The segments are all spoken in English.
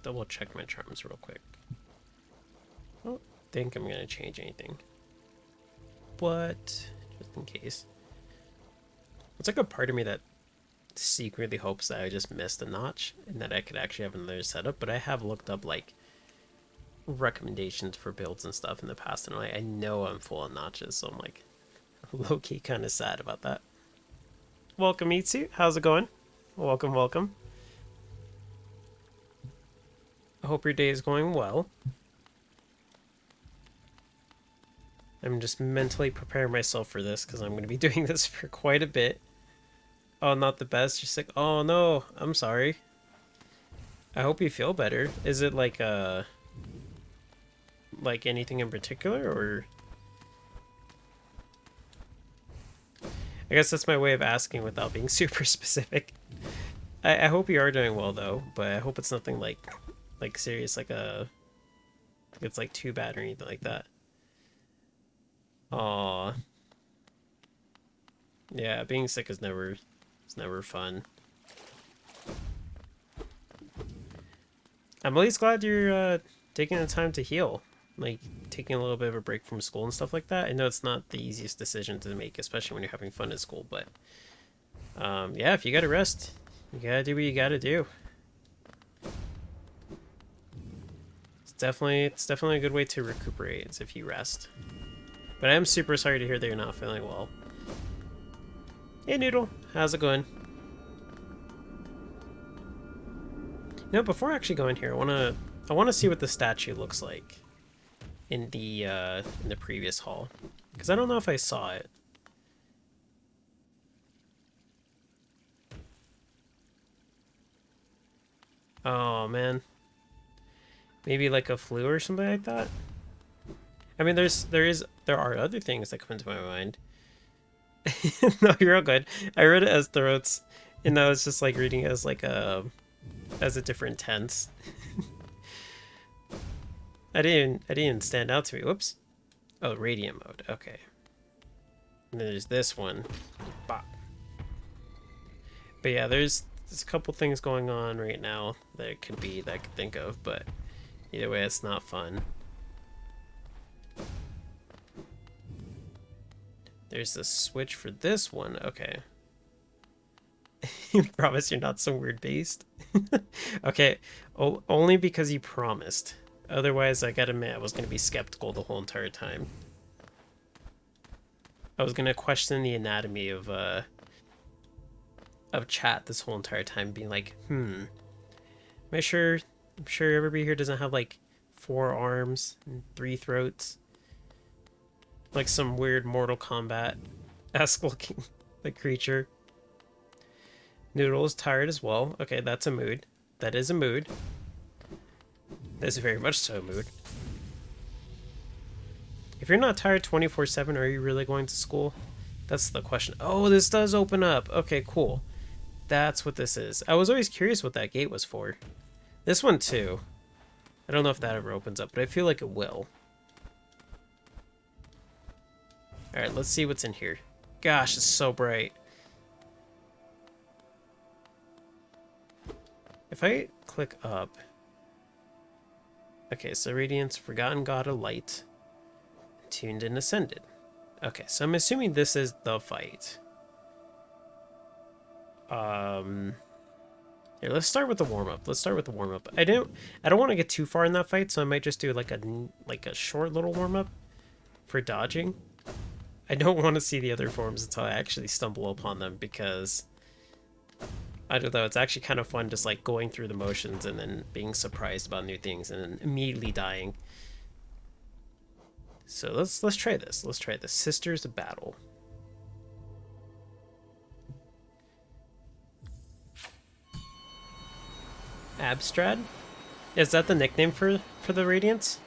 double check my charms real quick. I don't think I'm gonna change anything, but just in case. It's like a part of me that secretly hopes that I just missed a notch and that I could actually have another setup, but I have looked up like recommendations for builds and stuff in the past, and I know I'm full of notches, so I'm like low-key kind of sad about that. Welcome, Itsu. How's it going? Welcome, welcome. I hope your day is going well. I'm just mentally preparing myself for this because I'm going to be doing this for quite a bit. Oh, not the best. Just like, oh no, I'm sorry. I hope you feel better. Is it like anything in particular, or? I guess that's my way of asking without being super specific. I hope you are doing well though, but I hope it's nothing like serious, like it's like too bad or anything like that. Aw. Yeah, being sick is never fun. I'm at least glad you're taking the time to heal. Like taking a little bit of a break from school and stuff like that. I know it's not the easiest decision to make, especially when you're having fun at school, but yeah, if you gotta rest, you gotta do what you gotta do. It's definitely a good way to recuperate is if you rest. But I am super sorry to hear that you're not feeling well. Hey Noodle, how's it going? You know, before actually going here, I wanna see what the statue looks like in the previous hall, because I don't know if I saw it. Oh man, maybe like a flu or something like that. I mean, there are other things that come into my mind. No, you're all good. I read it as throats, and I was just like reading it as like a different tense. I didn't stand out to me. Whoops. Oh, radiant mode. Okay. And then there's this one. Bop. But yeah, there's a couple things going on right now that it could be that I could think of, but either way, it's not fun. There's the switch for this one. Okay. You promise you're not some weird beast? Okay, only because you promised. Otherwise, I gotta admit, I was gonna be skeptical the whole entire time. I was gonna question the anatomy of chat this whole entire time, being like, am I sure? I'm sure everybody here doesn't have like 4 arms and 3 throats, like some weird Mortal Kombat-esque looking like creature. Noodle is tired as well. Okay, that's a mood. That is a mood. That's very much so a mood. If you're not tired 24/7, are you really going to school? That's the question. Oh, this does open up. Okay, cool. That's what this is. I was always curious what that gate was for. This one too. I don't know if that ever opens up, but I feel like it will. Alright, let's see what's in here. Gosh, it's so bright. If I click up... Okay, so Radiance, Forgotten God of Light, Tuned and Ascended. Okay, so I'm assuming this is the fight. Here, let's start with the warm-up. I don't want to get too far in that fight, so I might just do like a short little warm-up for dodging. I don't want to see the other forms until I actually stumble upon them, because I don't know, it's actually kind of fun just like going through the motions and then being surprised about new things and then immediately dying. So let's try this. Let's try the Sisters of Battle. Abstrad? Is that the nickname for the Radiants?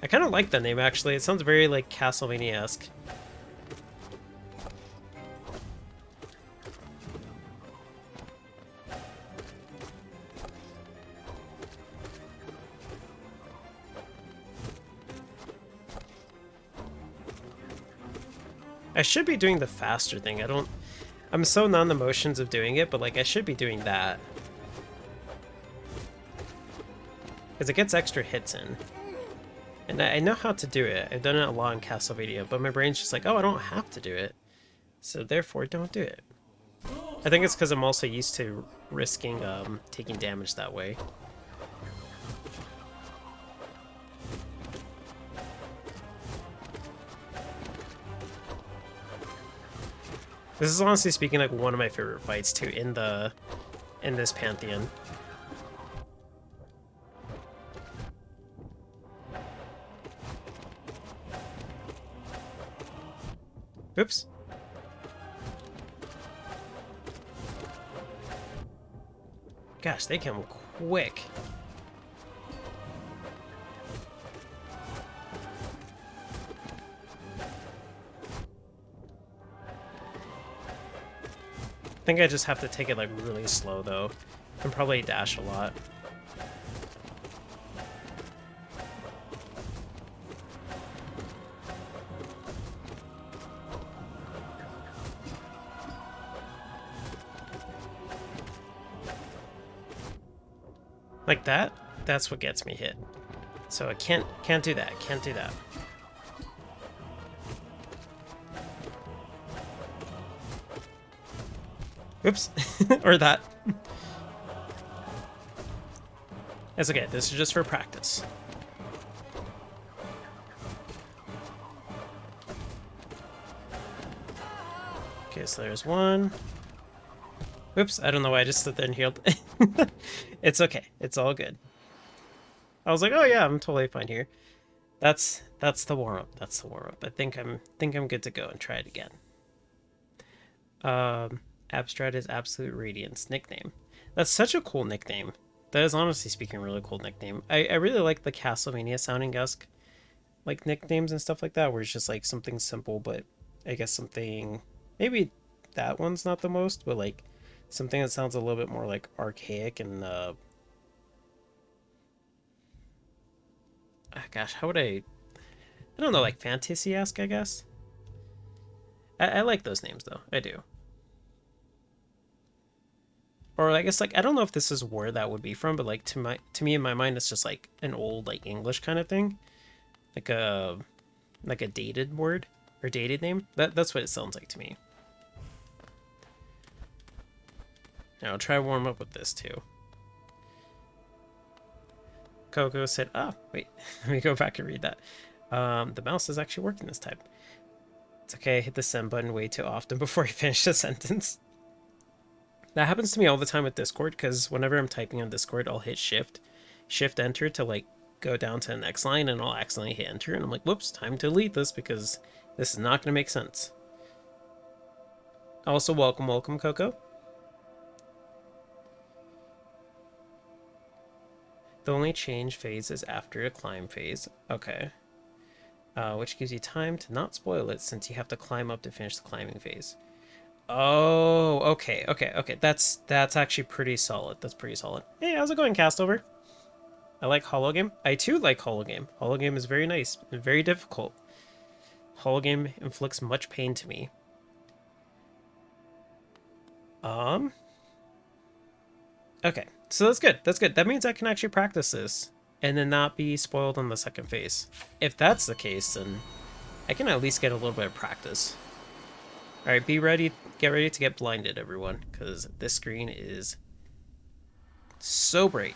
I kind of like that name, actually. It sounds very, like, Castlevania-esque. I should be doing the faster thing. I'm so non the motions of doing it, but like I should be doing that. Because it gets extra hits in. And I know how to do it. I've done it a lot in Castlevania, but my brain's just like, oh, I don't have to do it. So therefore, don't do it. I think it's because I'm also used to risking taking damage that way. This is honestly speaking like one of my favorite fights too in this Pantheon. Oops. Gosh, they come quick. I think I just have to take it like really slow though, and probably dash a lot. Like that? That's what gets me hit. So I can't do that. Can't do that. Oops. Or that. It's okay. This is just for practice. Okay, so there's one. Oops, I don't know why I just stood there and healed. It's okay. It's all good. I was like, oh yeah, I'm totally fine here. That's the warm-up. That's the warm-up. I think I'm good to go and try it again. Abstract is Absolute Radiance nickname. That's such a cool nickname. That is honestly speaking a really cool nickname. I really like the Castlevania sounding-esque like nicknames and stuff like that, where it's just like something simple, but I guess something maybe that one's not the most, but like something that sounds a little bit more like archaic and gosh, how would I don't know, like fantasy-esque, I guess. I like those names though. I do. Or I guess like I don't know if this is where that would be from, but like to me in my mind it's just like an old like English kind of thing. Like a dated word or dated name. That's what it sounds like to me. Now I'll try warm up with this too. Coco said, "Ah, wait, let me go back and read that. The mouse is actually working this time. It's okay, I hit the send button way too often before I finish the sentence." That happens to me all the time with Discord, because whenever I'm typing on Discord, I'll hit shift enter to like go down to the next line, and I'll accidentally hit enter, and I'm like, whoops, time to delete this because this is not going to make sense. Also, welcome, Coco. The only change phase is after a climb phase. Okay. Which gives you time to not spoil it, since you have to climb up to finish the climbing phase. Oh, okay. That's actually pretty solid. That's pretty solid. Hey, how's it going, Castover? I like Hollow Game. I too like Hollow Game. Hollow Game is very nice and very difficult. Hollow Game inflicts much pain to me. Okay, so that's good. That's good. That means I can actually practice this and then not be spoiled on the second phase. If that's the case, then I can at least get a little bit of practice. All right, be ready. Get ready to get blinded, everyone, because this screen is so bright.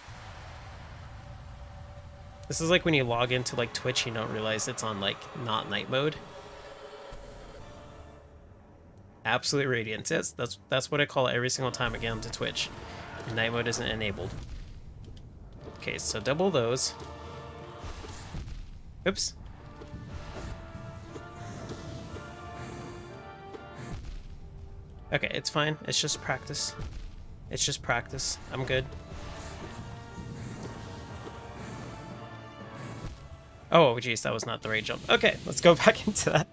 This is like when you log into like Twitch, you don't realize it's on like not night mode. Absolute radiance. Yes, that's what I call it every single time I get onto Twitch. Night mode isn't enabled. Okay, so double those. Oops. Okay, it's fine. It's just practice. It's just practice. I'm good. Oh, geez, that was not the right jump. Okay, let's go back into that.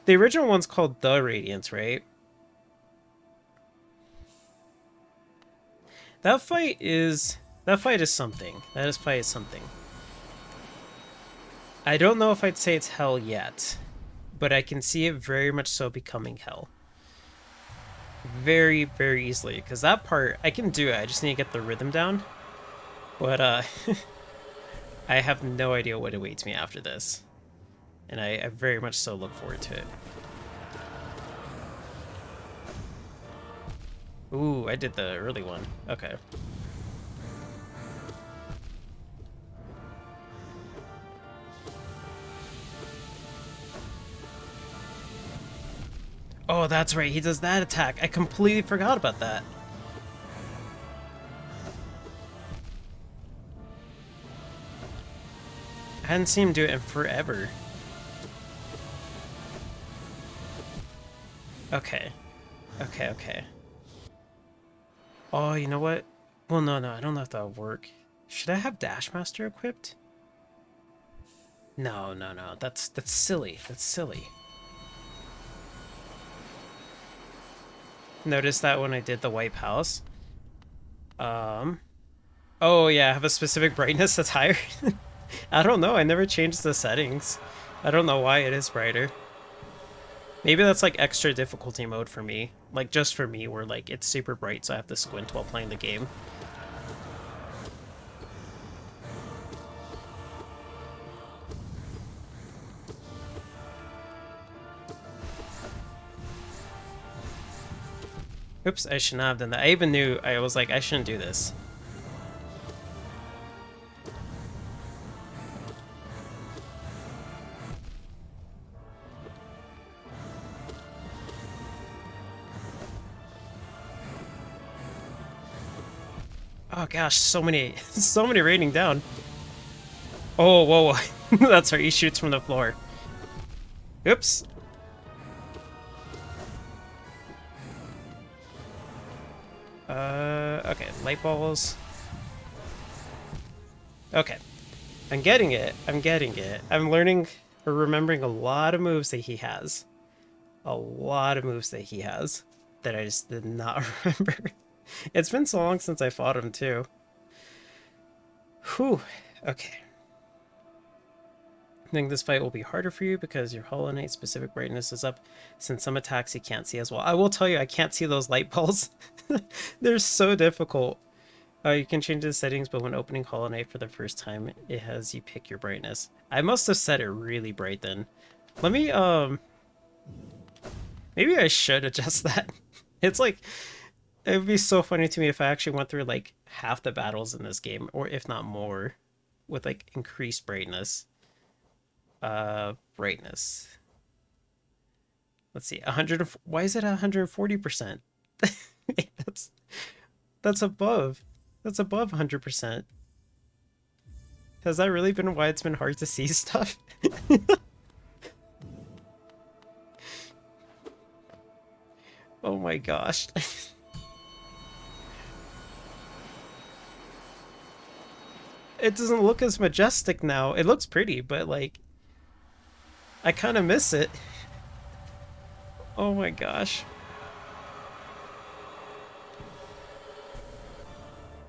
The original one's called The Radiance, right? That fight is something. That fight is something. I don't know if I'd say it's hell yet, but I can see it very much so becoming hell. very, very easily. Because that part, I can do it. I just need to get the rhythm down. But I have no idea what awaits me after this. And I very much so look forward to it. Ooh, I did the early one. Okay. Oh, that's right. He does that attack. I completely forgot about that. I hadn't seen him do it in forever. Okay. Okay, okay. Oh, you know what? Well, no, I don't know if that'll work. Should I have Dash Master equipped? No. That's silly. That's silly. Notice that when I did the White Palace. Um. Oh yeah, I have a specific brightness that's higher. I don't know. I never changed the settings. I don't know why it is brighter. Maybe that's like extra difficulty mode for me. Like just for me, where like it's super bright, so I have to squint while playing the game. Oops, I should not have done that. I even knew, I was like, I shouldn't do this. Oh gosh, so many, so many raining down. Oh, whoa. That's right, he shoots from the floor. Oops. Okay, light balls. Okay, I'm getting it. I'm getting it. I'm learning or remembering a lot of moves that he has. A lot of moves that he has that I just did not remember. It's been so long since I fought him too. Whew. Okay. I think this fight will be harder for you because your Hollow Knight specific brightness is up, since some attacks you can't see as well. I will tell you, I can't see those light balls. They're so difficult. You can change the settings, but when opening Hollow Knight for the first time, it has you pick your brightness. I must have set it really bright then. Let me, maybe I should adjust that. It's like, it would be so funny to me if I actually went through like half the battles in this game, or if not more, with like increased brightness. Brightness. Let's see, 100. Why is it 140%? that's that's above. That's above 100%. Has that really been why it's been hard to see stuff? Oh my gosh. It doesn't look as majestic now. It looks pretty, but like I kind of miss it. Oh my gosh.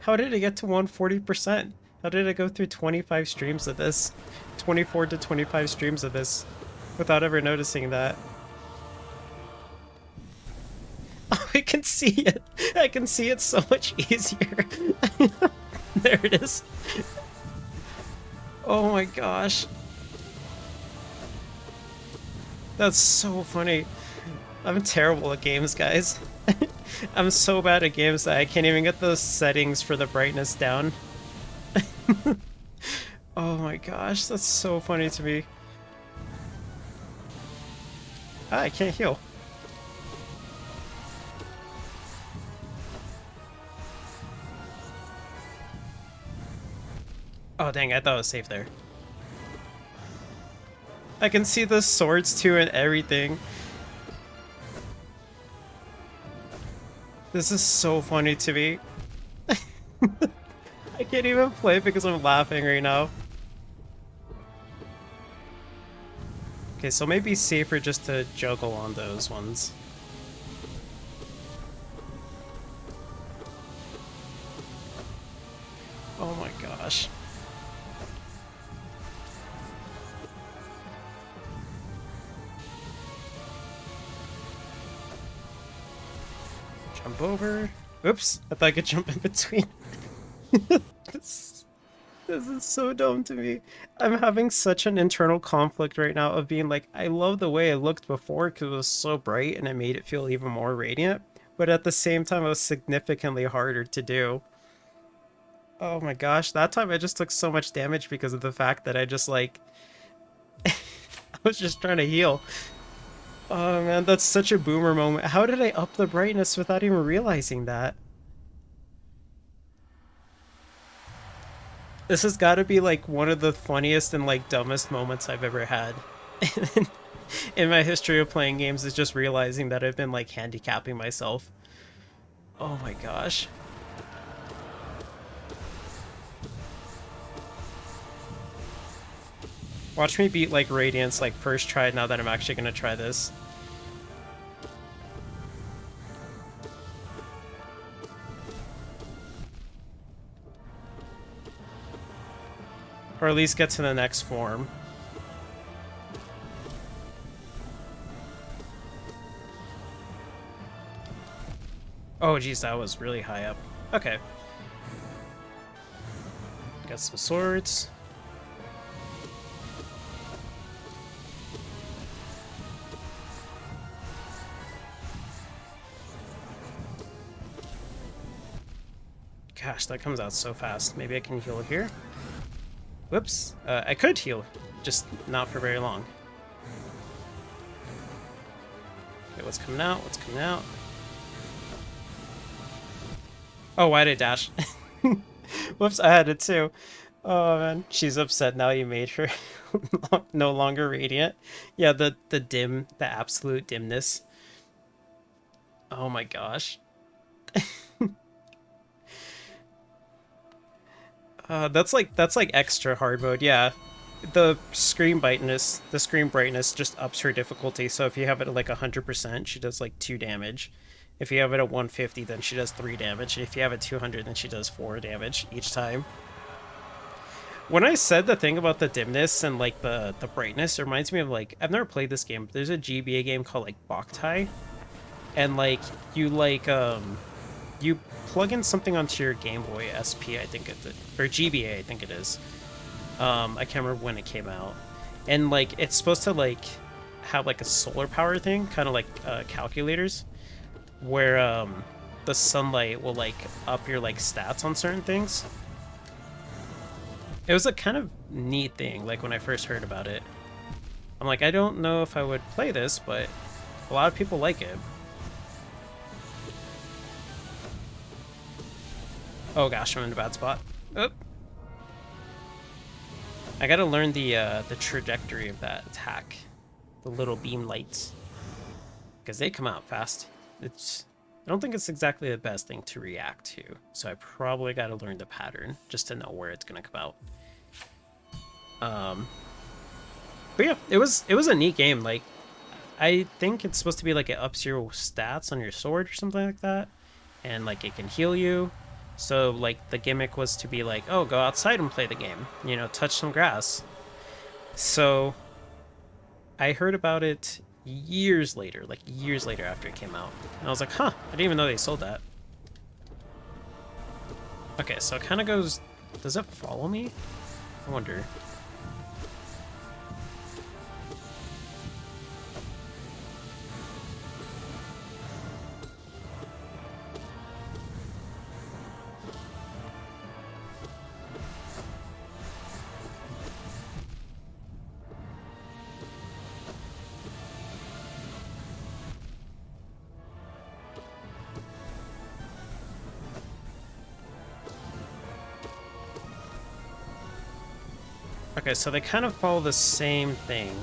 How did it get to 140%? How did I go through 25 streams of this? 24 to 25 streams of this without ever noticing that? Oh, I can see it. I can see it so much easier. There it is. Oh my gosh. That's so funny. I'm terrible at games, guys. I'm so bad at games that I can't even get those settings for the brightness down. Oh my gosh, that's so funny to me. Ah, I can't heal. Oh dang, I thought I was safe there. I can see the swords too and everything. This is so funny to me. I can't even play because I'm laughing right now. Okay, so maybe safer just to juggle on those ones. Oh my gosh. jump over. Oops, I thought I could jump in between. this, this is so dumb to me. I'm having such an internal conflict right now of being like, I love the way it looked before because it was so bright and it made it feel even more radiant. But at the same time, it was significantly harder to do. Oh my gosh, that time I just took so much damage because of the fact that I just like, I was just trying to heal. Oh man, that's such a boomer moment. How did I up the brightness without even realizing that? This has got to be like one of the funniest and like dumbest moments I've ever had in my history of playing games, is just realizing that I've been like handicapping myself. Oh my gosh. Watch me beat like Radiance like first try now that I'm actually gonna try this. Or at least get to the next form. Oh geez, that was really high up. Okay. Got some swords. Gosh, that comes out so fast. Maybe I can heal here. Whoops. I could heal, just not for very long. Okay, what's coming out? What's coming out? Oh, why did I dash? Whoops, I had it too. Oh man, she's upset now you made her no longer radiant. Yeah, the absolute dimness. Oh my gosh. That's like extra hard mode, yeah. The screen brightness just ups her difficulty. So if you have it at like 100%, she does like 2 damage. If you have it at 150, then she does 3 damage. If you have it 200, then she does 4 damage each time. When I said the thing about the dimness and like the brightness, it reminds me of like, I've never played this game, but there's a GBA game called like Boktai, and like you plug in something onto your Game Boy SP, I think or GBA, I think it is. I can't remember when it came out, and like it's supposed to like have like a solar power thing, kind of like calculators, where the sunlight will like up your like stats on certain things. It was a kind of neat thing, like when I first heard about it. I'm like, I don't know if I would play this, but a lot of people like it. Oh gosh, I'm in a bad spot. Oop. I gotta learn the trajectory of that attack. The little beam lights. Because they come out fast. I don't think it's exactly the best thing to react to. So I probably gotta learn the pattern just to know where it's gonna come out. But yeah, it was a neat game. Like, I think it's supposed to be like it ups your stats on your sword or something like that. And like it can heal you. So like the gimmick was to be like, oh, go outside and play the game. You know, touch some grass. So I heard about it years later, like years later after it came out. And I was like, huh, I didn't even know they sold that. Okay, so it kind of goes... Does it follow me? I wonder. Okay, so they kind of follow the same thing.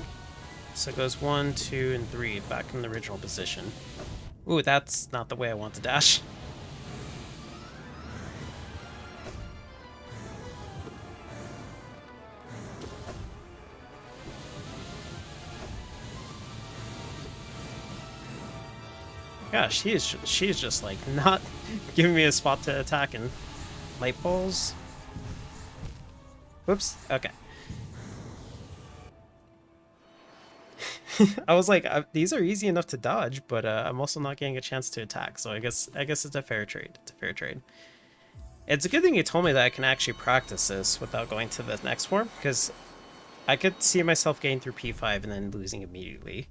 So it goes 1, 2, and 3 back in the original position. Ooh, that's not the way I want to dash. Gosh, she's just like not giving me a spot to attack in. Light balls. Whoops. Okay. I was like, these are easy enough to dodge, but I'm also not getting a chance to attack. So I guess it's a fair trade. It's a fair trade. It's a good thing you told me that I can actually practice this without going to the next form, because I could see myself getting through P5 and then losing immediately.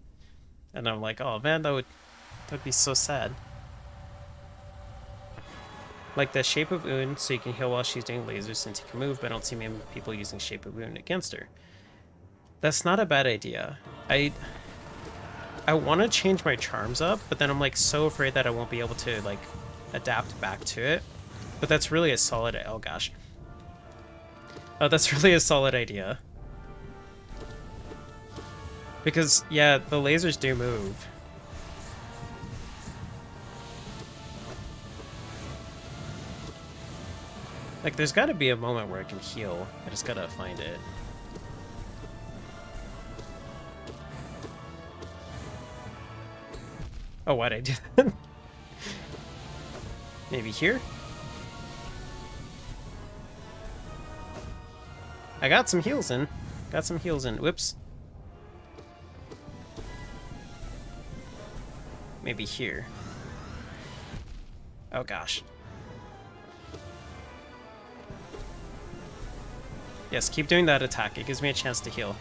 And I'm like, oh man, that'd be so sad. Like the Shape of Un, so you can heal while she's doing lasers since you can move, but I don't see many people using Shape of Un against her. That's not a bad idea. I want to change my charms up, but then I'm like so afraid that I won't be able to like adapt back to it. But that's really a solid, oh gosh. Oh, that's really a solid idea. Because, yeah, the lasers do move. Like, there's gotta be a moment where I can heal. I just gotta find it. Oh, why'd I do that? Maybe here? I got some heals in. Got some heals in. Whoops. Maybe here. Oh gosh. Yes, keep doing that attack. It gives me a chance to heal.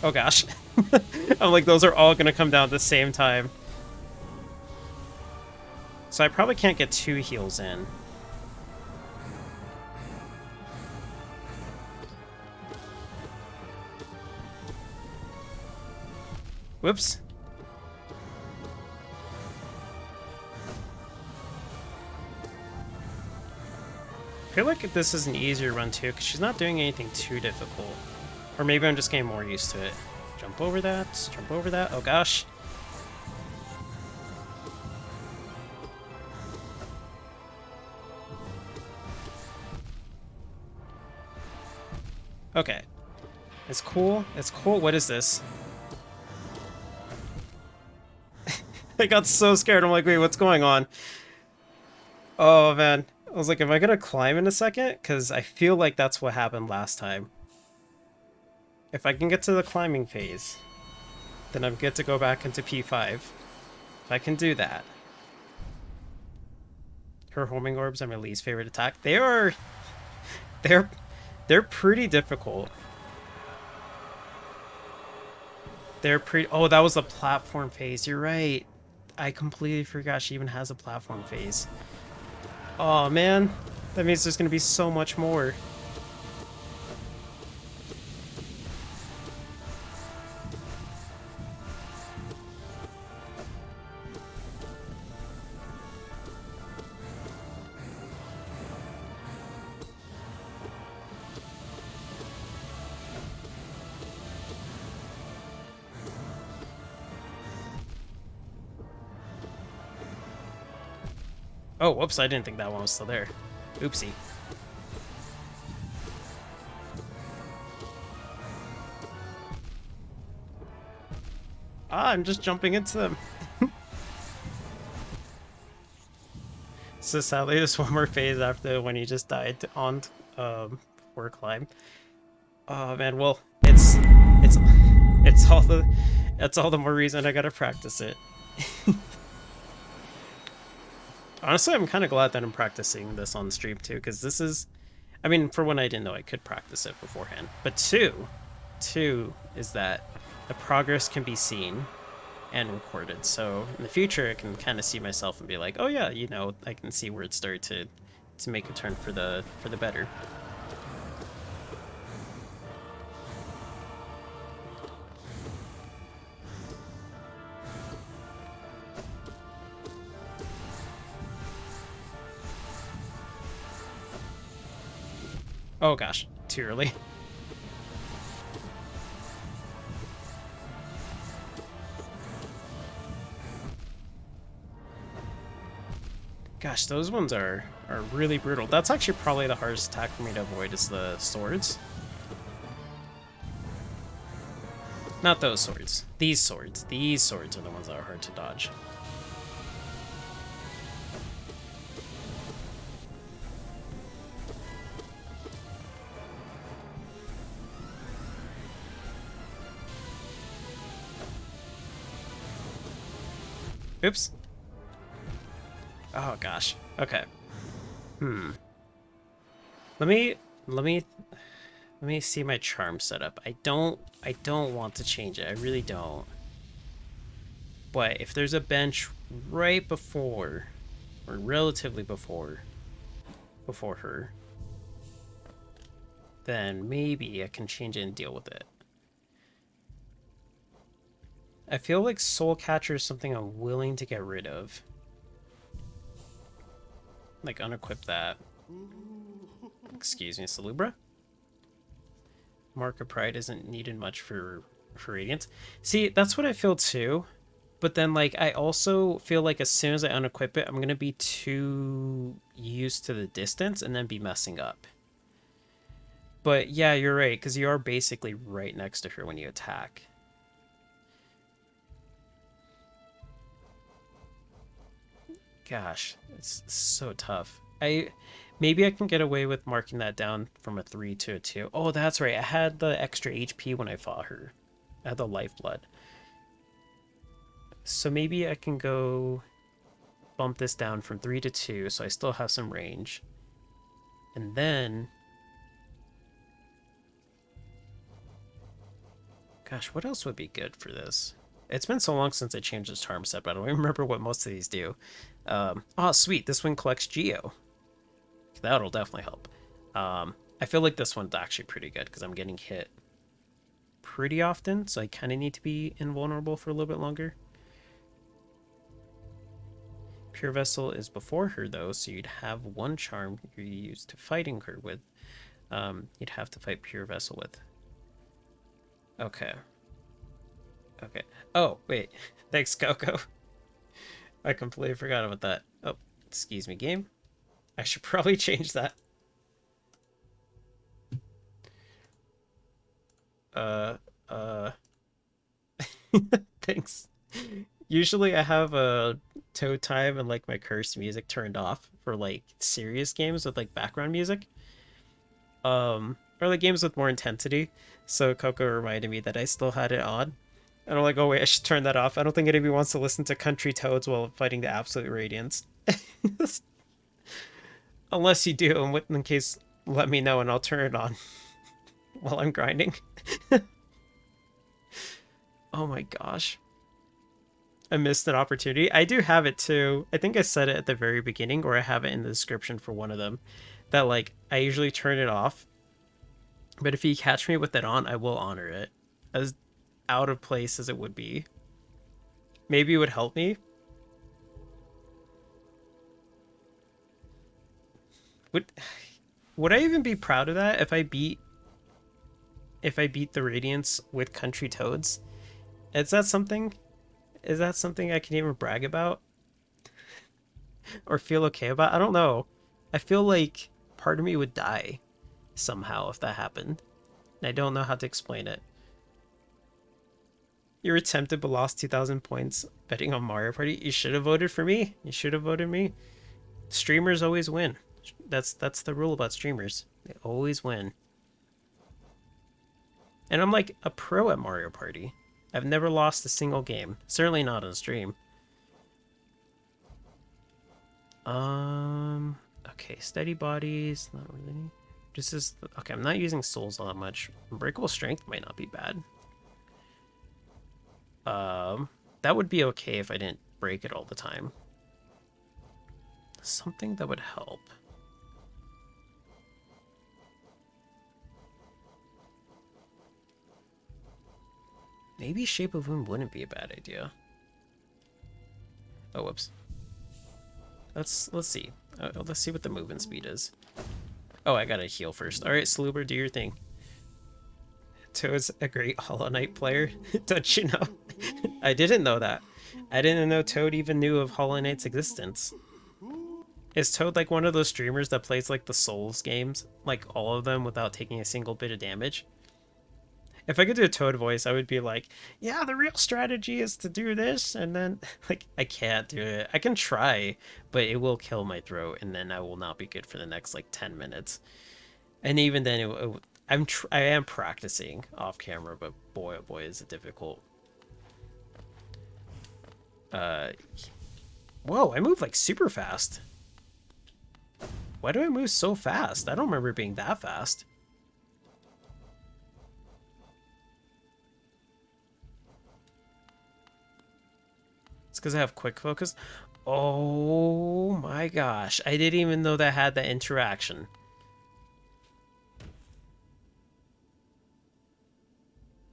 Oh gosh. I'm like, those are all gonna come down at the same time. So I probably can't get 2 heals in. Whoops. I feel like this is an easier run too, because she's not doing anything too difficult. Or maybe I'm just getting more used to it. Jump over that, jump over that. Oh gosh. Okay. It's cool. It's cool. What is this? I got so scared. I'm like, wait, what's going on? Oh, man. I was like, am I going to climb in a second? Because I feel like that's what happened last time. If I can get to the climbing phase, then I'm good to go back into P5. If I can do that. Her homing orbs are my least favorite attack. They're pretty difficult. They're pretty... Oh, that was the platform phase. You're right. I completely forgot she even has a platform phase. Oh, man. That means there's going to be so much more. Oh, whoops, I didn't think that one was still there. Oopsie. Ah, I'm just jumping into them. So sadly, there's one more phase after when he just died on before climb. Oh man, well, it's all the more reason I gotta practice it. Honestly, I'm kind of glad that I'm practicing this on stream too, because this is, I mean, for one, I didn't know I could practice it beforehand, but two is that the progress can be seen and recorded. So in the future, I can kind of see myself and be like, oh yeah, you know, I can see where it started to make a turn for the better. Oh gosh, too early. Gosh, those ones are really brutal. That's actually probably the hardest attack for me to avoid is the swords. Not those swords. These swords. These swords are the ones that are hard to dodge. Oops. Oh gosh. Okay. Hmm. Let me let me let me see my charm setup. I don't want to change it. I really don't. But if there's a bench right before, or relatively before her, then maybe I can change it and deal with it. I feel like Soul Catcher is something I'm willing to get rid of. Like unequip that. Excuse me, Salubra. Mark of Pride isn't needed much for Radiance. See, that's what I feel too. But then, like, I also feel like as soon as I unequip it, I'm going to be too used to the distance and then be messing up. But yeah, you're right, because you are basically right next to her when you attack. Gosh, it's so tough. Maybe I can get away with marking that down from a 3 to a 2. Oh, that's right. I had the extra HP when I fought her. I had the lifeblood. So maybe I can go bump this down from 3 to 2 so I still have some range. And then gosh, what else would be good for this? It's been so long since I changed this charm set, but I don't even remember what most of these do. Oh, sweet. This one collects Geo. That'll definitely help. I feel like this one's actually pretty good because I'm getting hit pretty often, so I kind of need to be invulnerable for a little bit longer. Pure Vessel is before her, though, so you'd have one charm you're used to fighting her with. You'd have to fight Pure Vessel with. Okay. Okay. Oh, wait. Thanks, Coco. I completely forgot about that. Oh, excuse me, game. I should probably change that. Uh, uh. Thanks. Usually I have a Toad time and like my cursed music turned off for like serious games with like background music. Or like games with more intensity. So Coco reminded me that I still had it on. And I'm like, oh wait, I should turn that off. I don't think anybody wants to listen to country toads while fighting the absolute radiance. Unless you do, in case, let me know and I'll turn it on while I'm grinding. Oh my gosh. I missed an opportunity. I do have it too. I think I said it at the very beginning, or I have it in the description for one of them. That like I usually turn it off, but if you catch me with it on, I will honor it. As out of place as it would be. Maybe it would help me. Would would I even be proud of that if I beat the Radiance with Country Toads? Is that something? Is that something I can even brag about or feel okay about? I don't know. I feel like part of me would die somehow if that happened. I don't know how to explain it. You were tempted but lost 2,000 points betting on Mario Party. You should have voted for me. You should have voted me. Streamers always win. That's the rule about streamers. They always win. And I'm like a pro at Mario Party. I've never lost a single game. Certainly not on stream. Okay, steady bodies, not really. This is okay. I'm not using souls all that much. Unbreakable strength might not be bad. That would be okay if I didn't break it all the time. Something that would help. Maybe Shape of Wound wouldn't be a bad idea. Oh, whoops. Let's see. Let's see what the movement speed is. Oh, I gotta heal first. All right, Sluber, do your thing. Toad's a great Hollow Knight player. Don't you know? I didn't know that. I didn't know Toad even knew of Hollow Knight's existence. Is Toad like one of those streamers that plays like the Souls games, like all of them without taking a single bit of damage? If I could do a Toad voice, I would be like, yeah, the real strategy is to do this, and then, like, I can't do it. I can try, but it will kill my throat, and then I will not be good for the next, like, 10 minutes. And even then, I am practicing off camera, but boy, oh boy, is it difficult. Uh, whoa, I move like super fast. Why do I move so fast? I don't remember being that fast. It's because I have quick focus. Oh my gosh. I didn't even know that had that interaction.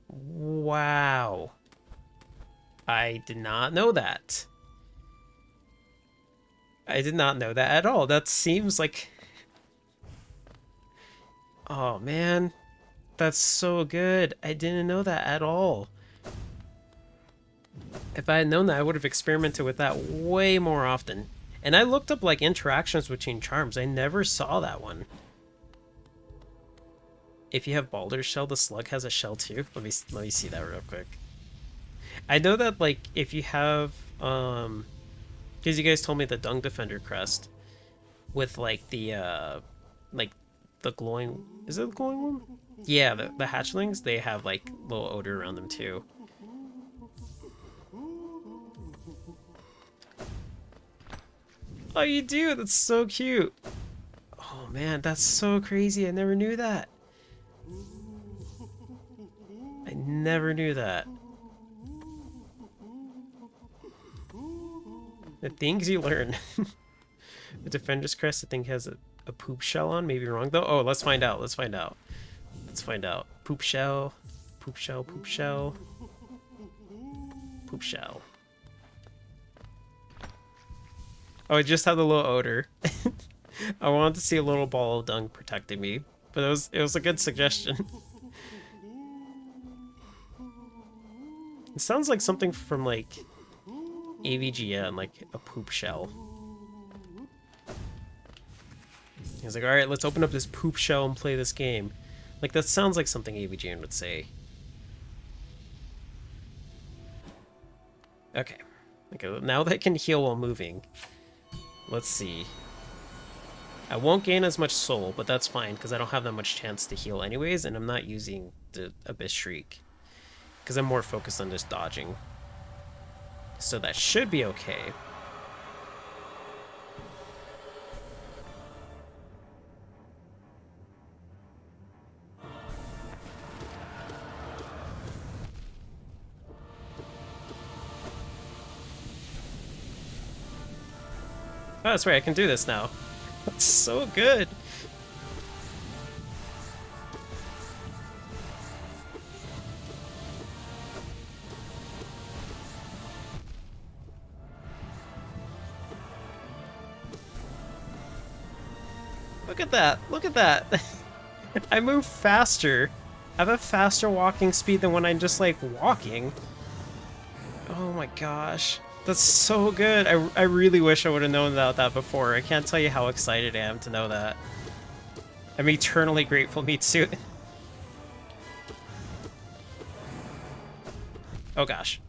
Wow. I did not know that. I did not know that at all. That seems like... Oh man. That's so good. I didn't know that at all. If I had known that, I would have experimented with that way more often. And I looked up like interactions between charms. I never saw that one. If you have Baldur's Shell, the slug has a shell too. Let me see that real quick. I know that like if you have because you guys told me the Dung Defender crest with like the glowing, is it the glowing one? Yeah, the hatchlings, they have like little odor around them too. Oh, you do? That's so cute. Oh man, that's so crazy. I never knew that. I never knew that. The things you learn. The Defender's Crest, I think, has a poop shell on. Maybe wrong, though. Oh, let's find out. Let's find out. Let's find out. Poop shell. Poop shell. Poop shell. Poop shell. Oh, it just had a little odor. I wanted to see a little ball of dung protecting me, but it was a good suggestion. It sounds like something from like AVGN, like a poop shell. He's like, all right, let's open up this poop shell and play this game. Like, that sounds like something AVGN would say. Okay. Okay, now that I can heal while moving. Let's see. I won't gain as much soul, but that's fine, because I don't have that much chance to heal anyways, and I'm not using the Abyss Shriek. Because I'm more focused on just dodging. So that should be okay. Oh, that's right, I can do this now. That's so good. Look at that. Look at that. I move faster. I have a faster walking speed than when I'm just like walking. Oh my gosh. That's so good. I really wish I would have known about that before. I can't tell you how excited I am to know that. I'm eternally grateful, Mitsu. Oh gosh.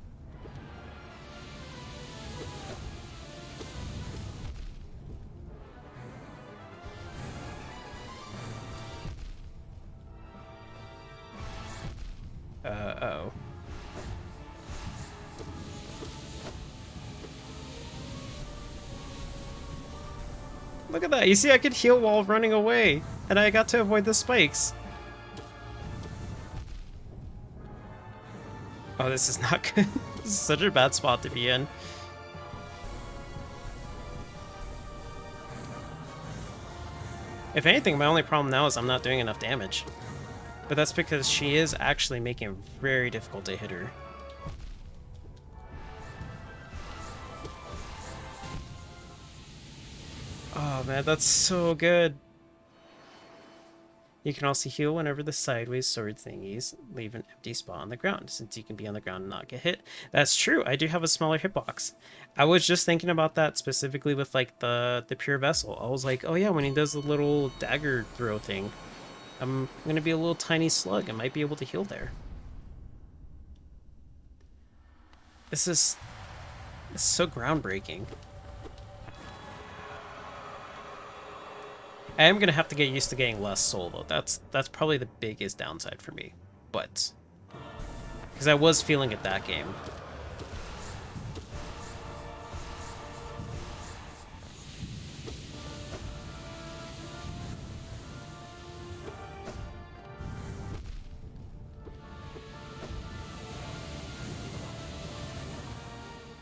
Uh-oh. Look at that. You see, I could heal while running away, and I got to avoid the spikes. Oh, this is not good. This is such a bad spot to be in. If anything, my only problem now is I'm not doing enough damage. But that's because she is actually making it very difficult to hit her. Oh man, that's so good. You can also heal whenever the sideways sword thingies leave an empty spot on the ground, since you can be on the ground and not get hit. That's true, I do have a smaller hitbox. I was just thinking about that specifically with like the pure vessel. I was like, oh yeah, when he does the little dagger throw thing, I'm gonna be a little tiny slug. I might be able to heal there. This is so groundbreaking. I am gonna have to get used to getting less soul though. That's probably the biggest downside for me. But because I was feeling it that game.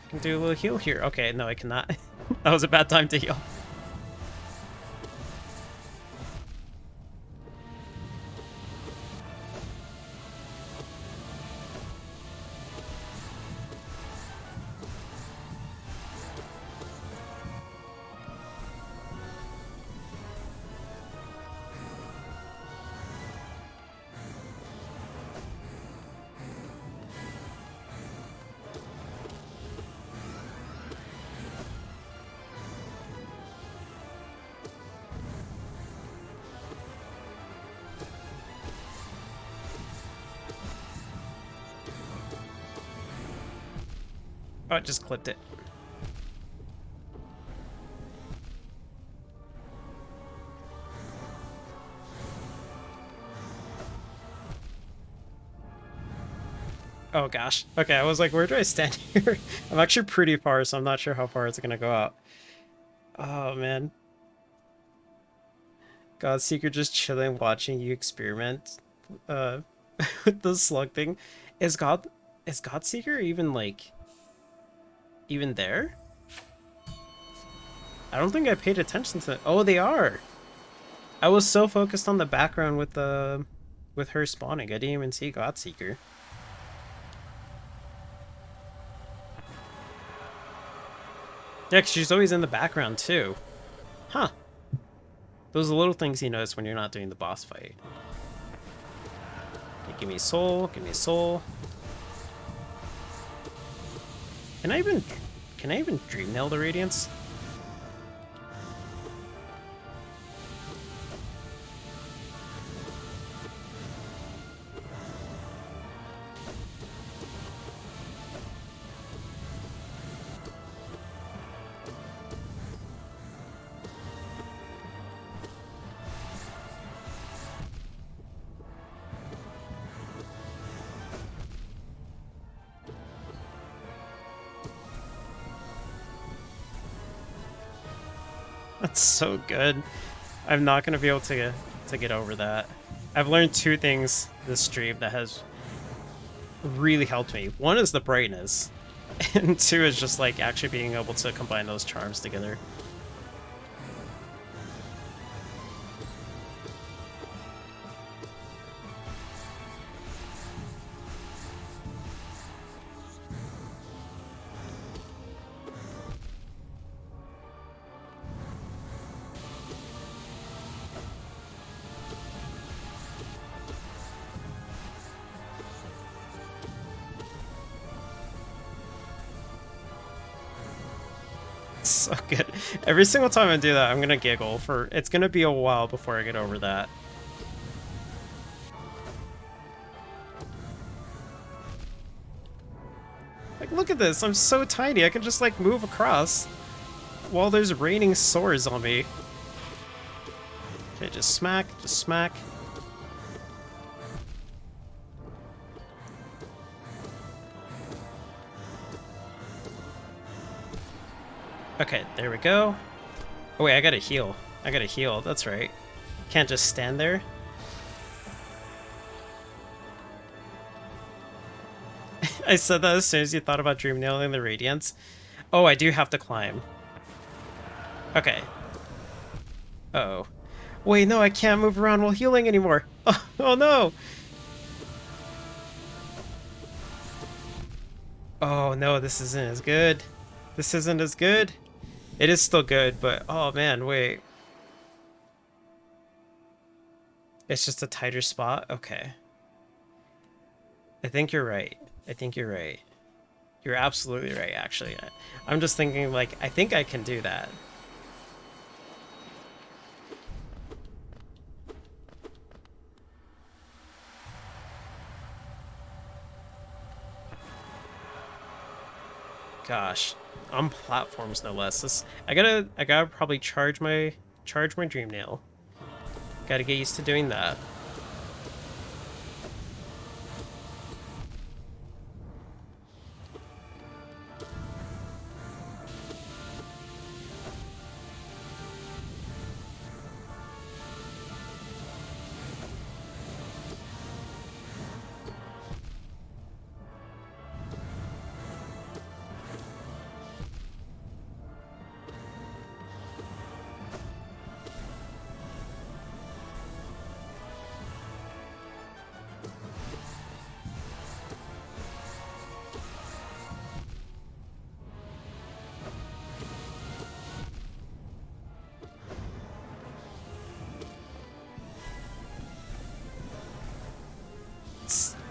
I can do a little heal here. Okay, no, I cannot. That was a bad time to heal. Oh, I just clipped it. Oh gosh. Okay, I was like, where do I stand here? I'm actually pretty far, so I'm not sure how far it's gonna go out. Oh man. Godseeker just chilling watching you experiment uh with the slug thing. Is Godseeker even like even there? I don't think I paid attention to it. Oh, they are. I was so focused on the background with the with her spawning. I didn't even see Godseeker. Yeah, 'cause she's always in the background too. Huh. Those are little things you notice when you're not doing the boss fight. Okay, give me soul, give me soul. Can I even dream nail the radiance? That's so good. I'm not gonna be able to get over that. I've learned two things this stream that has really helped me. One is the brightness, and two is just like actually being able to combine those charms together. So good. Every single time I do that, I'm gonna giggle for it's gonna be a while before I get over that. Like, look at this, I'm so tiny, I can just like move across while there's raining swords on me. Okay, just smack, just smack. Okay, there we go. Oh wait, I gotta heal. I gotta heal, that's right. Can't just stand there. I said that as soon as you thought about dream nailing the radiance. Oh, I do have to climb. Okay. Uh-oh. Wait, no, I can't move around while healing anymore. Oh no! Oh no, this isn't as good. This isn't as good. It is still good, but oh man, wait. It's just a tighter spot? Okay. I think you're right. I think you're right. You're absolutely right, actually. I'm just thinking, like, I think I can do that. Gosh. On platforms, no less. I gotta probably charge my dream nail. Gotta get used to doing that.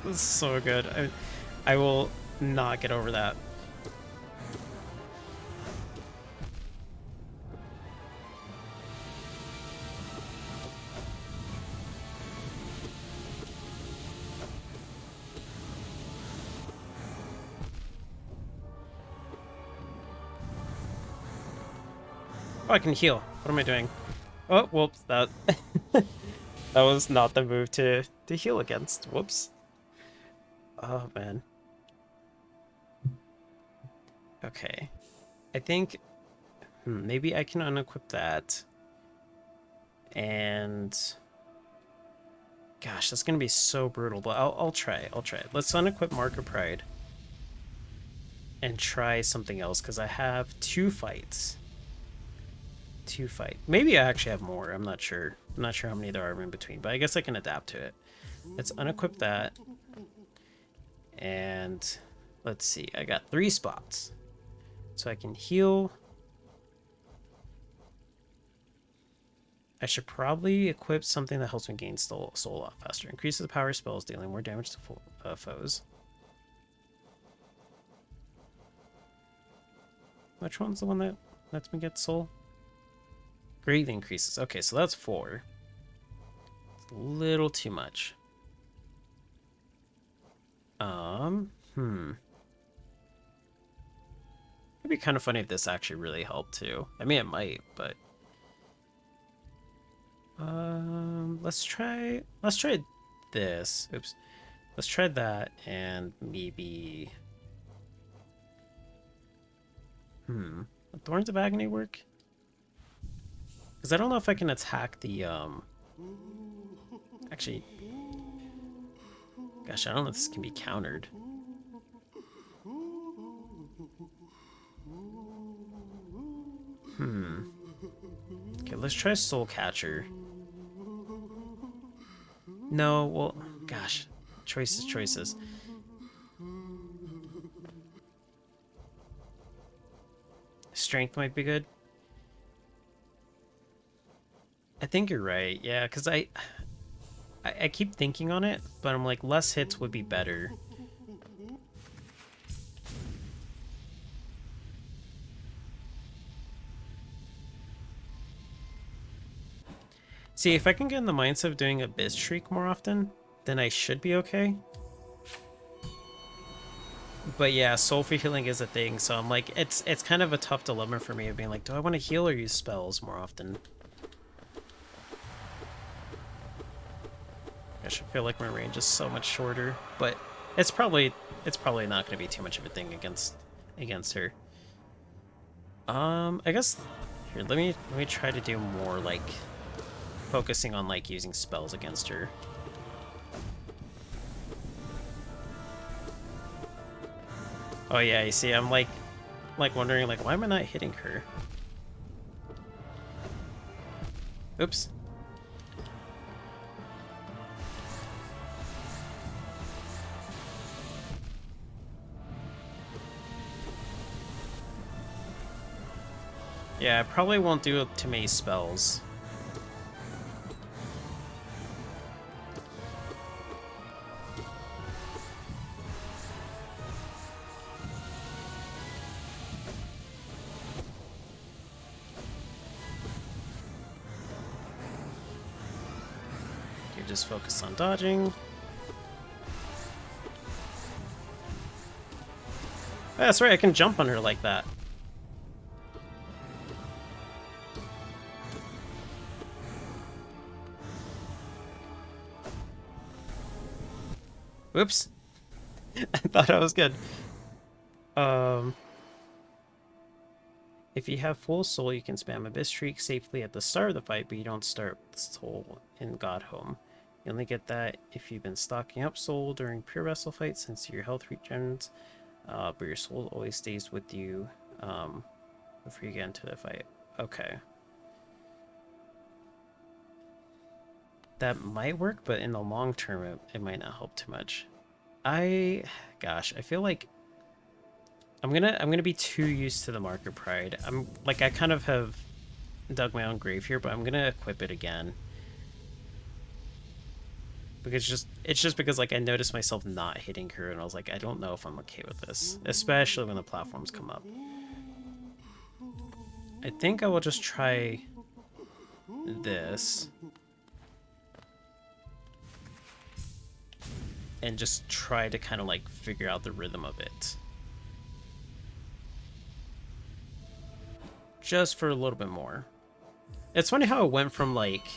This is so good. I will not get over that. Oh, I can heal. What am I doing? Oh, whoops, that that was not the move to heal against. Whoops. Oh man. Okay. I think maybe I can unequip that. And gosh, that's gonna be so brutal, but I'll try. I'll try. Let's unequip Mark of Pride and try something else because I have two fights. Two fight. Maybe I actually have more. I'm not sure. I'm not sure how many there are in between, but I guess I can adapt to it. Let's unequip that. And let's see. I got 3 spots. So I can heal. I should probably equip something that helps me gain soul a lot faster. Increases the power of spells, dealing more damage to foes. Which one's the one that lets me get soul? Greatly increases. Okay, so that's 4. It's a little too much. It'd be kind of funny if this actually really helped too. I mean, it might, but let's try this. Oops. Let's try that and maybe would Thorns of Agony work? Because I don't know if I can attack the actually, gosh, I don't know if this can be countered. Okay, let's try Soul Catcher. No, well, gosh, choices. Strength might be good. I think you're right. Yeah, because I keep thinking on it, but I'm like, less hits would be better. See, if I can get in the mindset of doing Abyss Shriek more often, then I should be okay. But yeah, soul for healing is a thing, so I'm like, it's kind of a tough dilemma for me of being like, do I want to heal or use spells more often? I should feel like my range is so much shorter, but it's probably not going to be too much of a thing against her. I guess here, let me try to do more like focusing on like using spells against her. Oh yeah, you see, I'm like wondering like why am I not hitting her? Oops. Yeah, I probably won't do too many spells. You just focus on dodging. Oh, that's right, I can jump on her like that. Whoops. I thought I was good. If you have full soul, you can spam Abyss Shriek safely at the start of the fight, but you don't start with soul in God Home. You only get that if you've been stocking up soul during pure wrestle fights, since your health regenerates, but your soul always stays with you before you get into the fight. Okay. That might work, but in the long term, it might not help too much. Gosh, I feel like I'm gonna be too used to the Mark of Pride. I'm like, I kind of have dug my own grave here, but I'm gonna equip it again. because it's just because like I noticed myself not hitting her, and I was like, I don't know if I'm okay with this, especially when the platforms come up. I think I will just try this and just try to kind of like figure out the rhythm of it. Just for a little bit more. It's funny how it went from like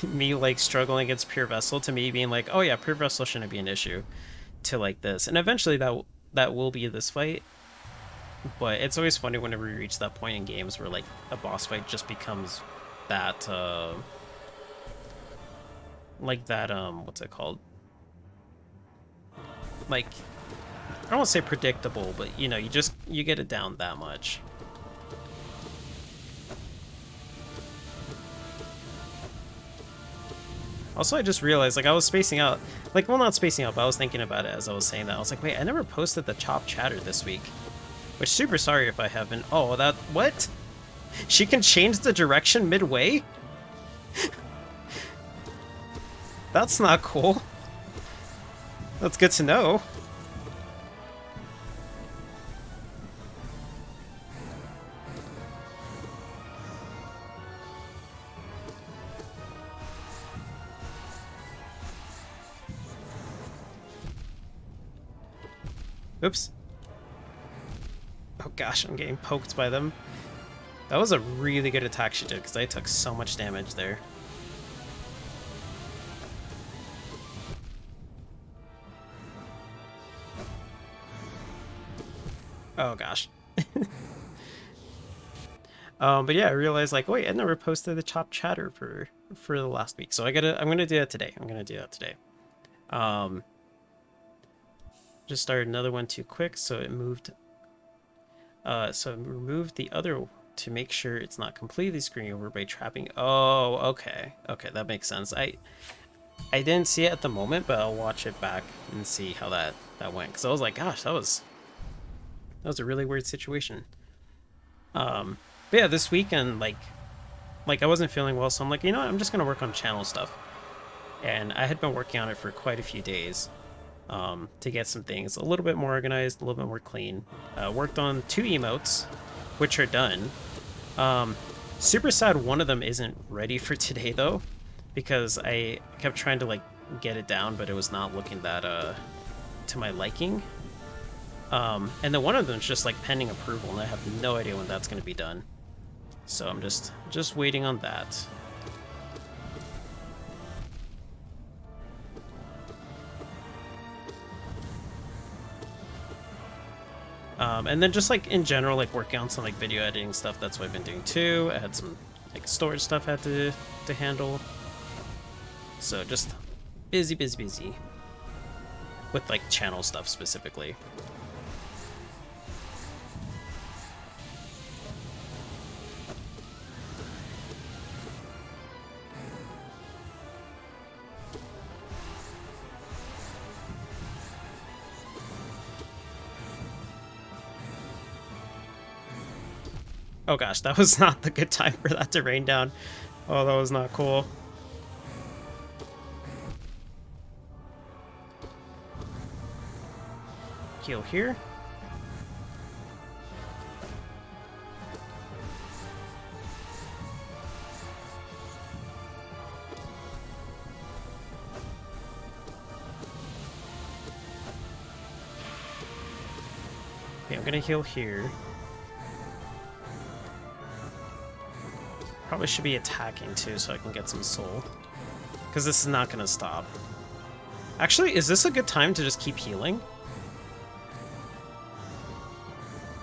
me like struggling against Pure Vessel to me being like, oh yeah, Pure Vessel shouldn't be an issue, to like this. And eventually that will be this fight. But it's always funny whenever we reach that point in games where like a boss fight just becomes that like that what's it called? Like, I don't want to say predictable, but you know, you get it down that much. Also, I just realized, like, I was spacing out, like, well, not spacing out, but I was thinking about it as I was saying that. I was like, wait, I never posted the Chop Chatter this week. Which, super sorry if I haven't. Oh, that, what? She can change the direction midway? That's not cool. That's good to know. Oops. Oh gosh, I'm getting poked by them. That was a really good attack she did, because I took so much damage there. Oh gosh. But yeah, I realized like, wait, I never posted the Chop Chatter for the last week, so I'm gonna do that today. I'm gonna do that today. Just started another one too quick, so it moved. So I removed the other to make sure it's not completely screwing over by trapping. Oh, okay, okay, that makes sense. I didn't see it at the moment, but I'll watch it back and see how that went. Because I was like, gosh, that was a really weird situation. But yeah, this weekend, like I wasn't feeling well, so I'm like, you know what? I'm just gonna work on channel stuff. And I had been working on it for quite a few days. To get some things a little bit more organized, a little bit more clean. Worked on 2 emotes, which are done. Super sad one of them isn't ready for today though, because I kept trying to like get it down, but it was not looking that to my liking. And then one of them's just like pending approval, and I have no idea when that's going to be done. So I'm just waiting on that. And then just like in general, like working on some like video editing stuff. That's what I've been doing too. I had some like storage stuff I had to handle. So just busy with like channel stuff specifically. Oh gosh, that was not the good time for that to rain down. Oh, that was not cool. Heal here. Okay, I'm gonna heal here. Probably should be attacking too, so I can get some soul. Because this is not going to stop. Actually, is this a good time to just keep healing?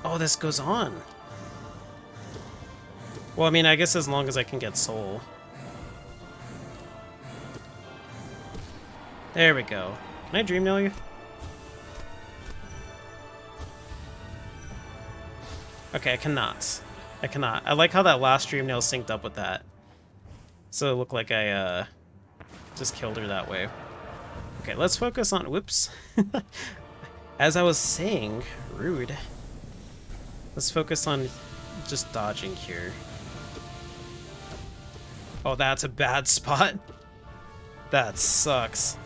Oh, this goes on. Well, I mean, I guess as long as I can get soul. There we go. Can I dream nail you? Okay, I cannot. I cannot. I like how that last dream nail synced up with that. So it looked like I just killed her that way. Okay, let's focus on... Whoops. As I was saying, rude. Let's focus on just dodging here. Oh, that's a bad spot. That sucks.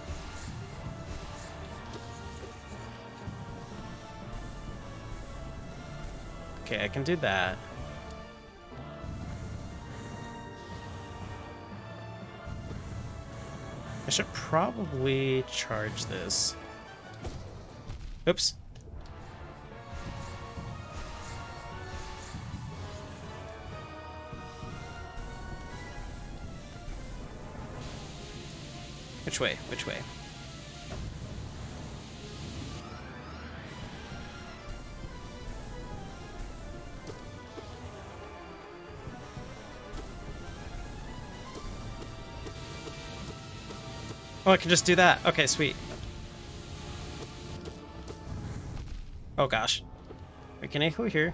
Okay, I can do that. I should probably charge this. Oops. Which way? Which way? Oh, I can just do that. Okay, sweet. Oh gosh. Wait, can I go here?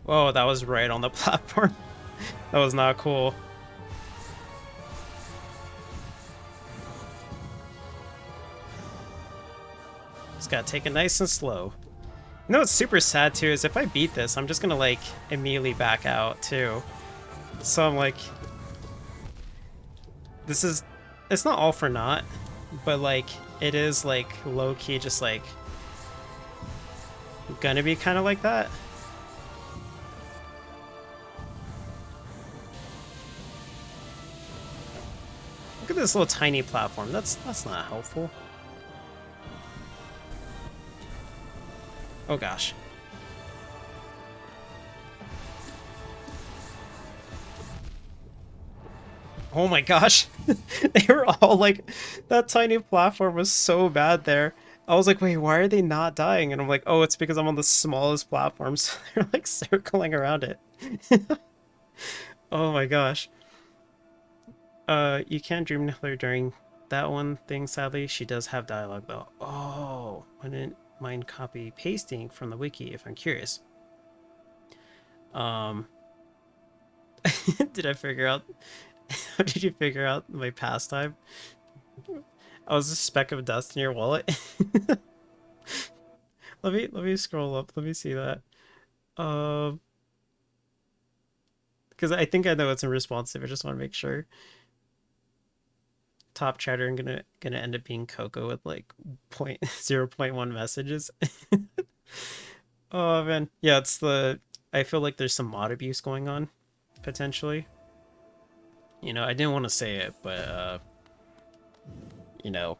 Whoa, that was right on the platform. That was not cool. Just gotta take it nice and slow. You know what's super sad too is if I beat this, I'm just gonna like immediately back out too. So I'm like, this is, it's not all for naught, but like it is like low key just like gonna be kind of like that. Look at this little tiny platform. That's not helpful. Oh gosh. Oh my gosh. They were all like, that tiny platform was so bad there. I was like, wait, why are they not dying? And I'm like, oh, it's because I'm on the smallest platform, so they're like circling around it. Oh my gosh. You can't dream Hitler during that one thing, sadly. She does have dialogue though. Oh, wouldn't mind copy pasting from the wiki if I'm curious. Um, did I figure out? How did you figure out my pastime? I was a speck of dust in your wallet. Let me scroll up. Let me see that. Um, because I think I know it's unresponsive. I just want to make sure. Top chatter, I'm gonna end up being Coco with like 0.1 messages. Oh man, yeah, it's the. I feel like there's some mod abuse going on, potentially. You know, I didn't want to say it, but you know,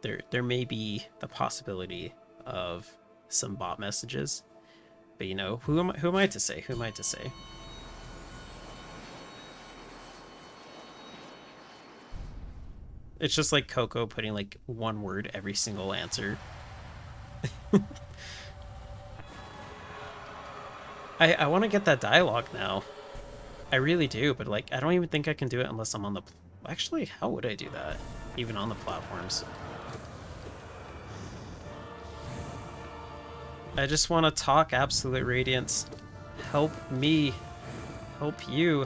there may be the possibility of some bot messages. But you know, who am I to say? Who am I to say? It's just like Coco putting like one word every single answer. I want to get that dialogue now. I really do, but like I don't even think I can do it unless I'm on the. Actually, how would I do that? Even on the platforms. I just want to talk Absolute Radiance. Help me. Help you.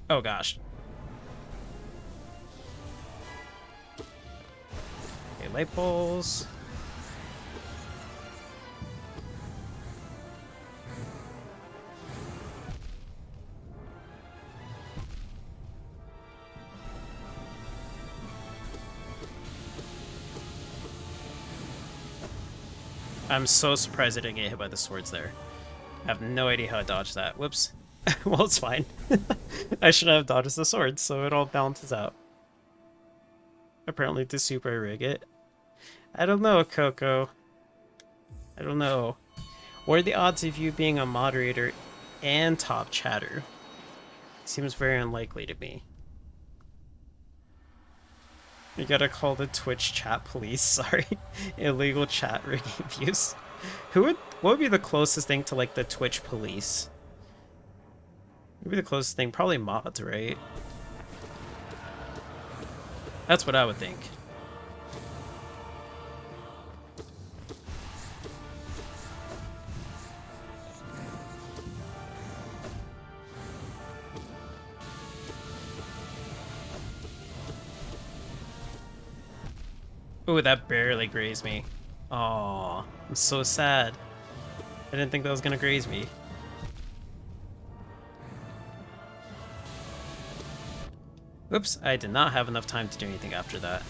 Oh gosh. Okay, light poles. I'm so surprised I didn't get hit by the swords there. I have no idea how to dodge that. Whoops. Well, it's fine. I should have dodged the swords, so it all balances out. Apparently to super rig it. I don't know, Coco. I don't know. What are the odds of you being a moderator and top chatter? Seems very unlikely to me. You gotta call the Twitch chat police, sorry. Illegal chat rigging views. What would be the closest thing to like the Twitch police? Maybe the closest thing, probably mods, right? That's what I would think. Ooh, that barely grazed me. Aw, I'm so sad. I didn't think that was gonna graze me. Oops, I did not have enough time to do anything after that.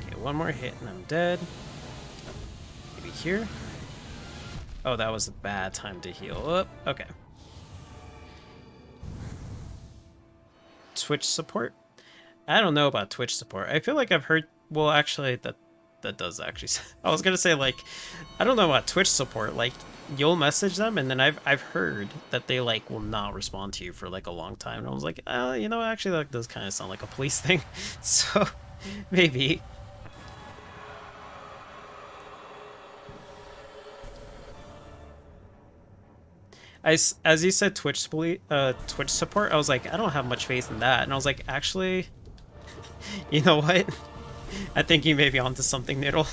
Okay, one more hit and I'm dead. Maybe here? Oh, that was a bad time to heal up. Okay. Twitch support? I don't know about Twitch support. I feel like I've heard... Well, actually, that does actually... I was gonna say, like, I don't know about Twitch support. Like, you'll message them, and then I've heard that they, like, will not respond to you for, like, a long time. And I was like, you know, actually, that does kind of sound like a police thing. So, maybe. As you said, Twitch support, I was like, I don't have much faith in that. And I was like, actually, you know what? I think you may be onto something, Noodle.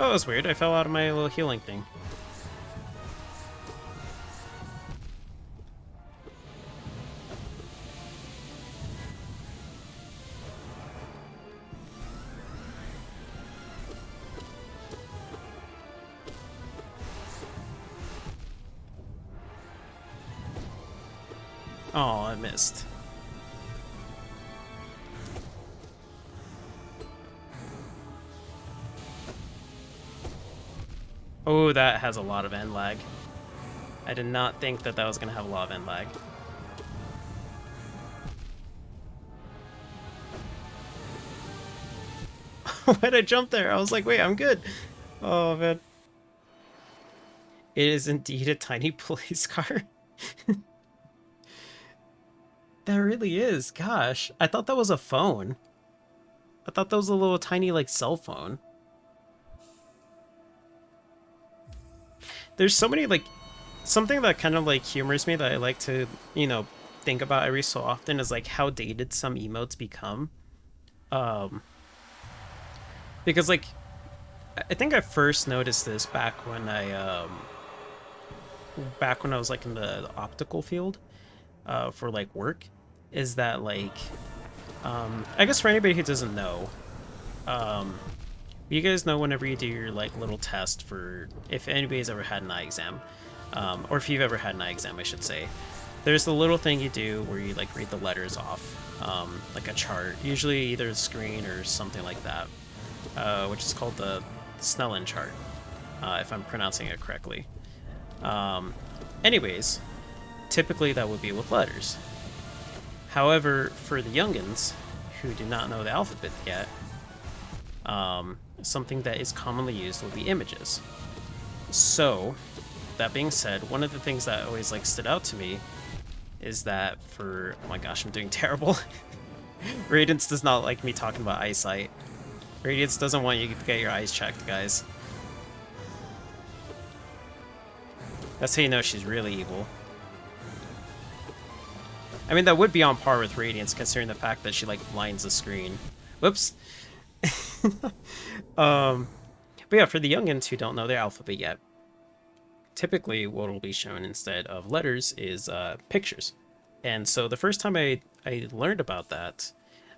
Oh, that was weird. I fell out of my little healing thing. Oh, I missed. Oh, that has a lot of end lag. I did not think that was going to have a lot of end lag. Why'd I jump there? I was like, wait, I'm good. Oh, man. It is indeed a tiny police car. That really is. Gosh, I thought that was a phone. I thought that was a little tiny, like, cell phone. There's so many, like, something that kind of, like, humors me that I like to, you know, think about every so often is, like, how dated some emotes become. Because, like, I think I first noticed this back when I was, like, in the optical field, for, like, work, is that, like, I guess for anybody who doesn't know, you guys know whenever you do your, like, little test for, if anybody's ever had an eye exam, or if you've ever had an eye exam, I should say, there's the little thing you do where you, like, read the letters off, like a chart, usually either a screen or something like that, which is called the Snellen chart, if I'm pronouncing it correctly. Anyways, typically that would be with letters. However, for the youngins who do not know the alphabet yet, something that is commonly used will be images. So, that being said, one of the things that always, like, stood out to me is that for... Oh my gosh, I'm doing terrible. Radiance does not like me talking about eyesight. Radiance doesn't want you to get your eyes checked, guys. That's how you know she's really evil. I mean, that would be on par with Radiance, considering the fact that she, like, blinds the screen. Whoops. But yeah, for the youngins who don't know their alphabet yet, typically what will be shown instead of letters is pictures. And so the first time I learned about that,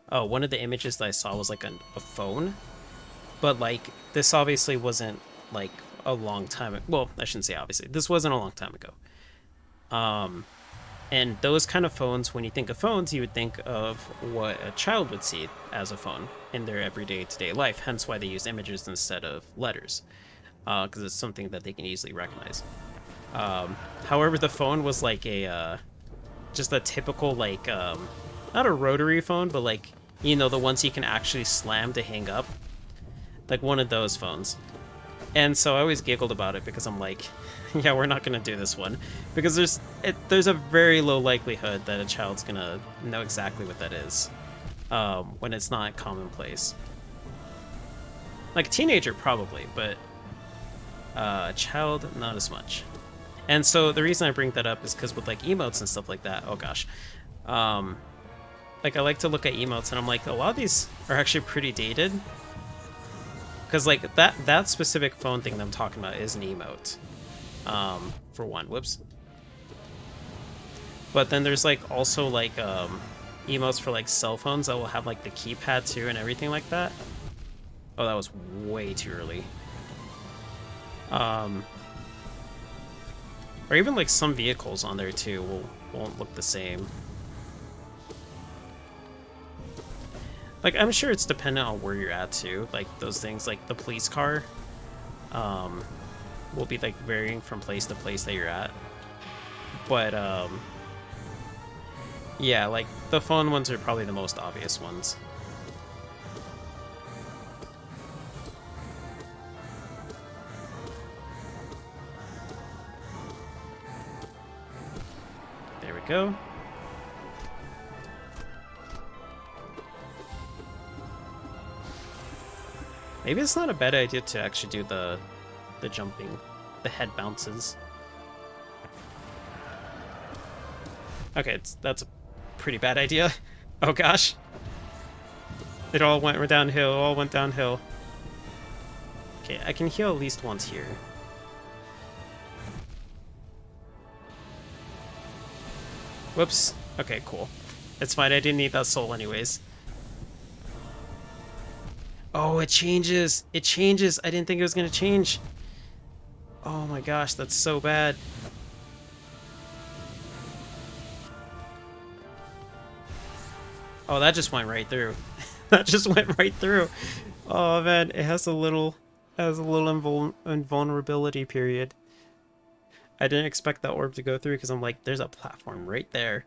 one of the images that I saw was, like, a phone. But, like, this obviously wasn't, like, a long time... Well, I shouldn't say obviously. This wasn't a long time ago. And those kind of phones, when you think of phones, you would think of what a child would see as a phone in their everyday to-day life. Hence why they use images instead of letters, because it's something that they can easily recognize. However, the phone was like a just a typical like not a rotary phone, but like, you know, the ones you can actually slam to hang up, like one of those phones. And so I always giggled about it because I'm like, yeah, we're not gonna do this one because there's a very low likelihood that a child's gonna know exactly what that is when it's not commonplace. Like a teenager probably, but a child not as much. And so the reason I bring that up is because with like emotes and stuff like that, oh gosh, like I like to look at emotes and I'm like, a lot of these are actually pretty dated. Because like that specific phone thing that I'm talking about is an emote, for one. Whoops. But then there's like also like emotes for like cell phones that will have like the keypad too and everything like that. Oh, that was way too early. Or even like some vehicles on there too won't look the same. Like, I'm sure it's dependent on where you're at too. Like those things, like the police car, will be like varying from place to place that you're at. But yeah, like the phone ones are probably the most obvious ones. There we go. Maybe it's not a bad idea to actually do the jumping, the head bounces. Okay, that's a pretty bad idea. Oh gosh. It all went downhill, all went downhill. Okay, I can heal at least once here. Whoops. Okay, cool. It's fine, I didn't need that soul anyways. Oh, it changes! It changes! I didn't think it was gonna change. Oh my gosh, that's so bad. Oh, that just went right through. That just went right through. Oh man, it has a little invulnerability period. I didn't expect that orb to go through because I'm like, there's a platform right there.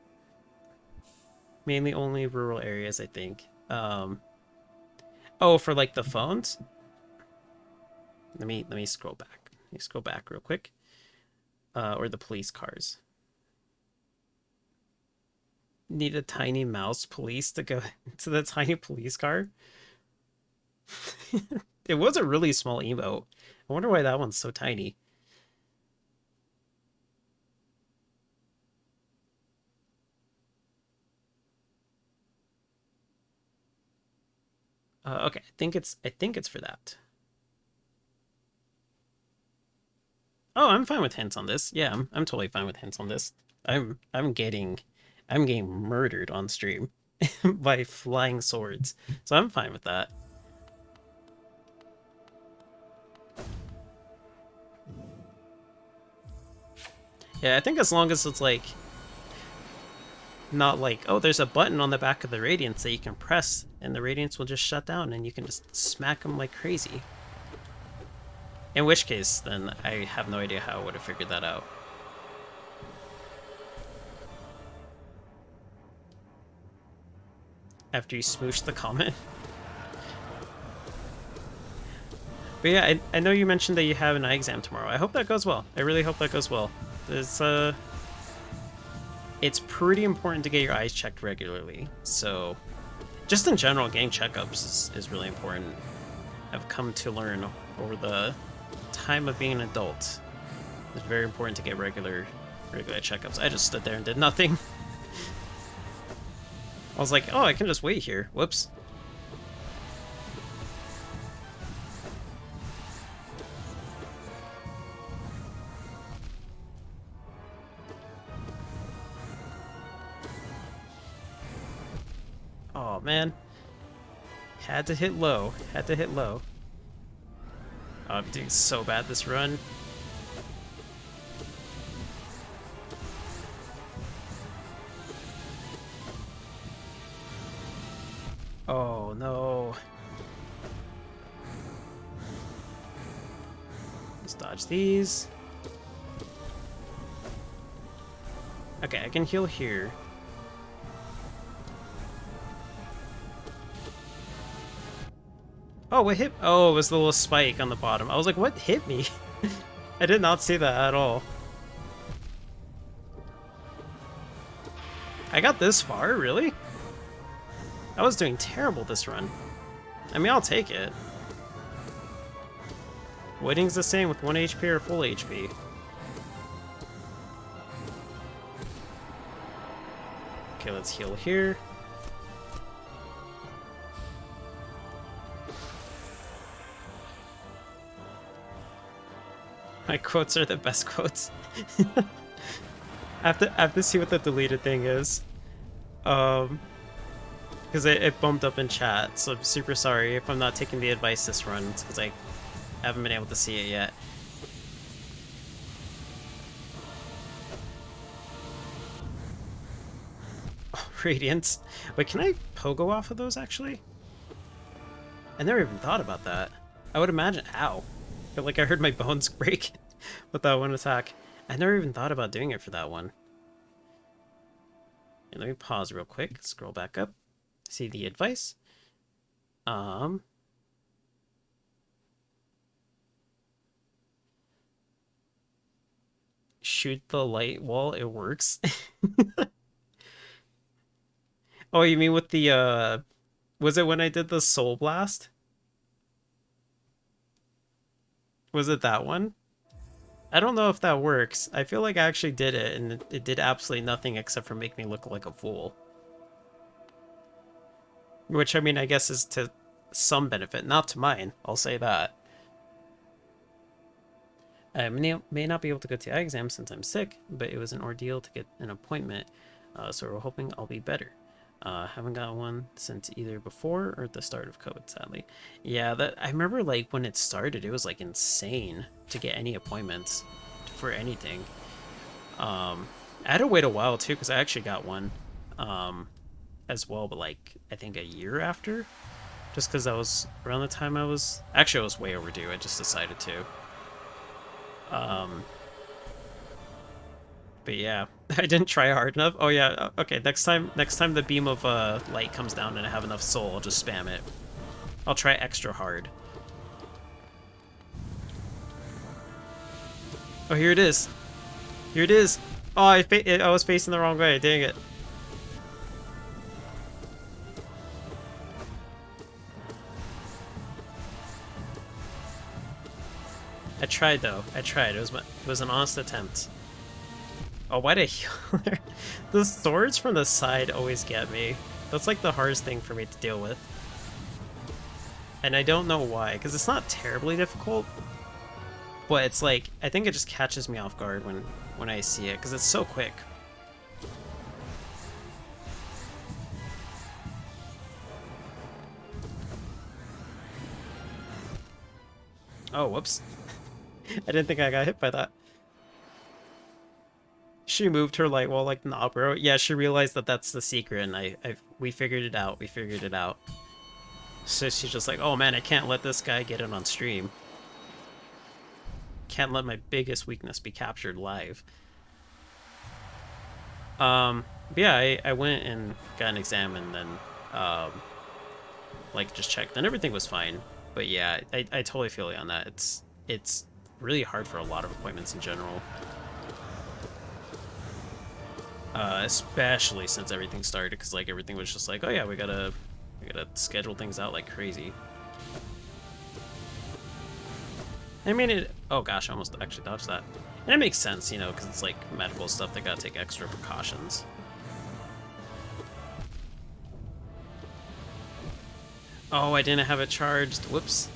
Mainly only rural areas, I think. Oh, for like the phones? Let me scroll back. Let me scroll back real quick. Or the police cars. Need a tiny mouse police to go to the tiny police car? It was a really small emote. I wonder why that one's so tiny. Okay, I think it's for that. Oh, I'm fine with hints on this. Yeah, I'm totally fine with hints on this. I'm getting murdered on stream by flying swords. So I'm fine with that. Yeah, I think as long as it's like not like, oh, there's a button on the back of the Radiance that you can press and the Radiance will just shut down and you can just smack them like crazy. In which case, then I have no idea how I would have figured that out. After you smoosh the comment. But yeah, I know you mentioned that you have an eye exam tomorrow. I hope that goes well. I really hope that goes well. It's pretty important to get your eyes checked regularly. So, just in general, getting checkups is really important. I've come to learn over the time of being an adult. It's very important to get regular checkups. I just stood there and did nothing. I was like, oh, I can just wait here. Whoops. Oh, man. Had to hit low. Had to hit low. Oh, I'm doing so bad this run. Oh no. Let's dodge these. Okay, I can heal here. Oh, what hit? Oh, it was the little spike on the bottom. I was like, what hit me? I did not see that at all. I got this far, really? I was doing terrible this run. I mean, I'll take it. Waiting's the same with 1 HP or full HP. Okay, let's heal here. My quotes are the best quotes. I have to see what the deleted thing is. Because it bumped up in chat, so I'm super sorry if I'm not taking the advice this run. It's because I haven't been able to see it yet. Oh, Radiance. Wait, can I pogo off of those, actually? I never even thought about that. I would imagine... Ow. I feel like I heard my bones break with that one attack. I never even thought about doing it for that one. And let me pause real quick, scroll back up, see the advice. Shoot the light wall, it works. Oh, you mean with the, was it when I did the Soul Blast? Was it that one? I don't know if that works. I feel like I actually did it, and it did absolutely nothing except for make me look like a fool. Which, I mean, I guess is to some benefit, not to mine, I'll say that. I may not be able to go to eye exam since I'm sick, but it was an ordeal to get an appointment, so we're hoping I'll be better. Haven't got one since either before or at the start of COVID, sadly. Yeah, that I remember like when it started, it was like insane to get any appointments for anything. I had to wait a while too because I actually got one as well, but like I think a year after, just because that was around the time I was way overdue. I just decided to. But yeah, I didn't try hard enough. Oh yeah, okay, next time the beam of light comes down and I have enough soul, I'll just spam it. I'll try extra hard. Oh, here it is. Here it is. Oh, I was facing the wrong way. Dang it. I tried though. I tried. It was an honest attempt. Oh, why'd I heal her? The swords from the side always get me. That's like the hardest thing for me to deal with. And I don't know why, because it's not terribly difficult. But it's like, I think it just catches me off guard when I see it, because it's so quick. Oh, whoops. I didn't think I got hit by that. She moved her light wall like, nah, bro. Yeah, she realized that that's the secret, and we figured it out. We figured it out. So she's just like, oh man, I can't let this guy get it on stream. Can't let my biggest weakness be captured live. But yeah, I went and got an exam and then, like, just checked, and everything was fine. But yeah, I totally feel you on that. It's really hard for a lot of appointments in general. Especially since everything started, because like everything was just like, oh yeah, we gotta schedule things out like crazy. I mean, oh gosh, I almost actually dodged that. And it makes sense, you know, because it's like medical stuff, they gotta take extra precautions. Oh, I didn't have it charged. Whoops.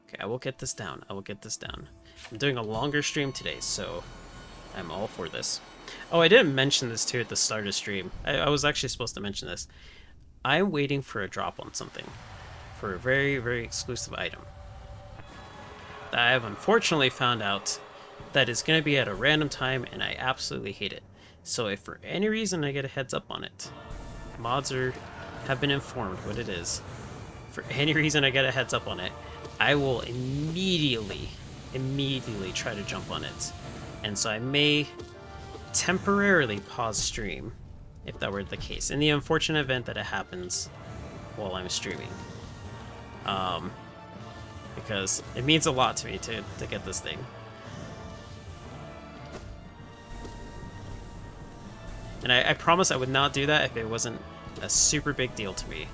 Okay, I will get this down. I will get this down. I'm doing a longer stream today, so I'm all for this. Oh, I didn't mention this too at the start of stream. I was actually supposed to mention this. I'm waiting for a drop on something. For a very, very exclusive item. That I have unfortunately found out that is going to be at a random time, and I absolutely hate it. So if for any reason I get a heads up on it, mods have been informed what it is. For any reason I get a heads up on it, I will immediately try to jump on it. And so I may temporarily pause stream if that were the case, in the unfortunate event that it happens while I'm streaming. Because it means a lot to me to get this thing. And I promise I would not do that if it wasn't a super big deal to me.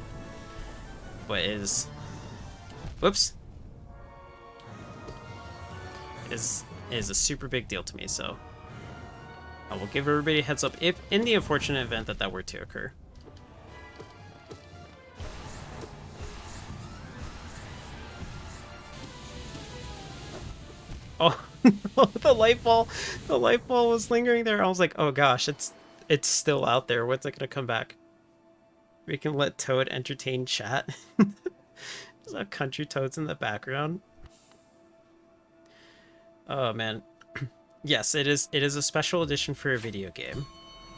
But it is... Whoops. It is a super big deal to me, so... I will give everybody a heads up if, in the unfortunate event that were to occur. Oh, the light ball was lingering there. I was like, oh gosh, it's still out there. When's it gonna come back? We can let Toad entertain chat. There's a country toads in the background. Oh man. Yes, it is a special edition for a video game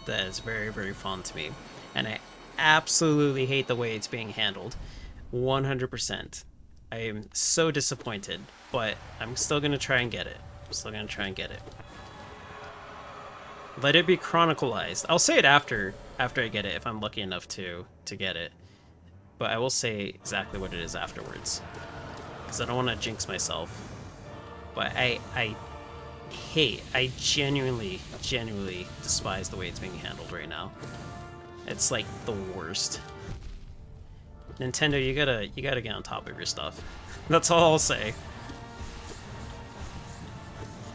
that is very, very fun to me. And I absolutely hate the way it's being handled. 100%. I am so disappointed, but I'm still gonna try and get it. Let it be chronicalized. I'll say it after I get it if I'm lucky enough to get it. But I will say exactly what it is afterwards, because I don't want to jinx myself. But I genuinely despise the way it's being handled right now. It's like the worst. Nintendo, you gotta get on top of your stuff. That's all I'll say.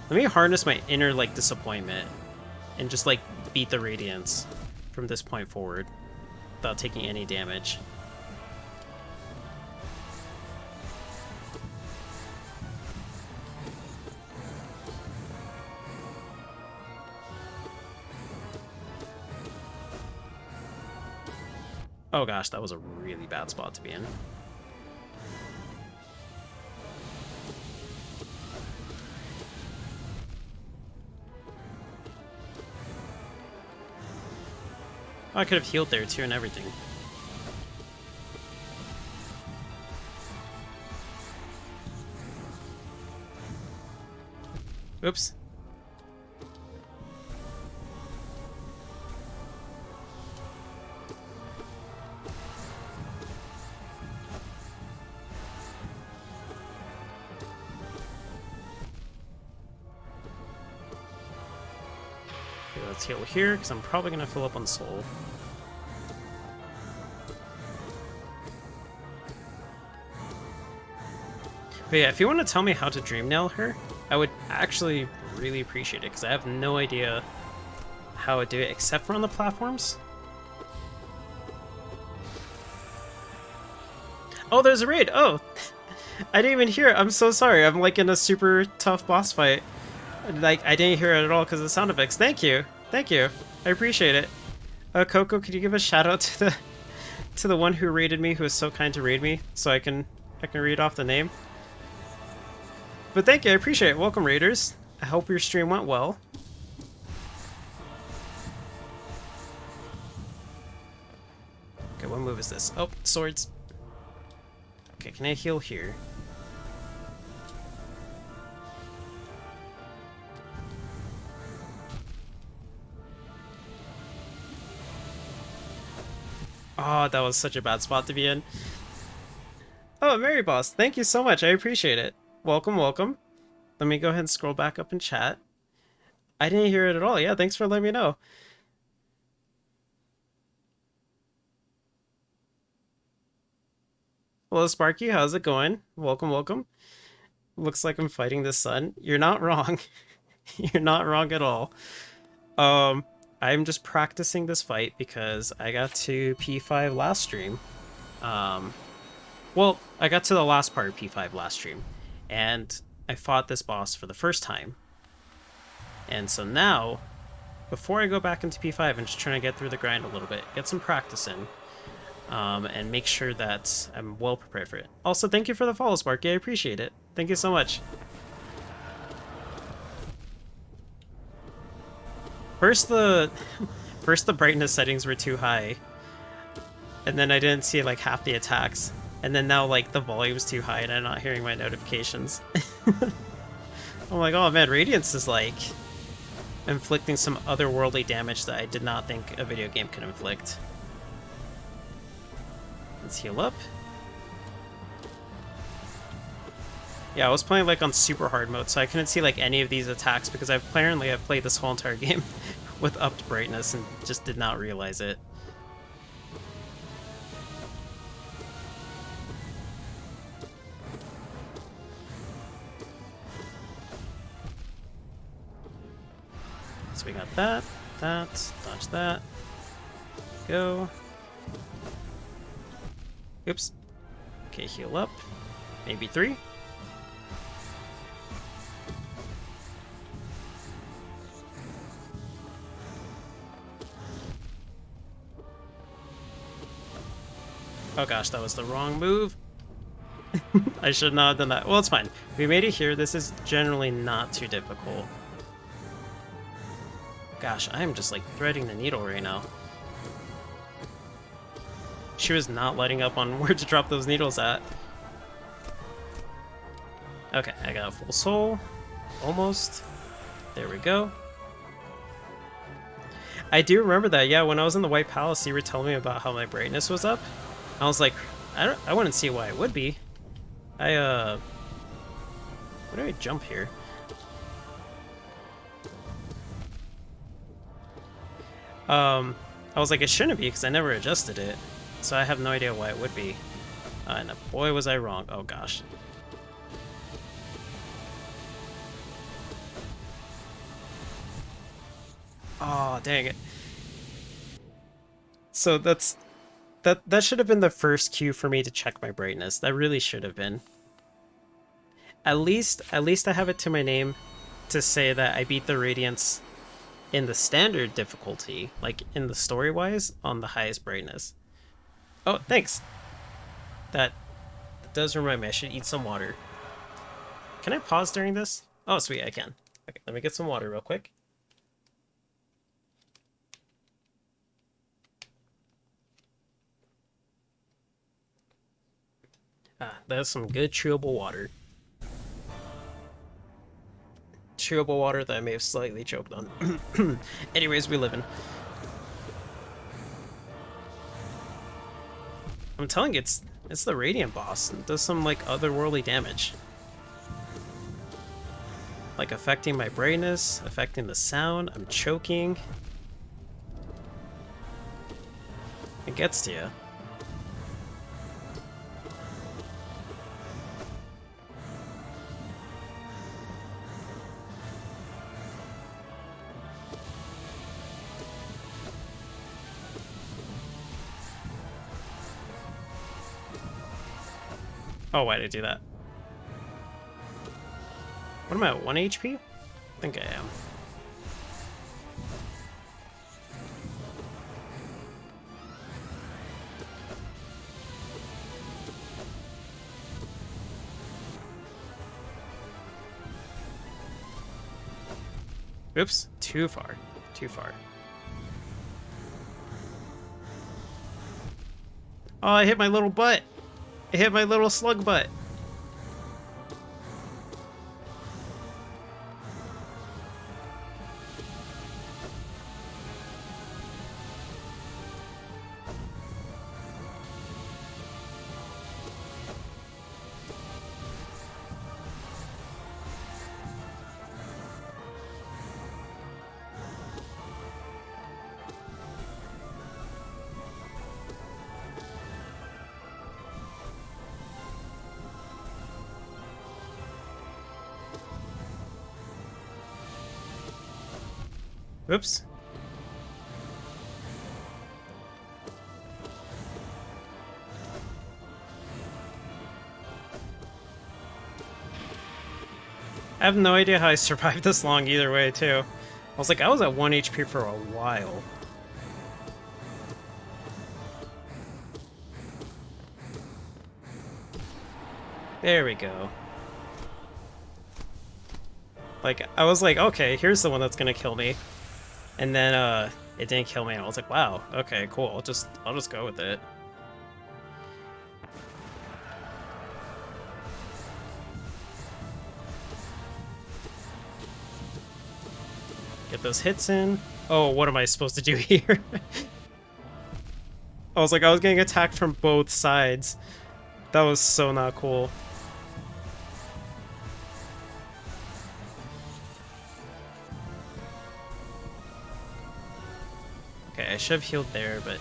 Let me harness my inner like disappointment and just like beat the Radiance from this point forward without taking any damage. Oh gosh, that was a really bad spot to be in. Oh, I could have healed there too and everything. Oops. Okay, let's heal here, because I'm probably going to fill up on soul. But yeah, if you want to tell me how to dream nail her, I would actually really appreciate it, because I have no idea how to do it, except for on the platforms. Oh, there's a raid! Oh! I didn't even hear it. I'm so sorry. I'm like in a super tough boss fight. Like, I didn't hear it at all because of the sound effects. Thank you. Thank you. I appreciate it. Coco, could you give a shout out to the one who raided me, who was so kind to raid me, so I can read off the name? But thank you, I appreciate it. Welcome, raiders. I hope your stream went well. Okay, what move is this? Oh, swords. Okay, can I heal here? Oh, that was such a bad spot to be in. Oh, Mary Boss, thank you so much. I appreciate it. Welcome, welcome. Let me go ahead and scroll back up in chat. I didn't hear it at all. Yeah, thanks for letting me know. Hello, Sparky. How's it going? Welcome, welcome. Looks like I'm fighting the sun. You're not wrong. You're not wrong at all. I'm just practicing this fight because I got to P5 last stream. Well, I got to the last part of P5 last stream, and I fought this boss for the first time. And so now, before I go back into P5, I'm just trying to get through the grind a little bit, get some practice in, and make sure that I'm well prepared for it. Also, thank you for the follow, Sparky. I appreciate it. Thank you so much. First the first the brightness settings were too high, and then I didn't see like half the attacks, and then now like the volume's too high and I'm not hearing my notifications. I'm like, oh man, Radiance is like inflicting some otherworldly damage that I did not think a video game could inflict. Let's heal up. Yeah, I was playing like on super hard mode, so I couldn't see like any of these attacks because I've played this whole entire game with upped brightness and just did not realize it. So we got that, dodge that, go. Oops. Okay, heal up. Maybe 3. Oh gosh, that was the wrong move. I should not have done that. Well, it's fine. We made it here. This is generally not too difficult. Gosh, I am just like threading the needle right now. She was not letting up on where to drop those needles at. Okay, I got a full soul. Almost. There we go. I do remember that, yeah, when I was in the White Palace, you were telling me about how my brightness was up. I was like, I wouldn't see why it would be. Where do I jump here? I was like, it shouldn't be because I never adjusted it. So I have no idea why it would be. And boy, was I wrong. Oh gosh. Oh, dang it. So that should have been the first cue for me to check my brightness. That really should have been. At least I have it to my name to say that I beat the Radiance in the standard difficulty, like in the story-wise, on the highest brightness. Oh, thanks. That does remind me, I should eat some water. Can I pause during this? Oh, sweet, I can. Okay, let me get some water real quick. Ah, that's some good chewable water. Chewable water that I may have slightly choked on. Anyways, we live in. I'm telling you, it's the Radiant boss. It does some like otherworldly damage. Like affecting my brightness, affecting the sound, I'm choking. It gets to you. Oh, why did I do that? What am I at, 1 HP? I think I am. Oops, too far. Too far. Oh, I hit my little butt! I hit my little slug butt! Oops. I have no idea how I survived this long either way, too. I was like, I was at 1 HP for a while. There we go. Like, I was like, okay, here's the one that's gonna kill me. And then it didn't kill me, and I was like, wow, okay, cool. I'll just go with it. Get those hits in. Oh, what am I supposed to do here? I was like, I was getting attacked from both sides. That was so not cool. Okay, I should have healed there, but...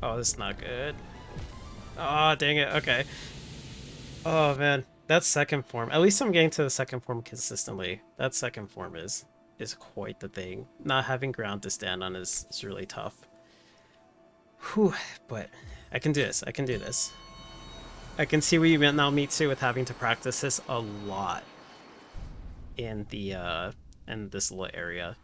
Oh, this is not good. Oh, dang it, okay. Oh, man. That second form. At least I'm getting to the second form consistently. That second form is quite the thing. Not having ground to stand on is really tough. Whew, but I can do this. I can do this. I can see what you meant now, me too, with having to practice this a lot in the in this little area.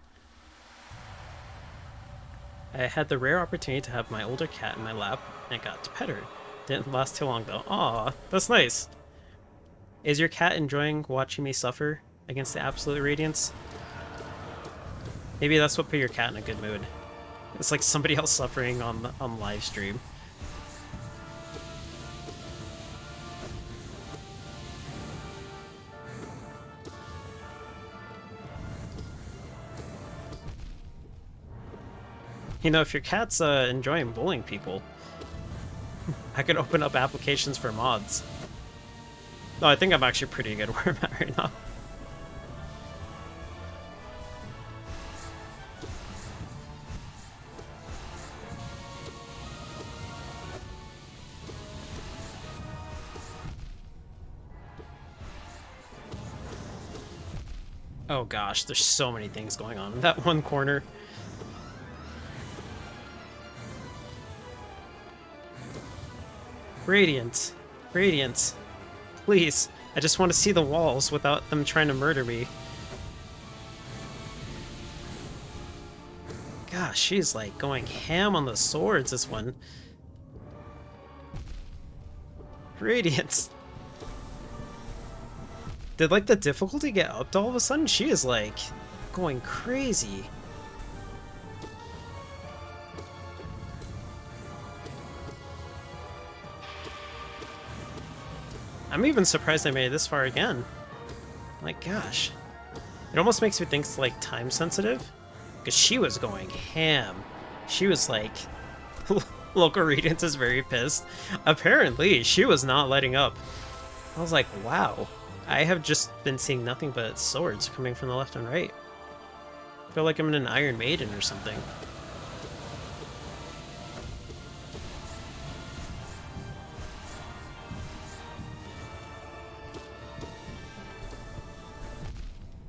I had the rare opportunity to have my older cat in my lap and got to pet her. Didn't last too long though. Aw, that's nice. Is your cat enjoying watching me suffer against the absolute radiance? Maybe that's what put your cat in a good mood. It's like somebody else suffering on live stream. You know, if your cat's enjoying bullying people, I could open up applications for mods. No, I think I'm actually pretty good where I'm at right now. Oh gosh, there's so many things going on in that one corner. Radiance. Radiance. Please. I just want to see the walls without them trying to murder me. Gosh, she's like going ham on the swords, this one. Radiance. Did like the difficulty get upped all of a sudden? She is like going crazy. I'm even surprised I made it this far again. My gosh. It almost makes me think it's like time sensitive. Because she was going ham. She was like... Local Radiance is very pissed. Apparently, she was not letting up. I was like, wow. I have just been seeing nothing but swords coming from the left and right. I feel like I'm in an Iron Maiden or something.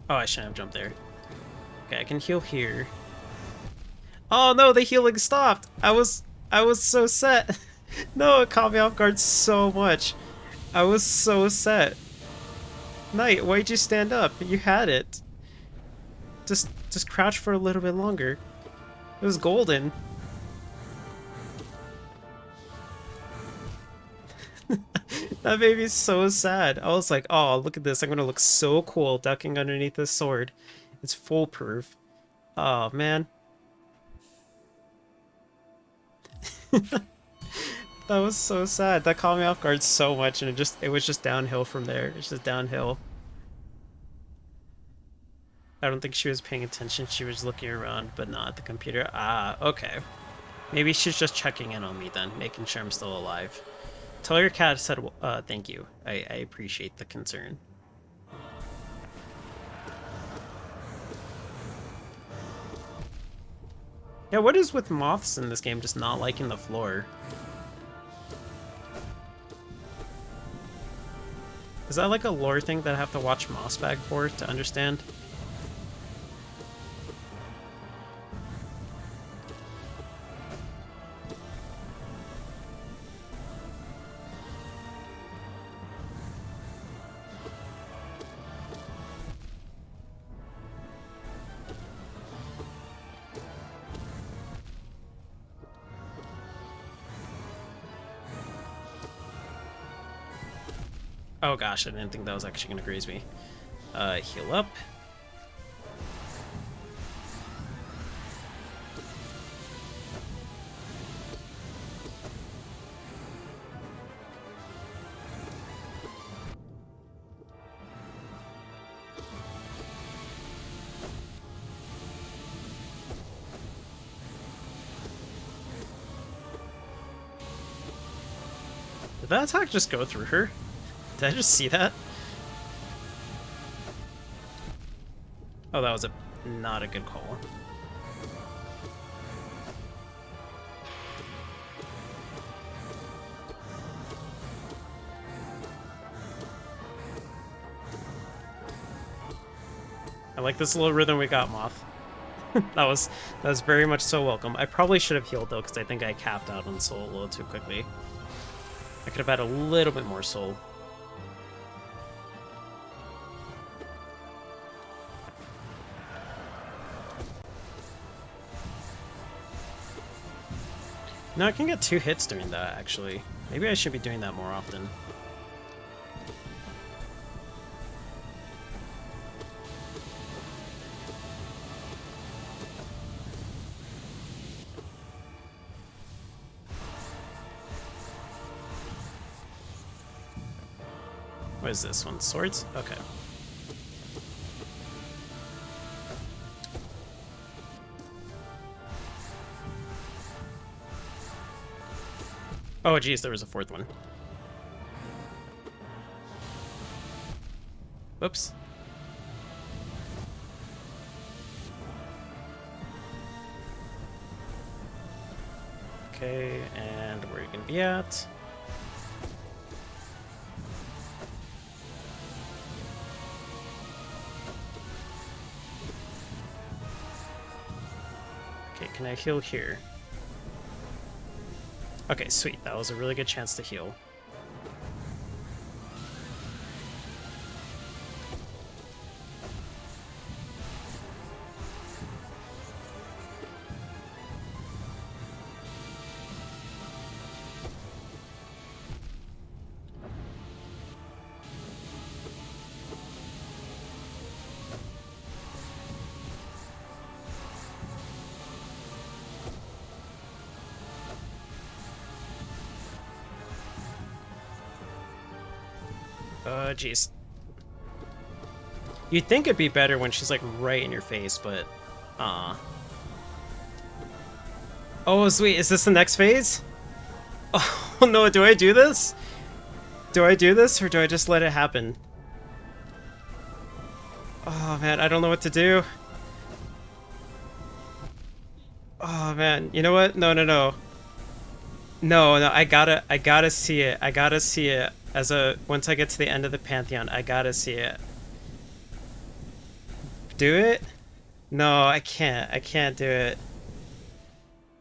Oh, I shouldn't have jumped there. Okay, I can heal here. Oh no, the healing stopped! I was so set. No, it caught me off guard so much. I was so set. Knight, why'd you stand up? You had it. Just crouch for a little bit longer. It was golden. That made me so sad. I was like, oh, look at this. I'm gonna look so cool ducking underneath this sword. It's foolproof. Oh, man. That was so sad. That caught me off guard so much, and it was just downhill from there. It's just downhill. I don't think she was paying attention. She was looking around, but not at the computer. Ah, okay. Maybe she's just checking in on me then, making sure I'm still alive. Tell your cat I said thank you. I appreciate the concern. Yeah, what is with moths in this game just not liking the floor? Is that like a lore thing that I have to watch Mossbag for to understand? Oh gosh, I didn't think that was actually gonna graze me. Heal up. Did that attack just go through her? Did I just see that? Oh, that was not a good call. I like this little rhythm we got, Moth. that was very much so welcome. I probably should have healed though, because I think I capped out on soul a little too quickly. I could have had a little bit more soul. No, I can get 2 hits doing that, actually. Maybe I should be doing that more often. What is this one? Swords? Okay. Oh, geez, there was a 4th one. Whoops. Okay, and where are you gonna be at? Okay, can I heal here? Okay, sweet. That was a really good chance to heal. Jeez. You'd think it'd be better when she's, like, right in your face, but... Oh, sweet. Is this the next phase? Oh, no. Do I do this? Do I do this, or do I just let it happen? Oh, man. I don't know what to do. Oh, man. You know what? No, no, no. No, no. I gotta see it. I gotta see it. Once I get to the end of the Pantheon, I gotta see it. Do it? No, I can't. I can't do it.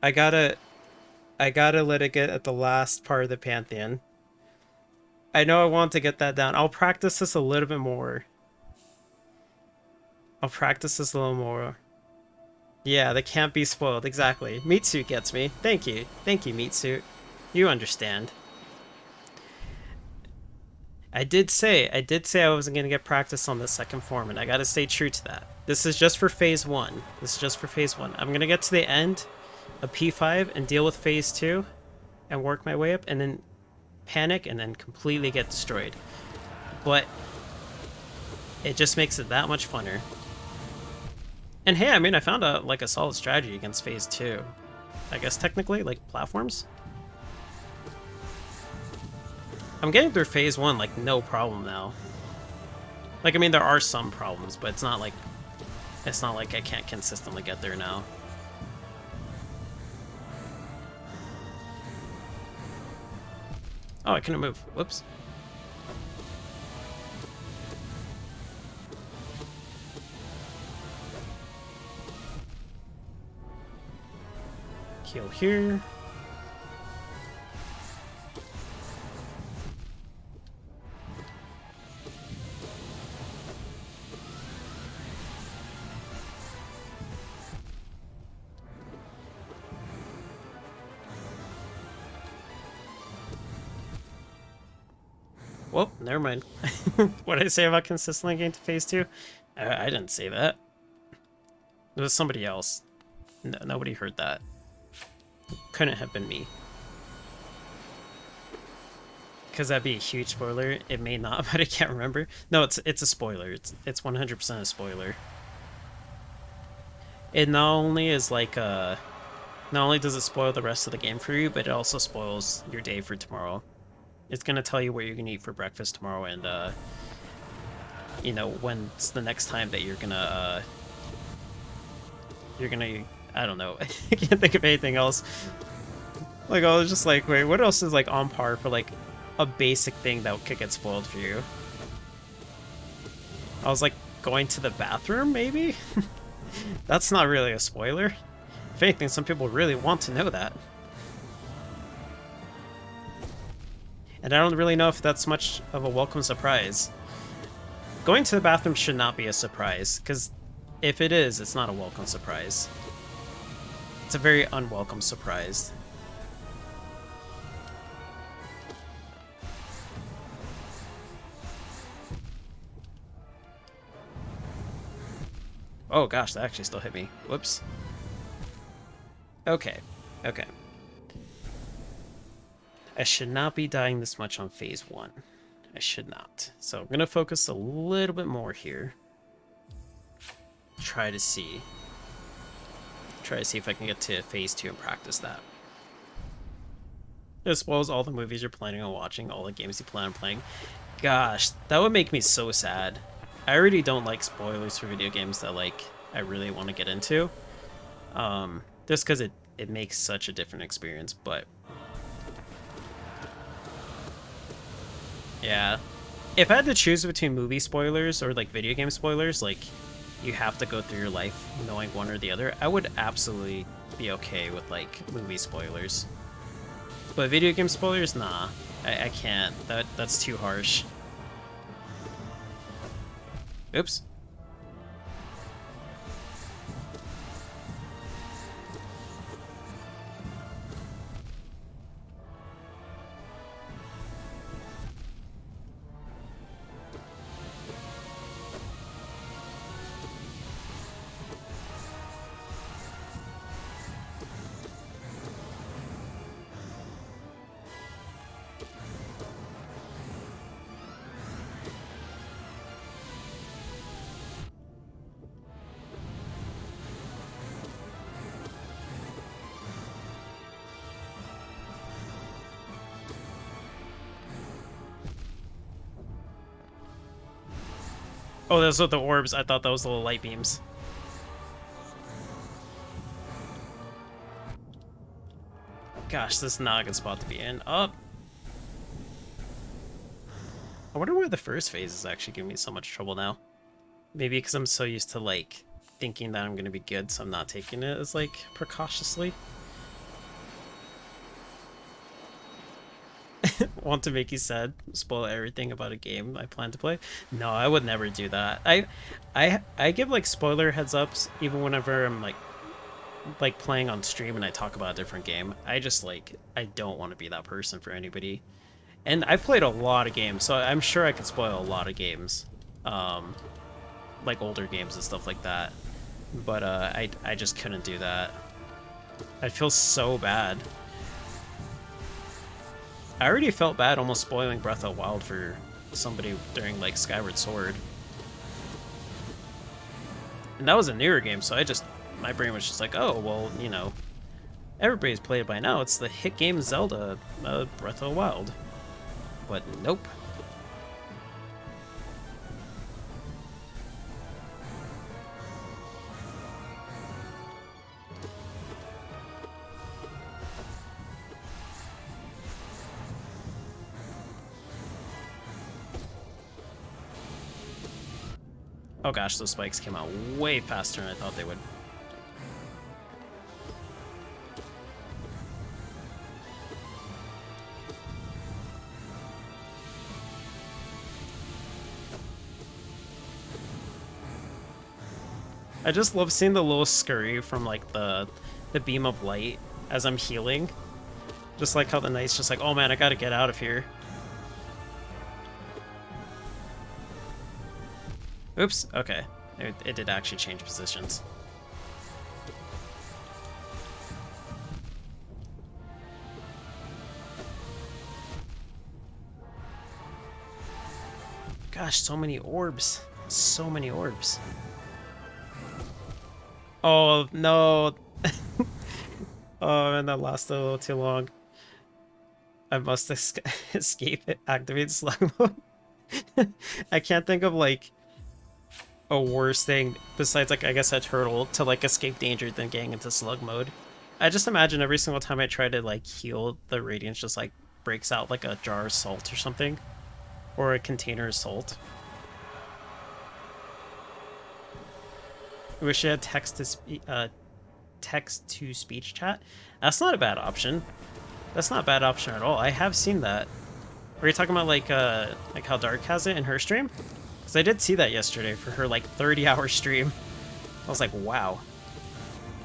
I gotta let it get at the last part of the Pantheon. I know I want to get that down. I'll practice this a little bit more. I'll practice this a little more. Yeah, they can't be spoiled. Exactly. Meat Suit gets me. Thank you. Thank you, Meat Suit. You understand. I did say I wasn't going to get practice on the second form, and I got to stay true to that. This is just for phase 1. This is just for phase 1. I'm going to get to the end of P5 and deal with phase 2 and work my way up, and then panic and then completely get destroyed. But it just makes it that much funner. And hey, I mean, I found a solid strategy against phase 2. I guess technically, like platforms. I'm getting through phase 1 like no problem now. Like, I mean, there are some problems, but it's not like I can't consistently get there now. Oh, I couldn't move. Whoops. Heal here. Well, never mind. What did I say about consistently getting to phase 2? I didn't say that. It was somebody else. No, nobody heard that. Couldn't have been me. Because that'd be a huge spoiler. It may not, but I can't remember. No, it's a spoiler. It's 100% a spoiler. It not only is like not only does it spoil the rest of the game for you, but it also spoils your day for tomorrow. It's gonna tell you what you're gonna eat for breakfast tomorrow, and you know, when's the next time that you're gonna I don't know. I can't think of anything else. Like I was just like, wait, what else is like on par for like a basic thing that could get spoiled for you? I was like, going to the bathroom, maybe? That's not really a spoiler. If anything, some people really want to know that. And I don't really know if that's much of a welcome surprise. Going to the bathroom should not be a surprise, because if it is, it's not a welcome surprise. It's a very unwelcome surprise. Oh gosh, that actually still hit me. Whoops. Okay. Okay. I should not be dying this much on phase 1. I should not. So I'm going to focus a little bit more here. Try to see if I can get to phase 2 and practice that. As well as all the movies you're planning on watching, all the games you plan on playing. Gosh, that would make me so sad. I already don't like spoilers for video games that like I really want to get into. Just because it makes such a different experience, but yeah. If I had to choose between movie spoilers or like video game spoilers, like you have to go through your life knowing one or the other, I would absolutely be okay with like movie spoilers. But video game spoilers, nah. I can't. That's too harsh. Oops. Oh, those are the orbs. I thought that was the little light beams. Gosh, this is not a good spot to be in. Up. I wonder why the first phase is actually giving me so much trouble now. Maybe because I'm so used to, like, thinking that I'm going to be good, so I'm not taking it as, like, precautiously. Want to make you sad? Spoil everything about a game I plan to play? No, I would never do that. I give, like, spoiler heads-ups even whenever I'm, like playing on stream and I talk about a different game. I just, like, I don't want to be that person for anybody. And I've played a lot of games, so I'm sure I could spoil a lot of games. Like older games and stuff like that. But I just couldn't do that. I feel so bad. I already felt bad almost spoiling Breath of the Wild for somebody during like Skyward Sword. And that was a newer game, so my brain was just like, oh, well, you know, everybody's played it by now. It's the hit game Zelda, Breath of the Wild. But nope. Oh gosh, those spikes came out way faster than I thought they would. I just love seeing the little scurry from like the beam of light as I'm healing. Just like how the knight's just like, oh man, I gotta get out of here. Oops, okay. It did actually change positions. Gosh, so many orbs. So many orbs. Oh, no. Oh, man, that lasted a little too long. I must escape it. Activate slug mode. I can't think of, like, a worse thing besides, like, I guess a turtle to, like, escape danger than getting into slug mode. I just imagine every single time I try to, like, heal, the radiance just, like, breaks out like a jar of salt or something. Or a container of salt. I wish I had text to speech chat. That's not a bad option. That's not a bad option at all. I have seen that. Were you talking about like how Dark has it in her stream? Because I did see that yesterday for her like 30-hour stream. I was like, wow,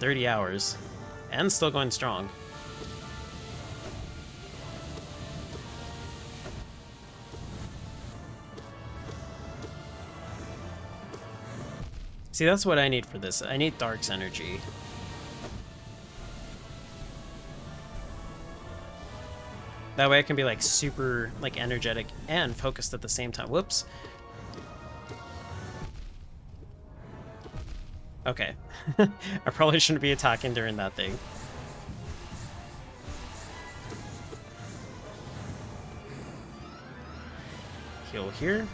30 hours, and still going strong. See, that's what I need for this. I need Dark's energy. That way I can be like super like energetic and focused at the same time. Whoops. Okay. I probably shouldn't be attacking during that thing. Heal here.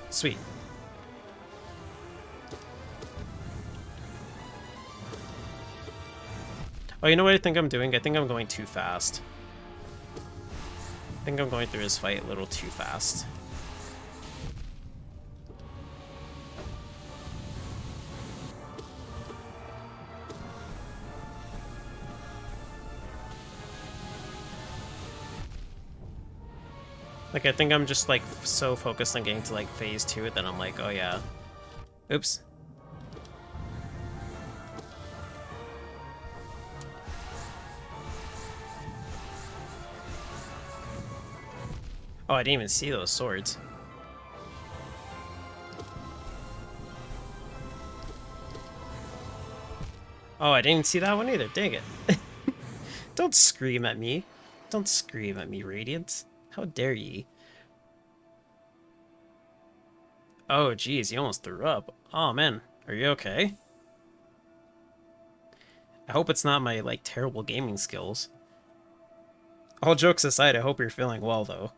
Sweet. Oh, you know what I think I'm doing? I think I'm going too fast. I think I'm going through this fight a little too fast. Like, I think I'm just, like, so focused on getting to, like, phase 2 that I'm like, oh yeah. Oops. Oh, I didn't even see those swords. Oh, I didn't see that one either. Dang it. Don't scream at me. Don't scream at me, Radiant. How dare ye? Oh, geez, you almost threw up. Oh, man. Are you okay? I hope it's not my, like, terrible gaming skills. All jokes aside, I hope you're feeling well, though.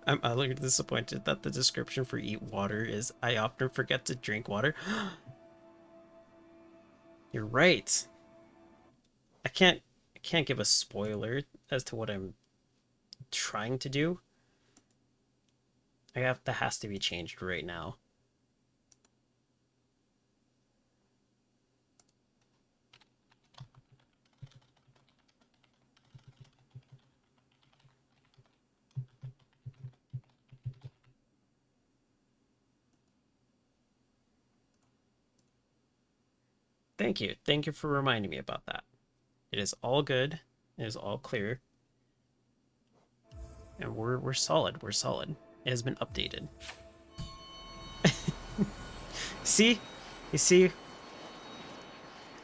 I'm utterly disappointed that the description for eat water is I often forget to drink water. You're right. I can't give a spoiler as to what I'm trying to do. That has to be changed right now. Thank you. Thank you for reminding me about that. It is all good. It is all clear. And we're solid. We're solid. It has been updated. See? You see?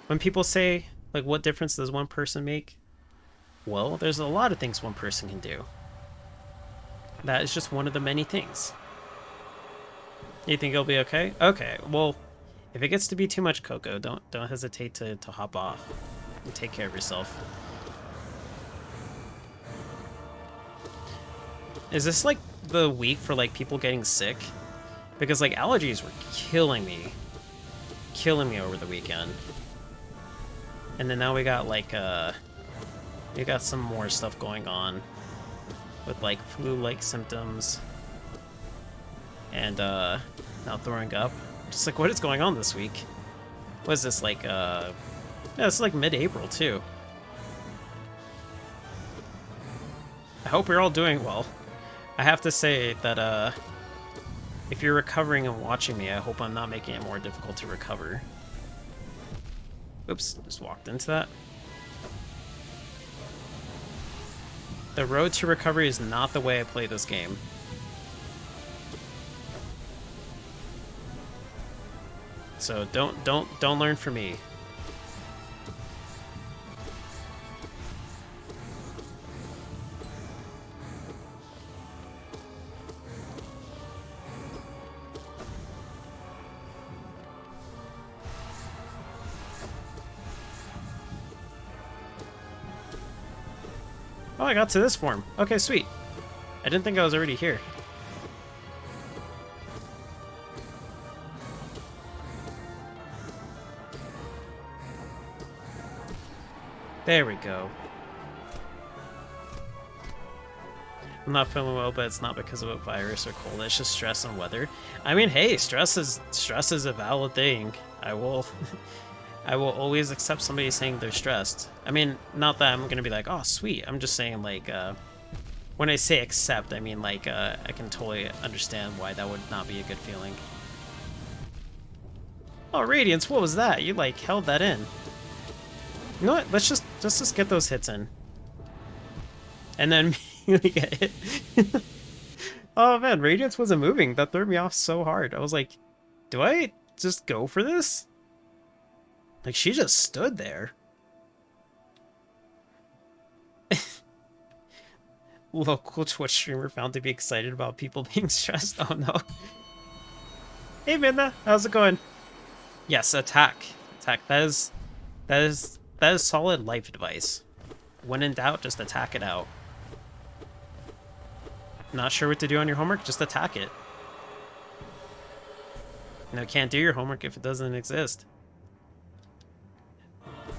When people say, like, what difference does one person make? Well, there's a lot of things one person can do. That is just one of the many things. You think it'll be okay? Okay, well, if it gets to be too much, Coco, don't hesitate to hop off. And take care of yourself. Is this like the week for like people getting sick? Because like allergies were killing me over the weekend. And then now we got like we got some more stuff going on with like flu-like symptoms and now throwing up. Just like, what is going on this week? What is this, like yeah, it's like mid-April too. I hope you're all doing well. I have to say that if you're recovering and watching me, I hope I'm not making it more difficult to recover. Oops, just walked into that. The road to recovery is not the way I play this game. So don't learn from me. Oh, I got to this form. Okay, sweet. I didn't think I was already here. There we go. I'm not feeling well, but it's not because of a virus or cold. It's just stress and weather. I mean, hey, stress is a valid thing. I will I will always accept somebody saying they're stressed. I mean, not that I'm gonna be like, oh, sweet. I'm just saying, like, when I say accept, I mean, like, I can totally understand why that would not be a good feeling. Oh, Radiance, what was that? You, like, held that in. You know what? Let's just get those hits in. And then we get hit. Oh, man, Radiance wasn't moving. That threw me off so hard. I was like, do I just go for this? Like, she just stood there. Local Twitch streamer found to be excited about people being stressed. Oh no. Hey Minna, how's it going? Yes, attack. Attack. That is solid life advice. When in doubt, just attack it out. Not sure what to do on your homework? Just attack it. You know, can't do your homework if it doesn't exist.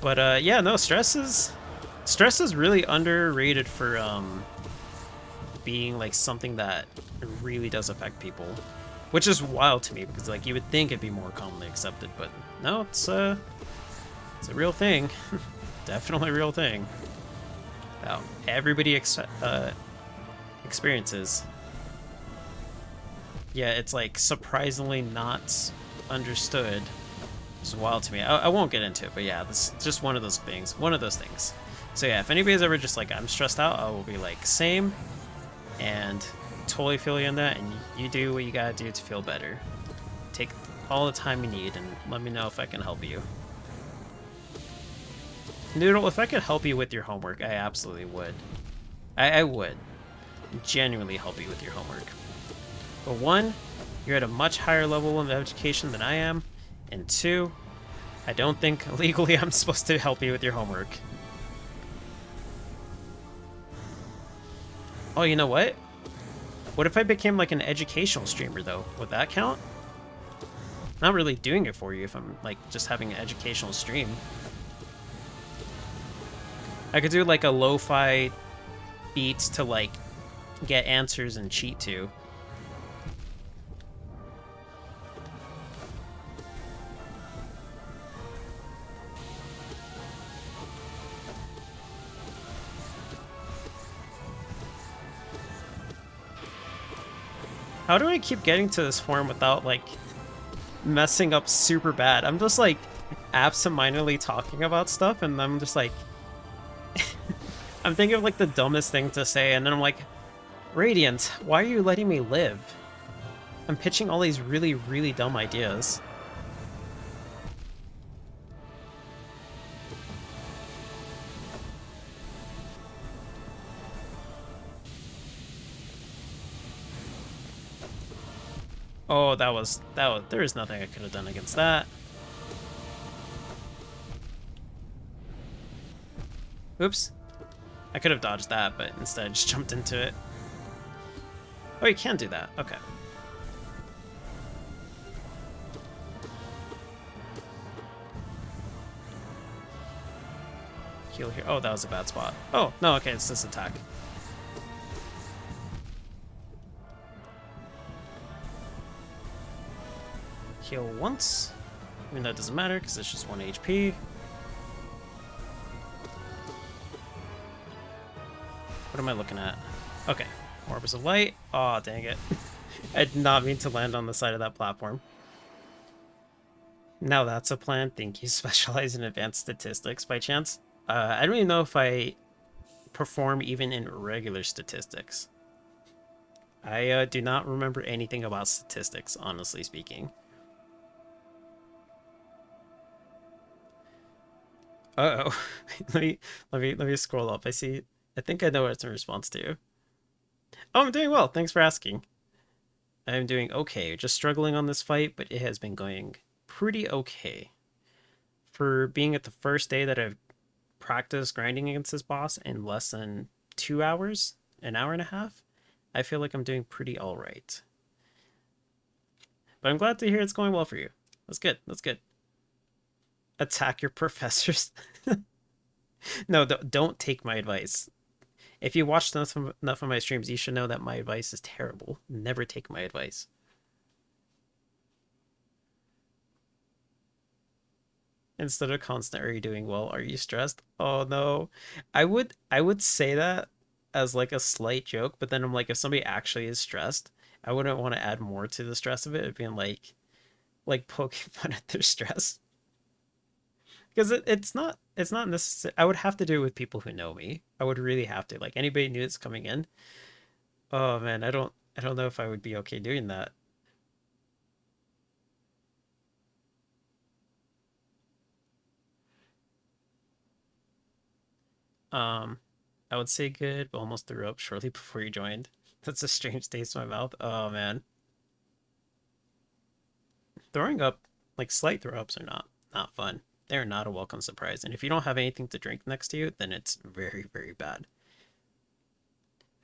But yeah, no, stress is really underrated for being like something that really does affect people, which is wild to me because like you would think it'd be more commonly accepted, but no, it's a real thing. Definitely a real thing. Wow, everybody experiences. Yeah, it's like surprisingly not understood. It's wild to me. I won't get into it, but yeah, this is just one of those things. One of those things. So yeah, if anybody's ever just like, I'm stressed out, I will be like, same. And totally feel you on that, and you do what you gotta do to feel better. Take all the time you need, and let me know if I can help you. Noodle, if I could help you with your homework, I absolutely would. I would genuinely help you with your homework. But one, you're at a much higher level of education than I am, and two, I don't think legally I'm supposed to help you with your homework. Oh, you know what? What if I became like an educational streamer though? Would that count? Not really doing it for you if I'm like just having an educational stream. I could do like a lo-fi beats to like get answers and cheat to. How do I keep getting to this form without, like, messing up super bad? I'm just, like, absentmindedly talking about stuff, and I'm just, like... I'm thinking of, like, the dumbest thing to say, and then I'm like, Radiant, why are you letting me live? I'm pitching all these really, really dumb ideas. Oh, that was, there is nothing I could have done against that. Oops. I could have dodged that, but instead I just jumped into it. Oh, you can do that. Okay. Heal here. Oh, that was a bad spot. Oh, no, okay, it's this attack. Heal once. I mean, that doesn't matter because it's just 1 HP. What am I looking at? Okay. Orbs of Light. Aw, oh, dang it. I did not mean to land on the side of that platform. Now that's a plan. Think you specialize in advanced statistics by chance? I don't even know if I perform even in regular statistics. I do not remember anything about statistics, honestly speaking. Uh-oh. Let me scroll up. I see. I think I know what it's in response to. Oh, I'm doing well. Thanks for asking. I'm doing okay. Just struggling on this fight, but it has been going pretty okay. For being at the first day that I've practiced grinding against this boss in less than 2 hours, an hour and a half, I feel like I'm doing pretty all right. But I'm glad to hear it's going well for you. That's good. That's good. Attack your professors. No, don't take my advice. If you watched enough of my streams, you should know that my advice is terrible. Never take my advice. Instead of constant, are you doing well? Are you stressed? Oh no. I would say that as like a slight joke, but then I'm like, if somebody actually is stressed, I wouldn't want to add more to the stress of it. It'd being like poking fun at their stress. Because it's not necessary. I would have to do it with people who know me. I would really have to. Like anybody new that's coming in. Oh man, I don't know if I would be okay doing that. Um, I would say good, but almost threw up shortly before you joined. That's a strange taste in my mouth. Oh man, throwing up, like slight throw ups, are not fun. They're not a welcome surprise, and if you don't have anything to drink next to you, then it's very very bad.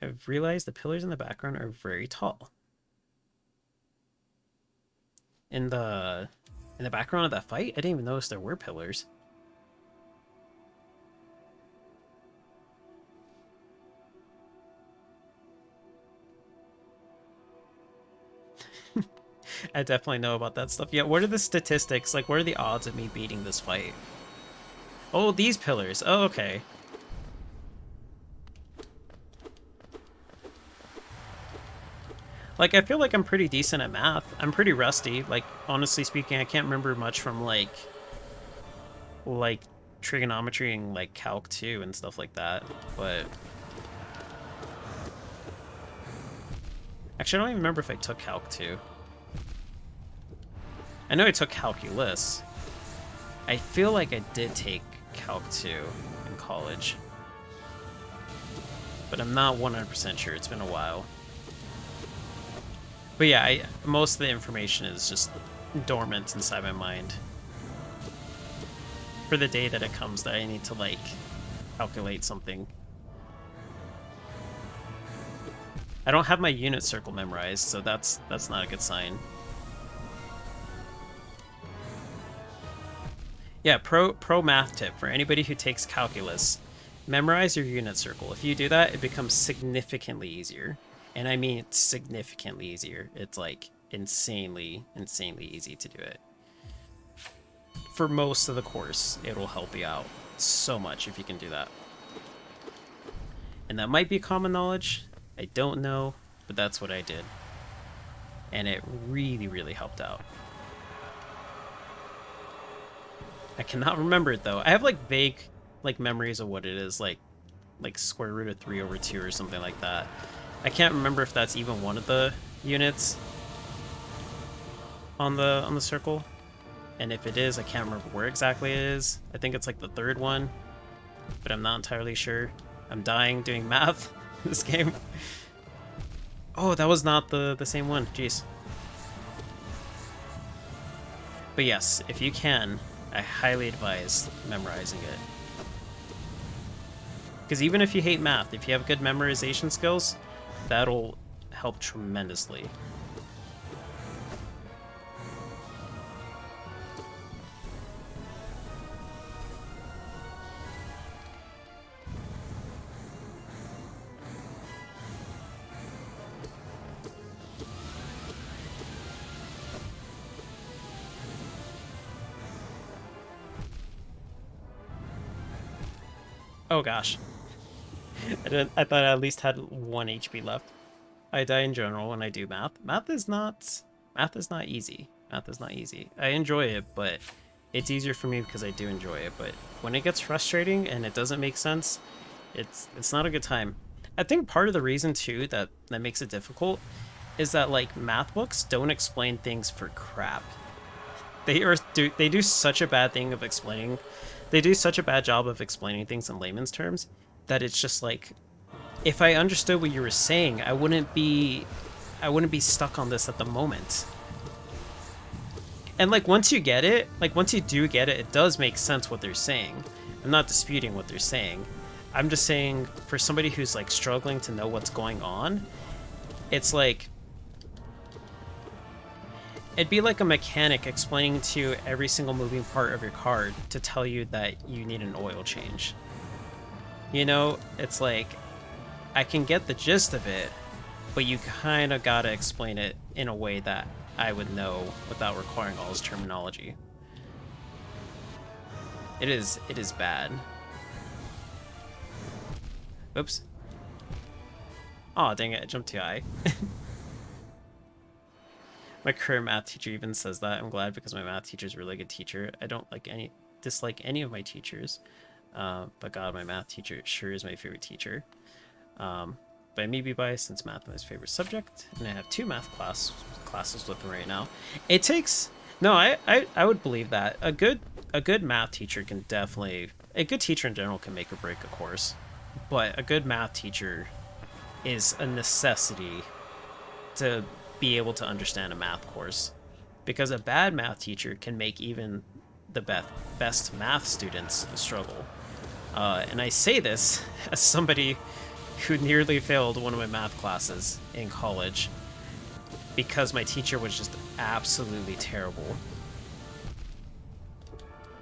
I've realized the pillars in the background are very tall. In the in the background of that fight, I didn't even notice there were pillars. I definitely know about that stuff. Yeah, what are the statistics? Like, what are the odds of me beating this fight? Oh, these pillars. Oh, okay. Like, I feel like I'm pretty decent at math. I'm pretty rusty. Like, honestly speaking, I can't remember much from, like trigonometry and, like, Calc 2 and stuff like that. But... Actually, I don't even remember if I took Calc 2. I know I took Calculus. I feel like I did take Calc 2 in college. But I'm not 100% sure. It's been a while. But yeah, most of the information is just dormant inside my mind. For the day that it comes that I need to, like, calculate something. I don't have my unit circle memorized, so that's not a good sign. Yeah, pro math tip for anybody who takes calculus. Memorize your unit circle. If you do that, it becomes significantly easier. And I mean significantly easier. It's like insanely easy to do it. For most of the course, it'll help you out so much if you can do that. And that might be common knowledge. I don't know, but that's what I did. And it really, really helped out. I cannot remember it though. I have like vague like memories of what it is, like square root of 3 over 2 or something like that. I can't remember if that's even one of the units on the circle. And if it is, I can't remember where exactly it is. I think it's like the third one, but I'm not entirely sure. I'm dying doing math in this game. Oh, that was not the same one. Jeez. But yes, if you can, I highly advise memorizing it. Because even if you hate math, if you have good memorization skills, that'll help tremendously. Oh gosh. I thought I at least had 1 HP left. I die in general when I do math. Math is not easy. Math is not easy. I enjoy it, but it's easier for me because I do enjoy it. But when it gets frustrating and it doesn't make sense, it's not a good time. I think part of the reason too that makes it difficult is that like math books don't explain things for crap. They do such a bad thing of explaining they do such a bad job of explaining things in layman's terms that it's just like, if I understood what you were saying, I wouldn't be stuck on this at the moment. And like once you get it, like once you do get it, it does make sense what they're saying. I'm not disputing what they're saying. I'm just saying for somebody who's like struggling to know what's going on, it's like it'd be like a mechanic explaining to you every single moving part of your car to tell you that you need an oil change. You know, it's like I can get the gist of it, but you kind of gotta explain it in a way that I would know without requiring all this terminology. It is bad. Oops. Aw, dang it, I jumped too high. My current math teacher even says that. I'm glad because my math teacher is a really good teacher. I don't dislike any of my teachers. But God, my math teacher sure is my favorite teacher. But I may be biased since math is my favorite subject, and I have 2 math classes with him right now. It takes I would believe that a good math teacher can definitely, a good teacher in general can make or break a course, but a good math teacher is a necessity to be able to understand a math course, because a bad math teacher can make even the best math students struggle. And I say this as somebody who nearly failed one of my math classes in college because my teacher was just absolutely terrible.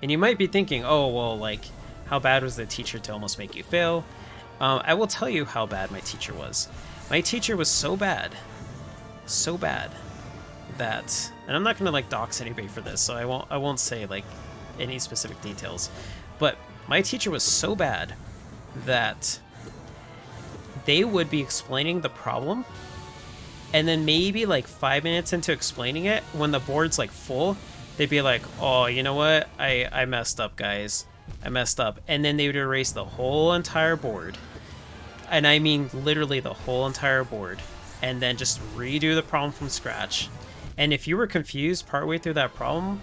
And you might be thinking, oh, well, like, how bad was the teacher to almost make you fail? I will tell you how bad my teacher was. My teacher was so bad that, and I'm not gonna like dox anybody for this, so I won't say like any specific details, but my teacher was so bad that they would be explaining the problem, and then maybe like 5 minutes into explaining it, when the board's like full, they'd be like, oh, you know what? I messed up, guys. I messed up. And then they would erase the whole entire board. And I mean literally the whole entire board. And then just redo the problem from scratch. And if you were confused partway through that problem,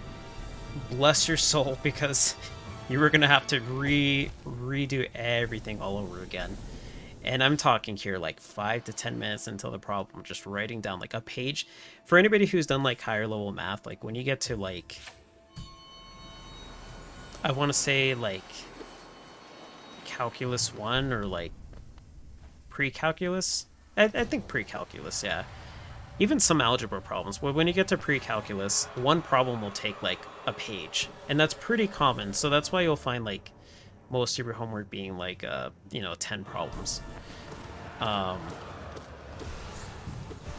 bless your soul, because you were going to have to redo everything all over again. And I'm talking here like 5 to 10 minutes until the problem, just writing down like a page. For anybody who's done like higher level math, like when you get to like, I want to say like calculus 1 or like pre-calculus. I think pre-calculus, yeah. Even some algebra problems. Well, when you get to pre-calculus, one problem will take like a page, and that's pretty common. So that's why you'll find like most of your homework being like 10 problems.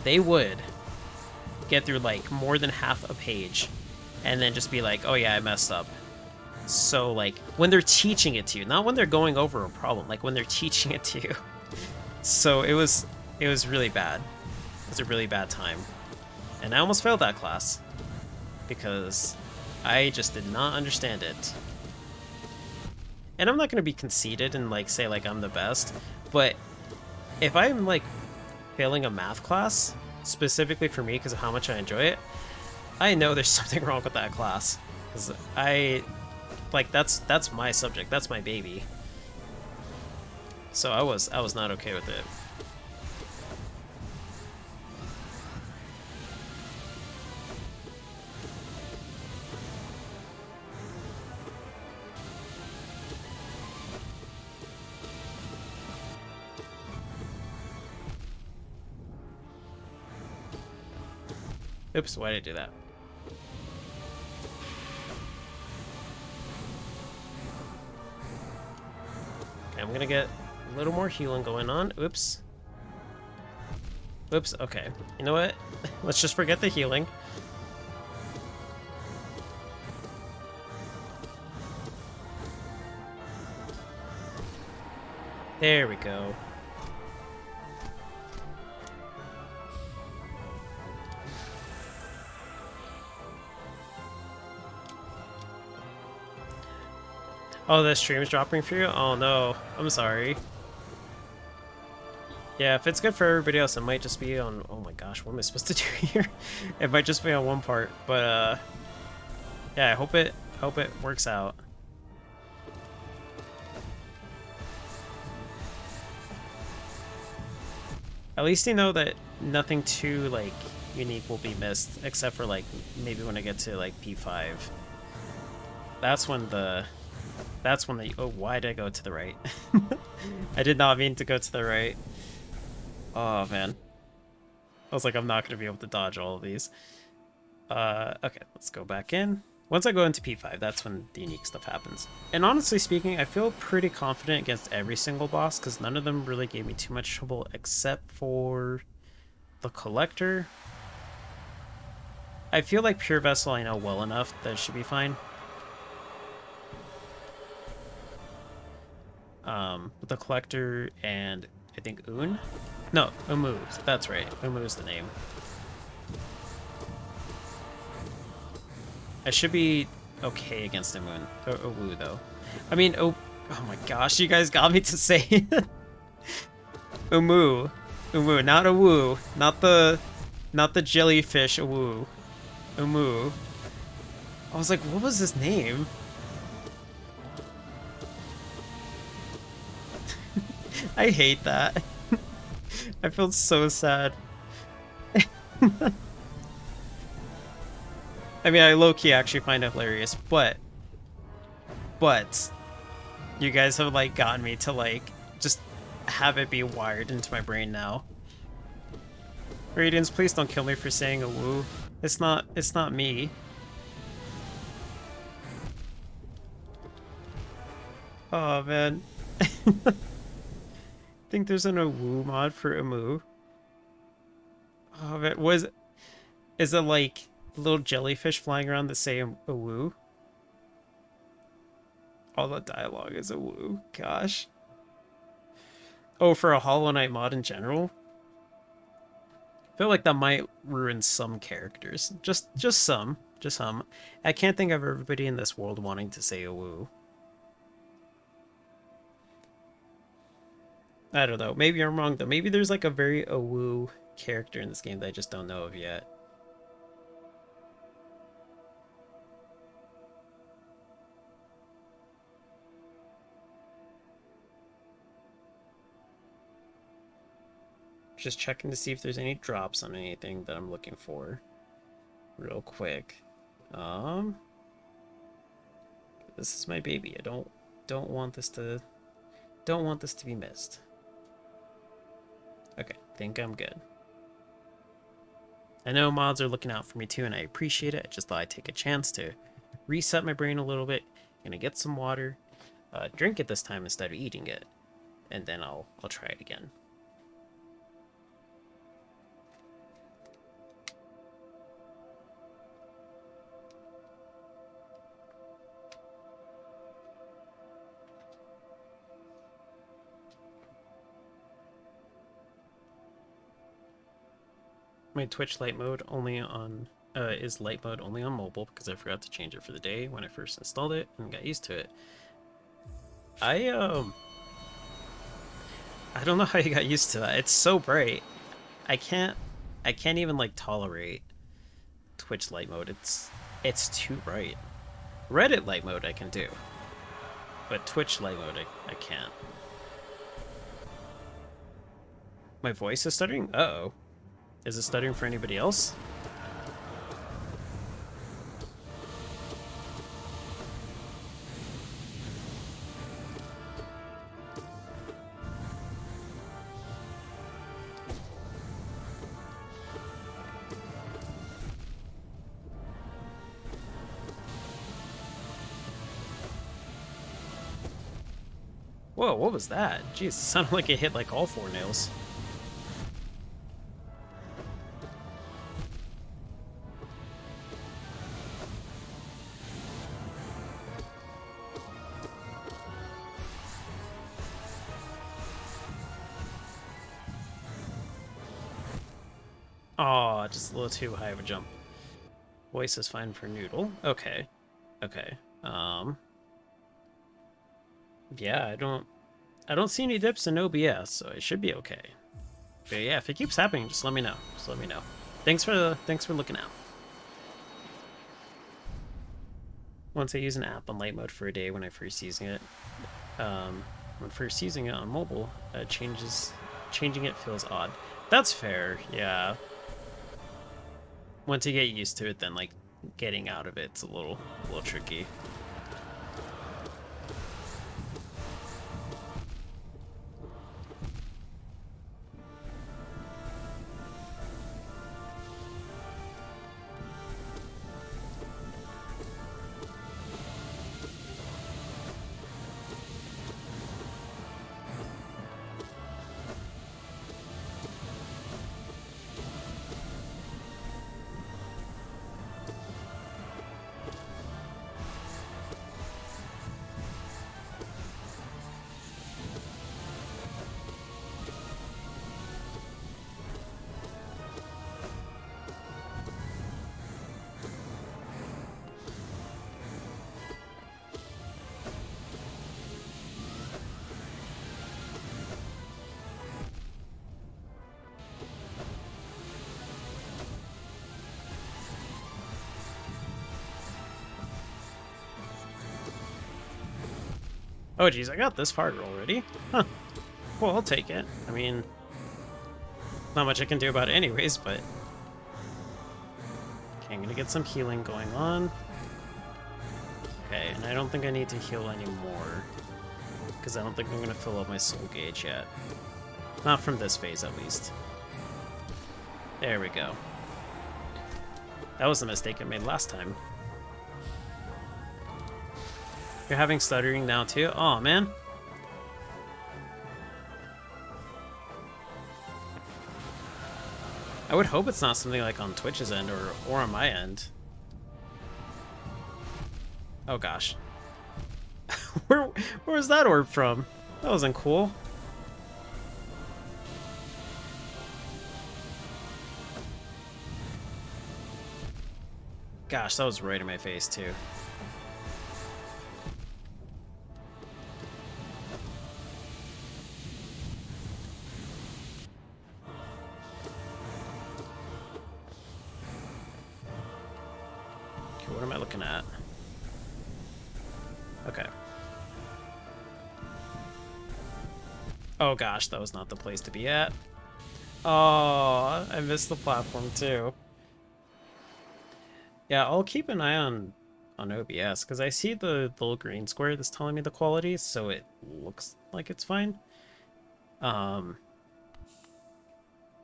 They would get through like more than half a page and then just be like, oh yeah, I messed up. So like when they're teaching it to you, not when they're going over a problem, like when they're teaching it to you. So it was really bad. It was a really bad time. And I almost failed that class because I just did not understand it. And I'm not going to be conceited and like say like I'm the best, but if I'm like failing a math class, specifically for me because of how much I enjoy it, I know there's something wrong with that class, because that's my subject, that's my baby. So I was not okay with it. Oops, why did I do that? Okay, I'm gonna get a little more healing going on. Oops. Oops, okay. You know what? Let's just forget the healing. There we go. Oh, the stream's dropping for you? Oh no, I'm sorry. Yeah, if it's good for everybody else, it might just be on... Oh my gosh, what am I supposed to do here? It might just be on one part, but yeah, I hope it works out. At least you know that nothing too like unique will be missed, except for like maybe when I get to like P5. That's when the oh, why did I go to the right? I did not mean to go to the right. Oh man. I was like, I'm not gonna be able to dodge all of these. Okay, let's go back in. Once I go into P5, that's when the unique stuff happens. And honestly speaking, I feel pretty confident against every single boss, because none of them really gave me too much trouble, except for the Collector. I feel like Pure Vessel I know well enough that it should be fine. The Collector and I think Un? No, Umu. That's right. Umu is the name. I should be okay against Umu, Uwu though. I mean, oh my gosh, you guys got me to say it. Umu. Umu, not Uwu. Not the jellyfish Uwu. Umu. I was like, what was his name? I hate that. I feel so sad. I mean, I low-key actually find it hilarious, but you guys have like gotten me to like just have it be wired into my brain now. Radiance, please don't kill me for saying a woo. It's not me. Oh man. Think there's an Awoo mod for Amu. Oh man, is it like little jellyfish flying around that say Awoo? All the dialogue is Awoo. Gosh. Oh, for a Hollow Knight mod in general? I feel like that might ruin some characters. Just some. Just some. I can't think of everybody in this world wanting to say Awoo. I don't know. Maybe I'm wrong though. Maybe there's like a very Awoo character in this game that I just don't know of yet. Just checking to see if there's any drops on anything that I'm looking for. Real quick. This is my baby. I don't want this to be missed. Okay, think I'm good. I know mods are looking out for me too, and I appreciate it. I just thought I'd take a chance to reset my brain a little bit. Gonna get some water, drink it this time instead of eating it, and then I'll try it again. My Twitch light mode only on is light mode only on mobile because I forgot to change it for the day when I first installed it and got used to it. I don't know how you got used to that. It's so bright. I can't even like tolerate Twitch light mode. It's too bright. Reddit light mode I can do, but Twitch light mode I can't. My voice is stuttering? Uh-oh. Is it stuttering for anybody else? Whoa, what was that? Jeez, it sounded like it hit like all 4 nails. Oh, just a little too high of a jump. Voice is fine for Noodle. Okay. Okay. Yeah, I don't see any dips in OBS, so it should be okay. But yeah, if it keeps happening, just let me know. Just let me know. Thanks for looking out. Once I use an app on light mode for a day when I first using it, when first using it on mobile, changing it feels odd. That's fair, yeah. Once you get used to it, then like getting out of it's a little tricky. Oh geez, I got this far already? Huh. Well, I'll take it. I mean, not much I can do about it anyways, but... Okay, I'm gonna get some healing going on. Okay, and I don't think I need to heal anymore, because I don't think I'm gonna fill up my soul gauge yet. Not from this phase, at least. There we go. That was the mistake I made last time. You're having stuttering now too? Aw, man. I would hope it's not something like on Twitch's end or on my end. Oh gosh. Where was that orb from? That wasn't cool. Gosh, that was right in my face too. Okay, what am I looking at? Okay. Oh gosh, that was not the place to be at. Oh, I missed the platform too. Yeah, I'll keep an eye on OBS because I see the little green square that's telling me the quality, so it looks like it's fine. I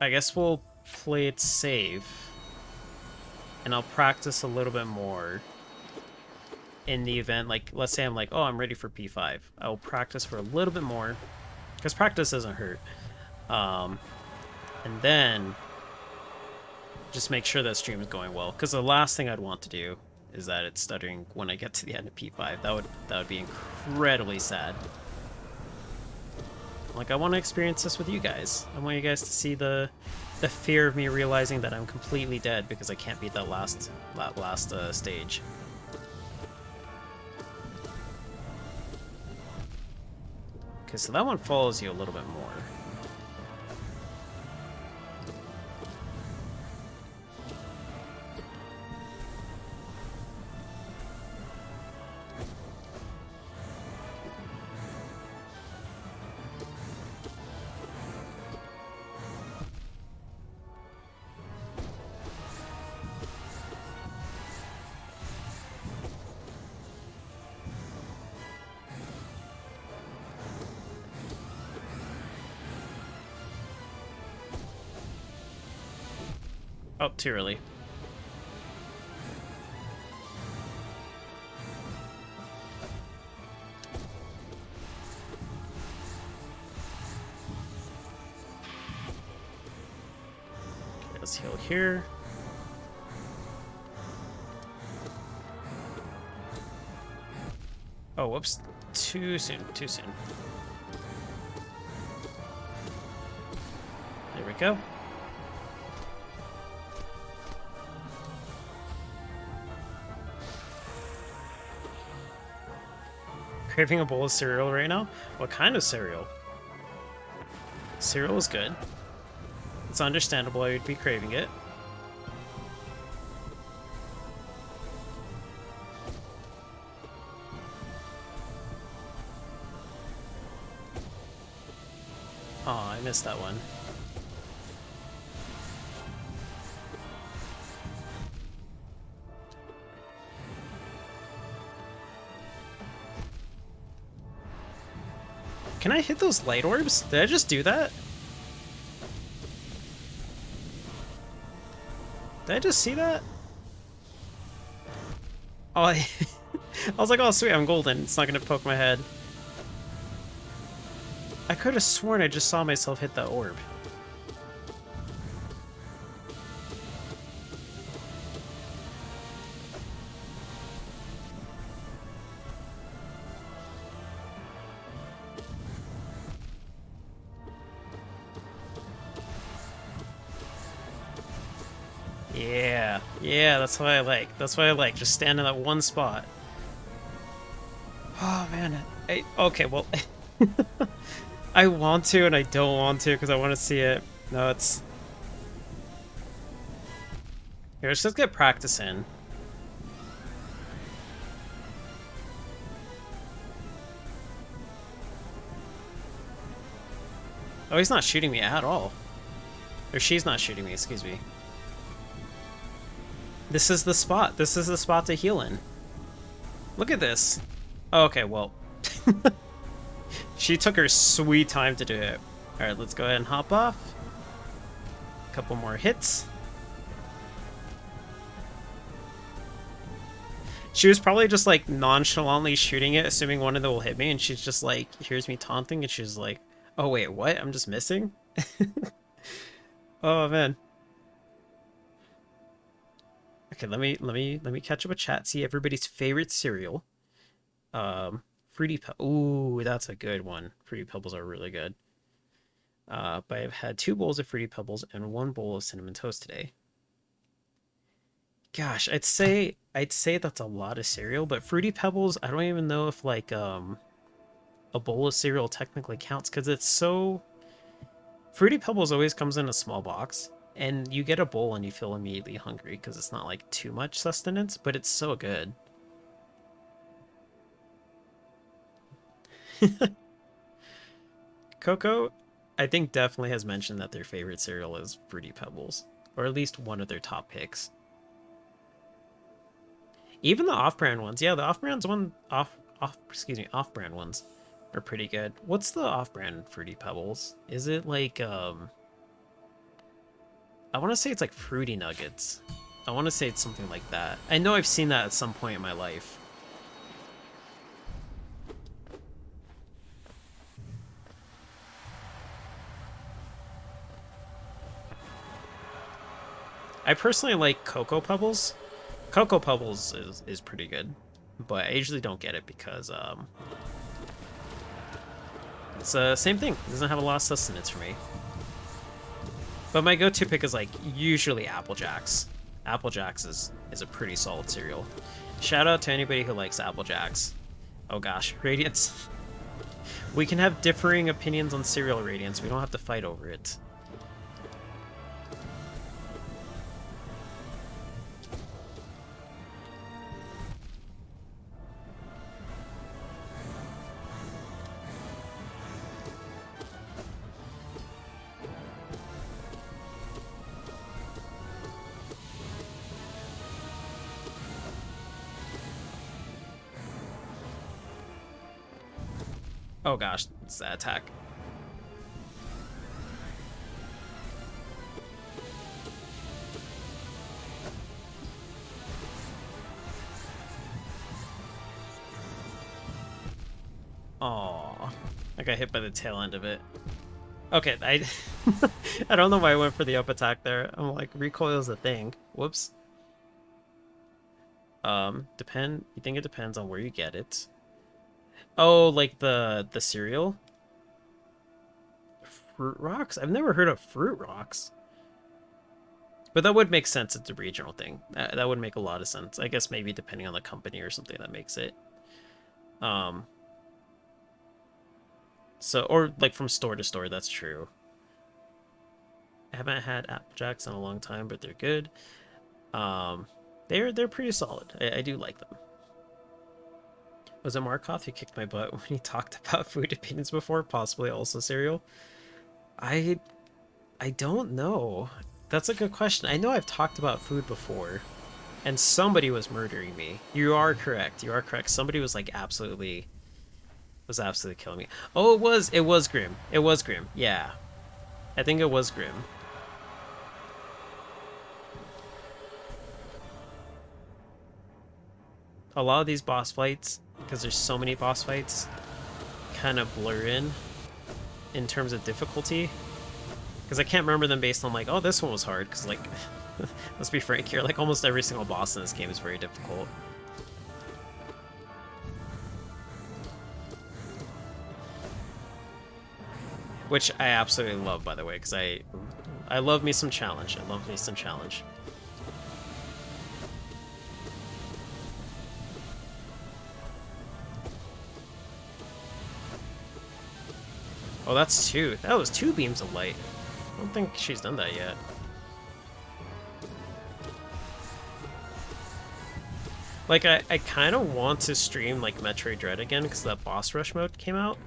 guess we'll play it safe, and I'll practice a little bit more in the event. Like, let's say I'm like, oh, I'm ready for P5. I'll practice for a little bit more because practice doesn't hurt. And then just make sure that stream is going well, because the last thing I'd want to do is that it's stuttering when I get to the end of P5. That would be incredibly sad. Like, I want to experience this with you guys. I want you guys to see the fear of me realizing that I'm completely dead because I can't beat that last stage. Okay, so that one follows you a little bit more. Oh, too early. Okay, let's heal here. Oh, whoops. Too soon, too soon. There we go. Craving a bowl of cereal right now? What kind of cereal? Cereal is good. It's understandable why you'd be craving it. Oh, I missed that one. Can I hit those light orbs? Did I just do that? Did I just see that? Oh, I was like, oh sweet, I'm golden. It's not gonna poke my head. I could have sworn I just saw myself hit that orb. Yeah, yeah, that's what I like. That's what I like. Just stand in that one spot. Oh man, okay, well, I want to and I don't want to because I want to see it. No, it's here. Let's just get practice in. Oh, he's not shooting me at all. Or she's not shooting me, excuse me. This is the spot. This is the spot to heal in. Look at this. Oh, okay, well. She took her sweet time to do it. Alright, let's go ahead and hop off. A couple more hits. She was probably just like nonchalantly shooting it, assuming one of them will hit me, and she's just like, hears me taunting, and she's like, oh wait, what? I'm just missing? Oh man. Okay, let me catch up with chat, see everybody's favorite cereal. Fruity Pebbles. Ooh, that's a good one. Fruity Pebbles are really good. But I've had 2 bowls of Fruity Pebbles and 1 bowl of Cinnamon Toast today. Gosh, I'd say that's a lot of cereal, but Fruity Pebbles, I don't even know if like a bowl of cereal technically counts because it's so Fruity Pebbles always comes in a small box, and you get a bowl and you feel immediately hungry because it's not like too much sustenance, but it's so good. Coco, I think definitely has mentioned that their favorite cereal is Fruity Pebbles, or at least one of their top picks. Even the off-brand ones, yeah, the off-brand ones are pretty good. What's the off-brand Fruity Pebbles? Is it like I want to say it's like Fruity Nuggets. I want to say it's something like that. I know I've seen that at some point in my life. I personally like Cocoa Pebbles. Cocoa Pebbles is pretty good, but I usually don't get it because it's the same thing. It doesn't have a lot of sustenance for me. But my go-to pick is like usually Apple Jacks. Apple Jacks is a pretty solid cereal. Shout out to anybody who likes Apple Jacks. Oh gosh, Radiance. We can have differing opinions on cereal, Radiance. We don't have to fight over it. Oh gosh, it's that attack. Aww. I got hit by the tail end of it. Okay, I don't know why I went for the up attack there. I'm like, recoil is a thing. Whoops. You think it depends on where you get it? Oh, like the cereal? Fruit Rocks? I've never heard of Fruit Rocks. But that would make sense. It's a regional thing. That would make a lot of sense. I guess maybe depending on the company or something that makes it. So, or like from store to store, that's true. I haven't had Apple Jacks in a long time, but they're good. Um, they're pretty solid. I do like them. Was it Markov who kicked my butt when he talked about food opinions before? Possibly also cereal. I I don't know. That's a good question. I know I've talked about food before, and somebody was murdering me. You are correct. You are correct. Somebody was like absolutely was absolutely killing me. Oh, it was Grim. It was Grim. Yeah. I think it was Grim. A lot of these boss fights, because there's so many boss fights, kind of blur in terms of difficulty. Because I can't remember them based on like, oh, this one was hard. Because like, let's be frank here, like almost every single boss in this game is very difficult. Which I absolutely love, by the way, because I love me some challenge. I love me some challenge. Oh, that's two. That was two beams of light. I don't think she's done that yet. Like, I kind of want to stream, like, Metroid Dread again, because that boss rush mode came out.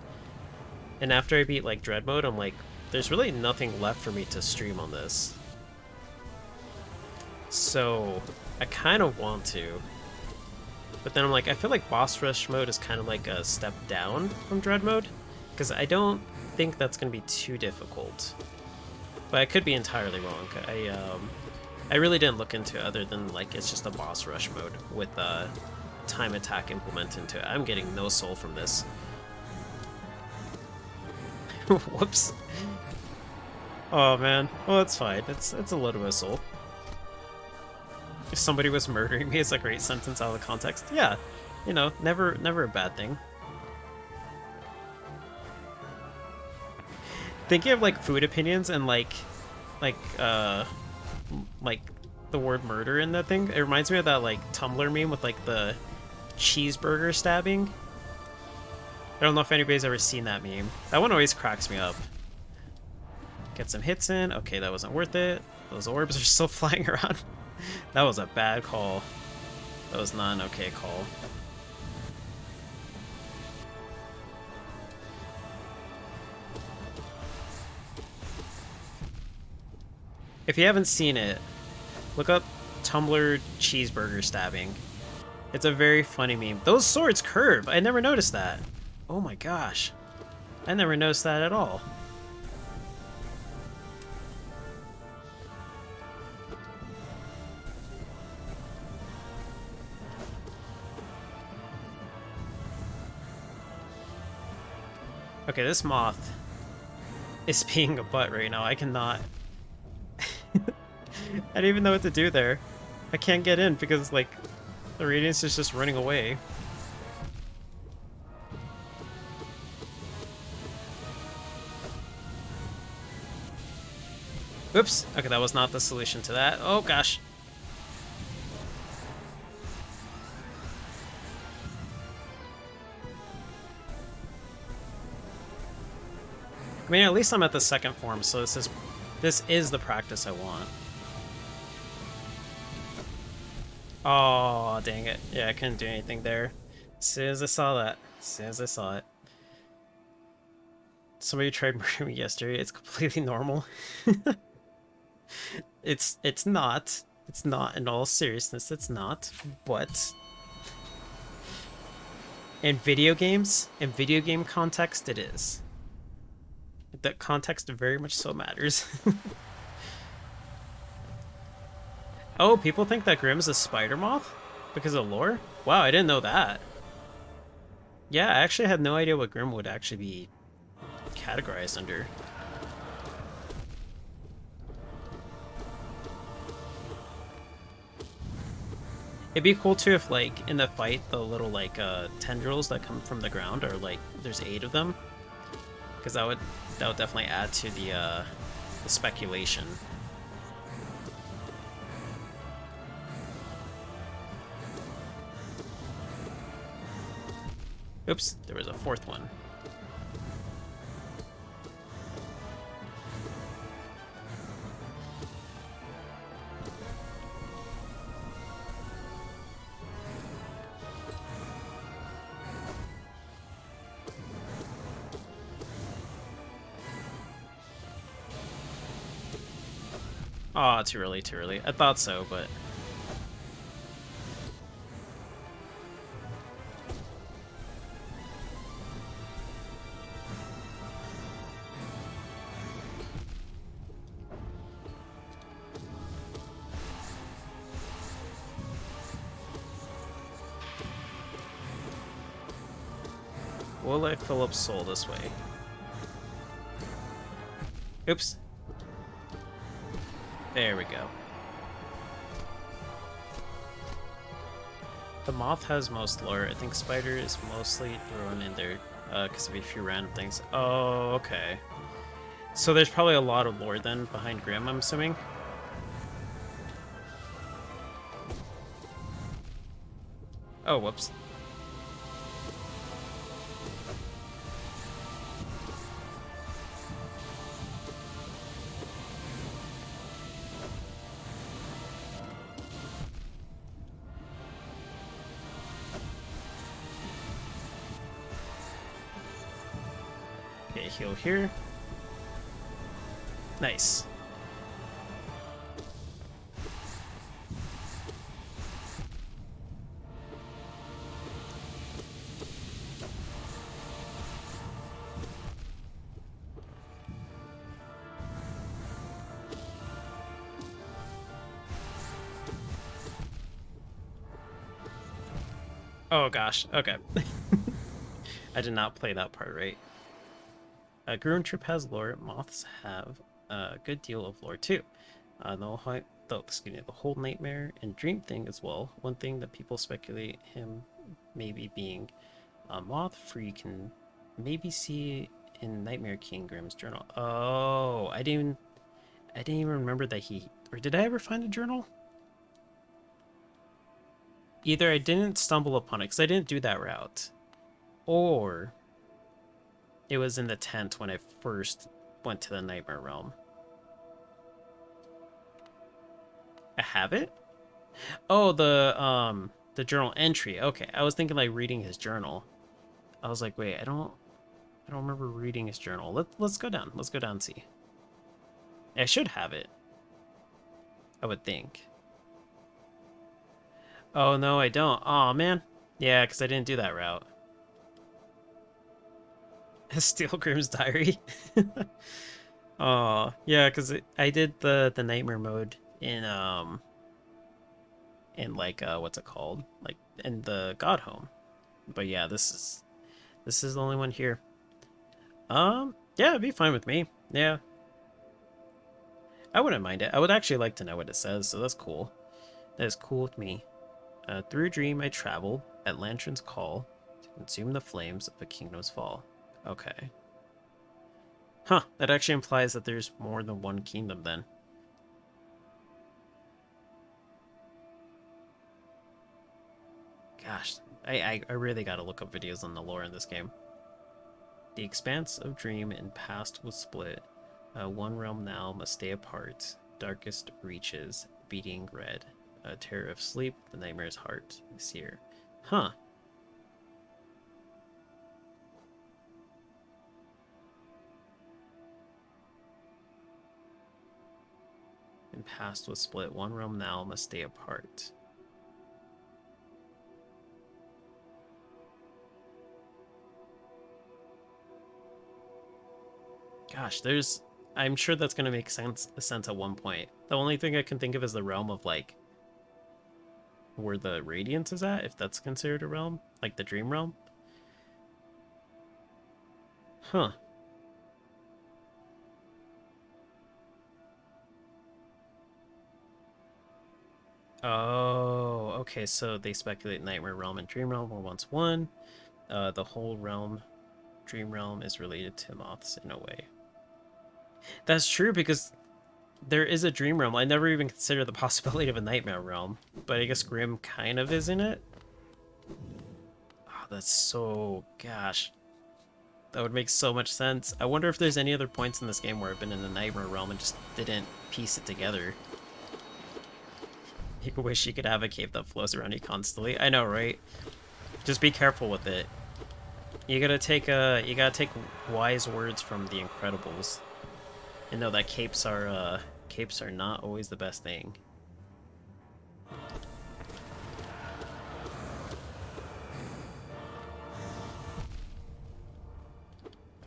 And after I beat, like, Dread mode, I'm like, there's really nothing left for me to stream on this. So, I kind of want to. But then I'm like, I feel like boss rush mode is kind of like a step down from Dread mode. Because I don't think that's going to be too difficult. But I could be entirely wrong. I really didn't look into it other than, like, it's just a boss rush mode with time attack implemented into it. I'm getting no soul from this. Whoops. Oh, man. Well, that's fine. It's a little bit of soul. If somebody was murdering me, it's a great sentence out of the context. Yeah. You know, never a bad thing. Thinking of, like, food opinions and, like the word murder in that thing, it reminds me of that, like, Tumblr meme with, like, the cheeseburger stabbing. I don't know if anybody's ever seen that meme. That one always cracks me up. Get some hits in. Okay, that wasn't worth it. Those orbs are still flying around. That was a bad call. That was not an okay call. If you haven't seen it, look up Tumblr cheeseburger stabbing. It's a very funny meme. Those swords curve. I never noticed that. Oh my gosh. I never noticed that at all. Okay, this moth is being a butt right now. I cannot... I don't even know what to do there. I can't get in because, like, the radiance is just running away. Oops. Okay, that was not the solution to that. Oh, gosh. I mean, at least I'm at the second form, so this is the practice I want. Oh, dang it. Yeah, I couldn't do anything there. As soon as I saw that. As soon as I saw it. Somebody tried murdering me yesterday. It's completely normal. It's not. It's not, in all seriousness, it's not. But in video games, in video game context, it is. That context very much so matters. Oh, people think that Grimm's a spider moth? Because of lore? Wow, I didn't know that. Yeah, I actually had no idea what Grimm would actually be categorized under. It'd be cool too if, like, in the fight, the little, like, tendrils that come from the ground are, like, there's 8 of them. Because that would definitely add to the speculation. Oops, there was a 4th one. Aw, too early, too early. I thought so, but... Will I fill up soul this way? Oops. There we go. The moth has most lore. I think spider is mostly thrown in there because of a few random things. Oh, okay. So there's probably a lot of lore then behind Grim, I'm assuming. Oh, whoops. Okay, heal here. Nice. Oh gosh, okay. I did not play that part right. Gruen Trip has lore. Moths have a good deal of lore too. The whole nightmare and dream thing as well. One thing that people speculate him maybe being a moth free can maybe see in Nightmare King Grimm's journal. Oh, I didn't even remember that or did I ever find a journal? Either I didn't stumble upon it because I didn't do that route, or it was in the tent when I first went to the Nightmare Realm. I have it? Oh, the journal entry. Okay, I was thinking like reading his journal. I was like, wait, I don't remember reading his journal. Let's go down. Let's go down and see. I should have it. I would think. Oh no, I don't. Oh man. Yeah, because I didn't do that route. Steel Grimm's diary. Oh yeah, because I did the nightmare mode in like what's it called, like in the God Home. But yeah, this is the only one here. Yeah, it'd be fine with me. Yeah, I wouldn't mind it. I would actually like to know what it says, so that's cool. That is cool with me. Through a dream I travel at Lantern's call to consume the flames of a kingdom's fall. Okay. Huh, that actually implies that there's more than one kingdom then. Gosh, I really gotta look up videos on the lore in this game. The expanse of dream and past was split. One realm now must stay apart. Darkest reaches, beating red. Terror of sleep, the nightmare's heart, seer. Huh. And past was split. One realm now must stay apart. Gosh, I'm sure that's gonna make sense at one point. The only thing I can think of is the realm of like where the Radiance is at, if that's considered a realm, like the Dream Realm. Huh. Oh, okay. So they speculate Nightmare Realm and Dream Realm were once one. The whole realm, Dream Realm, is related to moths in a way. That's true because there is a Dream Realm. I never even considered the possibility of a Nightmare Realm, but I guess Grim kind of is in it. Oh, that's so... Gosh. That would make so much sense. I wonder if there's any other points in this game where I've been in the Nightmare Realm and just didn't piece it together. You wish you could have a cave that flows around you constantly. I know, right? Just be careful with it. You gotta take wise words from the Incredibles, and know that capes are not always the best thing.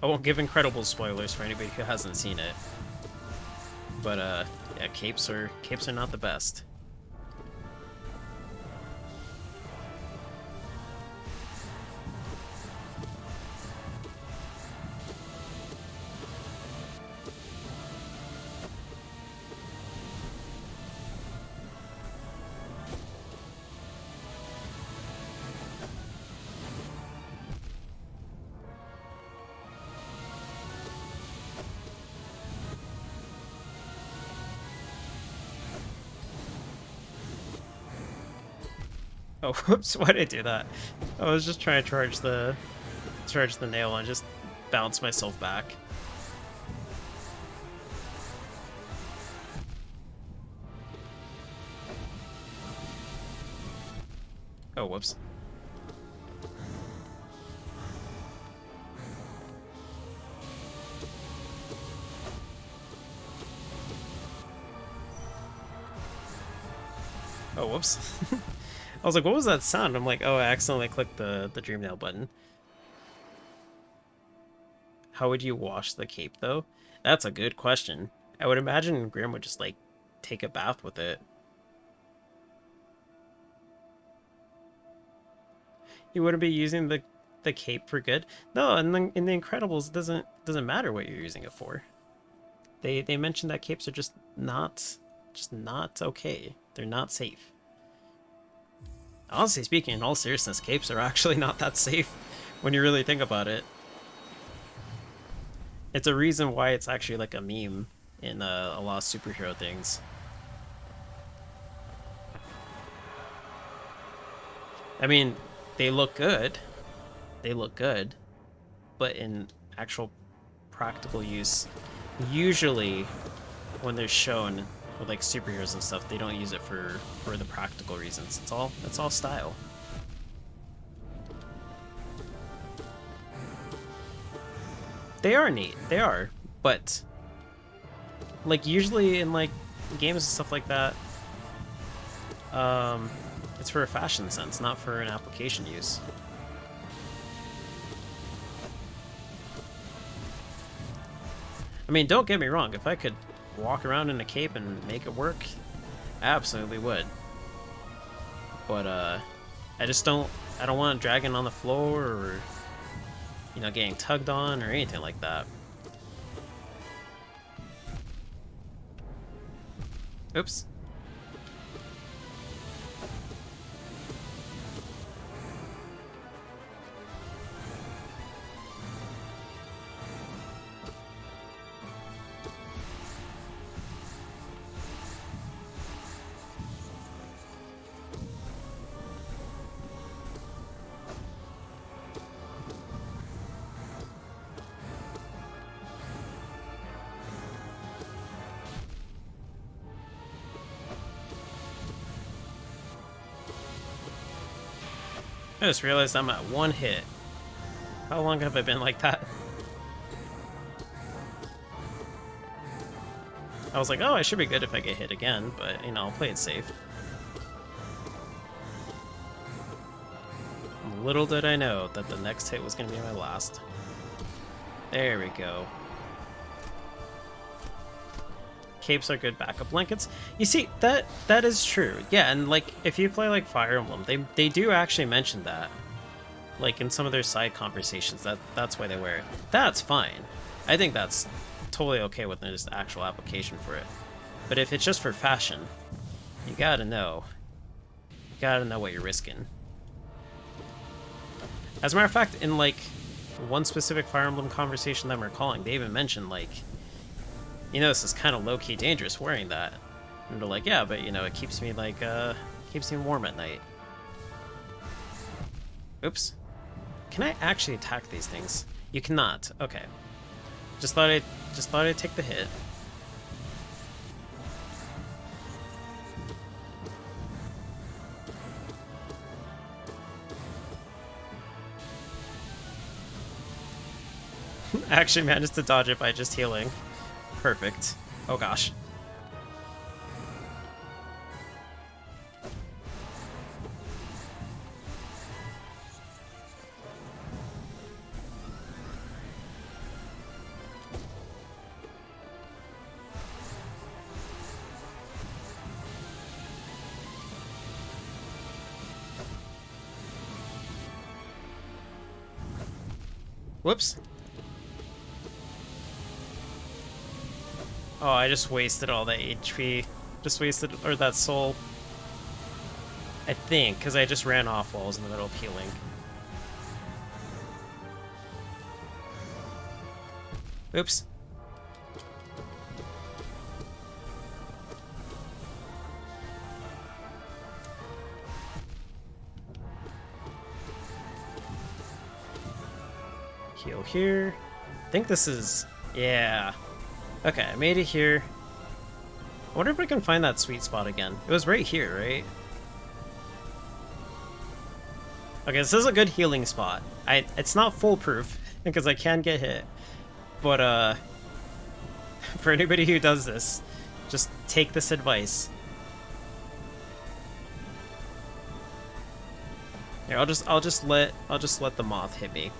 I won't give Incredibles spoilers for anybody who hasn't seen it, but yeah, capes are not the best. Oh, whoops! Why did I do that? I was just trying to charge the nail and just bounce myself back. Oh, whoops. Oh, whoops. I was like, what was that sound? I'm like, oh, I accidentally clicked the dream nail button. How would you wash the cape, though? That's a good question. I would imagine Grim would just, like, take a bath with it. He wouldn't be using the cape for good. No, in the Incredibles, it doesn't matter what you're using it for. They mentioned that capes are just not okay. They're not safe. Honestly speaking, in all seriousness, capes are actually not that safe when you really think about it. It's a reason why it's actually like a meme in a lot of superhero things. I mean, they look good. They look good, but in actual practical use, usually when they're shown with like superheroes and stuff, they don't use it for the practical reasons. It's all style. They are neat. They are, but like usually in like games and stuff like that, um, it's for a fashion sense, not for an application use. I mean, don't get me wrong. If I could walk around in a cape and make it work, I absolutely would. But I just don't. I don't want it dragging on the floor or getting tugged on or anything like that. Oops. I just realized I'm at one hit. How long have I been like that? I was like, oh, I should be good if I get hit again, but, I'll play it safe. Little did I know that the next hit was going to be my last. There we go. Capes are good backup blankets. You see, that is true. Yeah, and like if you play like Fire Emblem, they do actually mention that. Like in some of their side conversations, that's why they wear it. That's fine. I think that's totally okay with this actual application for it. But if it's just for fashion, you gotta know. You gotta know what you're risking. As a matter of fact, in like one specific Fire Emblem conversation that I'm recalling, they even mentioned like, this is kind of low-key dangerous wearing that. And they're like, yeah, but it keeps me like keeps me warm at night. Oops. Can I actually attack these things? You cannot. Okay. Just thought I'd take the hit. I actually managed to dodge it by just healing. Perfect. Oh gosh. Whoops. Oh, I just wasted all that HP. Just wasted, or that soul. I think, because I just ran off while I was in the middle of healing. Oops. Heal here. I think this is... Yeah. Okay, I made it here. I wonder if I can find that sweet spot again. It was right here, right? Okay, this is a good healing spot. It's not foolproof, because I can get hit. But, for anybody who does this, just take this advice. Here, I'll just let the moth hit me.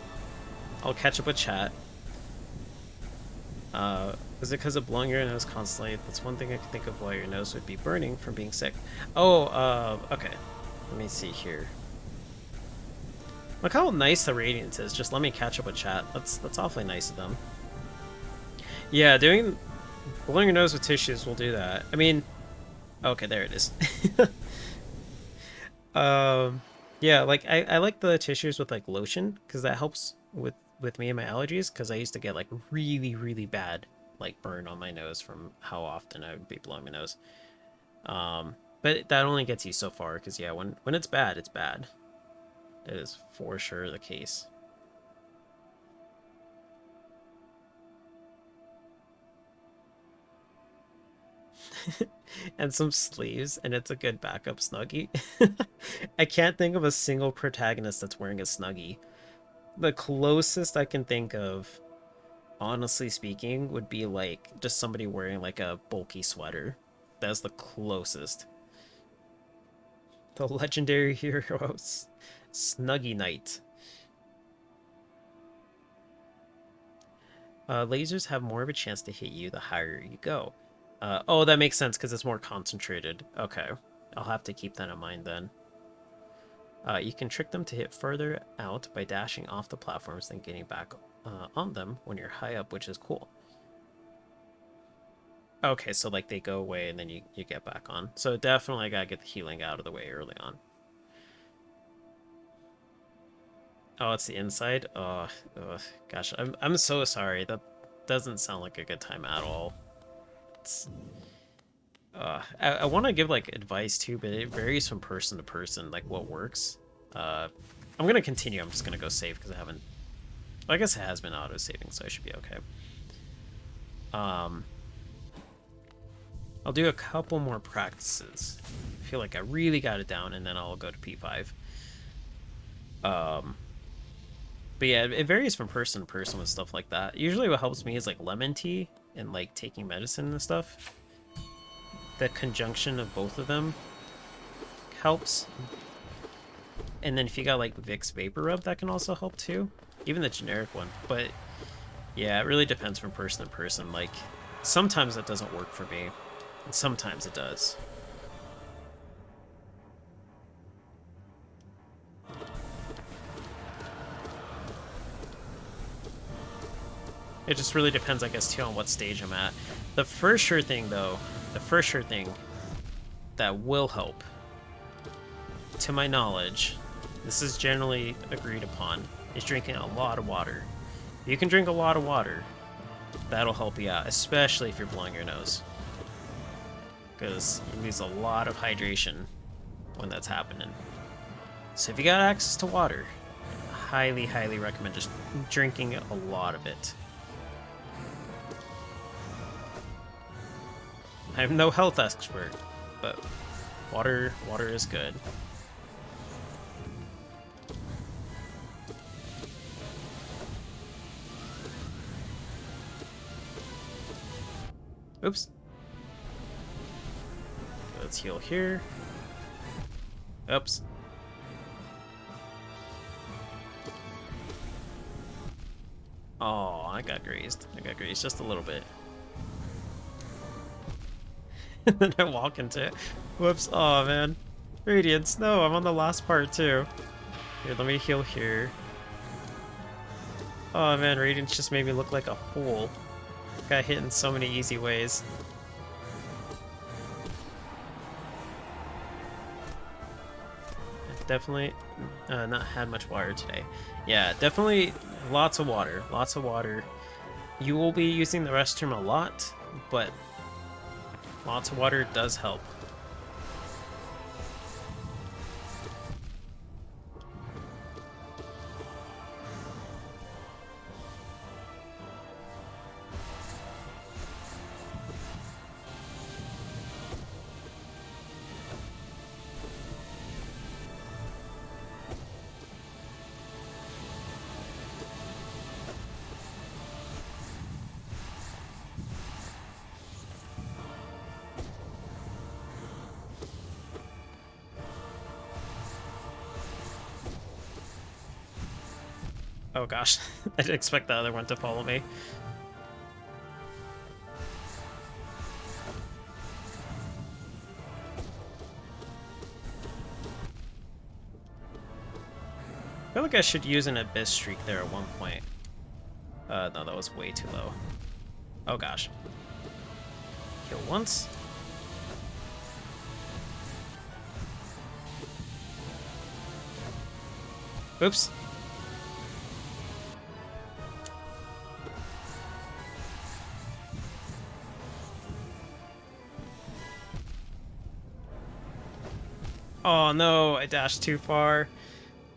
I'll catch up with chat. Is it because of blowing your nose constantly? That's one thing I can think of why your nose would be burning from being sick. Oh, okay. Let me see here. Look how nice the radiance is. Just let me catch up with chat. That's awfully nice of them. Yeah, blowing your nose with tissues will do that. I mean, okay, there it is. Yeah, like I like the tissues with like lotion because that helps with me and my allergies because I used to get like really bad like burn on my nose from how often I would be blowing my nose. But that only gets you so far because yeah, when it's bad, it's bad. That is for sure the case. And some sleeves, and it's a good backup Snuggie. I can't think of a single protagonist that's wearing a Snuggie. The closest I can think of, honestly speaking, would be like just somebody wearing like a bulky sweater. That's the closest. The legendary heroes. Snuggie Knight. Lasers have more of a chance to hit you the higher you go. Oh, that makes sense because it's more concentrated. Okay. I'll have to keep that in mind then. You can trick them to hit further out by dashing off the platforms and getting back on them when you're high up, which is cool. Okay, so like they go away and then you get back on. So definitely I gotta get the healing out of the way early on. Oh, it's the inside? Oh, gosh, I'm so sorry. That doesn't sound like a good time at all. It's... I want to give like advice too, but it varies from person to person, like what works. I'm gonna continue. I'm just gonna go save because I haven't. Well, I guess it has been auto saving, so I should be okay. I'll do a couple more practices. I feel like I really got it down, and then I'll go to P5. But yeah, it varies from person to person with stuff like that. Usually, what helps me is like lemon tea and like taking medicine and stuff. The conjunction of both of them helps. And then if you got like Vicks Vapor Rub, that can also help too. Even the generic one. But yeah, it really depends from person to person. Like sometimes that doesn't work for me, and sometimes it does. It just really depends, I guess, too, on what stage I'm at. The first sure thing, though, that will help, to my knowledge, this is generally agreed upon, is drinking a lot of water. If you can drink a lot of water, that'll help you out, especially if you're blowing your nose. Because you lose a lot of hydration when that's happening. So if you got access to water, I highly recommend just drinking a lot of it. I'm no health expert, but water is good. Oops. Let's heal here. Oops. Oh, I got grazed. Just a little bit. And then I walk into it. Whoops. Oh, man. Radiance. No, I'm on the last part, too. Here, let me heal here. Oh, man. Radiance just made me look like a fool. Got hit in so many easy ways. Definitely not had much water today. Yeah, definitely lots of water. Lots of water. You will be using the restroom a lot, but lots of water does help. Oh gosh, I didn't expect the other one to follow me. I feel like I should use an Abyss Streak there at one point. No, that was way too low. Oh gosh. Kill once. Oops. Oh no, I dashed too far.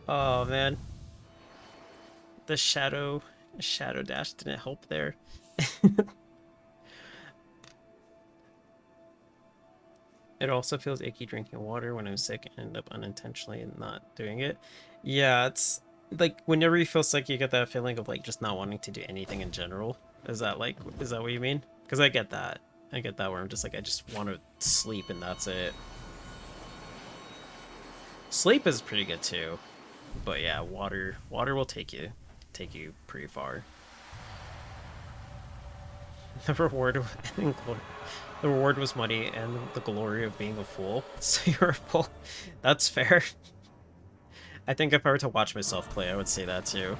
Oh man. The shadow dash didn't help there. It also feels icky drinking water when I'm sick and end up unintentionally not doing it. Yeah, it's like whenever you feel sick, you get that feeling of like just not wanting to do anything in general. Is that what you mean? Because I get that. I get that where I'm just like, I just want to sleep and that's it. Sleep is pretty good too. But yeah, water will take you pretty far. The reward the reward was money and the glory of being a fool. So you're a fool. That's fair. I think if I were to watch myself play, I would say that too.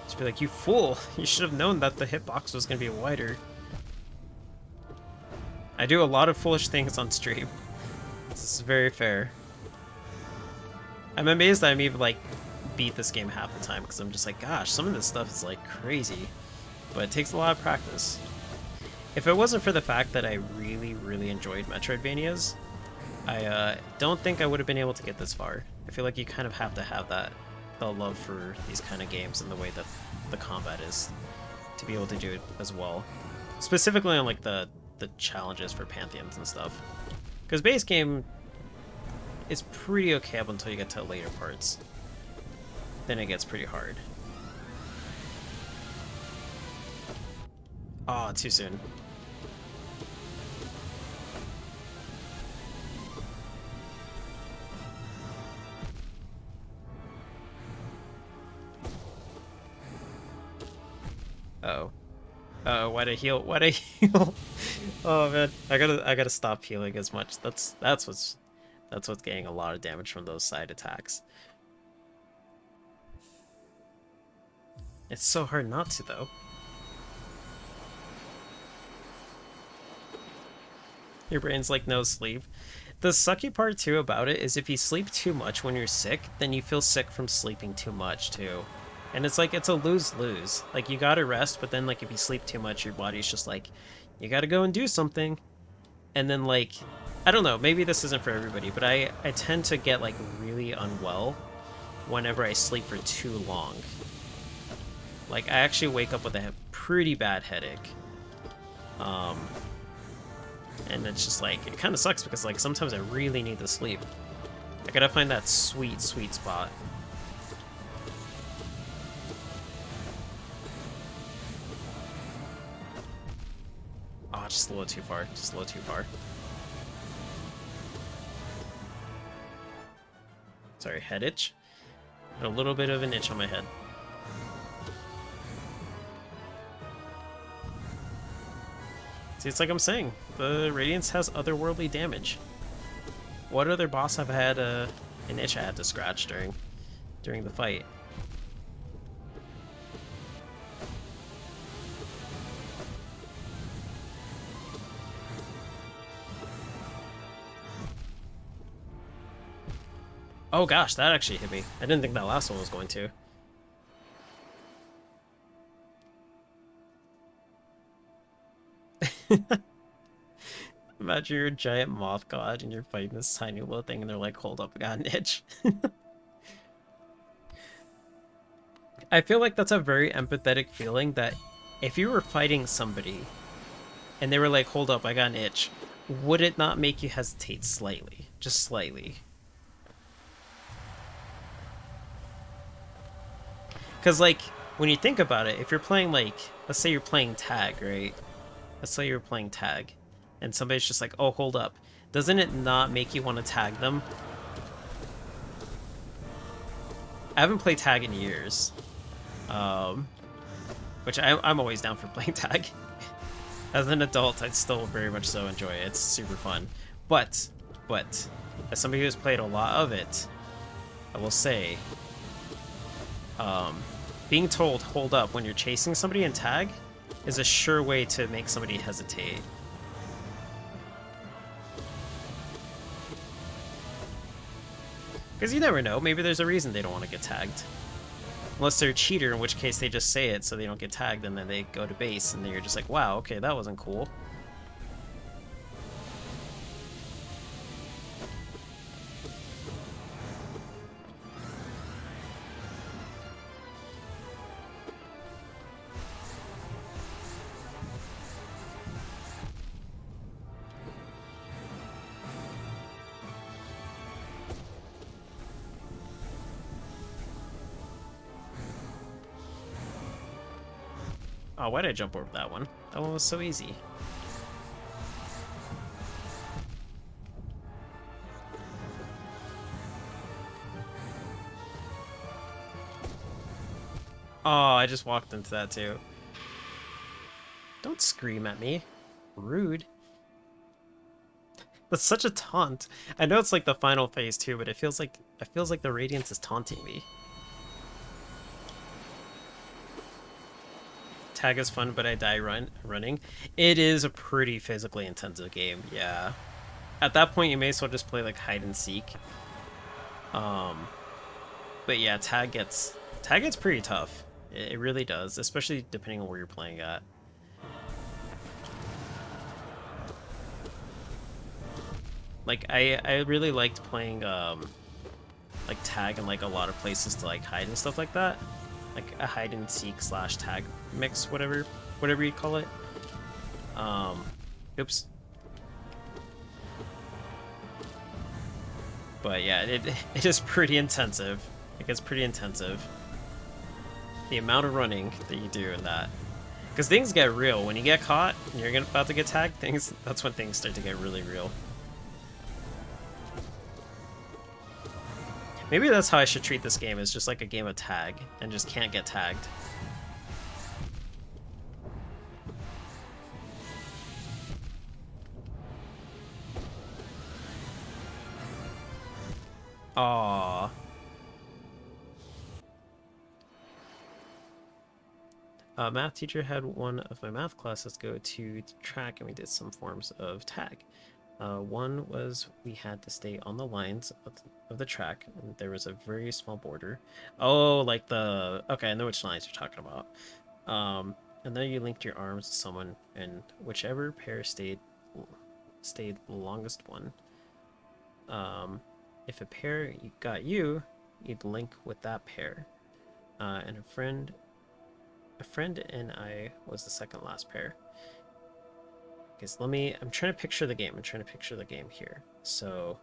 Just be like, you fool! You should have known that the hitbox was gonna be wider. I do a lot of foolish things on stream. This is very fair. I'm amazed that I'm even like beat this game half the time because I'm just like, gosh, some of this stuff is like crazy. But it takes a lot of practice. If it wasn't for the fact that I really, really enjoyed Metroidvanias, I don't think I would have been able to get this far. I feel like you kind of have to have the love for these kind of games and the way that the combat is to be able to do it as well. Specifically on like the challenges for Pantheons and stuff. Because base game is pretty okay up until you get to later parts. Then it gets pretty hard. Oh, too soon. Uh-oh. Uh-oh, why'd I heal? Why'd I heal? Oh man, I gotta stop healing as much. That's what's getting a lot of damage from those side attacks. It's so hard not to though. Your brain's like, no sleep. The sucky part too about it is if you sleep too much when you're sick, then you feel sick from sleeping too much too. And it's like, it's a lose-lose. Like, you gotta rest, but then, like, if you sleep too much, your body's just like, you gotta go and do something. And then, like, I don't know, maybe this isn't for everybody, but I tend to get, like, really unwell whenever I sleep for too long. Like, I actually wake up with a pretty bad headache. And it's just, like, it kind of sucks because, like, sometimes I really need to sleep. I gotta find that sweet, sweet spot. Oh, just a little too far. Just a little too far. Sorry, head itch. Got a little bit of an itch on my head. See, it's like I'm saying. The Radiance has otherworldly damage. What other boss have had an itch I had to scratch during the fight? Oh gosh, that actually hit me. I didn't think that last one was going to. Imagine you're a giant moth god and you're fighting this tiny little thing and they're like, hold up, I got an itch. I feel like that's a very empathetic feeling that if you were fighting somebody and they were like, hold up, I got an itch, would it not make you hesitate slightly? Just slightly. Because, like, when you think about it, if you're playing, like, let's say you're playing tag, right? Let's say you're playing tag, and somebody's just like, oh, hold up. Doesn't it not make you want to tag them? I haven't played tag in years. Um, which I'm always down for playing tag. As an adult, I still very much so enjoy it. It's super fun. But, as somebody who's played a lot of it, I will say, being told hold up when you're chasing somebody in tag is a sure way to make somebody hesitate. Because you never know, maybe there's a reason they don't want to get tagged. Unless they're a cheater, in which case they just say it so they don't get tagged, and then they go to base, and then you're just like, wow, okay, that wasn't cool. Oh, why did I jump over that one? That one was so easy. Oh, I just walked into that too. Don't scream at me. Rude. That's such a taunt. I know it's like the final phase too, but it feels like the Radiance is taunting me. Tag is fun, but I die running. It is a pretty physically intensive game, yeah. At that point, you may as well just play like hide and seek. But yeah, tag gets pretty tough. It really does, especially depending on where you're playing at. Like I really liked playing like tag in like a lot of places to like hide and stuff like that. Like a hide and seek slash tag mix, whatever you call it. Oops. But yeah, it is pretty intensive. It gets pretty intensive. The amount of running that you do in that. Because things get real. When you get caught and you're about to get tagged, that's when things start to get really real. Maybe that's how I should treat this game, is just like a game of tag, and just can't get tagged. Aww. Math teacher had one of my math classes go to track, and we did some forms of tag. One was we had to stay on the lines of the track, and there was a very small border. Oh, like the... Okay, I know which lines you're talking about. And then you linked your arms to someone, and whichever pair stayed the longest one. If a pair got you, you'd link with that pair. And a friend and I was the second last pair. Okay, so I'm trying to picture the game. Here. So,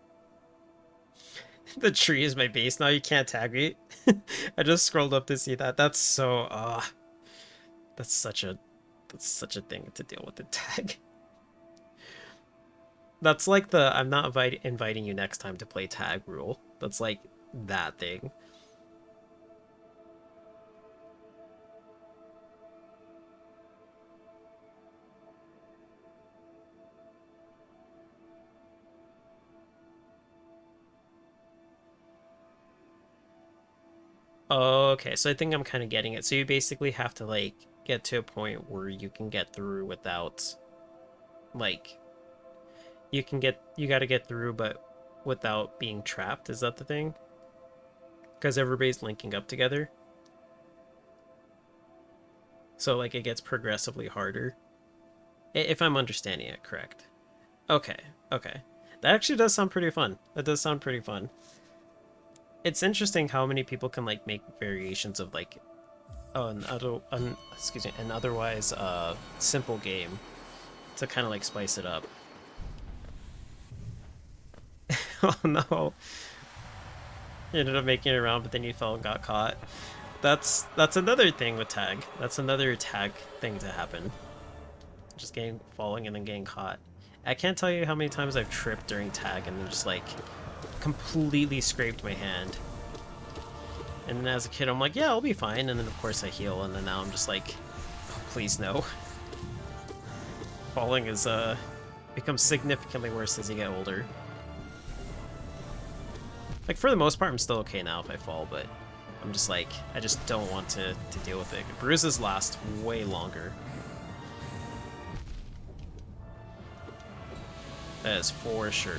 the tree is my base now. You can't tag me. I just scrolled up to see that. That's so, that's such a thing to deal with the tag. That's like the I'm not inviting you next time to play tag rule. That's like that thing. Okay, so I think I'm kind of getting it. So you basically have to like get to a point where you can get through without like you got to get through but without being trapped. Is that the thing? Because everybody's linking up together. So like it gets progressively harder. If I'm understanding it correct. Okay, okay. That actually does sound pretty fun. That does sound pretty fun. It's interesting how many people can like make variations of like an otherwise simple game to kind of like spice it up. Oh no. You ended up making it around, but then you fell and got caught. That's another thing with tag. That's another tag thing to happen. Just falling and then getting caught. I can't tell you how many times I've tripped during tag and then just like completely scraped my hand. And then as a kid, I'm like, yeah, I'll be fine. And then, of course, I heal. And then now I'm just like, oh, please, no. Falling is, becomes significantly worse as you get older. Like, for the most part, I'm still okay now if I fall, but I'm just like, I just don't want to deal with it. Bruises last way longer. That is for sure.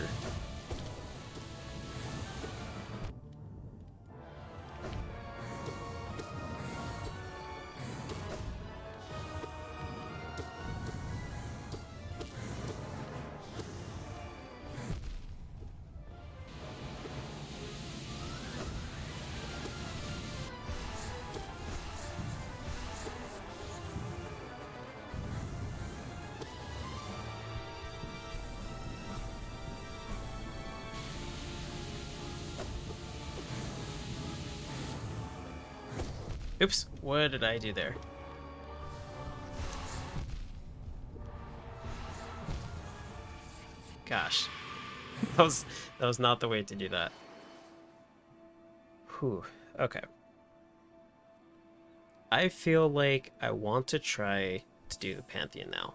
Oops, what did I do there? Gosh. That was not the way to do that. Whew. Okay. I feel like I want to try to do the Pantheon now.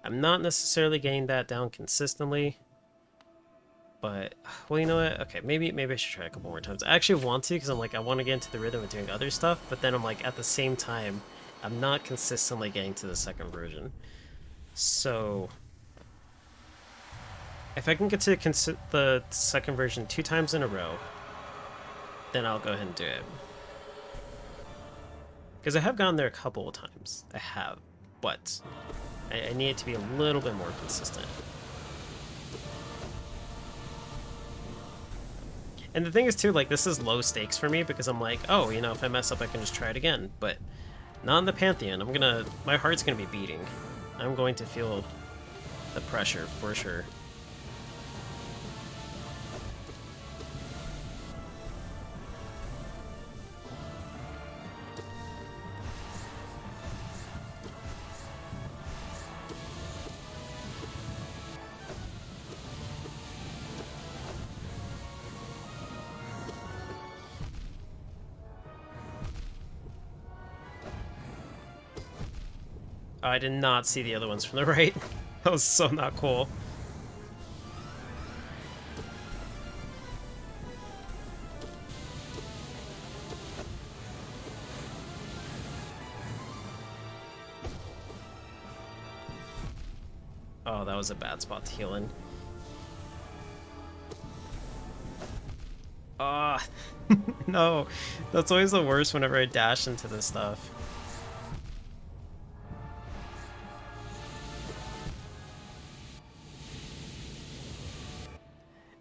I'm not necessarily getting that down consistently, but, well, you know what? Okay, maybe I should try a couple more times. I actually want to, because I'm like, I want to get into the rhythm of doing other stuff, but then I'm like, at the same time, I'm not consistently getting to the second version. So, if I can get to the second version 2 times in a row, then I'll go ahead and do it. Because I have gone there a couple of times. I have, but I need it to be a little bit more consistent. And the thing is, too, like, this is low stakes for me because I'm like, oh, you know, if I mess up, I can just try it again. But not in the Pantheon. My heart's gonna be beating. I'm going to feel the pressure, for sure. Oh, I did not see the other ones from the right. That was so not cool. Oh, that was a bad spot to heal in. Ah, no. That's always the worst whenever I dash into this stuff.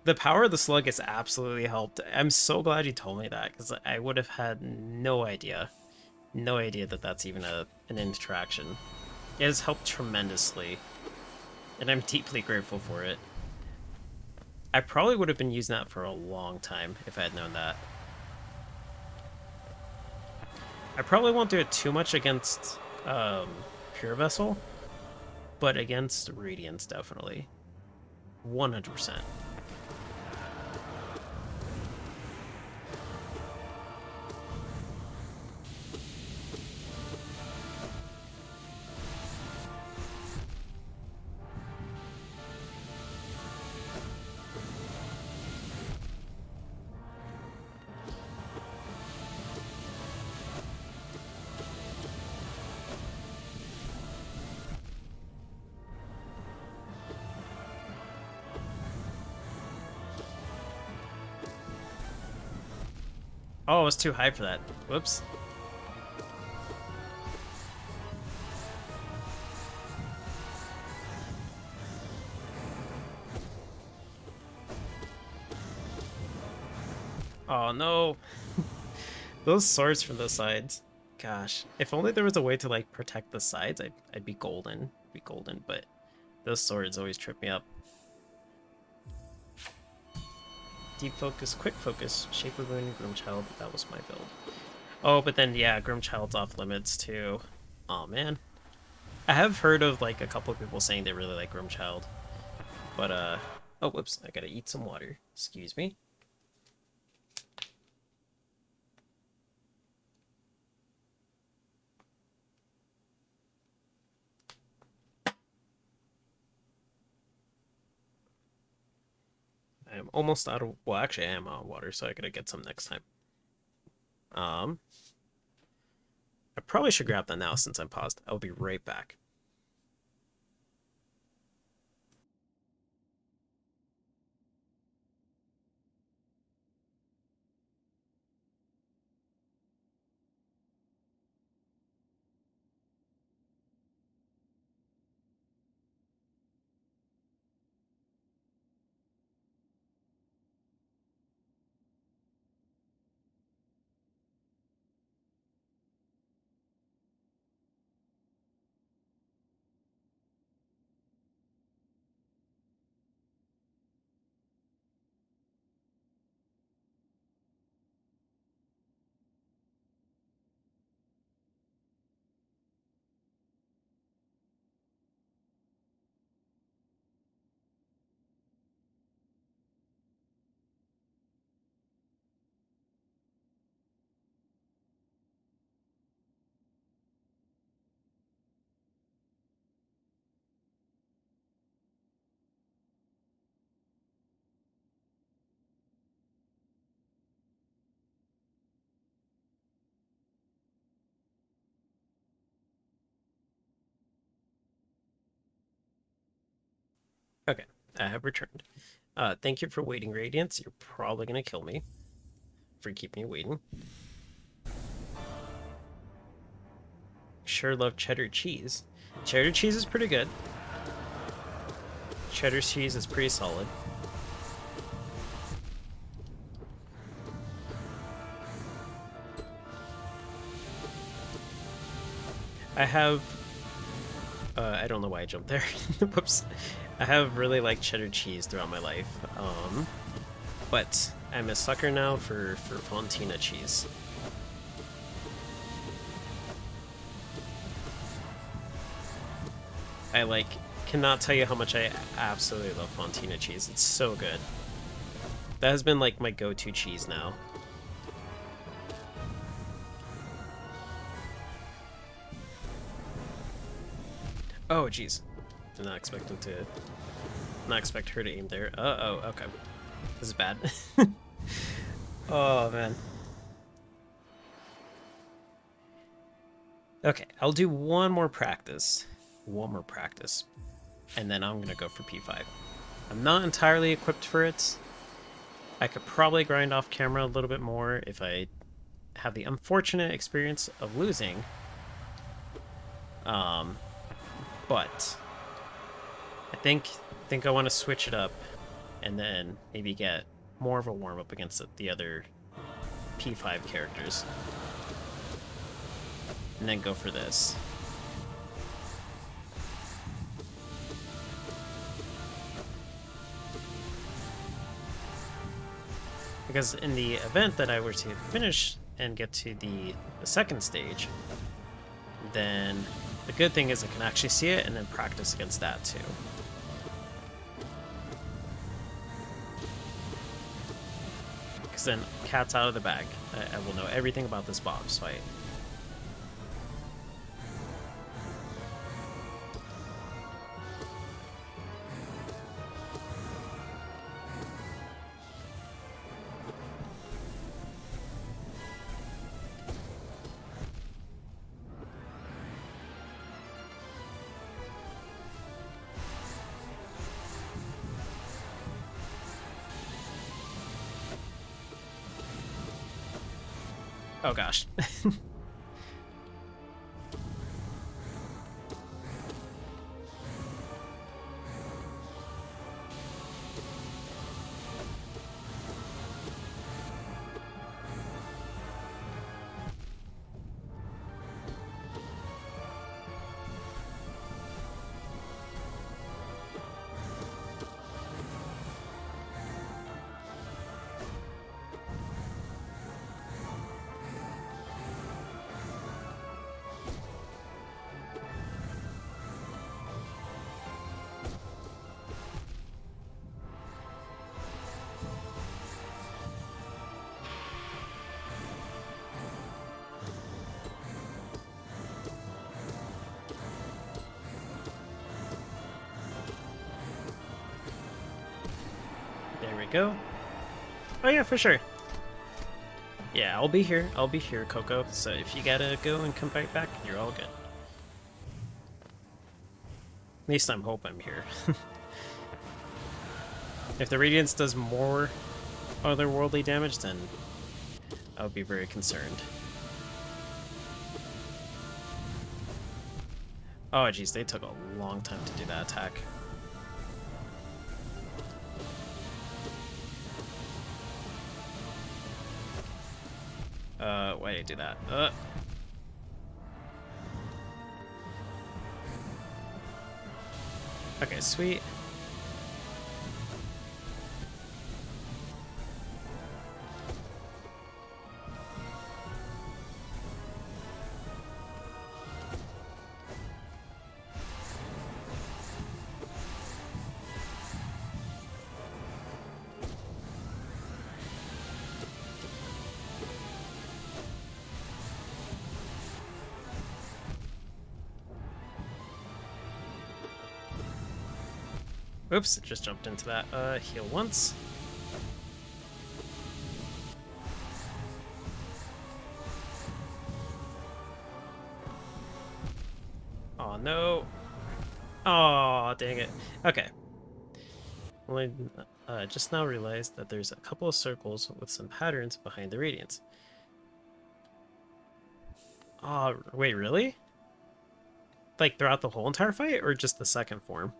The power of the slug has absolutely helped. I'm so glad you told me that, because I would have had no idea. No idea that that's even an interaction. It has helped tremendously, and I'm deeply grateful for it. I probably would have been using that for a long time if I had known that. I probably won't do it too much against Pure Vessel, but against Radiance, definitely. 100%. Oh, I was too high for that. Whoops. Oh, no. Those swords from the sides. Gosh. If only there was a way to, like, protect the sides, I'd be golden. Be golden, but those swords always trip me up. Deep focus, quick focus, shape of moon, Grimchild. That was my build. Oh, but then, yeah, Grimchild's off limits, too. Oh, man. I have heard of, like, a couple of people saying they really like Grimchild. But, oh, whoops. I gotta eat some water. Excuse me. almost out of, well, actually I am out of water, so I gotta get some next time. Um, I probably should grab that now since I'm paused. I'll be right back. Okay, I have returned. Thank you for waiting, Radiance. You're probably gonna kill me for keeping me waiting. Sure love cheddar cheese. Cheddar cheese is pretty good. Cheddar cheese is pretty solid. I have... I don't know why I jumped there. Whoops. I have really liked cheddar cheese throughout my life. But I'm a sucker now for Fontina cheese. I cannot tell you how much I absolutely love Fontina cheese. It's so good. That has been like my go-to cheese now. Oh jeez. Did not expect him to not expect her to aim there. Oh, okay. This is bad. Oh man. Okay, I'll do one more practice. One more practice. And then I'm gonna go for P5. I'm not entirely equipped for it. I could probably grind off camera a little bit more if I have the unfortunate experience of losing. But I think I want to switch it up and then maybe get more of a warm-up against the other P5 characters. And then go for this. Because in the event that I were to finish and get to the second stage, then the good thing is I can actually see it and then practice against that too. Because then cat's out of the bag. I will know everything about this boss fight. Oh gosh. go. Oh yeah, for sure. Yeah, I'll be here. I'll be here, Coco. So if you gotta go and come right back, you're all good. At least I'm hope I'm here. If the Radiance does more otherworldly damage, then I would be very concerned. Oh jeez, they took a long time to do that attack. Why did I do that? Okay, sweet. Oops, it just jumped into that. Heal once. Oh no. Oh, dang it. Okay. Well, I just now realized that there's a couple of circles with some patterns behind the radiance. Oh, wait, really? Like throughout the whole entire fight, or just the second form?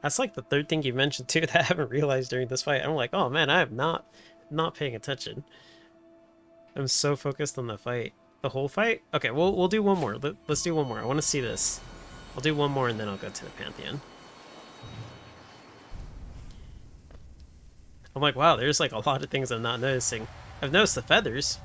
That's like the third thing you mentioned too that I haven't realized during this fight. I'm like, oh man, I am not paying attention. I'm so focused on the fight. The whole fight? Okay, we'll do one more. Let's do one more. I want to see this. I'll do one more and then I'll go to the Pantheon. I'm like, wow, there's like a lot of things I'm not noticing. I've noticed the feathers.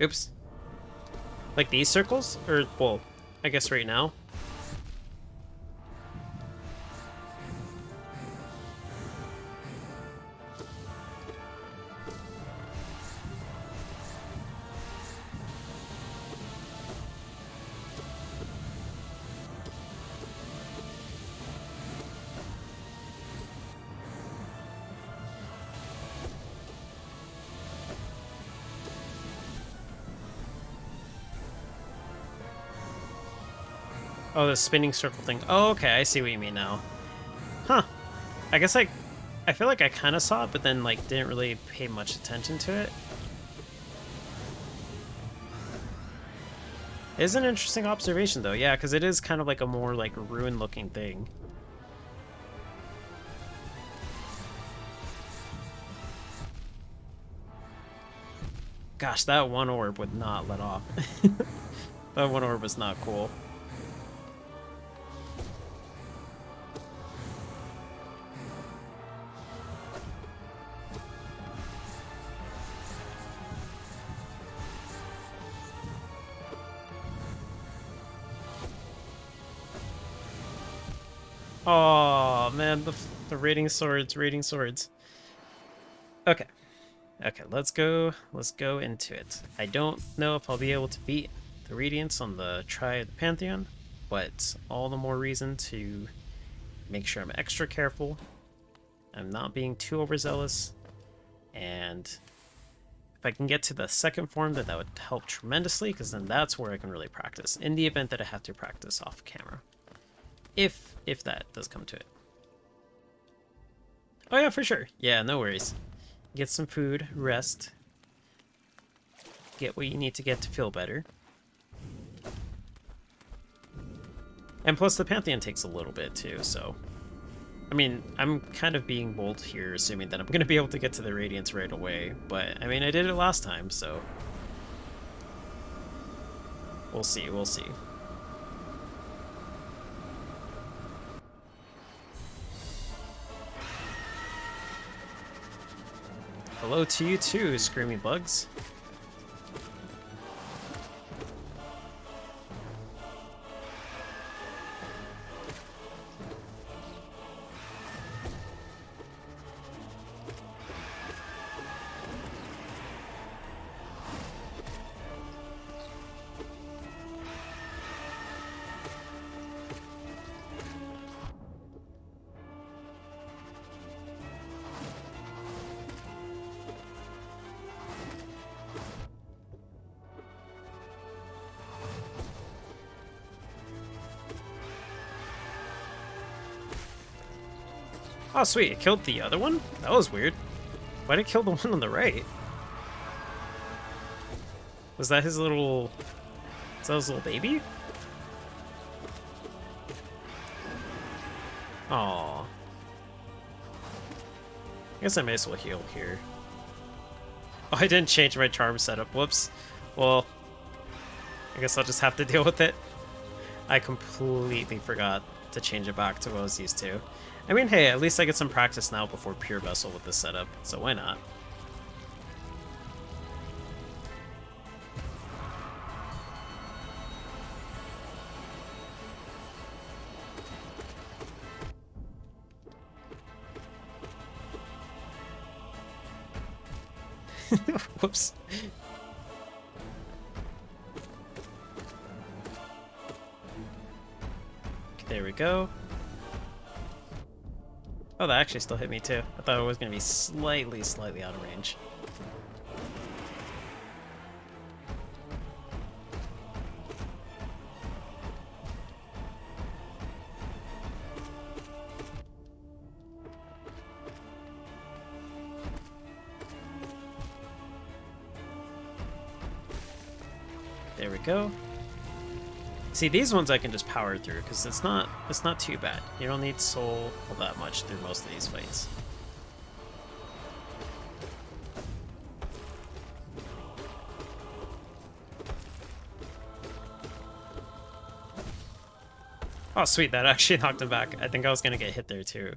Oops. Like these circles? Or, well, I guess right now. Oh, the spinning circle thing. Oh, okay, I see what you mean now. Huh. I guess I feel like I kind of saw it, but then like didn't really pay much attention to it. It is an interesting observation though, yeah, because it is kind of like a more like ruin-looking thing. Gosh, that one orb would not let off. That one orb was not cool. Oh man, the raiding swords, raiding swords. Okay. Okay, let's go into it. I don't know if I'll be able to beat the Radiance on the Try of the Pantheon, but all the more reason to make sure I'm extra careful. I'm not being too overzealous, and if I can get to the second form, then that would help tremendously, because then that's where I can really practice, in the event that I have to practice off camera. If that does come to it. Oh yeah, for sure. Yeah, no worries. Get some food, rest, get what you need to get to feel better. And plus the Pantheon takes a little bit too, so... I mean, I'm kind of being bold here, assuming that I'm going to be able to get to the Radiance right away, but, I mean, I did it last time, so... We'll see, we'll see. Hello to you too, Screaming Bugs. Oh, sweet. It killed the other one? That was weird. Why did it kill the one on the right? Was that his little... Is that his little baby? Aww. I guess I may as well heal here. Oh, I didn't change my charm setup. Whoops. Well, I guess I'll just have to deal with it. I completely forgot to change it back to what I was used to. I mean, hey, at least I get some practice now before Pure Vessel with this setup, so why not? Whoops. There we go. Oh, that actually still hit me too. I thought it was going to be slightly out of range. There we go. See, these ones I can just power through because it's not too bad. You don't need soul all that much through most of these fights. Oh, sweet, that actually knocked him back. I think I was gonna get hit there too.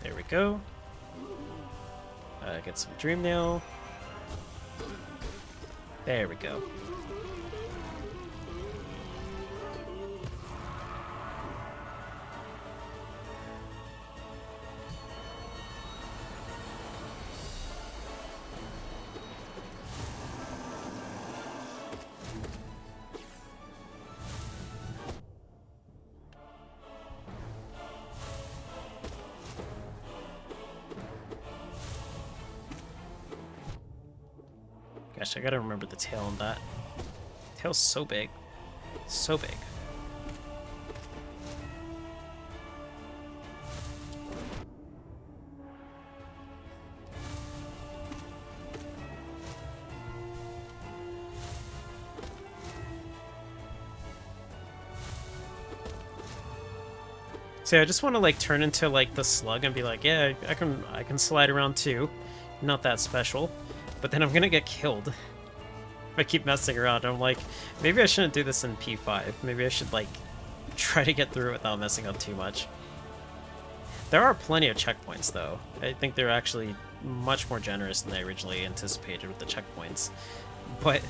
There we go. Get some Dream Nail. There we go. Gosh, I gotta remember the tail on that. Tail's so big. So big. So I just want to like turn into like the slug and be like, yeah, I can slide around too. Not that special. But then I'm gonna get killed if I keep messing around. I'm like, maybe I shouldn't do this in P5. Maybe I should like try to get through it without messing up too much. There are plenty of checkpoints though. I think they're actually much more generous than I originally anticipated with the checkpoints. But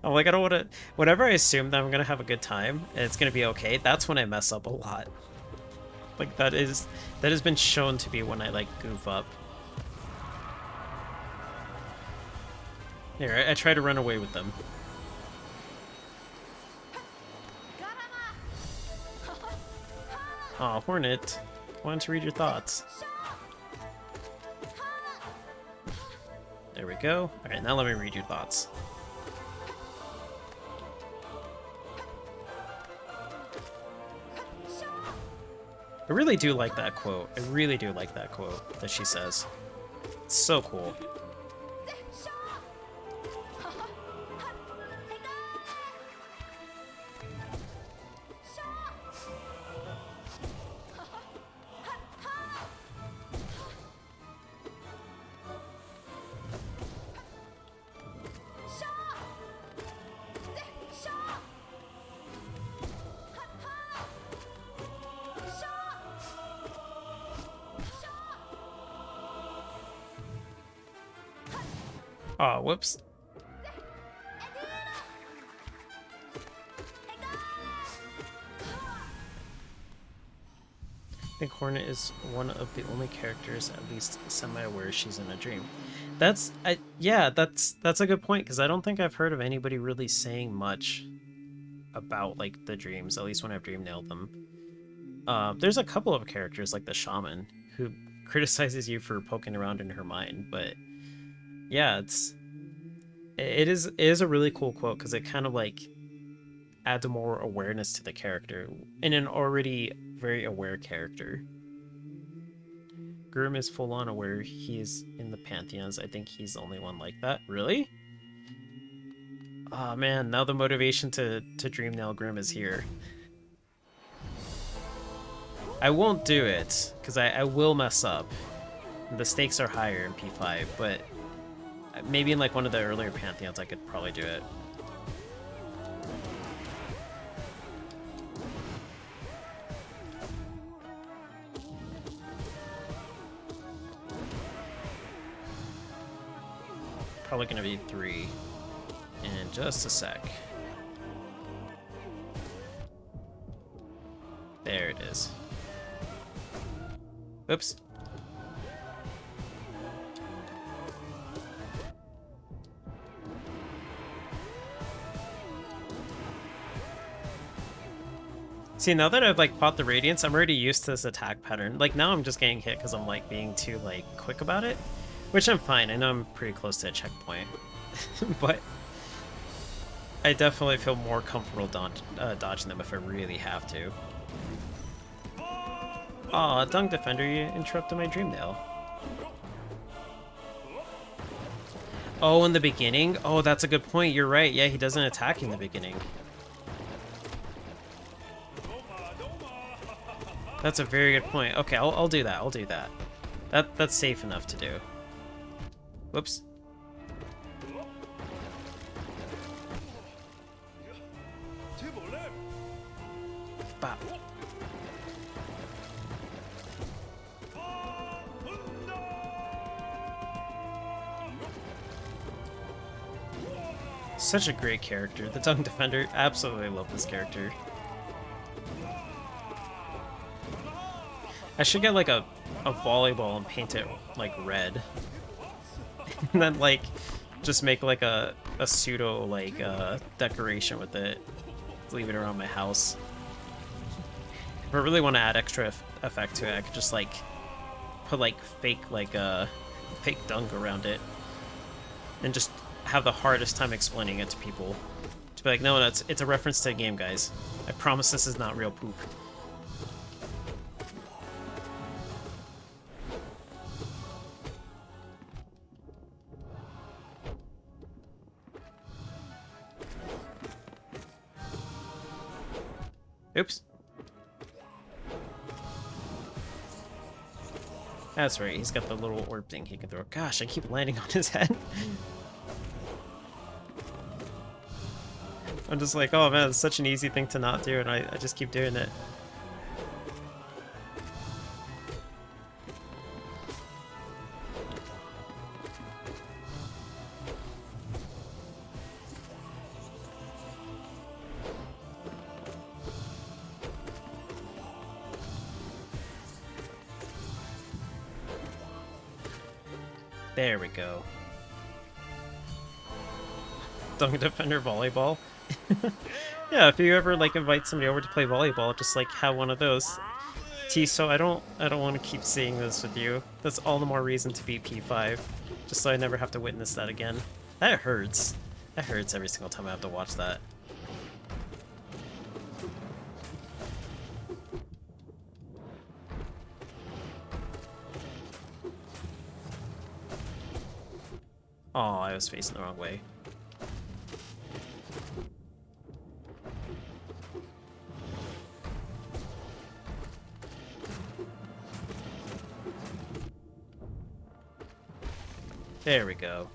I'm like, I don't want to... Whenever I assume that I'm going to have a good time and it's going to be okay, that's when I mess up a lot. Like, that has been shown to be when I, like, goof up. Here, I try to run away with them. Aw, Hornet. I wanted to read your thoughts. There we go. Alright, now let me read your thoughts. I really do like that quote. I really do like that quote that she says. It's so cool. Aw, whoops. I think Hornet is one of the only characters, at least semi-aware she's in a dream. Yeah, that's a good point because I don't think I've heard of anybody really saying much about like the dreams, at least when I've dream nailed them. There's a couple of characters like the shaman who criticizes you for poking around in her mind, but yeah, it is a really cool quote because it kind of like adds more awareness to the character in an already very aware character. Grim is full on aware he's in the pantheons. I think he's the only one like that. Really? Oh man, now the motivation to dream nail Grim is here. I won't do it because I will mess up. The stakes are higher in P5, but maybe in like one of the earlier pantheons I could probably do it. Probably gonna be 3 in just a sec. There it is. Oops. See, now that I've like fought the Radiance, I'm already used to this attack pattern. Like now I'm just getting hit because I'm like being too like quick about it, which I'm fine. I know I'm pretty close to a checkpoint, but I definitely feel more comfortable dodging them if I really have to. Aw, Dunk Defender, you interrupted my dream nail. Oh, in the beginning? Oh, that's a good point. You're right. Yeah, he doesn't attack in the beginning. That's a very good point. Okay, I'll do that. I'll do that. That's safe enough to do. Whoops. Bop. Such a great character. The Tongue Defender. Absolutely love this character. I should get like a volleyball and paint it like red. And then like just make like a pseudo like decoration with it. Leave it around my house. If I really want to add extra effect to it, I could just like put like fake dunk around it and just have the hardest time explaining it to people. To be like, no, it's a reference to a game, guys. I promise this is not real poop. Oops. That's right, he's got the little orb thing he can throw. Gosh, I keep landing on his head. I'm just like, oh man, it's such an easy thing to not do, and I just keep doing it. There we go. Dunk Defender volleyball. Yeah, if you ever like invite somebody over to play volleyball, just like have one of those. So I don't want to keep seeing this with you. That's all the more reason to beat P5, just so I never have to witness that again. That hurts. That hurts every single time I have to watch that. Oh, I was facing the wrong way. There we go.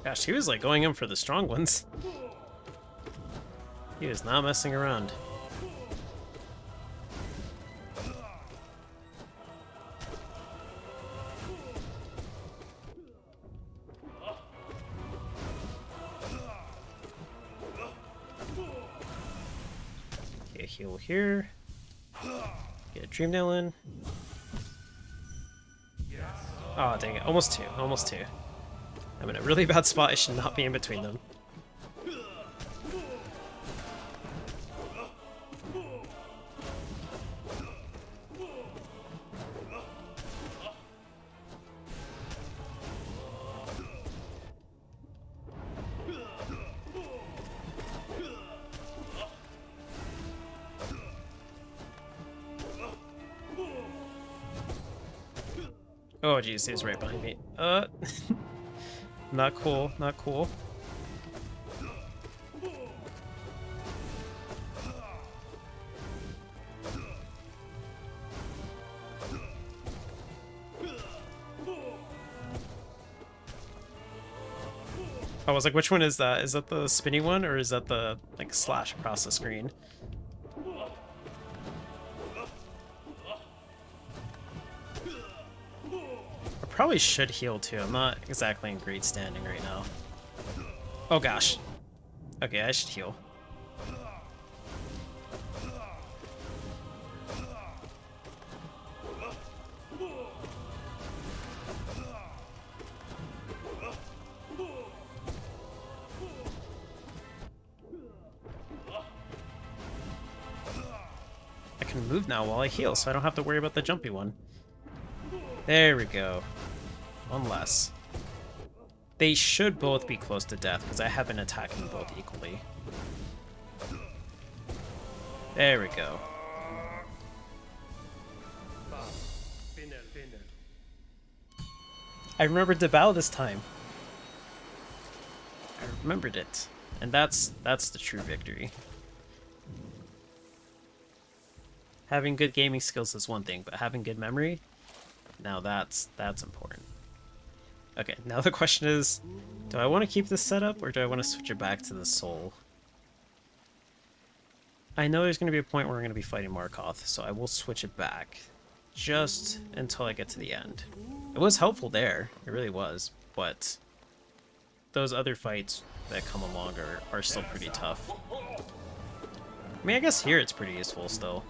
Gosh, he was like going in for the strong ones. He was not messing around. heal here. Get a Dream Nail in. Oh, dang it. Almost two. Almost two. I'm in a really bad spot. I should not be in between them. Oh, geez, he was right behind me. Not cool, not cool. I was like, which one is that? Is that the spinny one, or is that the, like, slash across the screen? I probably should heal, too. I'm not exactly in great standing right now. Oh, gosh. Okay, I should heal. I can move now while I heal, so I don't have to worry about the jumpy one. There we go. One less. They should both be close to death, because I have been attacking both equally. There we go. I remembered the bow this time. I remembered it. And that's the true victory. Having good gaming skills is one thing, but having good memory, now that's important. Okay, now the question is, do I want to keep this setup, or do I want to switch it back to the soul? I know there's going to be a point where we're going to be fighting Markoth, so I will switch it back, just until I get to the end. It was helpful there, it really was, but those other fights that come along are still pretty tough. I mean, I guess here it's pretty useful still.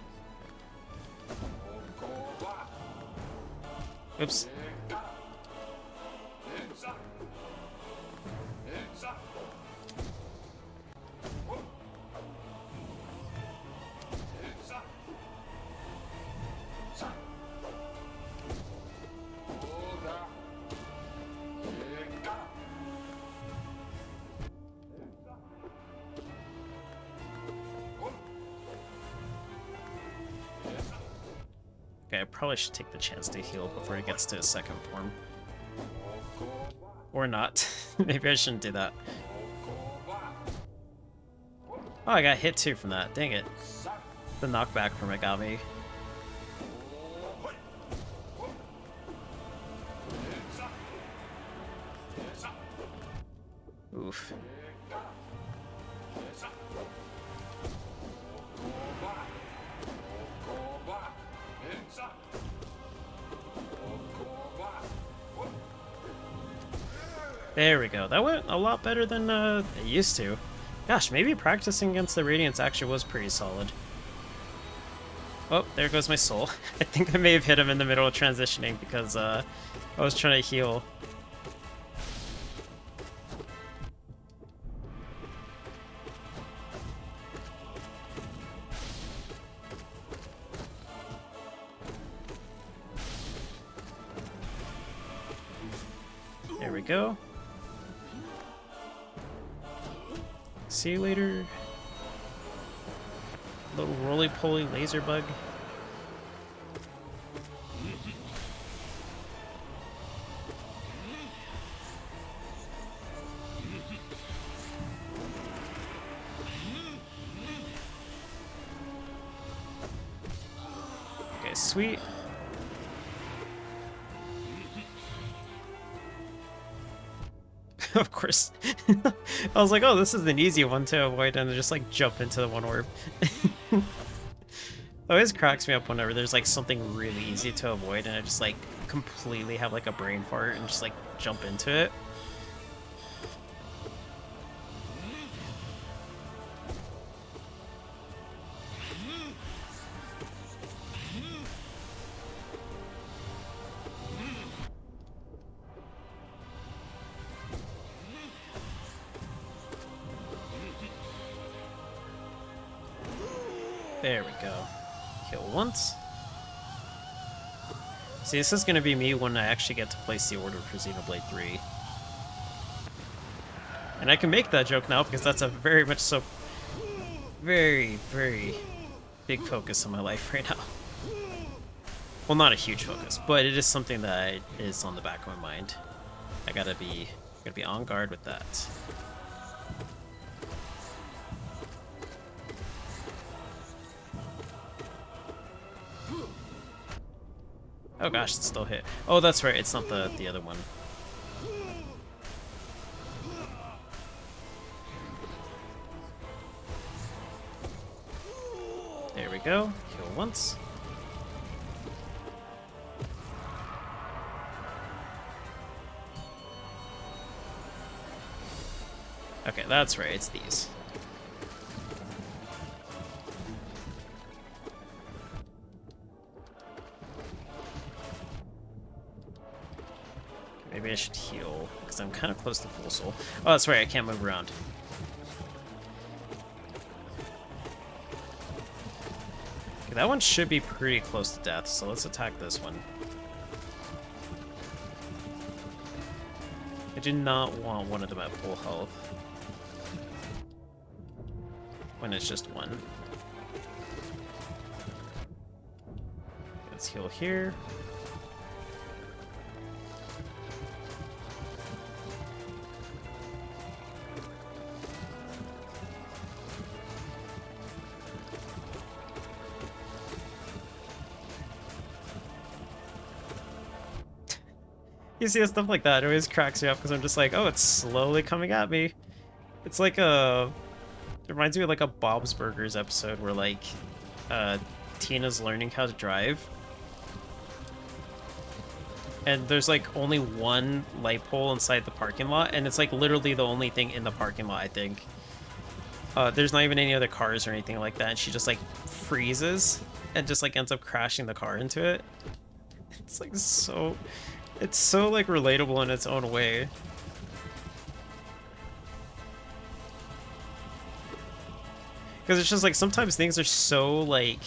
Oops. Okay, I probably should take the chance to heal before he gets to his second form. Or not. Maybe I shouldn't do that. Oh, I got hit too from that. Dang it. The knockback from it got me. Oof. There we go. That went a lot better than it used to. Gosh, maybe practicing against the Radiants actually was pretty solid. Oh, there goes my soul. I think I may have hit him in the middle of transitioning because I was trying to heal. There we go. See you later. Little roly-poly laser bug. Okay, sweet. Of course. I was like, oh, this is an easy one to avoid, and just like jump into the one orb. It always cracks me up whenever there's like something really easy to avoid and I just like completely have like a brain fart and just like jump into it. There we go. Heal once. See, this is going to be me when I actually get to place the order for Xenoblade 3. And I can make that joke now because that's a very much so... very, very big focus in my life right now. Well, not a huge focus, but it is something that is on the back of my mind. I gotta be on guard with that. Oh gosh, it still hit. Oh, that's right, it's not the other one. There we go. Heal once. Okay, that's right, it's these. Maybe I should heal, because I'm kind of close to full soul. Oh, that's right, I can't move around. Okay, that one should be pretty close to death, so let's attack this one. I do not want one of them at full health. When it's just one. Let's heal here. You see stuff like that, it always cracks me up because I'm just like, oh, it's slowly coming at me. It's like a... It reminds me of like a Bob's Burgers episode where like Tina's learning how to drive. And there's like only one light pole inside the parking lot, and it's like literally the only thing in the parking lot, I think. There's not even any other cars or anything like that, and she just like freezes and just like ends up crashing the car into it. It's like so... It's so like relatable in its own way. Because it's just like sometimes things are so like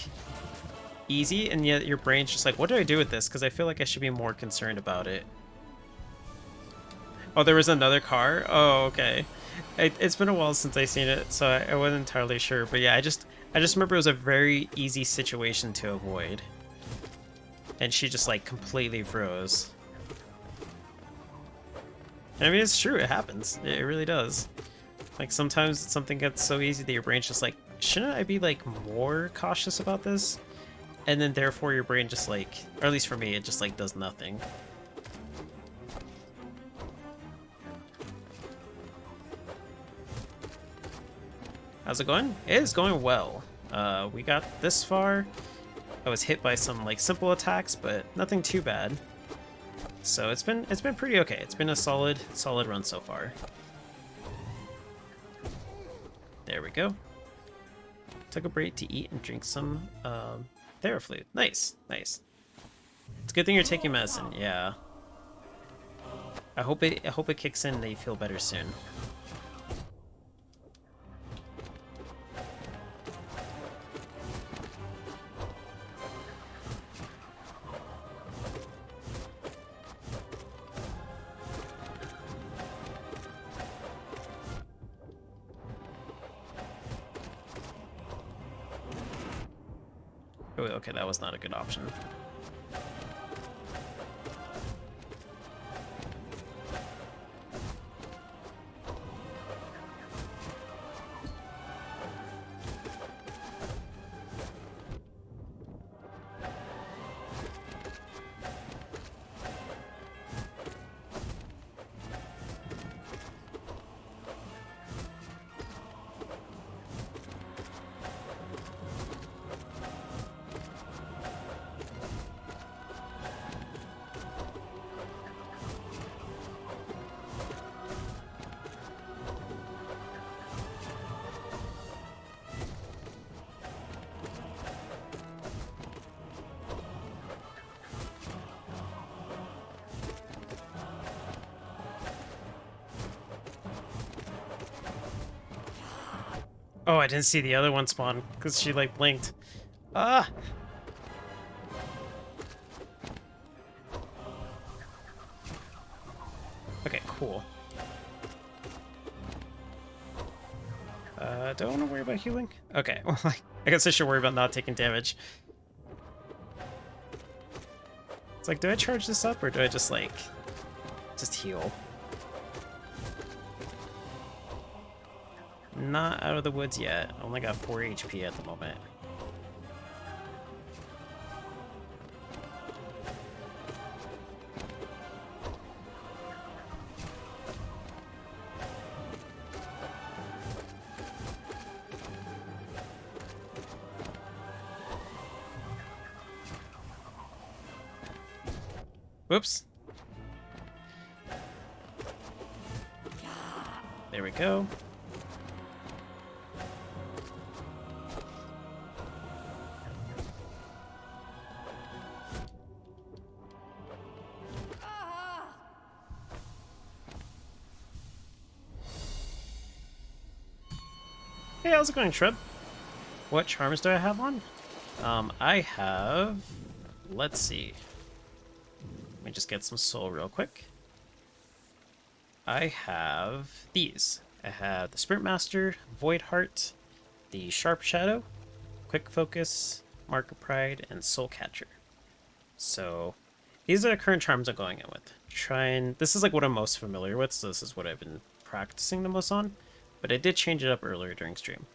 easy, and yet your brain's just like, what do I do with this? Because I feel like I should be more concerned about it. Oh, there was another car? Oh, okay. It's been a while since I seen it, so I wasn't entirely sure. But yeah, I just remember it was a very easy situation to avoid. And she just like completely froze. I mean, it's true, it happens. It really does. Like, sometimes something gets so easy that your brain's just like, shouldn't I be, like, more cautious about this? And then, therefore, your brain just, like, or at least for me, it just, like, does nothing. How's it going? It is going well. We got this far. I was hit by some, like, simple attacks, but nothing too bad. So it's been pretty okay. It's been a solid run so far. There we go. Took a break to eat and drink some Theraflu. Nice, nice. It's a good thing you're taking medicine. Yeah. I hope it kicks in and they feel better soon. Oh, okay, that was not a good option. Oh, I didn't see the other one spawn because she like blinked. Ah! Okay, cool. Don't want to worry about healing? Okay, well, I guess I should worry about not taking damage. It's like, do I charge this up, or do I just, like, just heal? Not out of the woods yet. Only got 4 HP at the moment. Whoops. There we go. Hey, how's it going, Shrub? What charms do I have on? I have... Let's see. Let me just get some soul real quick. I have these. I have the Sprint Master, Void Heart, the Sharp Shadow, Quick Focus, Mark of Pride, and Soul Catcher. So these are the current charms I'm going in with. This is like what I'm most familiar with, so this is what I've been practicing the most on. But I did change it up earlier during stream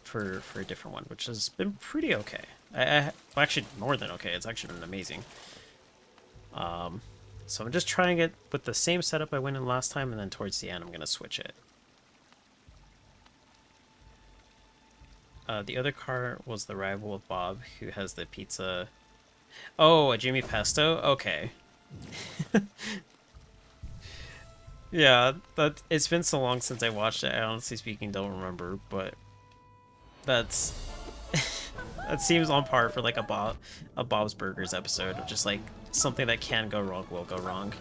for a different one, which has been pretty okay. Well, actually more than okay. It's actually been amazing. So I'm just trying it with the same setup I went in last time, and then towards the end I'm going to switch it. The other car was the rival of Bob, who has the pizza... Oh, a Jimmy Pesto? Okay. Yeah, it's been so long since I watched it, I honestly speaking don't remember, but that's... that seems on par for like a Bob's Burgers episode of just like something that can go wrong will go wrong.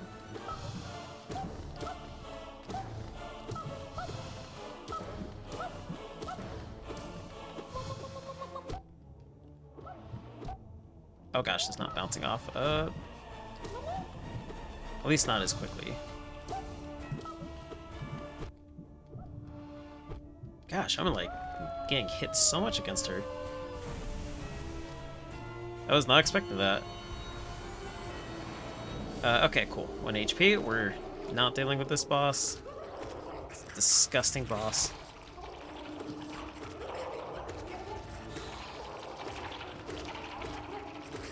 Oh gosh, it's not bouncing off. At least not as quickly. Gosh, I'm like getting hit so much against her. I was not expecting that. Okay, cool. 1 HP. We're not dealing with this boss. It's a disgusting boss.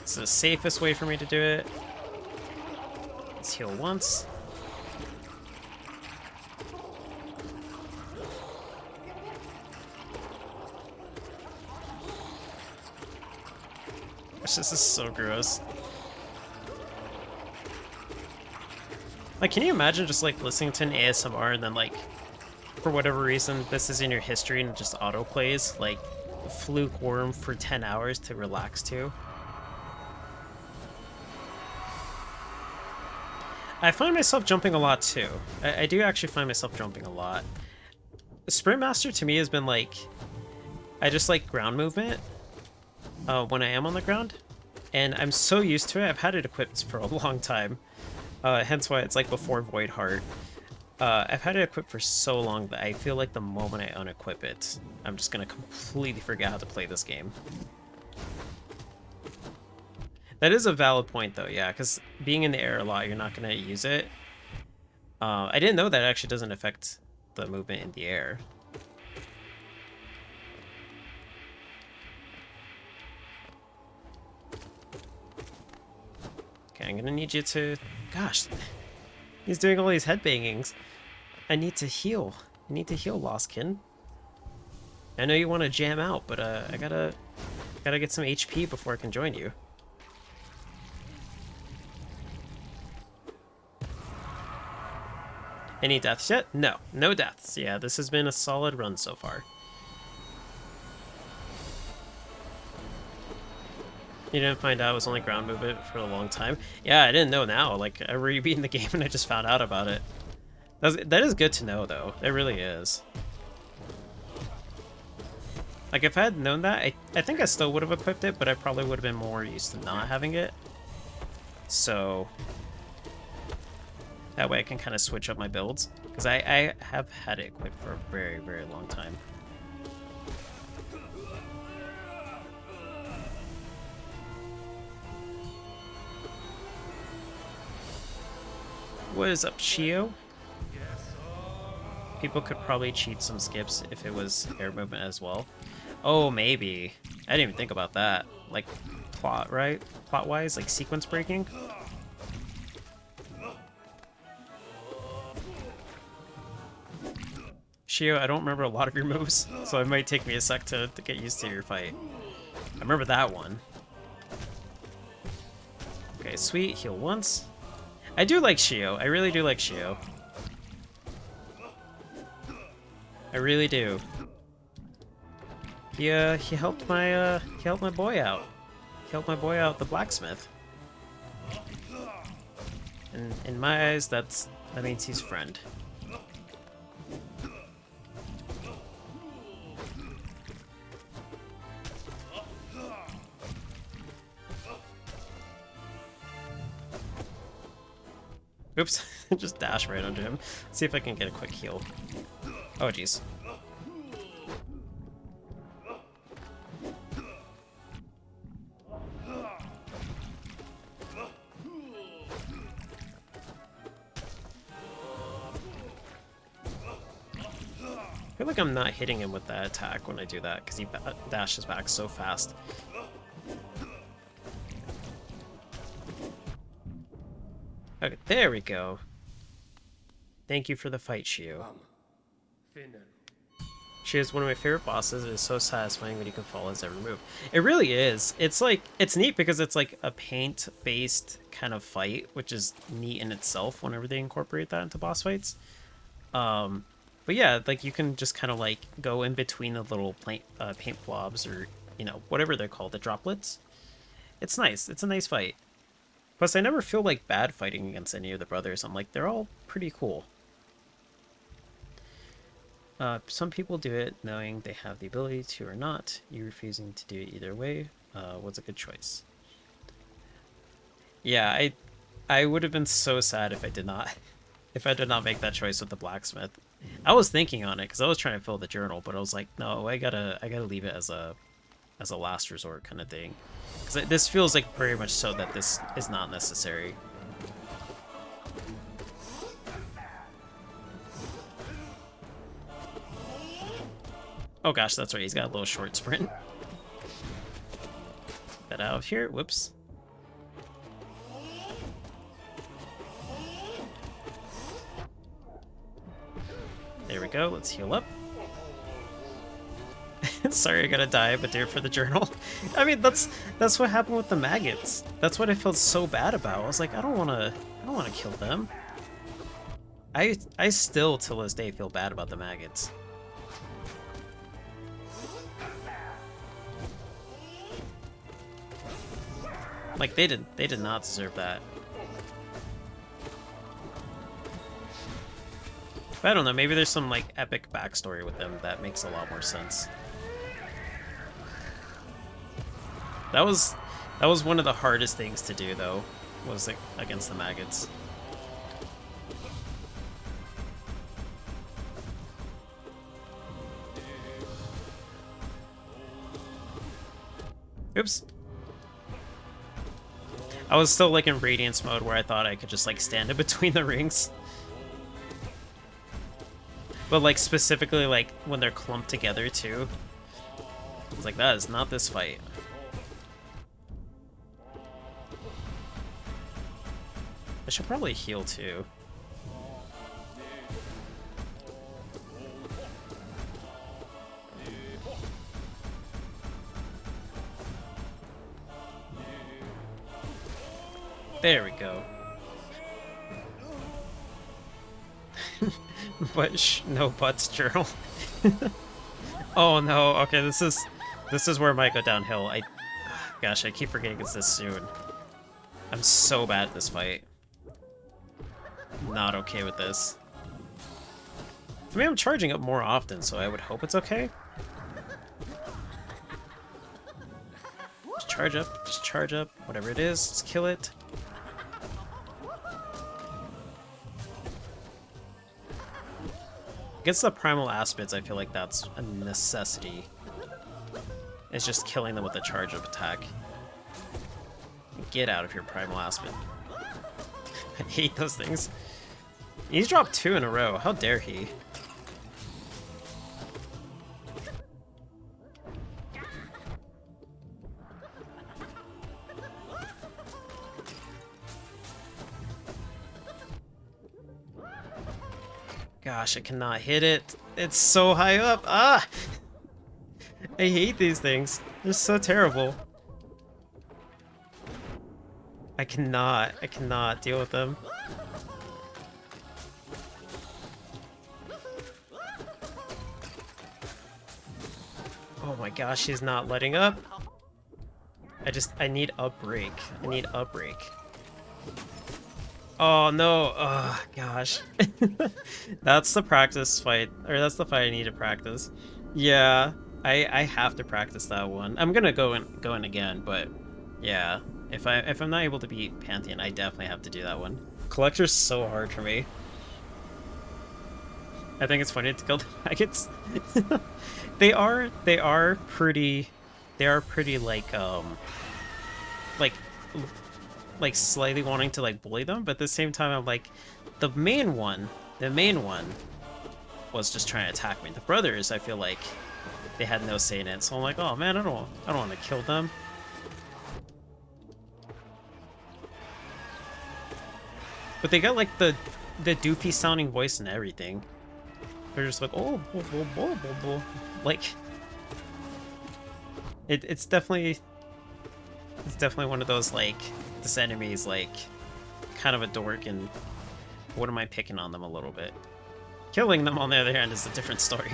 It's the safest way for me to do it. Let's heal once. Gosh, this is so gross. Like, can you imagine just like listening to an ASMR and then like, for whatever reason, this is in your history and it just auto plays like Fluke Worm for 10 hours to relax to? I find myself jumping a lot too. I do actually find myself jumping a lot. Sprint Master to me has been like, I just like ground movement when I am on the ground, and I'm so used to it. I've had it equipped for a long time, hence why it's like before Void Heart. I've had it equipped for so long that I feel like the moment I unequip it, I'm just gonna completely forget how to play this game. That is a valid point though, yeah, because being in the air a lot, you're not gonna use it. I didn't know that it actually doesn't affect the movement in the air. Okay, I'm gonna need you to... Gosh, he's doing all these headbangings. I need to heal. I need to heal, Lostkin. I know you want to jam out, but I gotta get some HP before I can join you. Any deaths yet? No, no deaths. Yeah, this has been a solid run so far. You didn't find out it was only ground movement for a long time? Yeah, I didn't know now. Like, I already beaten the game and I just found out about it. That is good to know, though. It really is. Like, if I had known that, I think I still would have equipped it, but I probably would have been more used to not having it. So that way I can kind of switch up my builds. Because I have had it equipped for a very, very long time. What is up, Shio? People could probably cheat some skips if it was air movement as well. Oh, maybe. I didn't even think about that. Like, plot, right? Plot-wise, like sequence breaking? Shio, I don't remember a lot of your moves, so it might take me a sec to get used to your fight. I remember that one. Okay, sweet. Heal once. I do like Shio. I really do like Shio. I really do. He helped my boy out. He helped my boy out, the blacksmith. And in my eyes, that means he's friend. Oops, just dash right onto him. Let's see if I can get a quick heal. Oh, jeez. I feel like I'm not hitting him with that attack when I do that, because he dashes back so fast. Okay, there we go. Thank you for the fight, Shio. She is one of my favorite bosses. It is so satisfying when you can follow his every move. It really is. It's like, it's neat because it's like a paint-based kind of fight, which is neat in itself whenever they incorporate that into boss fights. But yeah, like you can just kind of like go in between the little paint blobs, or, you know, whatever they're called, the droplets. It's nice. It's a nice fight. Plus, I never feel like bad fighting against any of the brothers. I'm like, they're all pretty cool. Some people do it knowing they have the ability to or not. You refusing to do it either way was a good choice. Yeah, I would have been so sad if I did not make that choice with the blacksmith. I was thinking on it because I was trying to fill the journal, but I was like, no, I gotta leave it as a last resort kind of thing. Because this feels like very much so that this is not necessary. Oh gosh, that's right, he's got a little short sprint. Get out of here, whoops. There we go, let's heal up. Sorry, I gotta die, but there for the journal. I mean, that's what happened with the maggots. That's what I felt so bad about. I was like, I don't wanna kill them. I still, till this day, feel bad about the maggots. Like, they did not deserve that. But I don't know, maybe there's some, like, epic backstory with them that makes a lot more sense. That was one of the hardest things to do, though, was like, against the maggots. Oops. I was still like in Radiance mode where I thought I could just like stand in between the rings. But like specifically like when they're clumped together too. I was like, that is not this fight. I should probably heal too. There we go. But no butts journal. Oh no, okay, this is where it might go downhill. Gosh, I keep forgetting it's this soon. I'm so bad at this fight. Not okay with this. I mean, I'm charging up more often, so I would hope it's okay. charge up. Just charge up. Whatever it is, just kill it. Against the primal aspids, I feel like that's a necessity. It's just killing them with a charge up attack. Get out of here, primal aspid. I hate those things. He's dropped 2 in a row. How dare he? Gosh, I cannot hit it. It's so high up. Ah! I hate these things. They're so terrible. I cannot deal with them. Oh my gosh, he's not letting up. I need a break. I need a break. Oh no, oh gosh. That's the practice fight, or that's the fight I need to practice. Yeah, I have to practice that one. I'm gonna go in again, but yeah, if I'm not able to beat Pantheon, I definitely have to do that one. Collector's so hard for me. I think it's funny to kill the maggots. they are pretty like slightly wanting to like bully them, but at the same time I'm like, the main one was just trying to attack me. The brothers, I feel like they had no say in it, so I'm like, oh man, I don't want to kill them. But they got like the doofy sounding voice and everything. They're just like, oh, blah, blah, blah, blah, blah. Like, it's definitely one of those, like, this enemy's like kind of a dork, and what am I picking on them a little bit? Killing them, on the other hand, is a different story.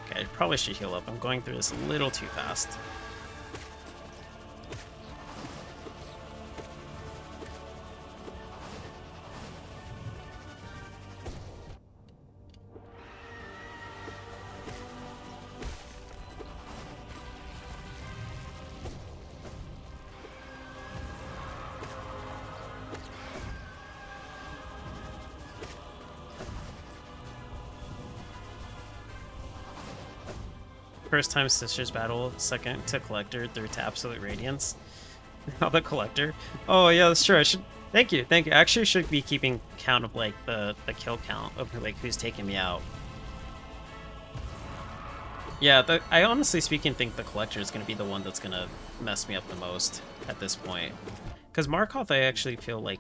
Okay, I probably should heal up. I'm going through this a little too fast. First time Sisters battle, second to Collector, third to Absolute Radiance. Now the Collector. Oh yeah, that's true. I should. Thank you. I actually should be keeping count of like the kill count of like who's taking me out. Yeah, I honestly speaking think the Collector is going to be the one that's going to mess me up the most at this point. Because Markov, I actually feel like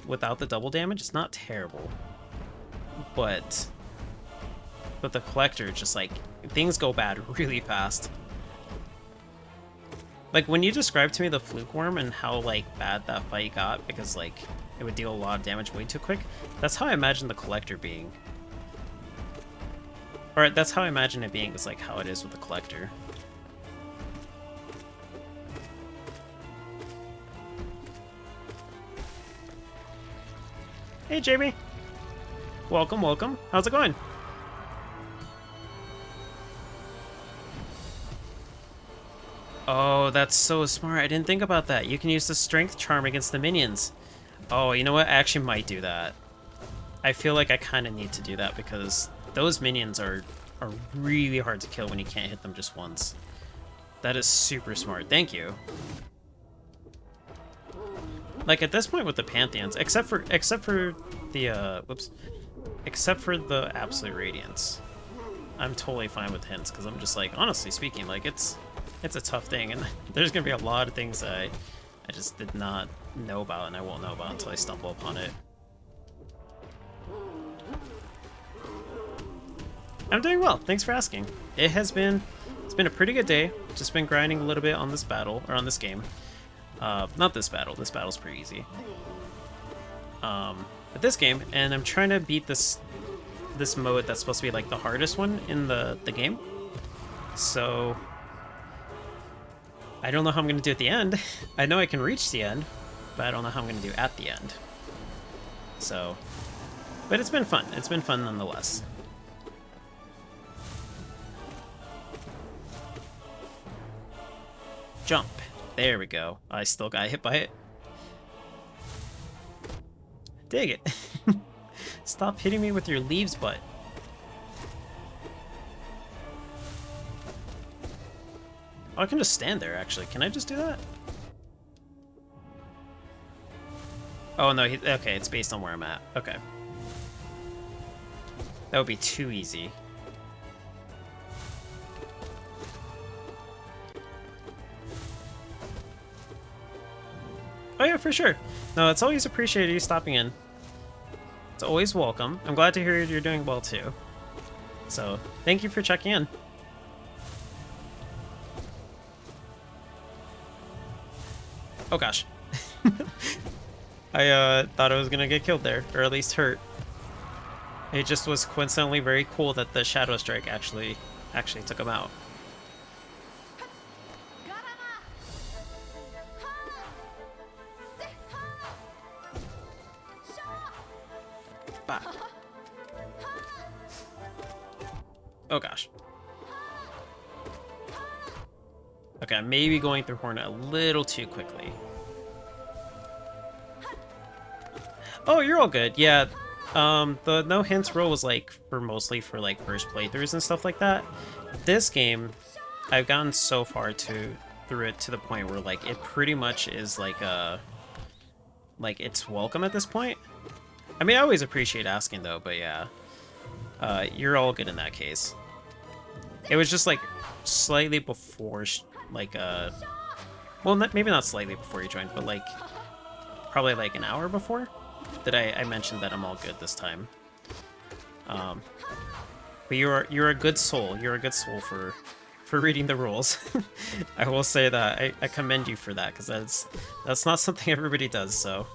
without the double damage, it's not terrible. But the Collector, just like, things go bad really fast. Like, when you described to me the Fluke Worm and how, like, bad that fight got, because, like, it would deal a lot of damage way too quick, that's how I imagine the Collector being. Or, that's how I imagine it being, is, like, how it is with the Collector. Hey, Jamie! Welcome, welcome. How's it going? Oh, that's so smart. I didn't think about that. You can use the Strength Charm against the minions. Oh, you know what? I actually might do that. I feel like I kind of need to do that because those minions are really hard to kill when you can't hit them just once. That is super smart. Thank you. Like, at this point with the Pantheons, except for the, except for the Absolute Radiance, I'm totally fine with hints because I'm just like, honestly speaking, like, it's a tough thing, and there's gonna be a lot of things that I just did not know about, and I won't know about until I stumble upon it. I'm doing well, thanks for asking. It's been a pretty good day. Just been grinding a little bit on this battle, or on this game. Not this battle. This battle's pretty easy. But this game, and I'm trying to beat this mode that's supposed to be like the hardest one in the game. So I don't know how I'm going to do at the end. I know I can reach the end, but I don't know how I'm going to do at the end. So But it's been fun. It's been fun nonetheless. Jump. There we go. I still got hit by it. Dig it. Stop hitting me with your leaves butt. Oh, I can just stand there, actually. Can I just do that? Oh, no. Okay, it's based on where I'm at. Okay. That would be too easy. Oh, yeah, for sure. No, it's always appreciated you stopping in. It's always welcome. I'm glad to hear you're doing well, too. So, thank you for checking in. Oh, gosh. I thought I was gonna get killed there, or at least hurt. It just was coincidentally very cool that the Shadow Strike actually took him out. Bah. Oh gosh. Okay, I'm maybe going through Hornet a little too quickly. Oh, you're all good. Yeah, the no hints rule was like mostly for like first playthroughs and stuff like that. This game, I've gotten so far through it to the point where like it pretty much is like it's welcome at this point. I mean, I always appreciate asking though, but yeah, you're all good in that case. It was just like slightly before, like well, maybe not slightly before you joined, but like probably like an hour before that I mentioned that I'm all good this time. But you're a good soul. You're a good soul for reading the rules. I will say that I commend you for that, because that's not something everybody does. So.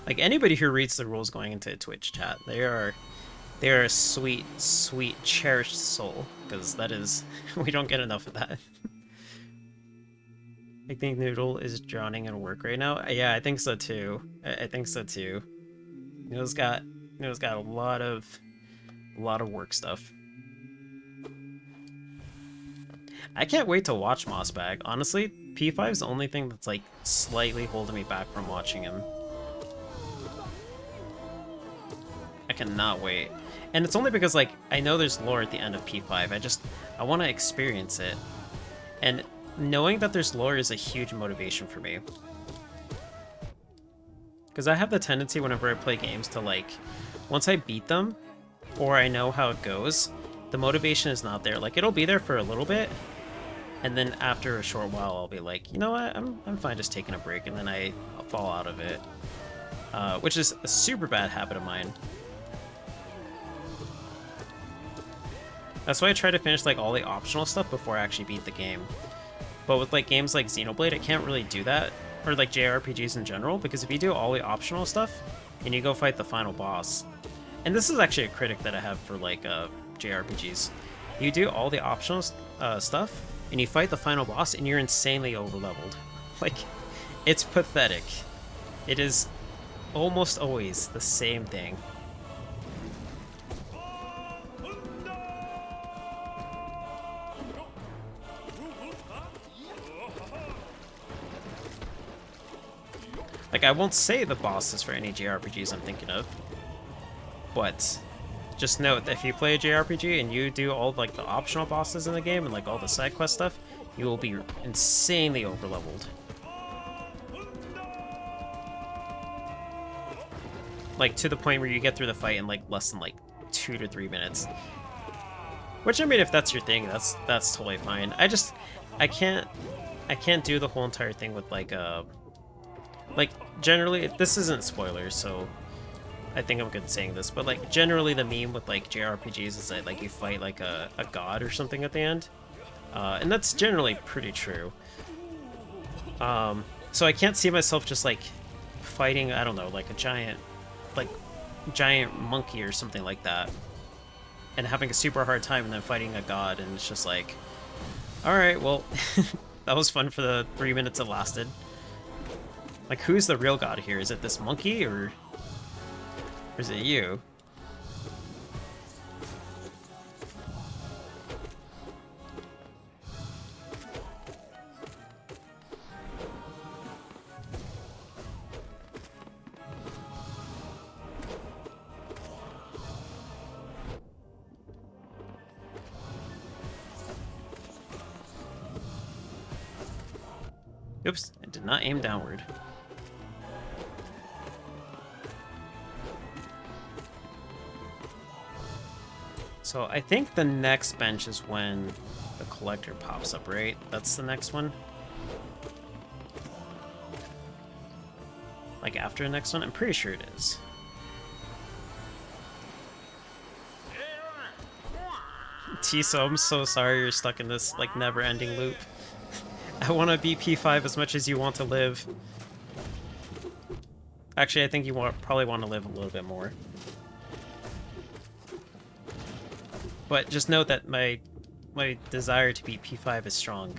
Like anybody who reads the rules going into a Twitch chat, they are a sweet, sweet, cherished soul, because that is we don't get enough of that. I think Noodle is drowning in work right now. Yeah, I think so too. I think so too. Noodle's got a lot of work stuff. I can't wait to watch Mossbag. Honestly, P5's the only thing that's like slightly holding me back from watching him. I cannot wait. And it's only because, like, I know there's lore at the end of P5. I want to experience it. And knowing that there's lore is a huge motivation for me. Because I have the tendency whenever I play games to, like, once I beat them, or I know how it goes, the motivation is not there. Like, it'll be there for a little bit, and then after a short while, I'll be like, you know what, I'm fine just taking a break, and then I'll fall out of it. Which is a super bad habit of mine. That's why I try to finish like all the optional stuff before I actually beat the game. But with like games like Xenoblade, I can't really do that, or like JRPGs in general, because if you do all the optional stuff and you go fight the final boss, and this is actually a critic that I have for like JRPGs, you do all the optional stuff and you fight the final boss and you're insanely overleveled. Like, it's pathetic. It is almost always the same thing. Like, I won't say the bosses for any JRPGs I'm thinking of, but just note that if you play a JRPG and you do all like the optional bosses in the game and like all the side quest stuff, you will be insanely overleveled. Like, to the point where you get through the fight in like less than like 2 to 3 minutes. Which, I mean, if that's your thing, that's totally fine. I can't do the whole entire thing with like generally, this isn't spoilers, so I think I'm good saying this, but like generally the meme with like JRPGs is that like you fight like a god or something at the end, and that's generally pretty true. So I can't see myself just like fighting, I don't know, like a giant monkey or something like that, and having a super hard time and then fighting a god, and it's just like, Alright, well, that was fun for the 3 minutes it lasted. Like, who's the real god here? Is it this monkey, or is it you? Oops, I did not aim downward. So I think the next bench is when the collector pops up, right? That's the next one? Like after the next one? I'm pretty sure it is. Tiso, I'm so sorry you're stuck in this like never-ending loop. I want to beat P5 as much as you want to live. Actually, I think you probably want to live a little bit more. But just note that my desire to beat P5 is strong.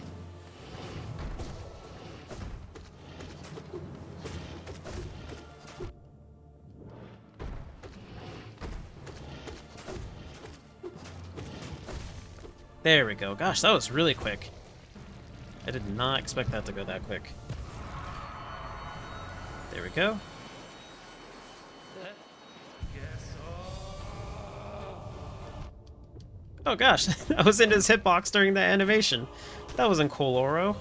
There we go. Gosh, that was really quick. I did not expect that to go that quick. There we go. Oh gosh, I was in his hitbox during the animation. That wasn't cool, Oro.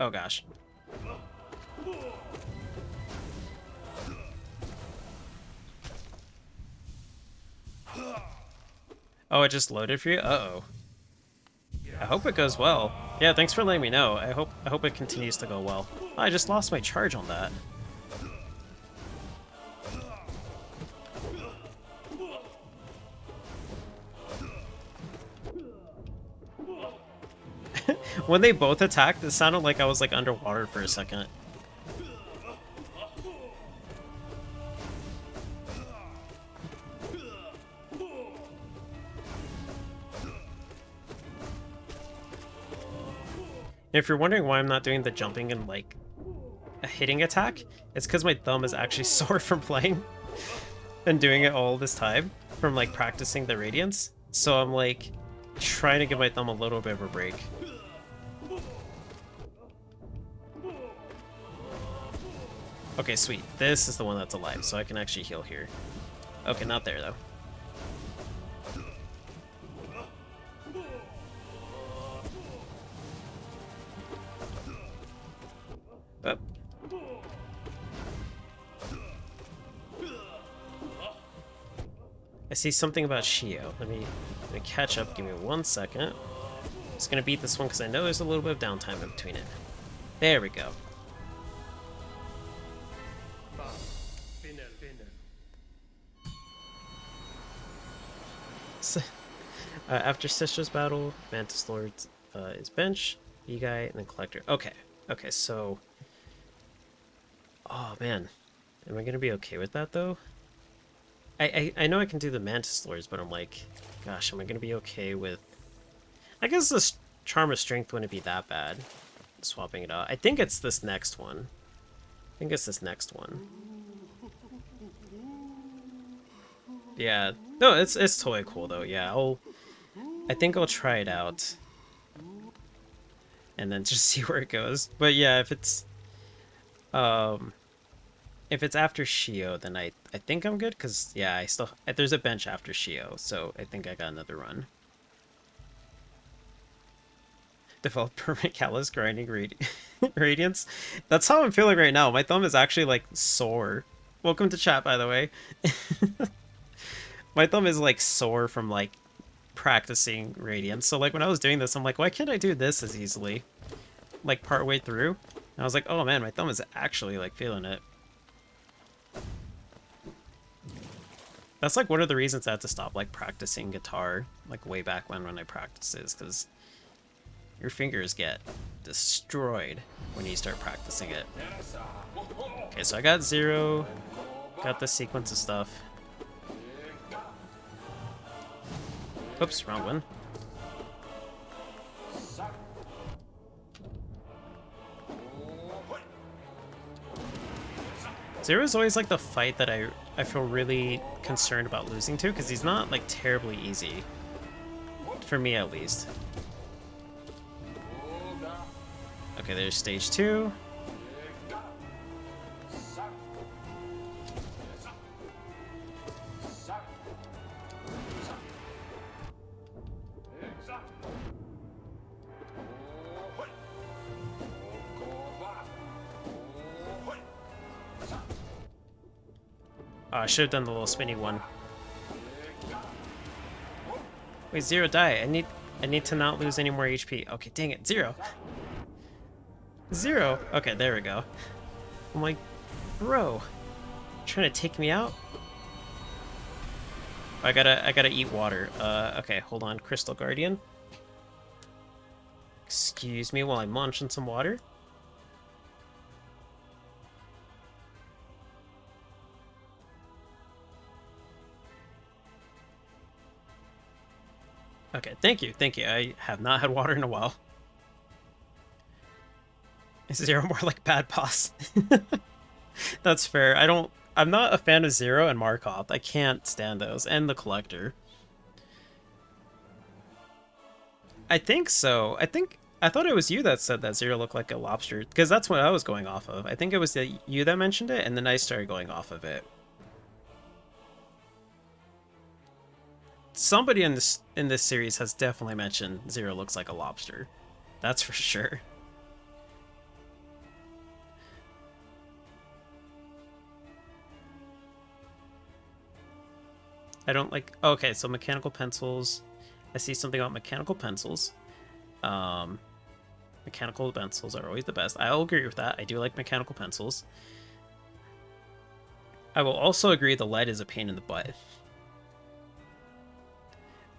Oh gosh. Oh, it just loaded for you? Uh-oh. I hope it goes well. Yeah, thanks for letting me know. I hope it continues to go well. I just lost my charge on that. When they both attacked, it sounded like I was like underwater for a second. If you're wondering why I'm not doing the jumping and like a hitting attack, it's because my thumb is actually sore from playing and doing it all this time from like practicing the radiance. So I'm like trying to give my thumb a little bit of a break. Okay, sweet. This is the one that's alive, so I can actually heal here. Okay, not there though. Oh. I see something about Shio. Let me catch up. Give me 1 second. Just gonna beat this one because I know there's a little bit of downtime in between it. There we go. So, after Sistra's battle, Mantis Lord is bench, B-Guy, and then Collector. Okay, okay, so... Oh, man. Am I gonna be okay with that, though? I know I can do the Mantis Lords, but I'm like... Gosh, am I gonna be okay with... I guess this Charm of Strength wouldn't be that bad. Swapping it out. I think it's this next one. I think it's this next one. Yeah. No, it's totally cool, though. Yeah, I think I'll try it out. And then just see where it goes. But yeah, if it's after Shio, then I think I'm good, because yeah, there's a bench after Shio, so I think I got another run. Develop permanent callus grinding radiance. That's how I'm feeling right now. My thumb is actually like sore. Welcome to chat, by the way. My thumb is like sore from like practicing radiance. So like when I was doing this, I'm like, why can't I do this as easily? Like partway through, and I was like, oh man, my thumb is actually like feeling it. That's like one of the reasons I had to stop like practicing guitar like way back when I practiced is because your fingers get destroyed when you start practicing it. Okay, so I got 0. got the sequence of stuff. Oops, wrong one. Zero's always like the fight that I feel really concerned about losing to, because he's not like terribly easy. For me at least. Okay, there's stage 2. Oh, I should have done the little spinny one. Wait, Zero, die. I need to not lose any more HP. Okay, dang it, Zero. Zero. Okay, there we go. I'm like, bro, trying to take me out? I gotta eat water. Okay, hold on, Crystal Guardian. Excuse me while I'm munching some water. Okay, thank you, thank you. I have not had water in a while. Is Zero more like Bad Boss? That's fair. I'm not a fan of Zero and Markov. I can't stand those. And the Collector. I think so. I thought it was you that said that Zero looked like a lobster, because that's what I was going off of. I think it was you that mentioned it, and then I started going off of it. Somebody in this series has definitely mentioned Zero looks like a lobster. That's for sure. I don't like... Okay, so mechanical pencils. I see something about mechanical pencils. Mechanical pencils are always the best. I'll agree with that. I do like mechanical pencils. I will also agree the lead is a pain in the butt.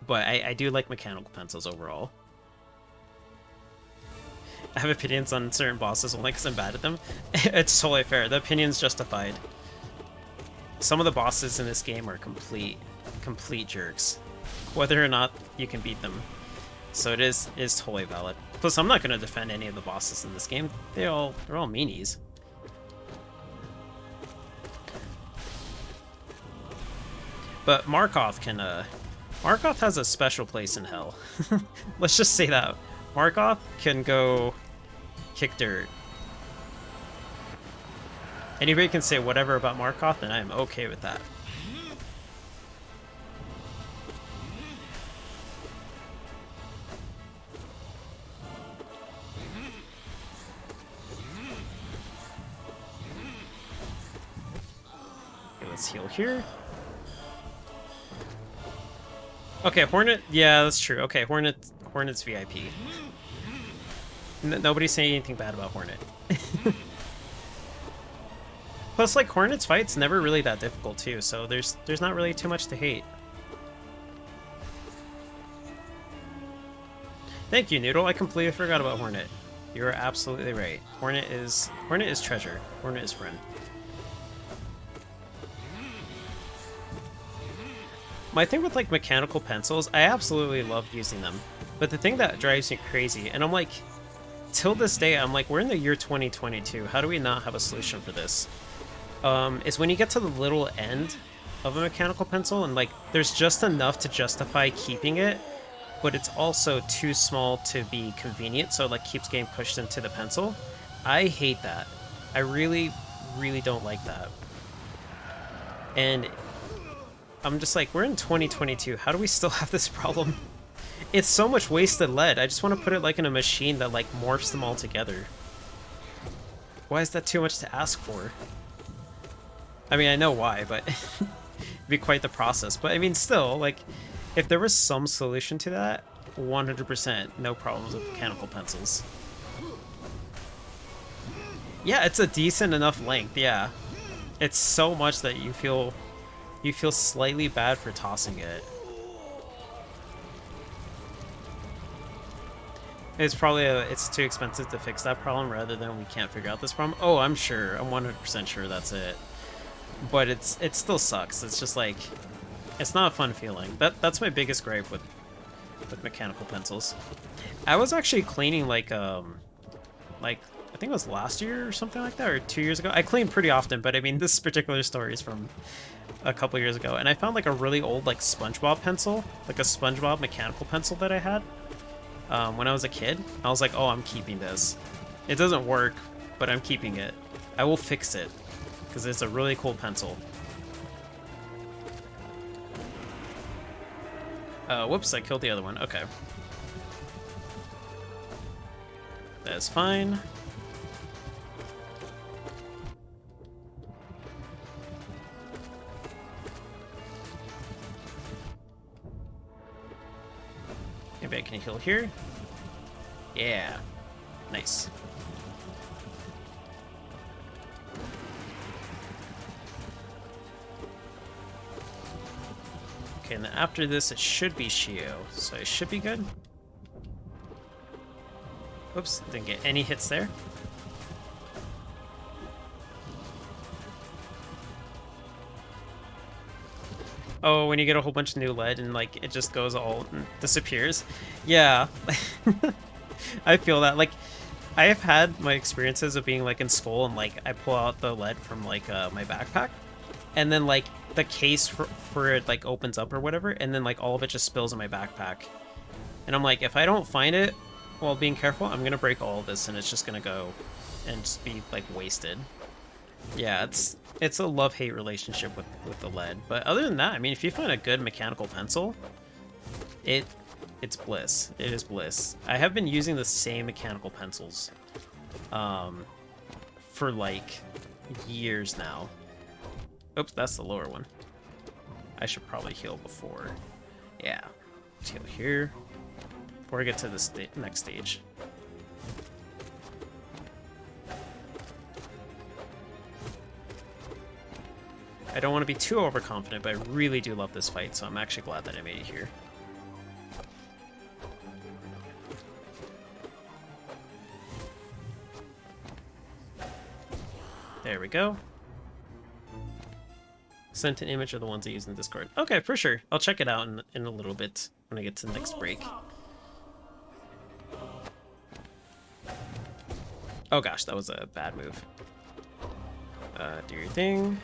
But I do like mechanical pencils overall. I have opinions on certain bosses only because I'm bad at them. It's totally fair. The opinion's justified. Some of the bosses in this game are complete jerks, whether or not you can beat them. So it is totally valid. Plus, I'm not going to defend any of the bosses in this game. They're all meanies. But Markov has a special place in hell. Let's just say that. Markov can go kick dirt. Anybody can say whatever about Markov, and I am okay with that. Okay, let's heal here. Okay, Hornet. Yeah, that's true. Okay, Hornet's VIP. Nobody's saying anything bad about Hornet. Plus, like, Hornet's fight's never really that difficult too, so there's not really too much to hate. Thank you, Noodle. I completely forgot about Hornet. You are absolutely right. Hornet is treasure. Hornet is friend. My thing with like mechanical pencils, I absolutely love using them. But the thing that drives me crazy, and I'm like, till this day, I'm like, we're in the year 2022. How do we not have a solution for this? Is when you get to the little end of a mechanical pencil and like there's just enough to justify keeping it, but it's also too small to be convenient, so it like keeps getting pushed into the pencil. I hate that. I really, really don't like that. And I'm just like, we're in 2022. How do we still have this problem? It's so much wasted lead. I just want to put it like in a machine that like morphs them all together. Why is that too much to ask for? I mean, I know why, but it'd be quite the process. But I mean, still, like, if there was some solution to that, 100% no problems with mechanical pencils. Yeah, it's a decent enough length, yeah. It's so much that you feel slightly bad for tossing it. It's probably it's too expensive to fix that problem rather than we can't figure out this problem. Oh, I'm sure. I'm 100% sure that's it. but it still sucks. It's just like, it's not a fun feeling. That's my biggest gripe with mechanical pencils. I was actually cleaning like I think it was last year or something like that, or 2 years ago. I clean pretty often, but I mean this particular story is from a couple years ago, and I found like a really old like SpongeBob pencil, like a SpongeBob mechanical pencil that I had when I was a kid. I was like, oh, I'm keeping this. It doesn't work, but I'm keeping it. I will fix it because it's a really cool pencil. Whoops, I killed the other one. Okay. That's fine. Maybe I can heal here. Yeah. Nice. Okay, and then after this, it should be Shio, so it should be good. Oops, didn't get any hits there. Oh, when you get a whole bunch of new lead and like it just goes all disappears. Yeah. I feel that. Like, I have had my experiences of being like in school and like I pull out the lead from like my backpack, and then like the case for it like opens up or whatever, and then like all of it just spills in my backpack. And I'm like, if I don't find it while being careful, I'm gonna break all of this and it's just gonna go and just be like wasted. Yeah, it's a love-hate relationship with the lead. But other than that, I mean, if you find a good mechanical pencil, it's bliss. It is bliss. I have been using the same mechanical pencils for like years now. Oops, that's the lower one. I should probably heal before. Yeah, let's heal here before I get to this next stage. I don't want to be too overconfident, but I really do love this fight, so I'm actually glad that I made it here. There we go. Sent an image of the ones I use in Discord. Okay, for sure. I'll check it out in a little bit when I get to the next break. Oh gosh, that was a bad move. Do your thing.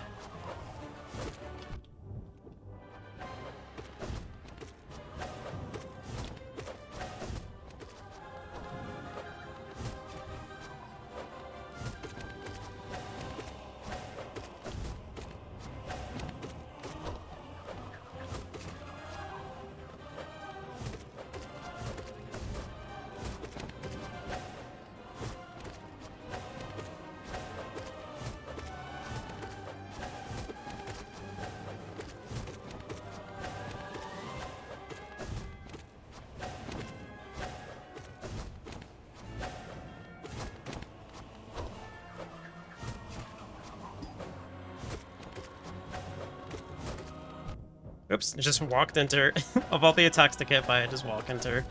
Oops, just walked into her. Of all the attacks to get by, I just walk into her.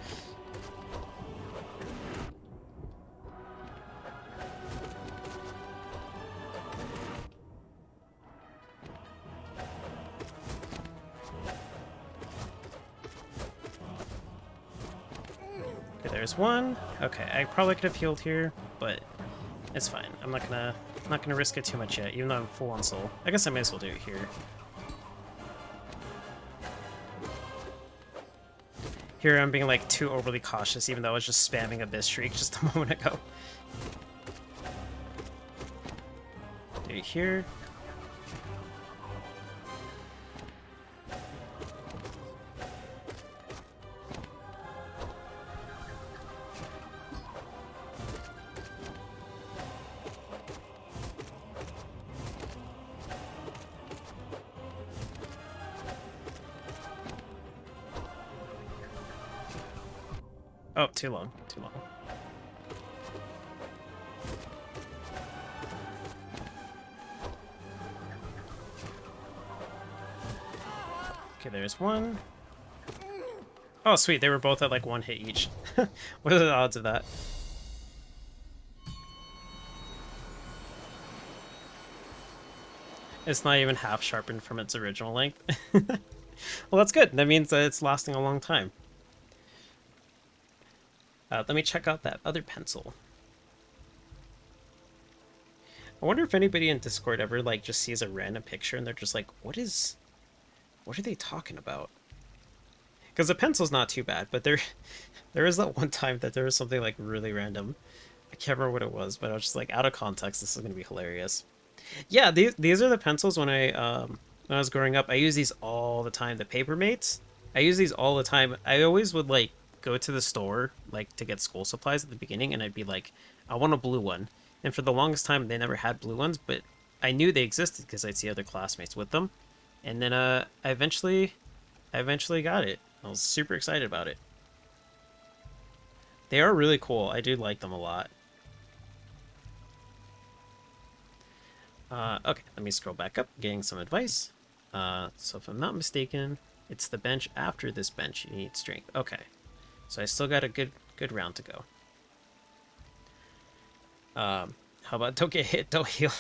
Okay, there's one. Okay, I probably could have healed here, but it's fine. I'm not gonna risk it too much yet, even though I'm full on soul. I guess I may as well do it here. Here I'm being like too overly cautious, even though I was just spamming Abyss Shriek just a moment ago. Do it here. Oh, too long, too long. Okay, there's one. Oh, sweet, they were both at like one hit each. What are the odds of that? It's not even half sharpened from its original length. Well, that's good. That means that it's lasting a long time. Let me check out that other pencil. I wonder if anybody in Discord ever like just sees a random picture and they're just like, what are they talking about? Because the pencil's not too bad, but there is that one time that there was something like really random. I can't remember what it was, but I was just like, out of context, this is gonna be hilarious. Yeah, these are the pencils when I was growing up. I use these all the time. The Papermates. I use these all the time. I always would like go to the store like to get school supplies at the beginning, and I'd be like, I want a blue one. And for the longest time, they never had blue ones, but I knew they existed because I'd see other classmates with them. And then I eventually got it. I was super excited about it. They are really cool. I do like them a lot. Okay, let me scroll back up, getting some advice. So if I'm not mistaken, it's the bench after this bench you need strength. Okay, so I still got a good round to go. How about don't get hit, don't heal.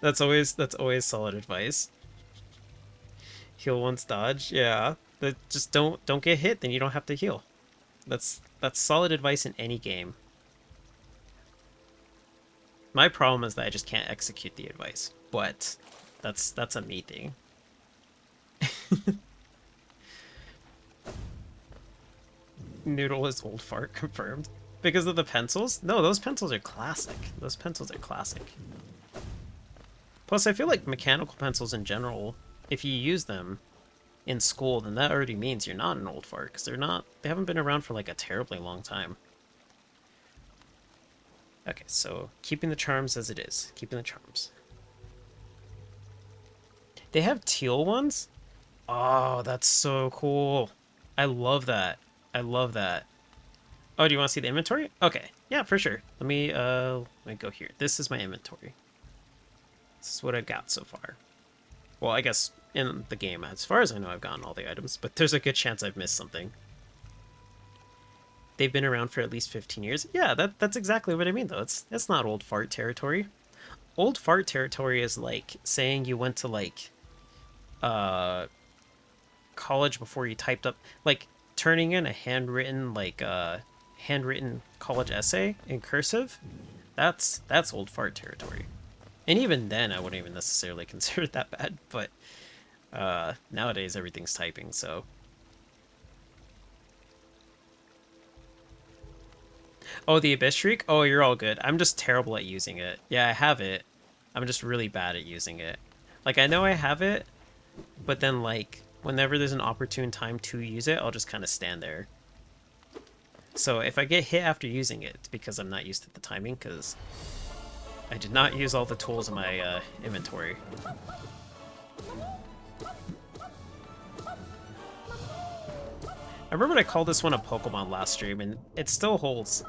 That's always solid advice. Heal once, dodge. Yeah, that just don't get hit, then you don't have to heal. That's solid advice in any game. My problem is that I just can't execute the advice, but that's a me thing. Noodle is old fart confirmed. Because of the pencils? No, those pencils are classic. Those pencils are classic. Plus, I feel like mechanical pencils in general, if you use them in school, then that already means you're not an old fart, because they haven't been around for like a terribly long time. Okay, so keeping the charms as it is. Keeping the charms. They have teal ones? Oh, that's so cool. I love that. I love that. Oh, do you want to see the inventory? Okay. Yeah, for sure. Let me go here. This is my inventory. This is what I've got so far. Well, I guess in the game, as far as I know, I've gotten all the items, but there's a good chance I've missed something. They've been around for at least 15 years. Yeah, that's exactly what I mean, though. It's not old fart territory. Old fart territory is like saying you went to like college before you typed up, like turning in a handwritten college essay in cursive. That's old fart territory. And even then, I wouldn't even necessarily consider it that bad. But nowadays, everything's typing, so. Oh, the Abyss Shriek? Oh, you're all good. I'm just terrible at using it. Yeah, I have it. I'm just really bad at using it. Like, I know I have it, but then, like, whenever there's an opportune time to use it, I'll just kind of stand there. So if I get hit after using it, it's because I'm not used to the timing, because I did not use all the tools in my inventory. I remember I called this one a Pokemon last stream, and it still holds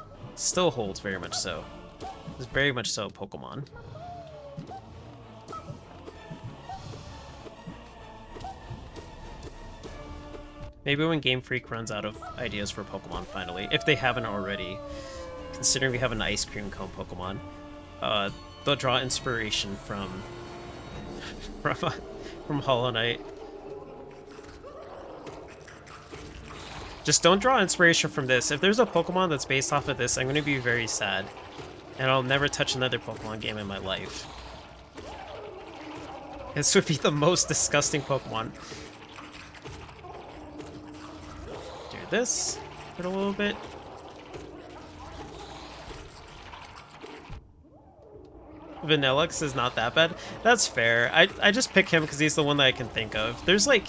very much so. It's very much so Pokemon. Maybe when Game Freak runs out of ideas for Pokemon finally, if they haven't already, considering we have an ice cream cone Pokemon, they'll draw inspiration from Hollow Knight. Just don't draw inspiration from this. If there's a Pokemon that's based off of this, I'm going to be very sad. And I'll never touch another Pokemon game in my life. This would be the most disgusting Pokemon. Do this for a little bit. Vanillux is not that bad. That's fair. I just pick him because he's the one that I can think of. There's like,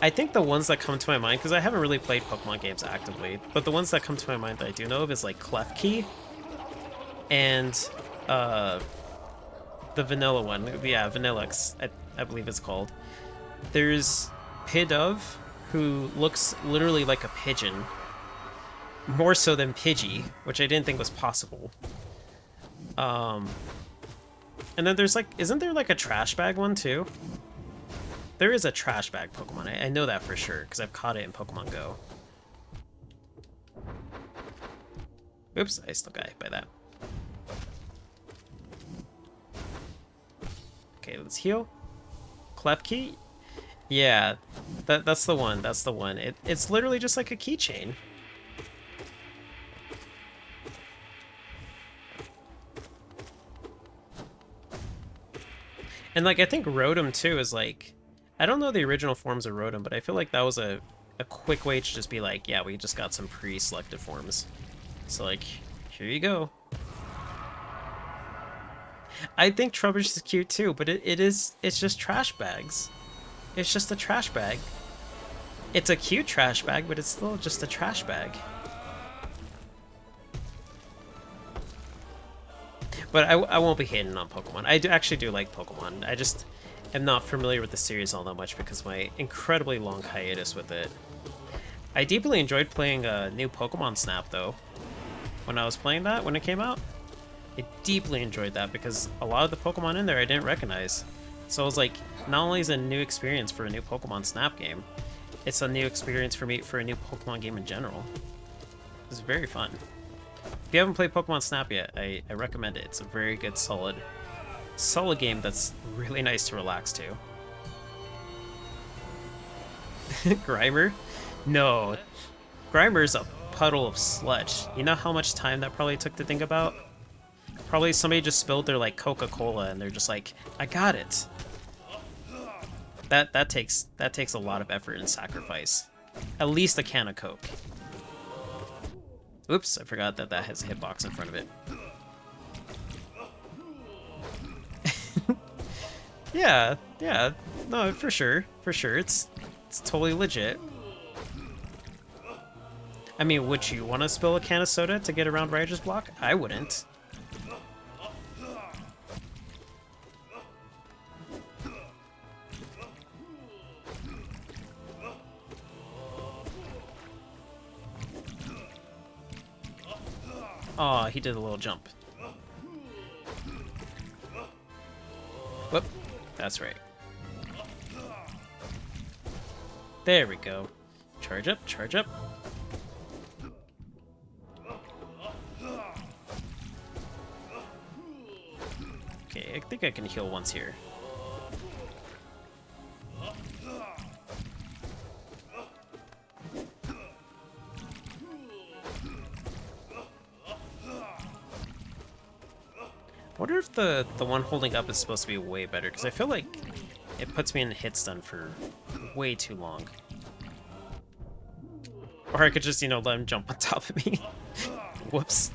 I think the ones that come to my mind, because I haven't really played Pokemon games actively, but the ones that come to my mind that I do know of is like Klefki and the vanilla one. Yeah, Vanillux, I believe it's called. There's Pidove, who looks literally like a pigeon. More so than Pidgey, which I didn't think was possible. And then there's like, isn't there like a trash bag one too? There is a trash bag Pokemon. I know that for sure, because I've caught it in Pokemon Go. Oops, I still got hit by that. Let's heal. Clef key? Yeah, that's the one. That's the one. It's literally just like a keychain. And like I think Rotom too is like, I don't know the original forms of Rotom, but I feel like that was a quick way to just be like, yeah, we just got some pre-selected forms. So like, here you go. I think Trubbish is cute too, but it's just trash bags. It's just a trash bag. It's a cute trash bag, but it's still just a trash bag. But I won't be hating on Pokemon. I actually do like Pokemon. I just am not familiar with the series all that much because of my incredibly long hiatus with it. I deeply enjoyed playing a new Pokemon Snap though. When I was playing that, when it came out, I deeply enjoyed that because a lot of the Pokemon in there I didn't recognize. So it was like, not only is it a new experience for a new Pokemon Snap game, it's a new experience for me for a new Pokemon game in general. It's very fun. If you haven't played Pokemon Snap yet, I recommend it. It's a very good, solid game that's really nice to relax to. Grimer? No. Grimer's a puddle of sludge. You know how much time that probably took to think about? Probably somebody just spilled their like Coca-Cola and they're just like, I got it. That takes a lot of effort and sacrifice. At least a can of Coke. Oops, I forgot that has a hitbox in front of it. Yeah, no, for sure, it's totally legit. I mean, would you want to spill a can of soda to get around Ryder's block? I wouldn't. Aw, he did a little jump. Whoop, that's right. There we go. Charge up, charge up. Okay, I think I can heal once here. I wonder if the one holding up is supposed to be way better, because I feel like it puts me in hit stun for way too long. Or I could just, you know, let him jump on top of me. Whoops.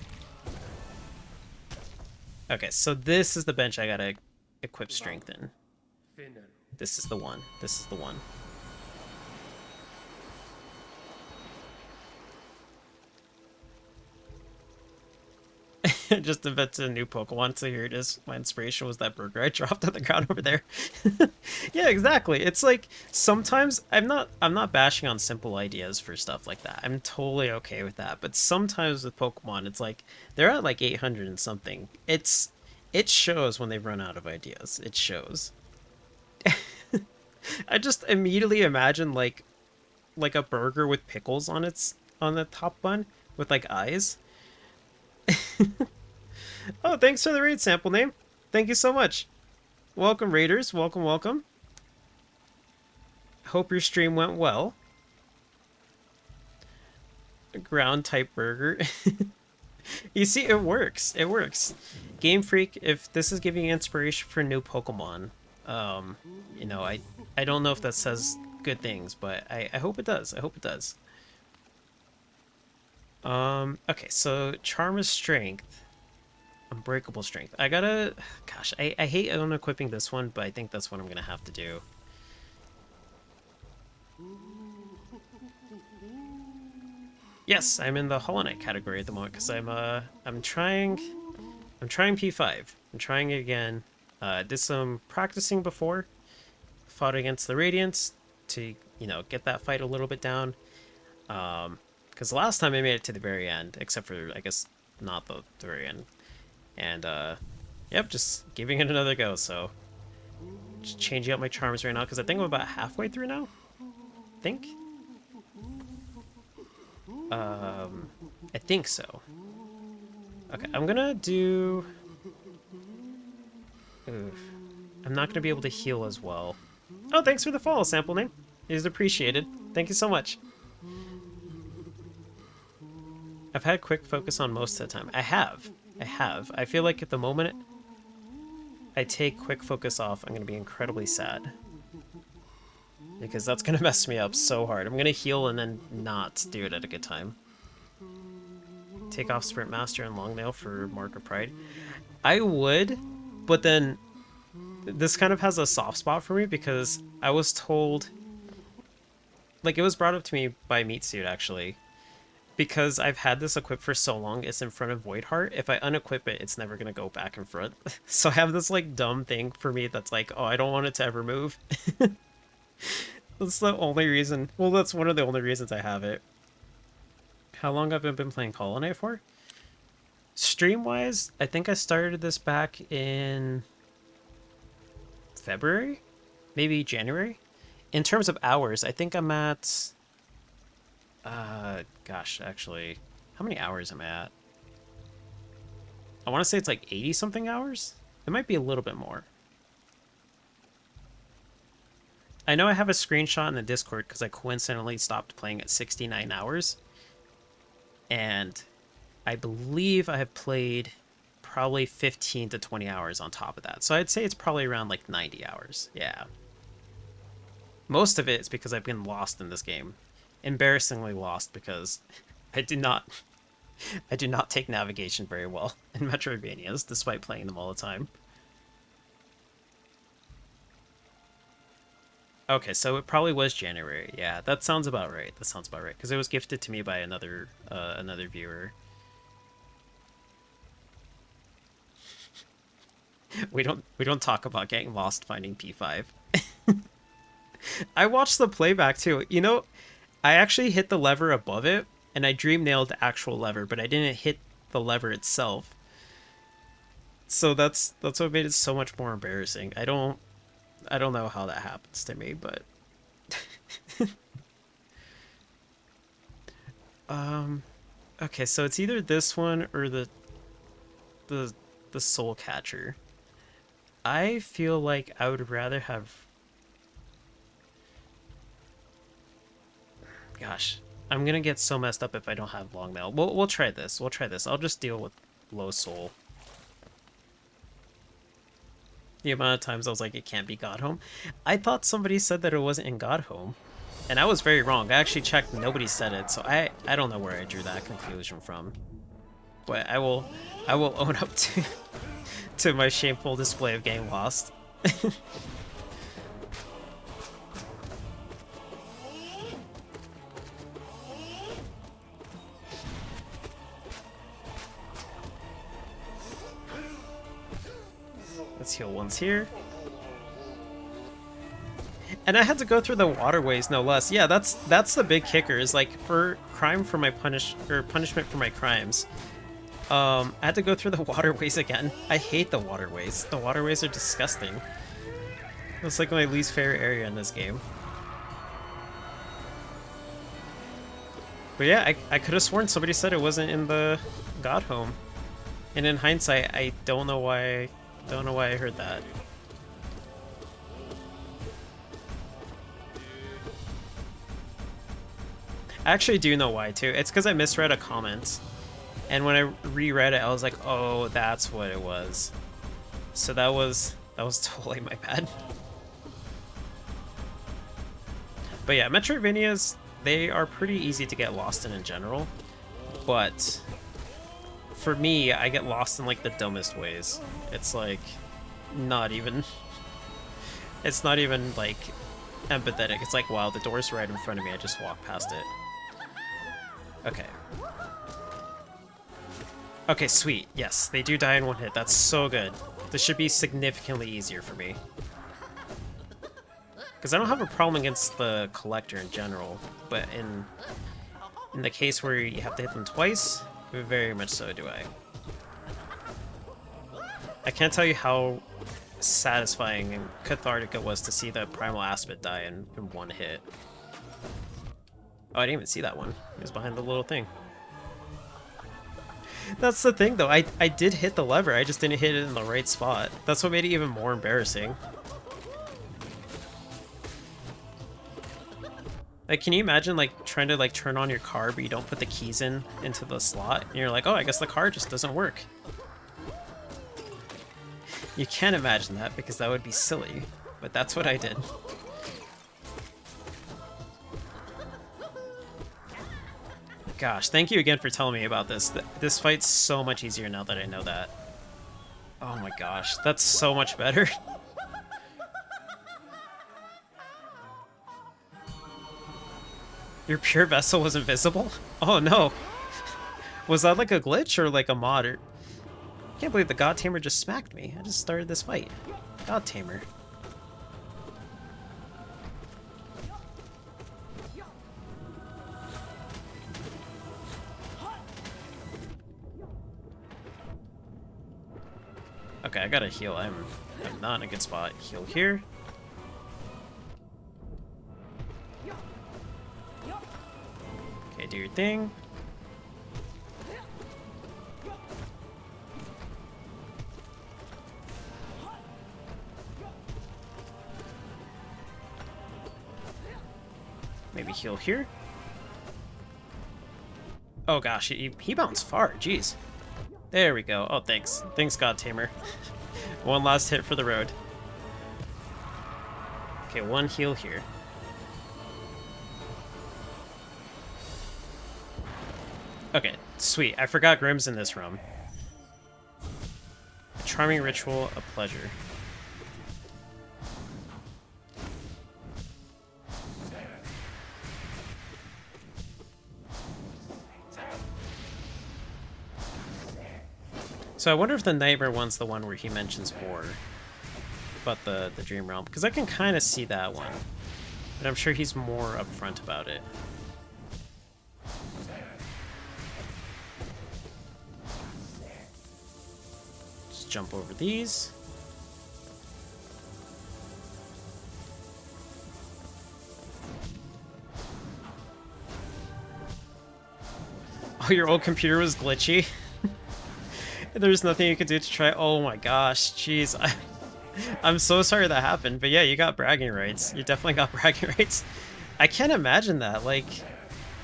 Okay, so this is the bench I gotta equip strength in. This is the one. This is the one. Just invented a new Pokemon, so here it is. My inspiration was that burger I dropped on the ground over there. Yeah, exactly. It's like sometimes I'm not bashing on simple ideas for stuff like that. I'm totally okay with that. But sometimes with Pokemon, it's like they're at like 800 and something. It shows when they run out of ideas. It shows. I just immediately imagine like a burger with pickles on the top bun with like eyes. Oh, thanks for the raid sample name. Thank you so much. Welcome, raiders. Welcome, welcome. Hope your stream went well. A ground type burger. You see, it works. It works. Game Freak, if this is giving you inspiration for new Pokemon, you know, I don't know if that says good things, but I hope it does. I hope it does. Okay, so Charm is Strength. Unbreakable Strength. I gotta... Gosh, I hate unequipping this one, but I think that's what I'm gonna have to do. Yes, I'm in the Hollow Knight category at the moment, because I'm trying P5. I'm trying it again. Did some practicing before. Fought against the Radiants to, you know, get that fight a little bit down. Because last time I made it to the very end, except for, I guess, not the very end. And, yep, just giving it another go, so... Just changing up my charms right now, because I think I'm about halfway through now? I think so. Okay, I'm gonna do... Oof. I'm not going to be able to heal as well. Oh, thanks for the follow, sample name. It is appreciated. Thank you so much. I've had quick focus on most of the time. I have. I feel like at the moment I take quick focus off, I'm going to be incredibly sad. Because that's going to mess me up so hard. I'm going to heal and then not do it at a good time. Take off Sprint Master and Long Nail for Mark of Pride. I would, but then this kind of has a soft spot for me because I was told, like, it was brought up to me by Meat Suit actually, because I've had this equipped for so long, it's in front of Void Heart. If I unequip it, it's never gonna go back in front. So I have this like dumb thing for me that's like, oh, I don't want it to ever move. That's the only reason. Well, that's one of the only reasons I have it. How long have I been playing Hollow Knight for? Stream-wise, I think I started this back in February? Maybe January? In terms of hours, I think I'm at... gosh, actually, how many hours am I at? I want to say it's like 80-something hours? It might be a little bit more. I know I have a screenshot in the Discord because I coincidentally stopped playing at 69 hours. And I believe I have played probably 15 to 20 hours on top of that. So I'd say it's probably around like 90 hours. Yeah. Most of it is because I've been lost in this game. Embarrassingly lost because I do not take navigation very well in Metroidvanias, despite playing them all the time. Okay, so it probably was January. Yeah, that sounds about right. That sounds about right because it was gifted to me by another viewer. We don't talk about getting lost finding P5. I watched the playback too. You know, I actually hit the lever above it and I dream nailed the actual lever, but I didn't hit the lever itself. So that's what made it so much more embarrassing. I don't know how that happens to me, but okay, so it's either this one or the Soul Catcher. I feel like I would rather have... Gosh, I'm gonna get so messed up if I don't have Long Nail. We'll try this. We'll try this. I'll just deal with low soul. The amount of times I was like, it can't be God Home. I thought somebody said that it wasn't in God Home. And I was very wrong. I actually checked, nobody said it, so I don't know where I drew that conclusion from. But I will own up to my shameful display of getting lost. Let's heal once here. And I had to go through the waterways, no less. Yeah, that's the big kicker. Is like for my punishment for my crimes. I had to go through the waterways again. I hate the waterways. The waterways are disgusting. It's like my least favorite area in this game. But yeah, I could have sworn somebody said it wasn't in the God Home. And in hindsight, I don't know why I heard that. I actually do know why too. It's because I misread a comment. And when I reread it, I was like, oh, that's what it was. So that was totally my bad. But yeah, Metroidvanias, they are pretty easy to get lost in general. But for me, I get lost in like the dumbest ways. It's like not even like empathetic. It's like, wow, the door's right in front of me. I just walk past it. Okay. Okay, sweet. Yes, they do die in one hit. That's so good. This should be significantly easier for me. Because I don't have a problem against the collector in general, but in the case where you have to hit them twice, very much so do I. I can't tell you how satisfying and cathartic it was to see the Primal Aspect die in one hit. Oh, I didn't even see that one. It was behind the little thing. That's the thing, though. I did hit the lever. I just didn't hit it in the right spot. That's what made it even more embarrassing. Like, can you imagine, like, trying to, like, turn on your car, but you don't put the keys into the slot? And you're like, oh, I guess the car just doesn't work. You can't imagine that, because that would be silly. But that's what I did. Gosh, thank you again for telling me about this. This fight's so much easier now that I know that. Oh my gosh, that's so much better. Your pure vessel was invisible? Oh no. Was that like a glitch or like a mod? Or... I can't believe the God Tamer just smacked me. I just started this fight. God Tamer. Okay, I gotta heal. I'm not in a good spot. Heal here. Okay, do your thing. Maybe heal here. Oh gosh, he bounced far. Jeez. There we go. Oh, thanks. Thanks, God Tamer. One last hit for the road. Okay, one heal here. Okay, sweet. I forgot Grimm's in this room. A charming ritual, a pleasure. So I wonder if the Nightmare one's the one where he mentions more about the Dream Realm, because I can kind of see that one, but I'm sure he's more upfront about it. Just jump over these. Oh, your old computer was glitchy? There's nothing you could do to try. Oh my gosh, jeez. I'm so sorry that happened, but yeah, you got bragging rights. You definitely got bragging rights. I can't imagine that. Like,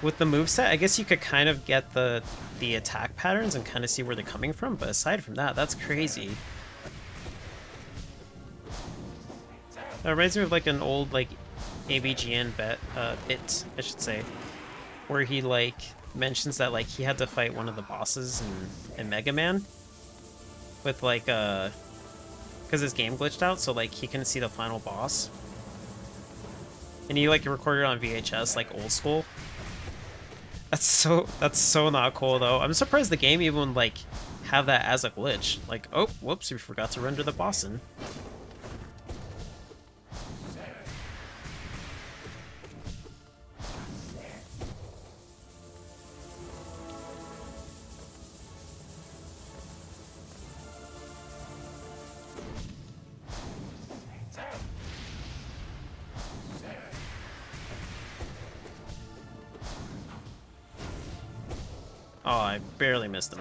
with the moveset, I guess you could kind of get the attack patterns and kind of see where they're coming from, but aside from that, that's crazy. That reminds me of like an old like ABGN bit, I should say, where he like mentions that like he had to fight one of the bosses in Mega Man with like because his game glitched out, so like he couldn't see the final boss, and he like recorded it on VHS like old school. That's so not cool though. I'm surprised the game even like have that as a glitch. Like, oh whoops, we forgot to render the boss in. Oh, I barely missed him.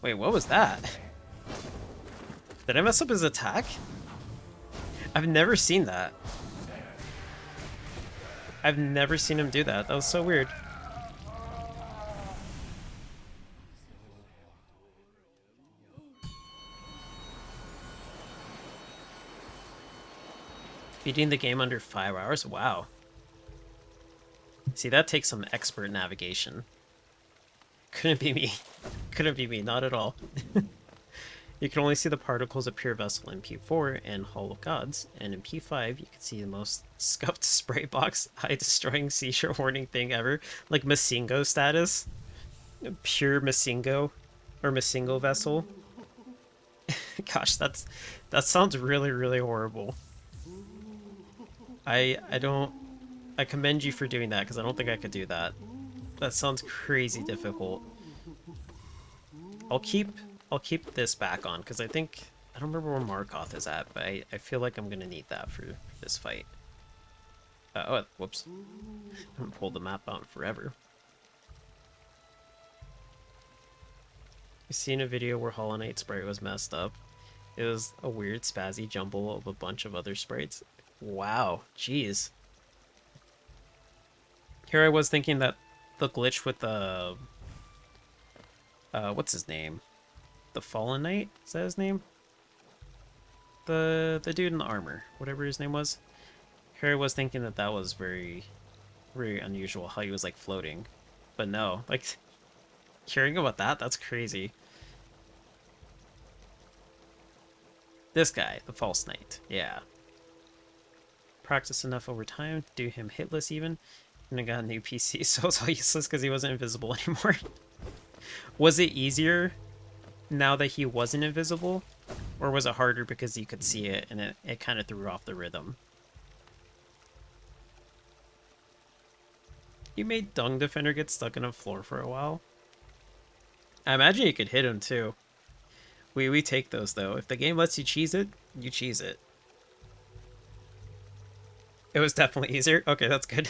Wait, what was that? Did I mess up his attack? I've never seen that. I've never seen him do that. That was so weird. Beating the game under 5 hours? Wow. See, that takes some expert navigation. Couldn't be me. Couldn't be me, not at all. You can only see the particles of Pure Vessel in P4 and Hall of Gods, and in P5 you can see the most scuffed spray box, eye-destroying seizure warning thing ever, like Masingo status. Pure Masingo, or Masingo Vessel. Gosh, that sounds really, really horrible. I commend you for doing that, because I don't think I could do that. That sounds crazy difficult. I'll keep this back on, because I don't remember where Markoth is at, but I feel like I'm gonna need that for this fight. Oh, whoops. I haven't pulled the map out in forever. I've seen a video where Hollow Knight sprite was messed up. It was a weird spazzy jumble of a bunch of other sprites. Wow, jeez. Here I was thinking that the glitch with the what's his name? The Fallen Knight? Is that his name? The dude in the armor, whatever his name was. Here I was thinking that that was very, very unusual how he was like floating, but no, like hearing about that, that's crazy. This guy, the False Knight, yeah. Practice enough over time, do him hitless even, and I got a new PC, so it's all useless because he wasn't invisible anymore. Was it easier now that he wasn't invisible, or was it harder because you could see it and it kind of threw off the rhythm? You made Dung Defender get stuck in a floor for a while. I imagine you could hit him too. We take those though. If the game lets you cheese it, you cheese it. It was definitely easier. Okay, that's good.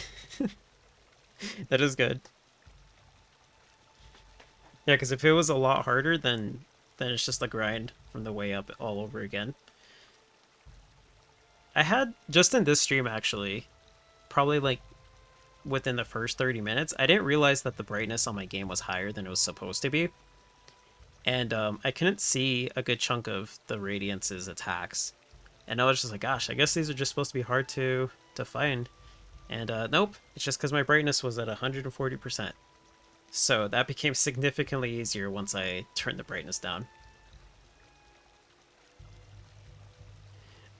That is good. Yeah, because if it was a lot harder, then it's just a grind from the way up all over again. I had, just in this stream actually, probably like within the first 30 minutes, I didn't realize that the brightness on my game was higher than it was supposed to be. And I couldn't see a good chunk of the Radiance's attacks. And I was just like, gosh, I guess these are just supposed to be hard to find. And nope, it's just because my brightness was at 140%. So that became significantly easier once I turned the brightness down.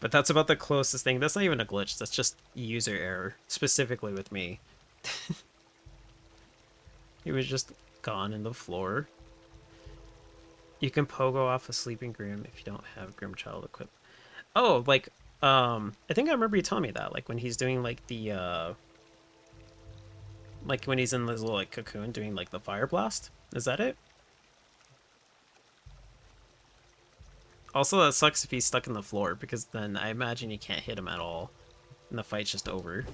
But that's about the closest thing. That's not even a glitch, that's just user error, specifically with me. He was just gone in the floor. You can pogo off a sleeping Grim if you don't have Grimchild equipped. Oh, like, I think I remember you telling me that, like when he's doing like the, like when he's in this little like cocoon doing like the fire blast. Is that it? Also, that sucks if he's stuck in the floor, because then I imagine you can't hit him at all, and the fight's just over.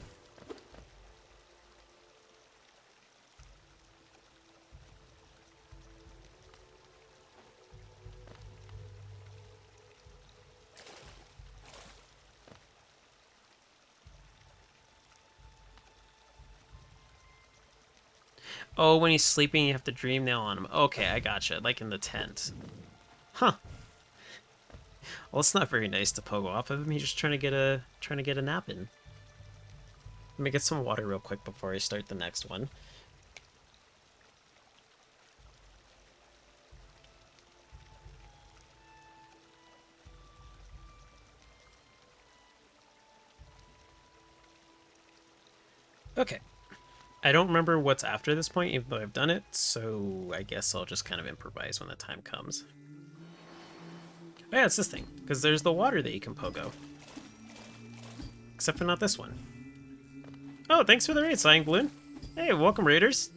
Oh, when he's sleeping, you have to dream nail on him. Okay, I gotcha. Like in the tent. Huh. Well, it's not very nice to pogo off of him. He's just trying to get a nap in. Let me get some water real quick before I start the next one. Okay. I don't remember what's after this point, even though I've done it, so I guess I'll just kind of improvise when the time comes. Oh yeah, it's this thing, because there's the water that you can pogo. Except for not this one. Oh, thanks for the raid, Sighing Balloon. Hey, welcome, raiders.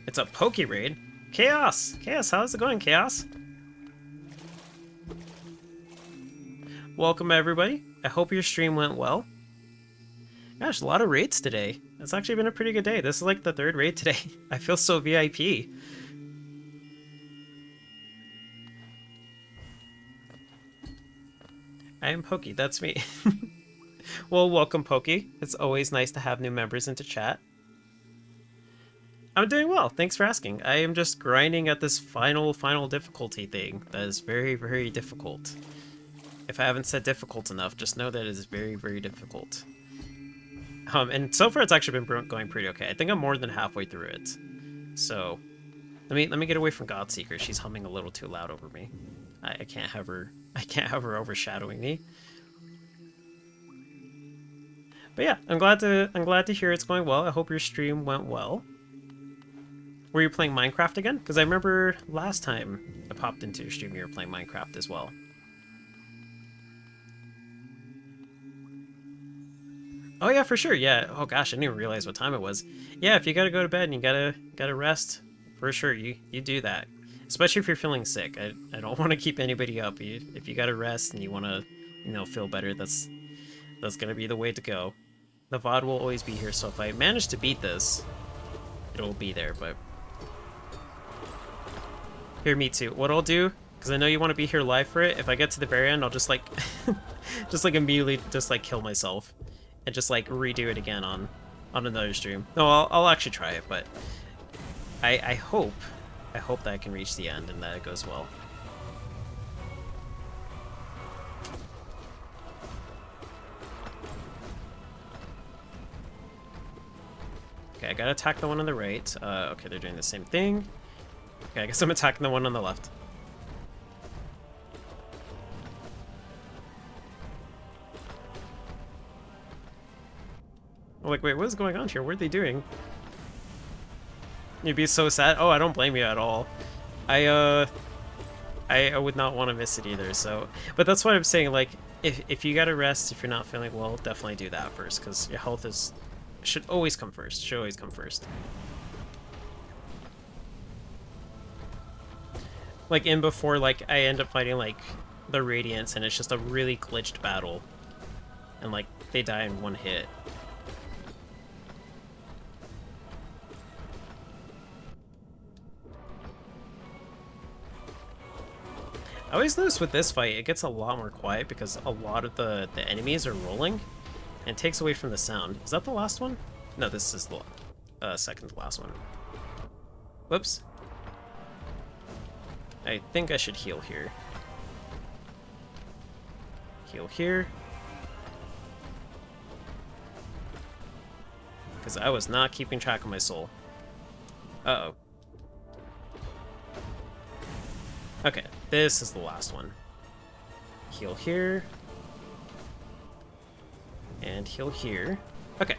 It's a Poke raid. Chaos! Chaos, how's it going, Chaos? Welcome, everybody. I hope your stream went well. Gosh, a lot of raids today. It's actually been a pretty good day. This is like the third raid today. I feel so VIP. I am Pokey, that's me. Well, welcome, Pokey. It's always nice to have new members into chat. I'm doing well, thanks for asking. I am just grinding at this final difficulty thing that is very, very difficult. If I haven't said difficult enough, just know that it is very, very difficult. And so far it's actually been going pretty okay. I think I'm more than halfway through it. So, let me get away from Godseeker. She's humming a little too loud over me. I can't have her overshadowing me. But yeah, I'm glad to hear it's going well. I hope your stream went well. Were you playing Minecraft again? Because I remember last time I popped into your stream you were playing Minecraft as well. Oh yeah, for sure. Yeah. Oh gosh, I didn't even realize what time it was. Yeah, if you gotta go to bed and you gotta rest, for sure you do that. Especially if you're feeling sick. I don't want to keep anybody up. If you gotta rest and you want to, feel better, that's gonna be the way to go. The VOD will always be here. So if I manage to beat this, it'll be there, but... Here, me too. What I'll do, because I know you want to be here live for it, if I get to the very end, I'll just, like... just, like, immediately just, like, kill myself. And just, like, redo it again on another stream. No, I'll actually try it, but... I hope that I can reach the end and that it goes well. Okay, I gotta attack the one on the right. Okay, they're doing the same thing. Okay, I guess I'm attacking the one on the left. I'm like, wait, what is going on here? What are they doing? You'd be so sad. Oh, I don't blame you at all. I would not want to miss it either, so... But that's what I'm saying, like, if you gotta rest, if you're not feeling well, definitely do that first, because your health is... should always come first. Should always come first. Like, in before, like, I end up fighting, like, the Radiants, and it's just a really glitched battle. And, like, they die in one hit. I always notice with this fight, it gets a lot more quiet because a lot of the enemies are rolling, and it takes away from the sound. Is that the last one? No, this is the second to last one. Whoops. I think I should heal here. Heal here. Because I was not keeping track of my soul. Uh-oh. Okay, this is the last one. Heal here. And heal here. Okay.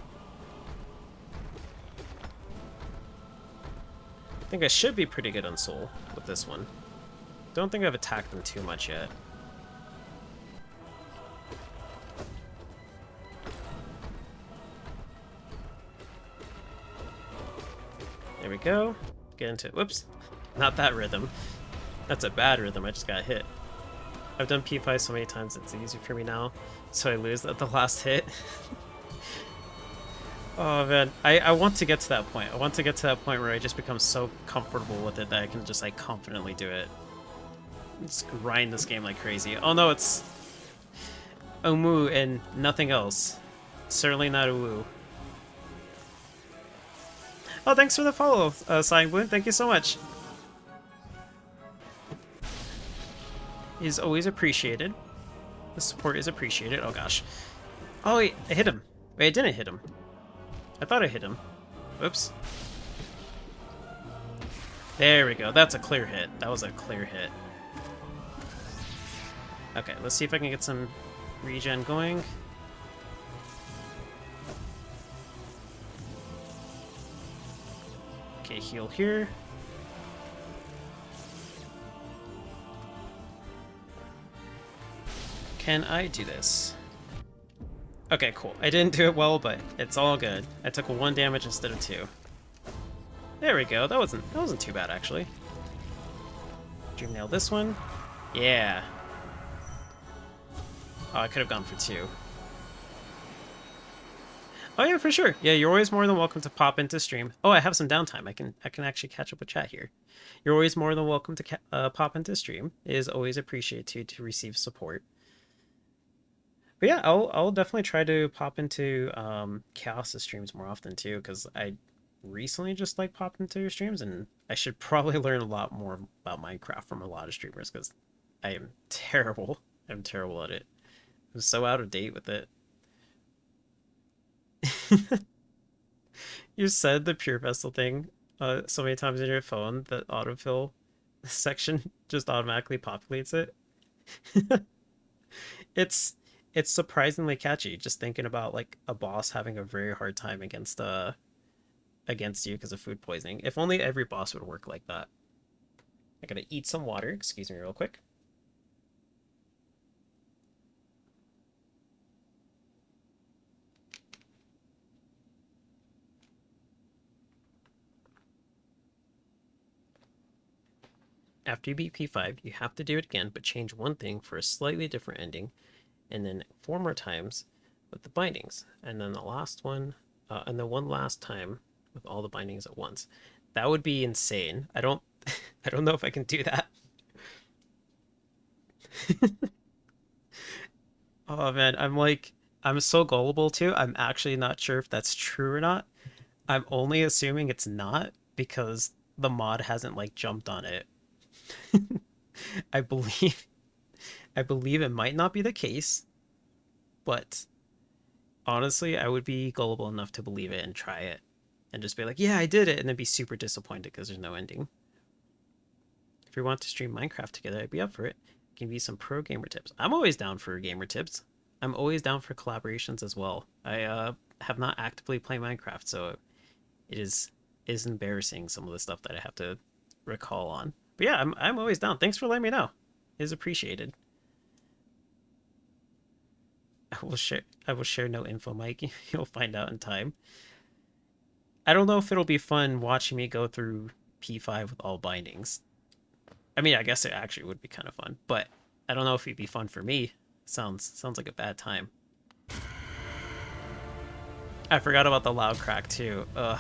I think I should be pretty good on soul with this one. Don't think I've attacked them too much yet. There we go. Get into it. Whoops. Not that rhythm. That's a bad rhythm, I just got hit. I've done P5 so many times it's easy for me now, so I lose at the last hit. Oh man, I want to get to that point. I want to get to that point where I just become so comfortable with it that I can just like confidently do it. Just grind this game like crazy. Oh no, it's Omu and nothing else. Certainly not Uwu. Oh, thanks for the follow, Sign Thank you so much. Is always appreciated. The support is appreciated. Oh gosh. Oh wait, I hit him. Wait, I didn't hit him. I thought I hit him. Oops. There we go. That's a clear hit. That was a clear hit. Okay, let's see if I can get some regen going. Okay, heal here. Can I do this? Okay, cool. I didn't do it well, but it's all good. I took 1 damage instead of 2. There we go. That wasn't too bad actually. Dream nail this one. Yeah. Oh, I could have gone for 2. Oh yeah, for sure. Yeah, you're always more than welcome to pop into stream. Oh, I have some downtime. I can actually catch up with chat here. You're always more than welcome to pop into stream. It is always appreciated to receive support. But yeah, I'll definitely try to pop into Chaos' streams more often too, because I recently just like popped into your streams, and I should probably learn a lot more about Minecraft from a lot of streamers, because I am terrible. I'm terrible at it. I'm so out of date with it. You said the Pure Vessel thing so many times in your phone that autofill section just automatically populates it. It's surprisingly catchy, just thinking about like a boss having a very hard time against you because of food poisoning. If only every boss would work like that. I gotta eat some water, excuse me real quick. After you beat P5, you have to do it again, but change one thing for a slightly different ending, and then 4 more times with the bindings, and then the last one, and then one last time with all the bindings at once. That would be insane. I don't I don't know if I can do that. Oh man, I'm so gullible too. I'm actually not sure if that's true or not. I'm only assuming it's not because the mod hasn't like jumped on it. I believe I believe it might not be the case, but honestly, I would be gullible enough to believe it and try it and just be like, "Yeah, I did it," and then be super disappointed because there's no ending. If we want to stream Minecraft together, I'd be up for it. Give you some pro gamer tips. I'm always down for gamer tips. I'm always down for collaborations as well. I have not actively played Minecraft, so it is embarrassing some of the stuff that I have to recall on. But yeah, I'm always down. Thanks for letting me know. It is appreciated. I will share no info, Mike. You'll find out in time. I don't know if it'll be fun watching me go through P5 with all bindings. I mean, I guess it actually would be kind of fun, but I don't know if it'd be fun for me. Sounds like a bad time. I forgot about the loud crack too. Ugh.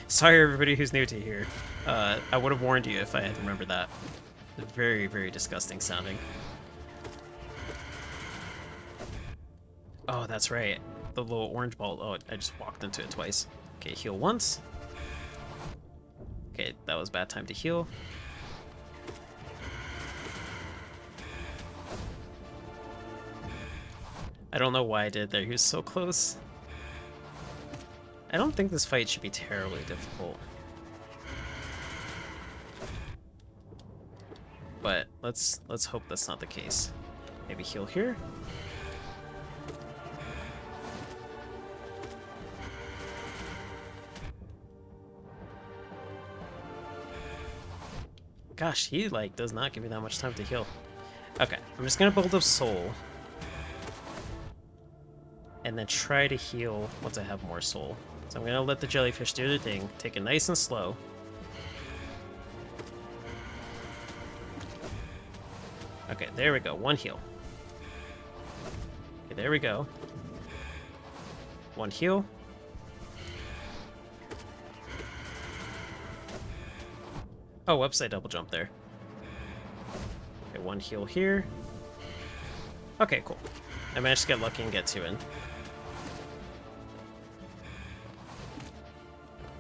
Sorry, everybody who's new to here. I would have warned you if I had remembered that. Very, very disgusting sounding. Oh, that's right. The little orange ball. Oh, I just walked into it twice. Okay, heal once. Okay, that was bad time to heal. I don't know why I did there. He was so close. I don't think this fight should be terribly difficult. But let's hope that's not the case. Maybe heal here. Gosh, he like does not give me that much time to heal. Okay, I'm just gonna build up soul. And then try to heal once I have more soul. So I'm gonna let the jellyfish do their thing, take it nice and slow. Okay, there we go, one heal. Okay, there we go. One heal. Oh, whoops, I double jump there. Okay, one heal here. Okay, cool. I managed to get lucky and get two in.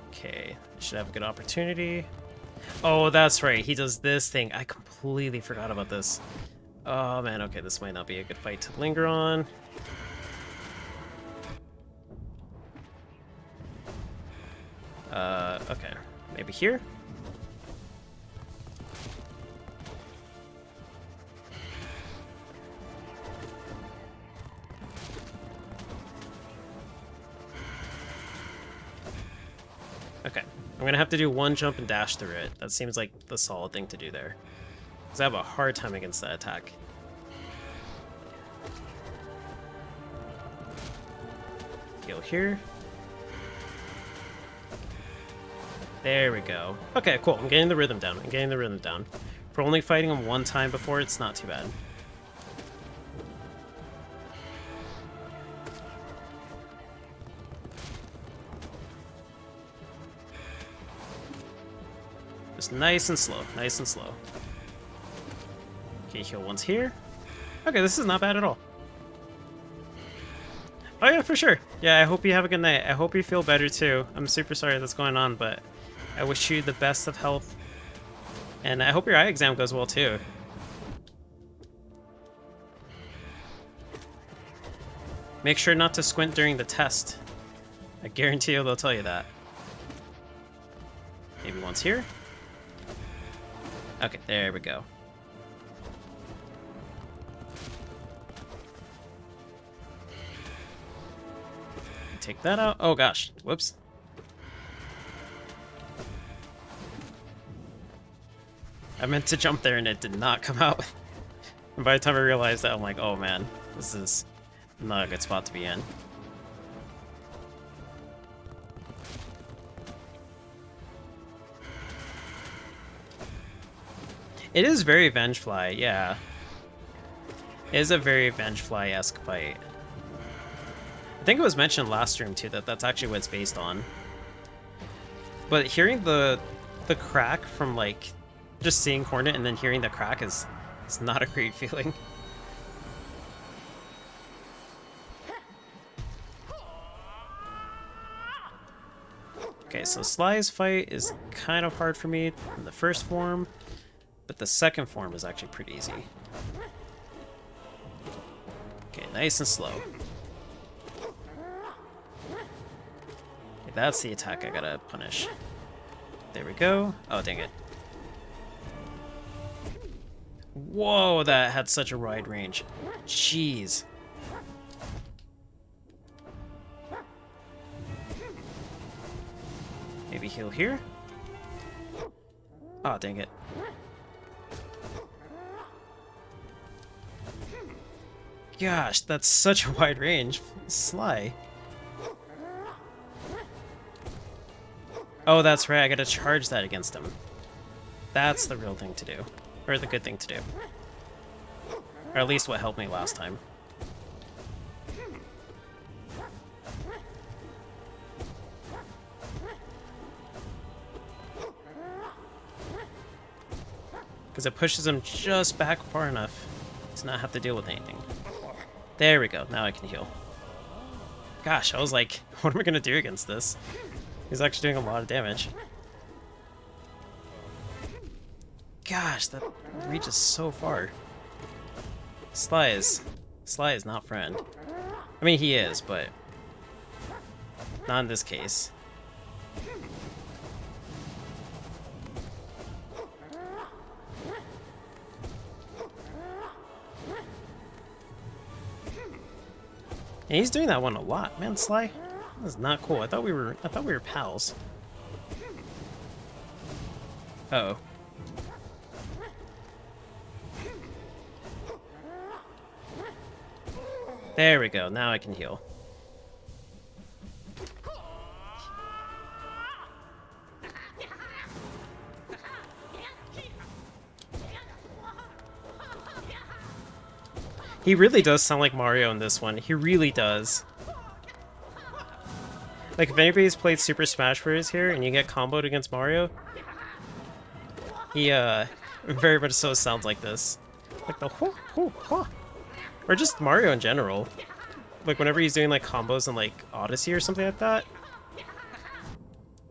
Okay, should have a good opportunity. Oh, that's right, he does this thing. I completely forgot about this. Oh man, okay, this might not be a good fight to linger on. Okay, maybe here? Okay, I'm gonna have to do one jump and dash through it. That seems like the solid thing to do there. Because I have a hard time against that attack. Heal here. There we go. Okay, cool. I'm getting the rhythm down. I'm getting the rhythm down. For only fighting him one time before, it's not too bad. Just nice and slow. Nice and slow. Okay, heal once here. Okay, this is not bad at all. Oh yeah, for sure. Yeah, I hope you have a good night. I hope you feel better too. I'm super sorry that's going on, but I wish you the best of health. And I hope your eye exam goes well too. Make sure not to squint during the test. I guarantee you they'll tell you that. Maybe once here. Okay, there we go. Take that out. Oh gosh, whoops. I meant to jump there and it did not come out. And by the time I realized that, I'm like, oh man, this is not a good spot to be in. It is very Vengefly, yeah. It is a very Vengefly-esque fight. I think it was mentioned last stream too that that's actually what it's based on. But hearing the crack from like just seeing Hornet and then hearing the crack is not a great feeling. Okay, so Sly's fight is kind of hard for me in the first form, but the second form is actually pretty easy. Okay, nice and slow. Okay, that's the attack I gotta punish. There we go. Oh, dang it. Whoa, that had such a wide range. Jeez. Maybe heal here? Oh, dang it. Gosh, that's such a wide range. Sly. Oh, that's right, I gotta charge that against him. That's the real thing to do. Or the good thing to do. Or at least what helped me last time. Because it pushes him just back far enough to not have to deal with anything. There we go, now I can heal. Gosh, I was like, what am I gonna do against this? He's actually doing a lot of damage. Gosh, that reaches so far. Sly is not friend. I mean, he is, but not in this case. And he's doing that one a lot, man. Sly, this is not cool. I thought we were pals. Uh-oh. There we go. Now I can heal. He really does sound like Mario in this one. He really does. Like, if anybody's played Super Smash Bros. Here and you get comboed against Mario, he, very much so sounds like this. Like the hoo hoo hoo. Or just Mario in general. Like, whenever he's doing, like, combos in, like, Odyssey or something like that.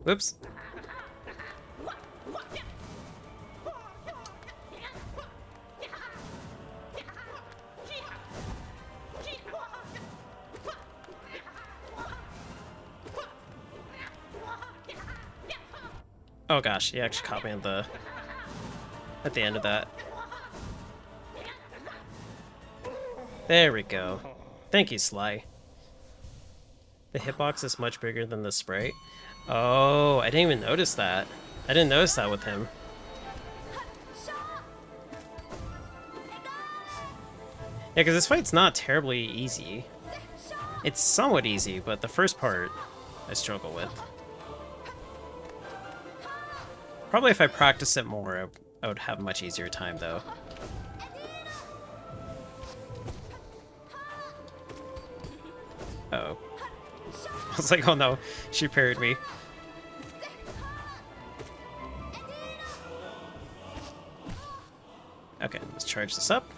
Whoops. Oh gosh, he actually caught me at the end of that. There we go. Thank you, Sly. The hitbox is much bigger than the sprite. Oh, I didn't even notice that. I didn't notice that with him. Yeah, because this fight's not terribly easy. It's somewhat easy, but the first part I struggle with. Probably if I practice it more, I would have a much easier time, though. Uh-oh. I was like, oh no, she parried me. Okay, let's charge this up.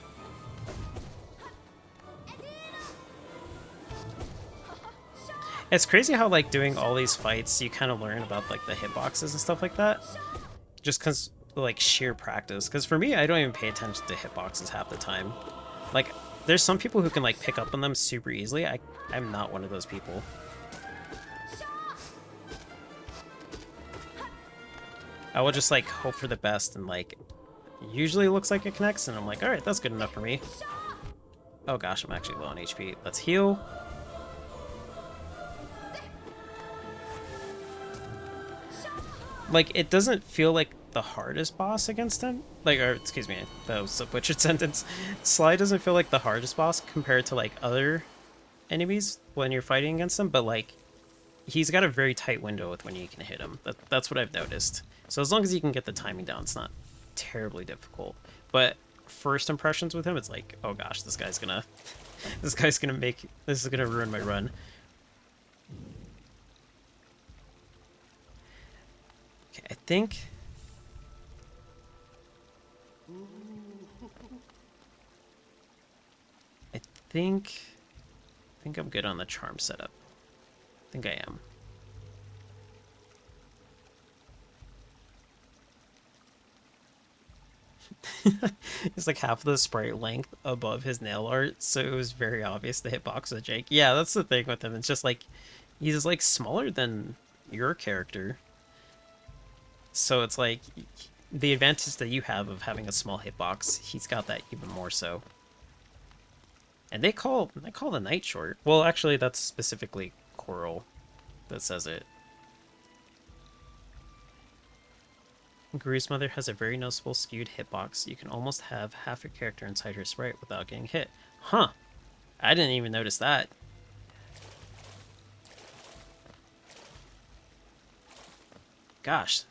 It's crazy how, like, doing all these fights, you kind of learn about, like, the hitboxes and stuff like that. Just because, like, sheer practice. Because for me, I don't even pay attention to hitboxes half the time. Like, there's some people who can, like, pick up on them super easily. I'm not one of those people. I will just, like, hope for the best and, like, usually it looks like it connects, and I'm like, alright, that's good enough for me. Oh gosh, I'm actually low on HP. Let's heal. Like, it doesn't feel like the hardest boss against him. Like, or, excuse me, that was a butchered sentence. Sly doesn't feel like the hardest boss compared to, like, other enemies when you're fighting against him, but, like, he's got a very tight window with when you can hit him. That's what I've noticed. So as long as you can get the timing down, it's not terribly difficult. But first impressions with him, it's like, oh gosh, this is gonna ruin my run. I think... I think I'm good on the charm setup. I think I am. It's like half the sprite length above his nail art, so it was very obvious the hitbox was Jake. Yeah, that's the thing with him. It's just like he's like smaller than your character, so it's like the advantage that you have of having a small hitbox, he's got that even more so. And they call the night short. Well, actually, that's specifically Coral that says it. Guru's mother has a very noticeable skewed hitbox. You can almost have half your character inside her sprite without getting hit. Huh. I didn't even notice that. Gosh.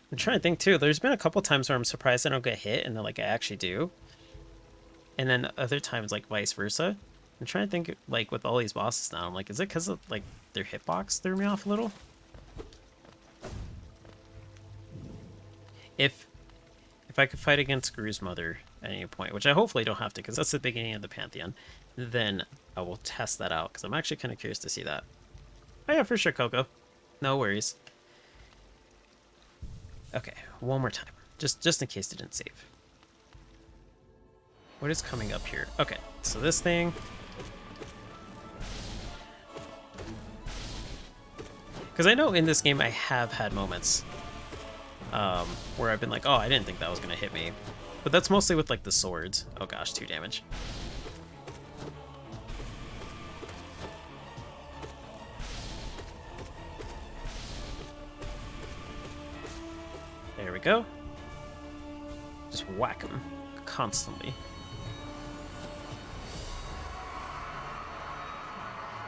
I'm trying to think too. There's been a couple times where I'm surprised I don't get hit, and then like I actually do. And then other times like vice versa. I'm trying to think like with all these bosses now. I'm like, is it because of like their hitbox threw me off a little? If I could fight against Guru's mother at any point, which I hopefully don't have to because that's the beginning of the Pantheon, then I will test that out because I'm actually kind of curious to see that. Oh yeah, for sure, Coco. No worries. Okay, one more time. Just in case it didn't save. What is coming up here? Okay, so this thing... Because I know in this game I have had moments where I've been like, oh, I didn't think that was going to hit me. But that's mostly with like the swords. Oh gosh, 2 damage. There we go. Just whack him constantly.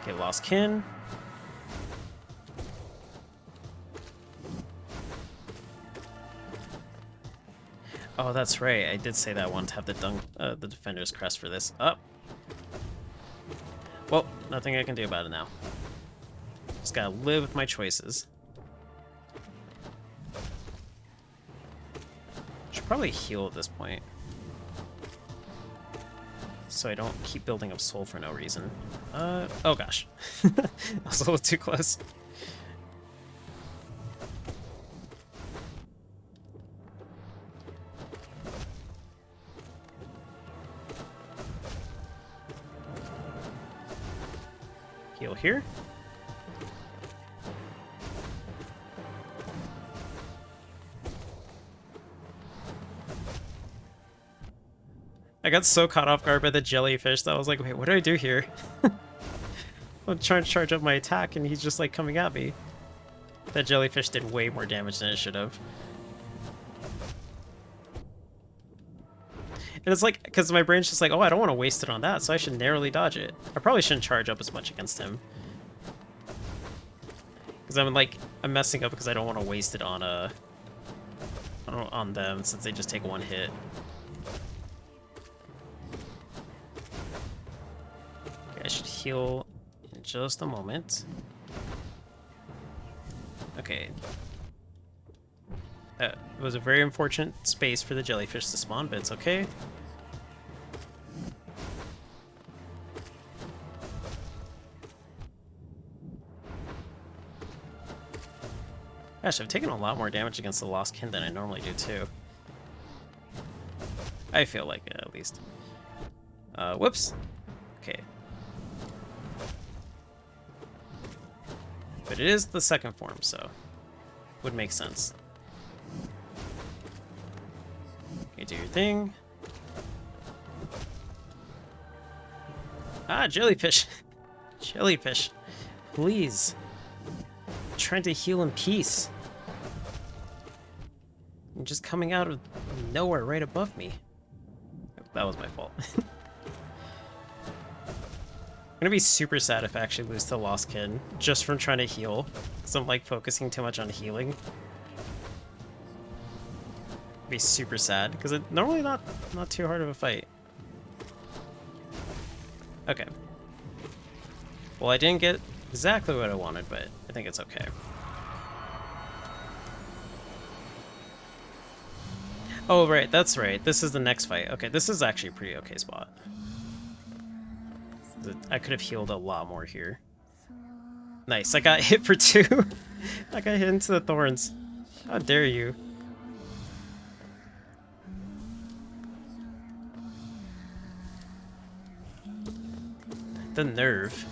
Okay, lost kin. Oh, that's right. I did say that I wanted to have the Defender's Crest for this. Oh. Well, nothing I can do about it now. Just gotta live with my choices. Should probably heal at this point, so I don't keep building up soul for no reason. Oh gosh. I was a little too close. Heal here. I got so caught off guard by the jellyfish that I was like, wait, what do I do here? I'm trying to charge up my attack and he's just like coming at me. That jellyfish did way more damage than it should have. And it's like, because my brain's just like, oh, I don't want to waste it on that, so I should narrowly dodge it. I probably shouldn't charge up as much against him. Because I'm messing up because I don't want to waste it on them since they just take 1 hit. Okay, I should heal in just a moment. Okay. It was a very unfortunate space for the jellyfish to spawn, but it's okay. Gosh, I've taken a lot more damage against the Lost Kin than I normally do, too. I feel like it, at least. Whoops. Okay. But it is the second form, so would make sense. Okay, do your thing. Ah, jellyfish. Jellyfish. Please. I'm trying to heal in peace. You're just coming out of nowhere right above me. That was my fault. I'm gonna be super sad if I actually lose to Lost Kid just from trying to heal, because I'm like focusing too much on healing. Be super sad because it's normally not too hard of a fight. Okay. Well, I didn't get exactly what I wanted, but I think it's okay. Oh, right, that's right. This is the next fight. Okay, this is actually a pretty okay spot. I could have healed a lot more here. Nice, I got hit for 2. I got hit into the thorns. How dare you? The nerve.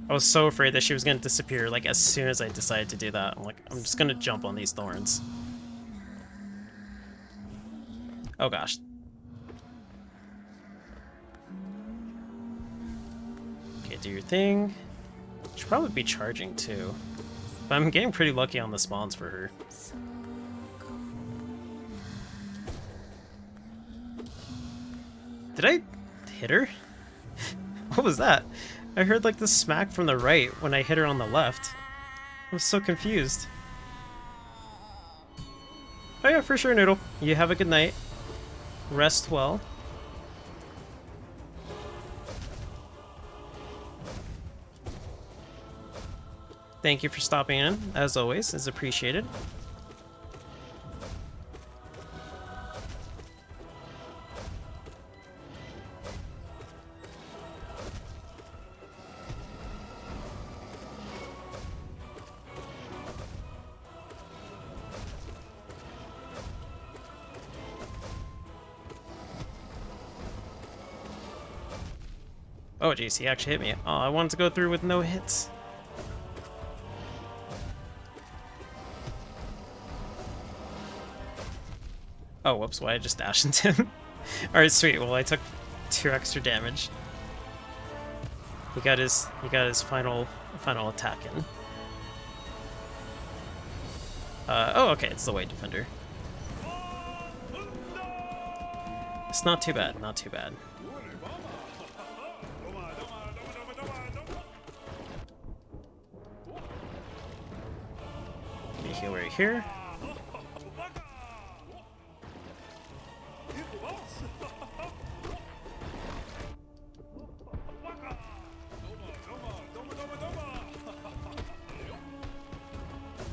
I was so afraid that she was going to disappear, like, as soon as I decided to do that. I'm like, I'm just going to jump on these thorns. Oh, gosh. Okay, do your thing. Should probably be charging, too. But I'm getting pretty lucky on the spawns for her. Did I hit her? What was that? I heard, like, the smack from the right when I hit her on the left. I was so confused. Oh yeah, for sure, Noodle. You have a good night. Rest well. Thank you for stopping in, as always, is appreciated. Oh jeez, he actually hit me. Oh, I wanted to go through with no hits. Oh, whoops, why I just dashed into him? Alright, sweet. Well, I took 2 extra damage. He got his final attack in. Oh, okay, it's the White Defender. It's not too bad, not too bad. Okay, heal right here.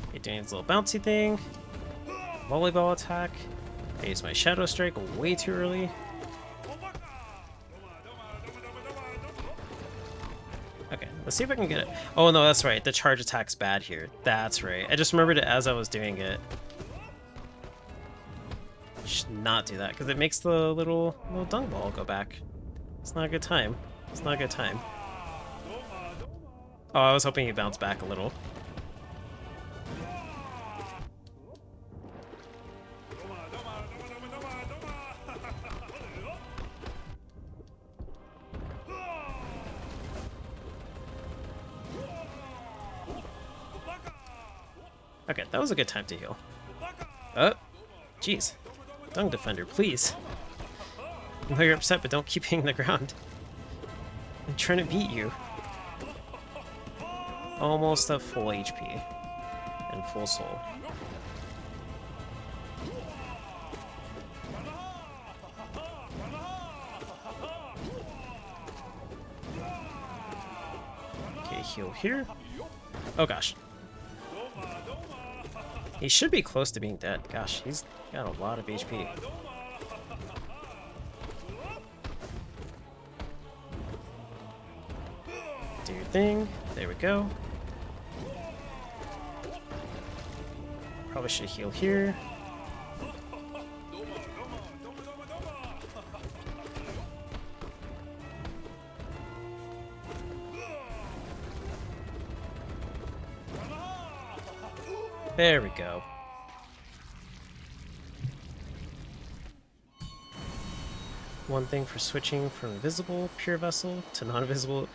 Okay, doing his little bouncy thing. Volleyball attack. I used my Shadow Strike way too early. Okay, let's see if I can get it. Oh no, that's right. The charge attack's bad here. That's right. I just remembered it as I was doing it. Should not do that because it makes the little dung ball go back. It's not a good time. It's not a good time. Oh, I was hoping he'd bounce back a little. Okay, that was a good time to heal. Oh, jeez. Dung Defender, please. I know you're upset, but don't keep hitting the ground. I'm trying to beat you. Almost at full HP. And full soul. Okay, heal here. Oh gosh. He should be close to being dead. Gosh, he's got a lot of HP. Do your thing. There we go. Probably should heal here. There we go. One thing for switching from invisible pure vessel to non-invisible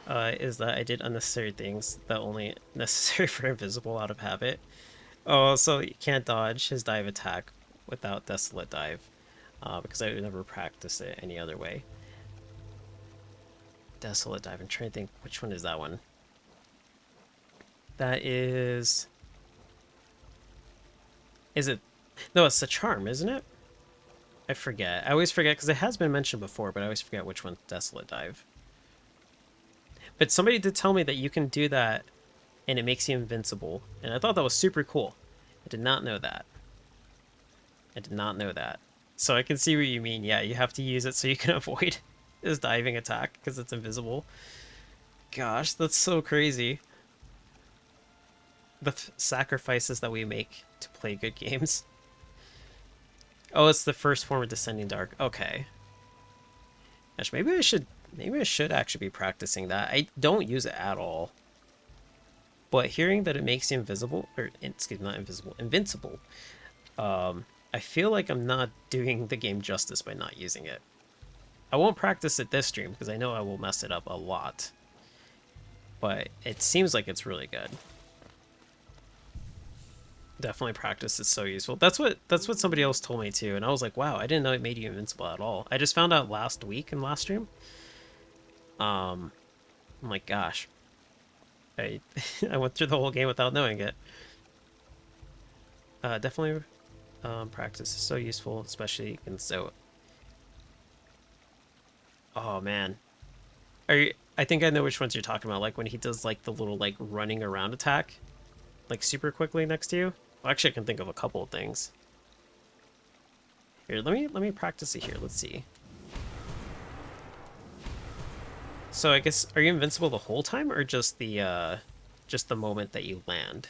is that I did unnecessary things that only necessary for invisible out of habit. Oh, so you can't dodge his dive attack without Desolate Dive, because I would never practice it any other way. Desolate Dive, I'm trying to think, which one is that one? That is... Is it... No, it's the charm, isn't it? I forget. I always forget because it has been mentioned before, but I always forget which one's Desolate Dive. But somebody did tell me that you can do that and it makes you invincible. And I thought that was super cool. I did not know that. I did not know that. So I can see what you mean. Yeah, you have to use it so you can avoid his diving attack because it's invisible. Gosh, that's so crazy. The sacrifices that we make to play good games. Oh, it's the first form of Descending Dark. Okay. Gosh, maybe I should actually be practicing that. I don't use it at all. But hearing that it makes you invisible, or excuse me, not invisible, invincible, I feel like I'm not doing the game justice by not using it. I won't practice it this stream because I know I will mess it up a lot. But it seems like it's really good. Definitely practice is so useful. That's what somebody else told me too, and I was like, wow, I didn't know it made you invincible at all. I just found out last week in last stream. I'm like, gosh. I I went through the whole game without knowing it. Definitely practice is so useful, especially in so. Oh man. I think I know which ones you're talking about, like when he does like the little like running around attack like super quickly next to you. Well, actually I can think of a couple of things. Here, let me practice it here. Let's see. So I guess are you invincible the whole time or just the moment that you land?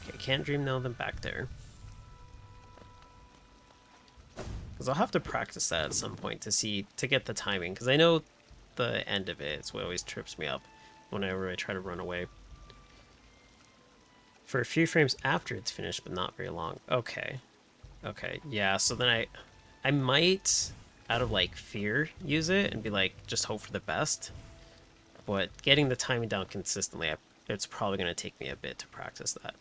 Okay, can't dream now then back there. Because I'll have to practice that at some point to get the timing. Because I know the end of it is what always trips me up whenever I try to run away. For a few frames after it's finished, but not very long. Okay. Okay, yeah, so then I might, out of like fear, use it and be like, just hope for the best. But getting the timing down consistently, it's probably going to take me a bit to practice that.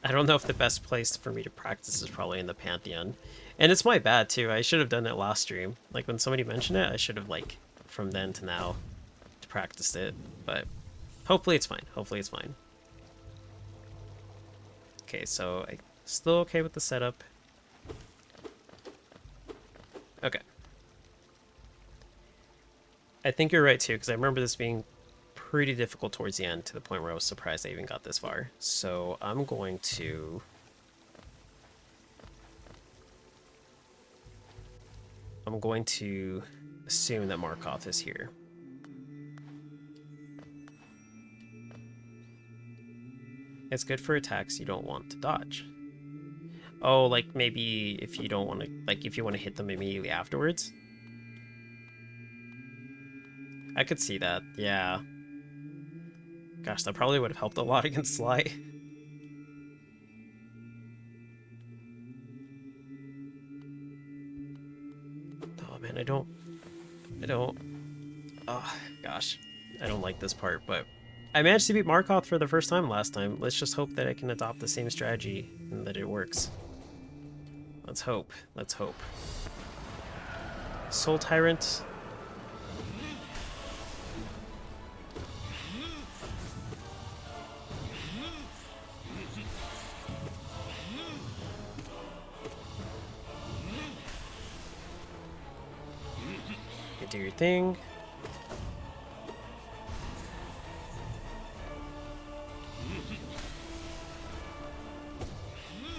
I don't know if the best place for me to practice is probably in the Pantheon. And it's my bad too. I should have done it last stream. Like when somebody mentioned it, I should have like from then to now practiced it. But hopefully it's fine. Hopefully it's fine. Okay, so I still okay with the setup. Okay. I think you're right too, because I remember this being pretty difficult towards the end to the point where I was surprised I even got this far. So I'm going to assume that Markov is here. It's good for attacks you don't want to dodge. Oh, like maybe if you don't want to, like if you want to hit them immediately afterwards. I could see that, yeah. Gosh, that probably would have helped a lot against Sly. Oh man, I don't, oh gosh. I don't like this part, but I managed to beat Markov for the first time last time. Let's just hope that I can adopt the same strategy and that it works. Let's hope. Let's hope. Soul Tyrant. You do your thing.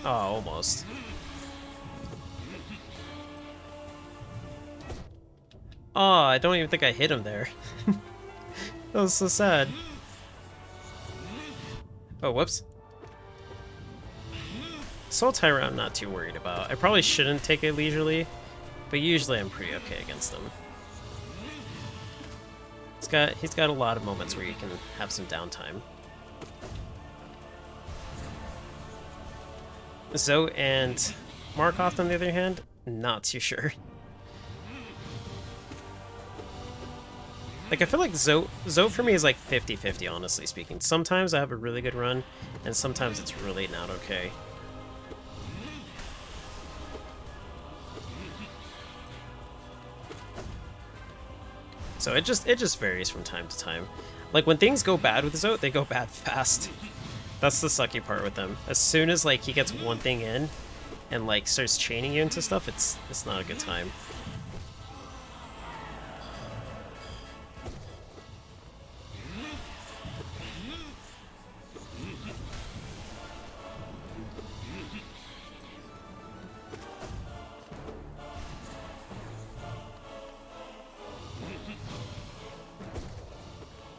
Oh, almost. Oh, I don't even think I hit him there. That was so sad. Oh, whoops. Soul Tyrant I'm not too worried about. I probably shouldn't take it leisurely, but usually I'm pretty okay against him. He's got a lot of moments where you can have some downtime. Zoe and Markov, on the other hand, not too sure. Like, I feel like Zoe for me is like 50-50, honestly speaking. Sometimes I have a really good run, and sometimes it's really not okay. So it just varies from time to time. Like when things go bad with Zote, they go bad fast. That's the sucky part with them. As soon as like he gets one thing in and like starts chaining you into stuff, it's not a good time.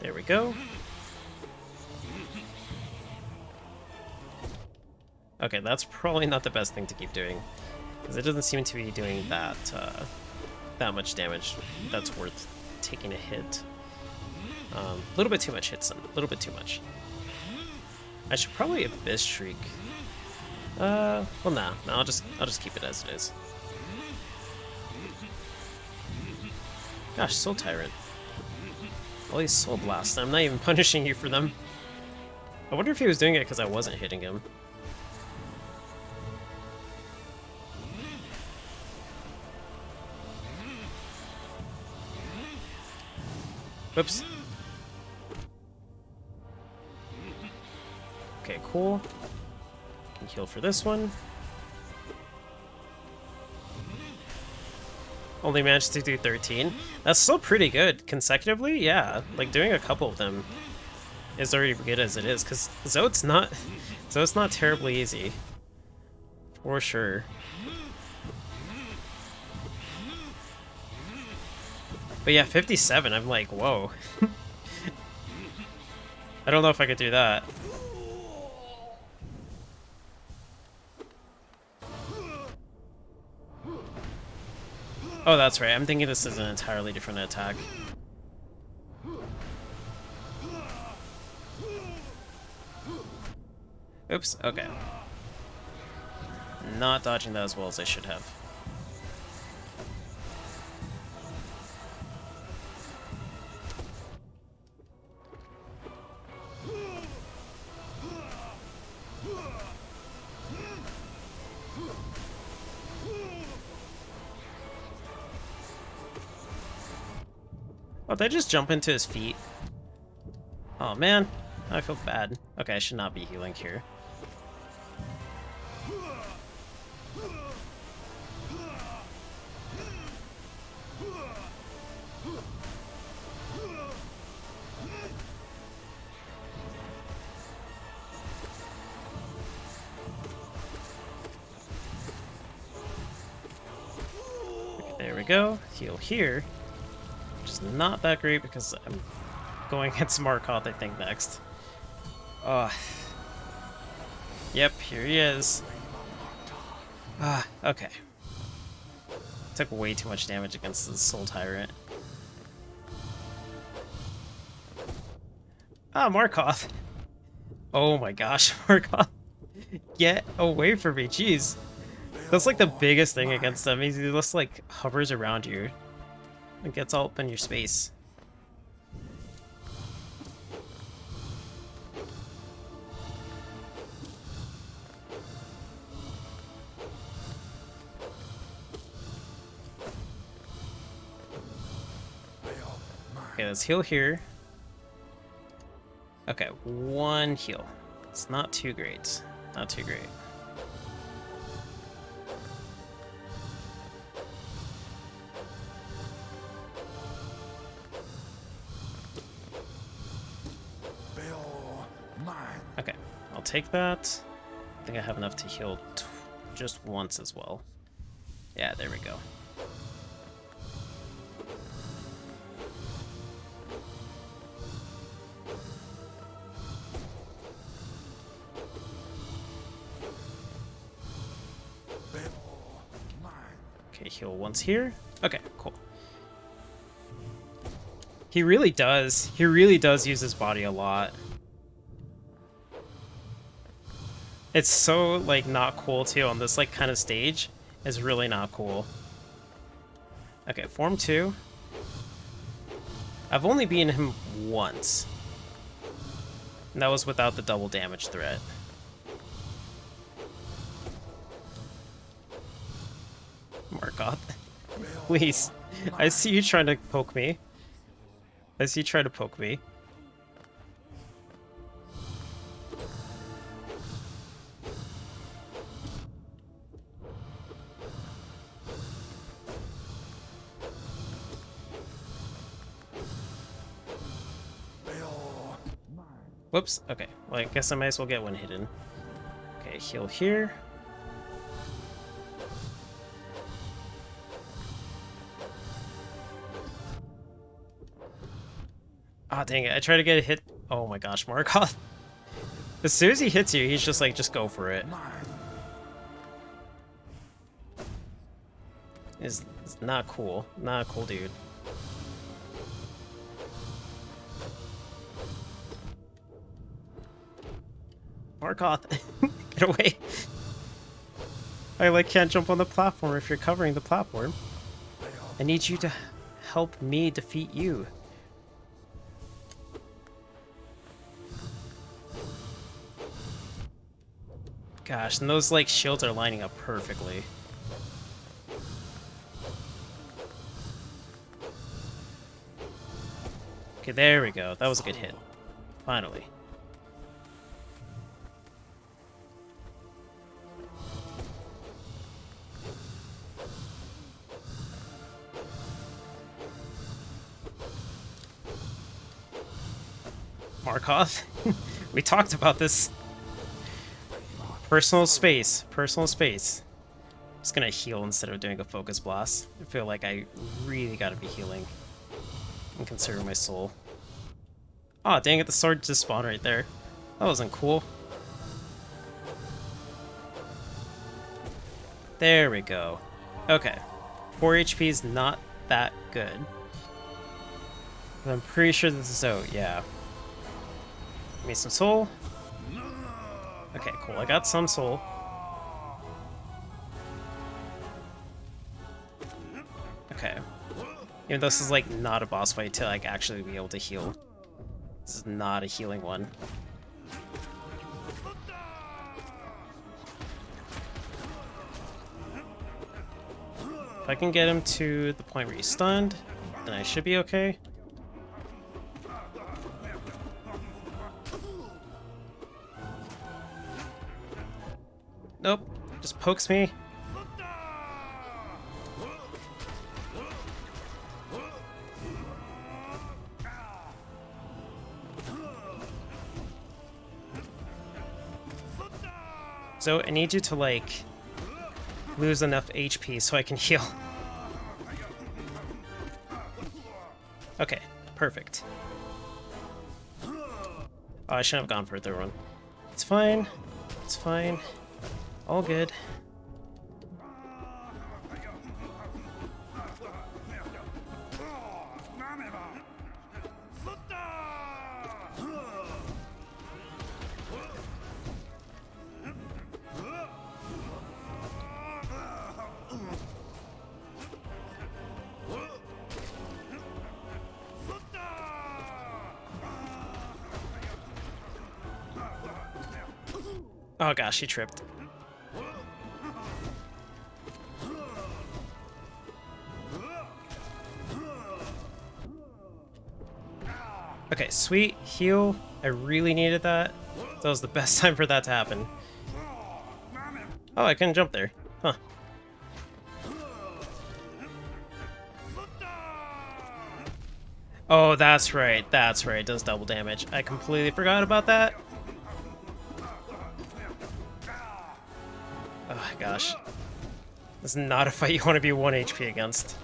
There we go. Okay, that's probably not the best thing to keep doing, because it doesn't seem to be doing that much damage that's worth taking a hit. A little bit too much hit, son. A little bit too much. I should probably Abyss Shriek. Well, nah. I'll just keep it as it is. Gosh, Soul Tyrant. All these Soul Blasts. I'm not even punishing you for them. I wonder if he was doing it because I wasn't hitting him. Oops. Okay, cool. Can heal for this one. Only managed to do 13. That's still pretty good. Consecutively, yeah. Like, doing a couple of them is already good as it is, because Zote's not terribly easy. For sure. But yeah, 57, I'm like, whoa. I don't know if I could do that. Oh, that's right. I'm thinking this is an entirely different attack. Oops, okay. Not dodging that as well as I should have. Oh, did I just jump into his feet? Oh man, I feel bad. Okay, I should not be healing here. Okay, there we go. Heal here. Which is not that great because I'm going against Markoth, I think, next. Yep, here he is. Okay. Took way too much damage against the Soul Tyrant. Markoth! Oh my gosh, Markoth. Get away from me, jeez. That's like the biggest thing against him. He just like hovers around you. It gets all up in your space. Okay, let's heal here. Okay, one heal. It's not too great. Not too great. Okay, I'll take that. I think I have enough to heal just once as well. Yeah, there we go. Okay, heal once here. Okay, cool. He really does use his body a lot. It's so, like, not cool, too, on this, like, kind of stage. It's really not cool. Okay, Form 2. I've only beaten him once. And that was without the double damage threat. Markoth. Please. I see you trying to poke me. As he tried to poke me. Whoops. Okay. Well, I guess I might as well get one hidden. Okay, heal here. Ah, dang it. I tried to get a hit. Oh my gosh, Markoth. As soon as he hits you, he's just like, just go for it. It's not cool. Not a cool dude. Markoth, get away. I like can't jump on the platform if you're covering the platform. I need you to help me defeat you. Gosh, and those like shields are lining up perfectly. Okay, there we go. That was a good hit. Finally. Markoth, we talked about this. Personal space. Personal space. I'm just gonna heal instead of doing a focus blast. I feel like I really gotta be healing and conserve my soul. Aw, oh, dang it, the sword just spawned right there. That wasn't cool. There we go. Okay. 4 HP is not that good. But I'm pretty sure this is out, yeah. Give me some soul. Okay, cool. I got some soul. Okay. Even though this is like not a boss fight to like actually be able to heal. This is not a healing one. If I can get him to the point where he's stunned, then I should be okay. Nope, just pokes me. So I need you to like lose enough HP so I can heal. Okay, perfect. Oh, I shouldn't have gone for a third one. It's fine. It's fine. All good. Oh gosh, he tripped. Okay, sweet. Heal. I really needed that. That was the best time for that to happen. Oh, I couldn't jump there. Huh. Oh, that's right. That's right. It does double damage. I completely forgot about that. Oh, gosh. This is not a fight you want to be 1 HP against.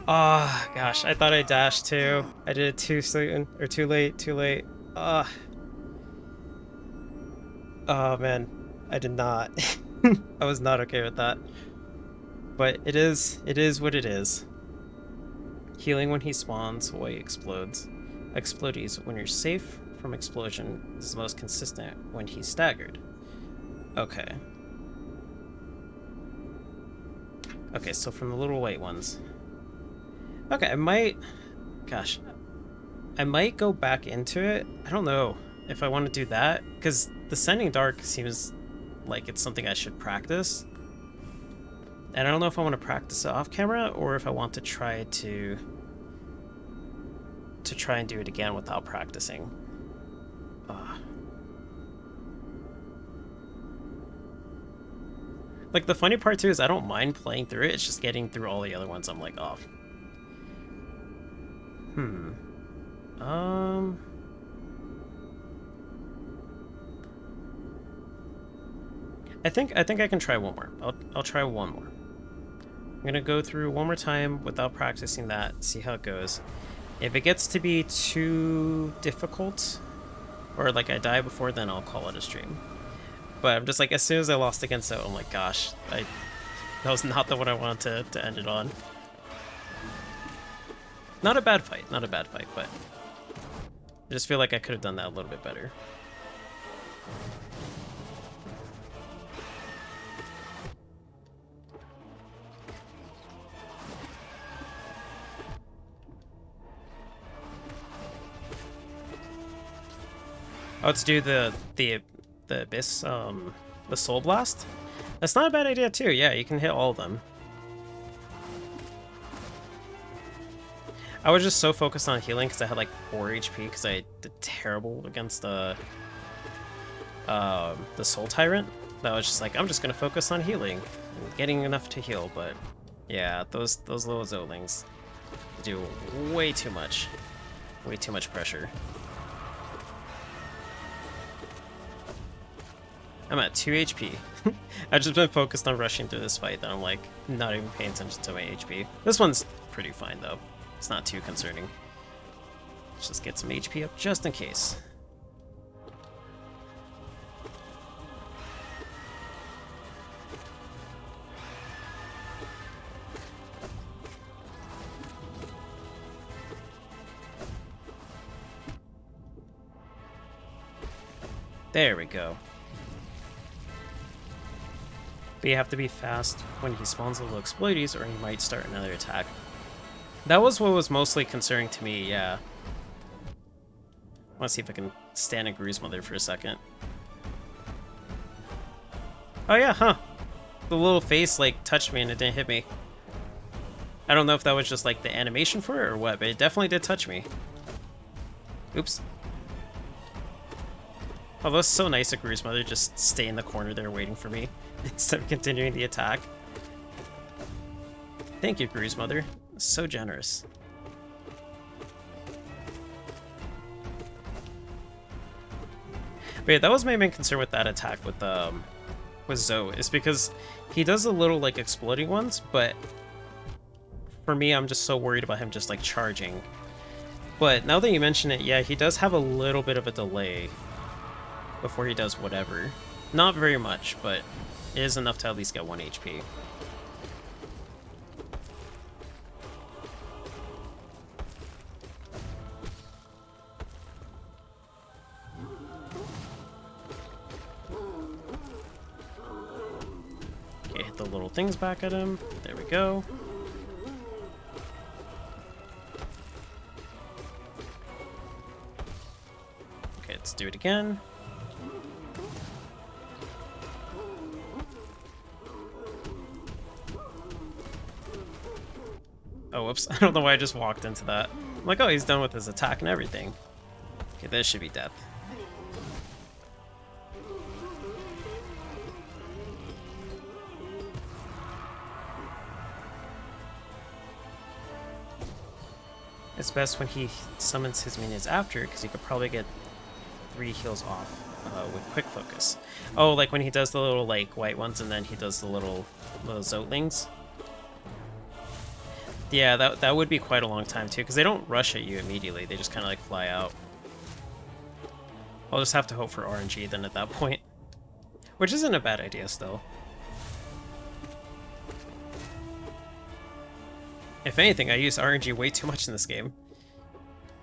Ah, oh, gosh, I thought I dashed too. I did it too soon, or too late, too late. Oh, man, I did not. I was not okay with that. But it is what it is. Healing when he spawns, while he explodes. Explodies when you're safe from explosion is the most consistent when he's staggered. Okay. Okay, so from the little white ones. Okay, I might go back into it. I don't know if I want to do that, because Descending Dark seems like it's something I should practice. And I don't know if I want to practice it off camera, or if I want to try to to try and do it again without practicing. Ugh. Like, the funny part too is I don't mind playing through it, it's just getting through all the other ones I'm like, oh. I think I can try one more. I'll try one more. I'm gonna go through one more time without practicing that, see how it goes. If it gets to be too difficult, or like I die before, then I'll call it a stream. But I'm just like, as soon as I lost against it, I'm like, gosh, that was not the one I wanted to end it on. Not a bad fight, not a bad fight, but I just feel like I could have done that a little bit better. Oh, let's do the Abyss, the Soul Blast? That's not a bad idea too, yeah, you can hit all of them. I was just so focused on healing because I had like 4 HP because I did terrible against the Soul Tyrant. That was just like, I'm just gonna focus on healing and getting enough to heal, but yeah, those little Zolings do way too much pressure. I'm at 2 HP. I've just been focused on rushing through this fight that I'm like not even paying attention to my HP. This one's pretty fine though. It's not too concerning. Let's just get some HP up just in case. There we go. But you have to be fast when he spawns little explodies or he might start another attack. That was what was mostly concerning to me, yeah. I want to see if I can stand a Gru's Mother for a second. Oh yeah, huh. The little face, like, touched me and it didn't hit me. I don't know if that was just, like, the animation for it or what, but it definitely did touch me. Oops. Oh, that was so nice of Gru's Mother just stay in the corner there waiting for me instead of continuing the attack. Thank you, Gru's Mother. So generous. But yeah, that was my main concern with that attack with Zoe, is because he does the little like exploding ones, but for me I'm just so worried about him just like charging. But now that you mention it, yeah, he does have a little bit of a delay before he does whatever. Not very much, but it is enough to at least get 1 HP. Okay, hit the little things back at him. There we go. Okay, let's do it again. Oh, whoops. I don't know why I just walked into that. I'm like, oh, he's done with his attack and everything. Okay, this should be death. It's best when he summons his minions after, because he could probably get 3 heals off with quick focus. Oh, like when he does the little like white ones and then he does the little Zotlings. Yeah, that would be quite a long time too, because they don't rush at you immediately. They just kind of like fly out. I'll just have to hope for RNG then at that point. Which isn't a bad idea still. If anything, I use RNG way too much in this game.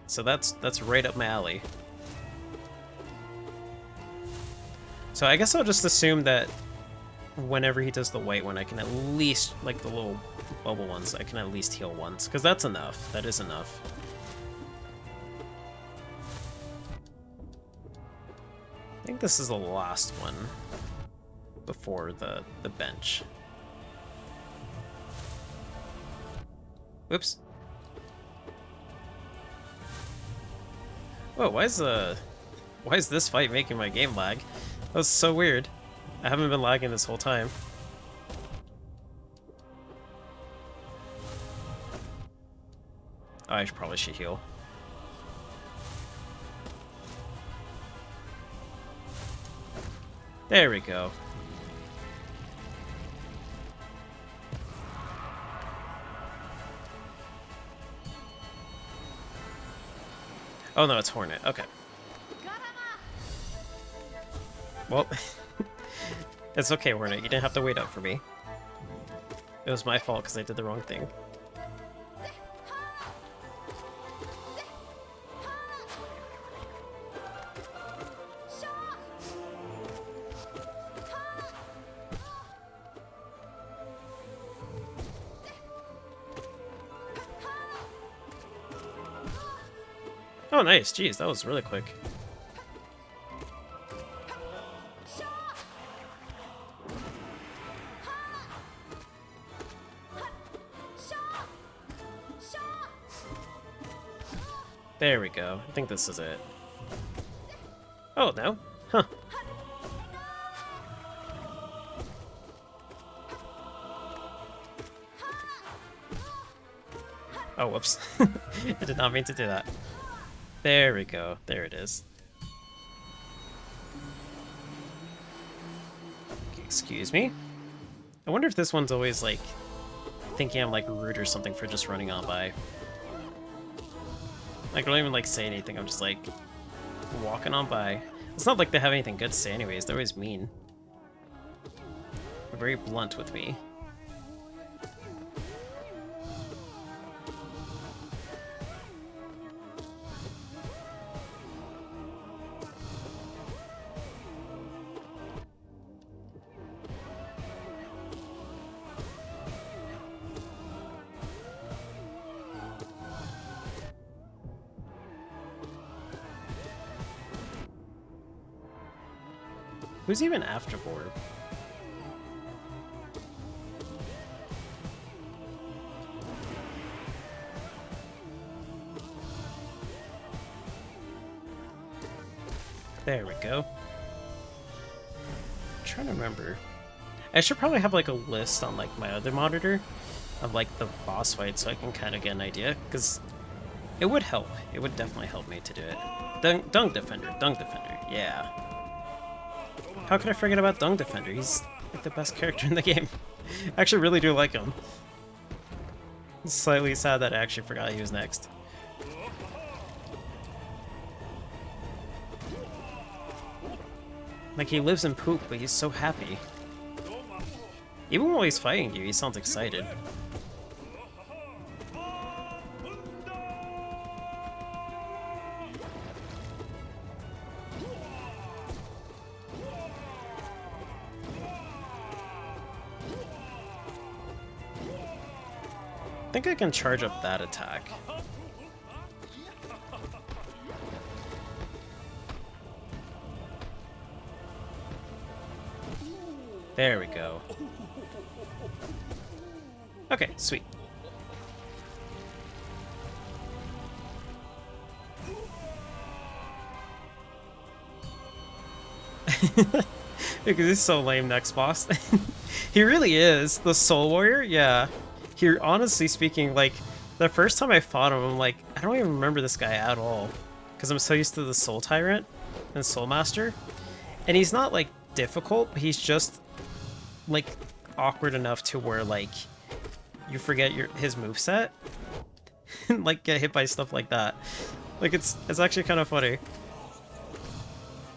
So that's right up my alley. So I guess I'll just assume that whenever he does the white one, I can at least, like the little bubble ones, I can at least heal once, because that's enough. That is enough. I think this is the last one before the bench. Whoops. Whoa, why is this fight making my game lag? That was so weird. I haven't been lagging this whole time. Oh, I probably should heal. There we go. Oh no, it's Hornet. Okay. Well, it's okay, Hornet. You didn't have to wait up for me. It was my fault because I did the wrong thing. Oh, nice. Jeez, that was really quick. There we go. I think this is it. Oh, no? Huh. Oh, whoops. I did not mean to do that. There we go. There it is. Okay, excuse me? I wonder if this one's always, like, thinking I'm, like, rude or something for just running on by. Like, I don't even, like, say anything. I'm just, like, walking on by. It's not like they have anything good to say anyways. They're always mean. They're very blunt with me. Who's even after Borb? There we go. I'm trying to remember. I should probably have like a list on like my other monitor of like the boss fight so I can kind of get an idea, because it would help. It would definitely help me to do it. Dung Defender, yeah. How could I forget about Dung Defender? He's like the best character in the game. I actually really do like him. It's slightly sad that I actually forgot he was next. Like, he lives in poop, but he's so happy. Even while he's fighting you, he sounds excited. I think I can charge up that attack. There we go. Okay, sweet. Because he's so lame, next boss. He really is. The Soul Warrior? Yeah. He, honestly speaking, like, the first time I fought him, I'm like, I don't even remember this guy at all. Because I'm so used to the Soul Tyrant and Soul Master. And he's not, like, difficult, but he's just, like, awkward enough to where, like, you forget his moveset. And, like, get hit by stuff like that. Like, it's actually kind of funny.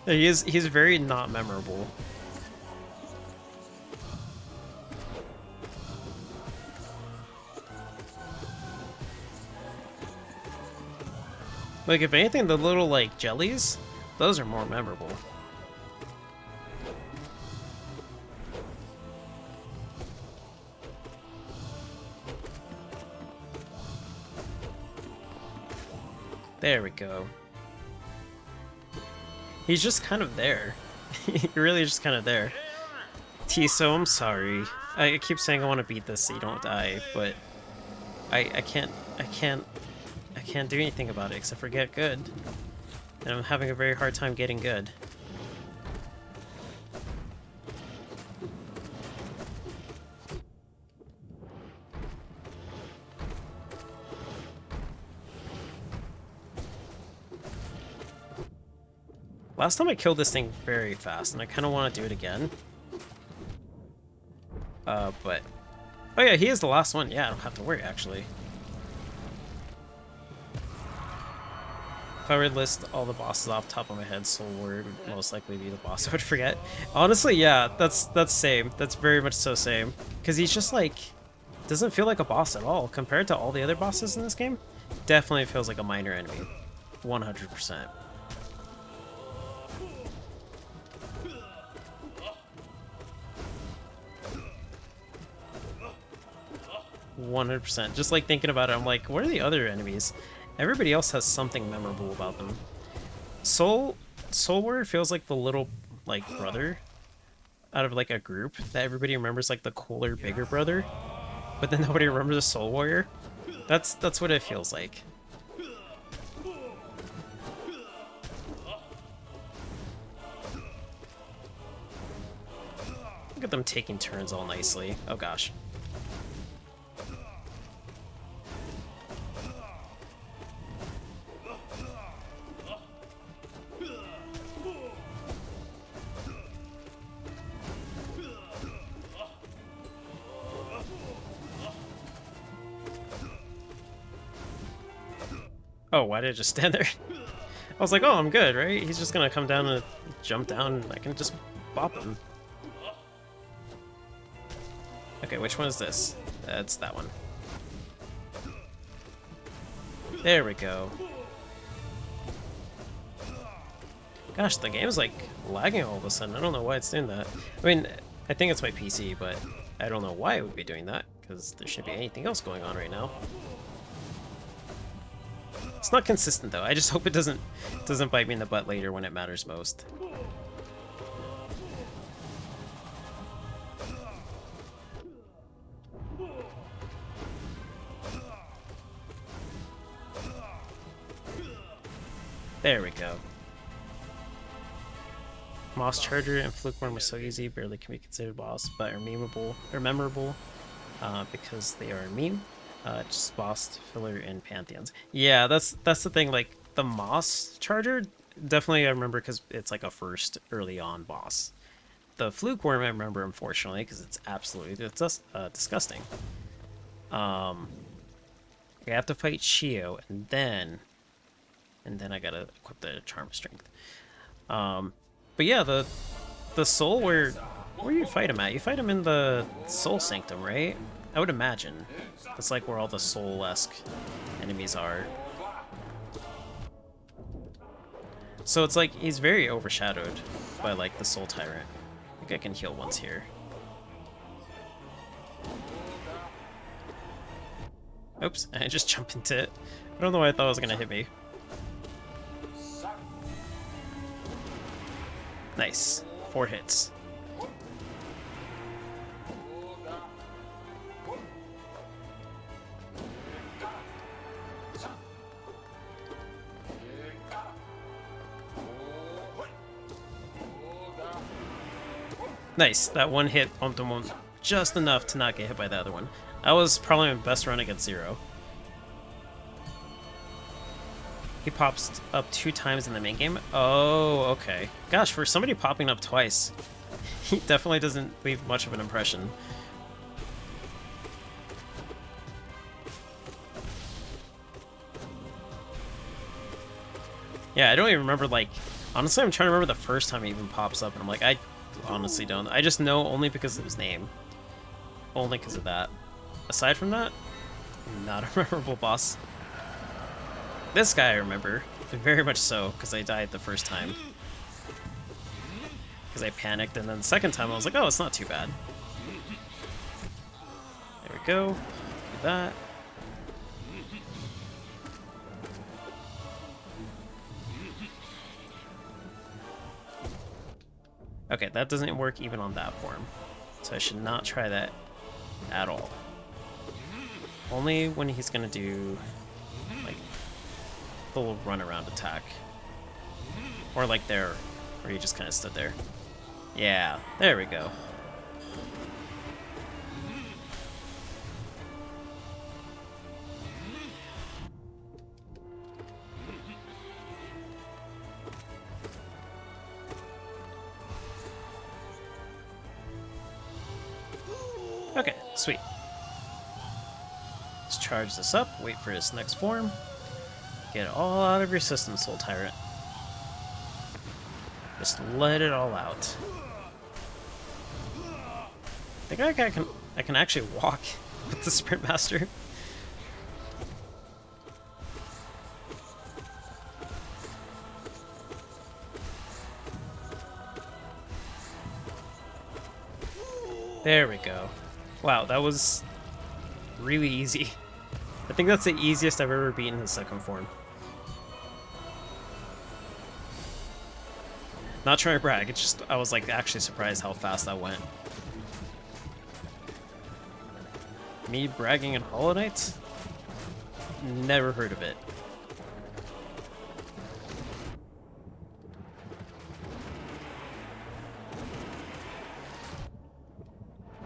He's very not memorable. Like, if anything, the little, like, jellies, those are more memorable. There we go. He's just kind of there. He really is just kind of there. Tiso, I'm sorry. I keep saying I want to beat this so you don't die, but I can't do anything about it except for get good. And I'm having a very hard time getting good. Last time I killed this thing very fast, and I kind of want to do it again. But... Oh yeah, he is the last one. Yeah, I don't have to worry, actually. If I were to list all the bosses off the top of my head, Soul Warrior would most likely be the boss I would forget. Honestly, yeah, that's same. That's very much so same. Because he's just like... doesn't feel like a boss at all. Compared to all the other bosses in this game, definitely feels like a minor enemy. 100%. 100%. Just like thinking about it, I'm like, what are the other enemies? Everybody else has something memorable about them. Soul Warrior feels like the little, like, brother out of, like, a group that everybody remembers, like, the cooler, bigger brother. But then nobody remembers the Soul Warrior. That's what it feels like. Look at them taking turns all nicely. Oh, gosh. Oh, why did I just stand there? I was like, oh, I'm good, right? He's just gonna come down and jump down, and I can just bop him. Okay, which one is this? That's that one. There we go. Gosh, the game's like lagging all of a sudden. I don't know why it's doing that. I mean, I think it's my PC, but I don't know why it would be doing that, because there shouldn't be anything else going on right now. It's not consistent though. I just hope it doesn't bite me in the butt later when it matters most. There we go. Moss Charger and Flukeworm were so easy, barely can be considered boss, but are memorable because they are a meme. Just boss, filler, and pantheons. Yeah, that's the thing. Like the Moss Charger, definitely I remember because it's like a first early on boss. The Flukeworm I remember, unfortunately, because it's absolutely disgusting. I have to fight Shio, and then I gotta equip the Charm of Strength. But yeah, the Soul, where you fight him at? You fight him in the Soul Sanctum, right? I would imagine. That's like where all the Soul-esque enemies are. So it's like he's very overshadowed by like the Soul Tyrant. I think I can heal once here. Oops, I just jumped into it. I don't know why I thought it was gonna hit me. Nice. 4 hits. Nice. That one hit bumped him just enough to not get hit by the other one. That was probably my best run against Zero. He pops up 2 times in the main game. Oh, okay. Gosh, for somebody popping up twice, he definitely doesn't leave much of an impression. Yeah, I don't even remember, like... Honestly, I'm trying to remember the first time he even pops up, and I'm like, I honestly don't. I just know only because of his name. Only because of that. Aside from that, not a memorable boss. This guy I remember, very much so, because I died the first time. Because I panicked, and then the second time I was like, oh, it's not too bad. There we go. Do that. Okay, that doesn't work even on that form. So I should not try that at all. Only when he's gonna do, like, the little run around attack. Or like there, where you just kind of stood there. Yeah, there we go. Okay, sweet. Let's charge this up, wait for his next form. Get it all out of your system, Soul Tyrant. Just let it all out. I think I can actually walk with the Sprint Master. There we go. Wow, that was really easy. I think that's the easiest I've ever beaten his second form. Not trying to brag, it's just I was like actually surprised how fast that went. Me bragging in Hollow Knight? Never heard of it.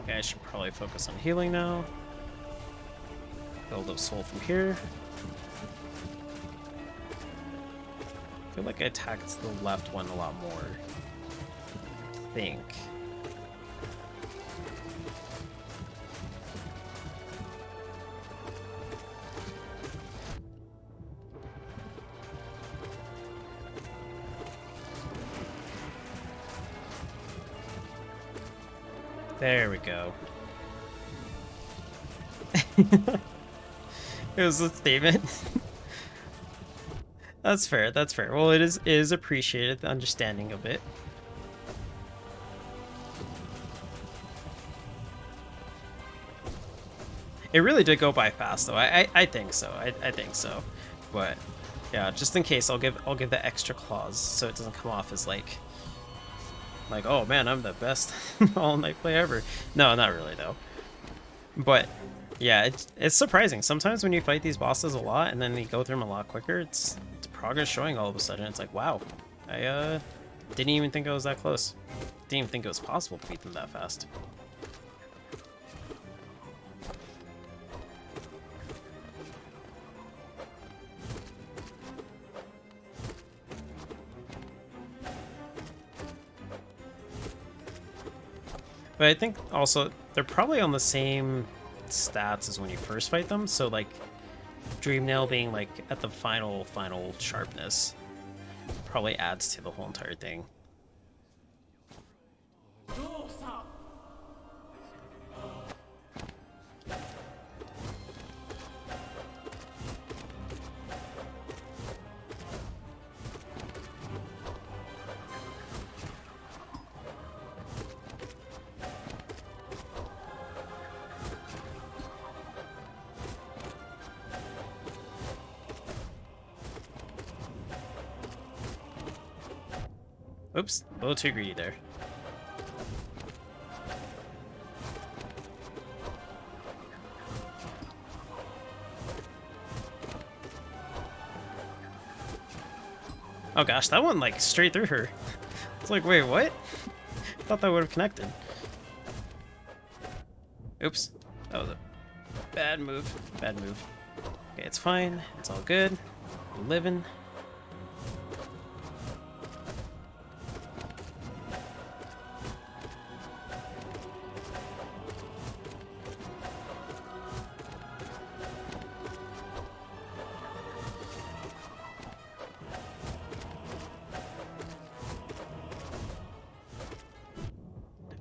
Okay, I should probably focus on healing now. Build up soul from here. I feel like I attacked the left one a lot more. I think. There we go. It was a statement. That's fair, that's fair. Well, it is appreciated, the understanding of it. It really did go by fast, though. I think so. I think so. But yeah, just in case, I'll give the extra clause so it doesn't come off as like, oh man, I'm the best all night play ever. No, not really though. But yeah, it's surprising. Sometimes when you fight these bosses a lot and then you go through them a lot quicker, it's progress showing all of a sudden. It's like, wow, I didn't even think I was that close. Didn't even think it was possible to beat them that fast. But I think also they're probably on the same stats as when you first fight them. So like Dream Nail being like at the final sharpness probably adds to the whole entire thing. Oops, a little too greedy there. Oh gosh, that one like straight through her. It's like, wait, what? I thought that would have connected. Oops, that was a bad move. Bad move. Okay, it's fine. It's all good. I'm living.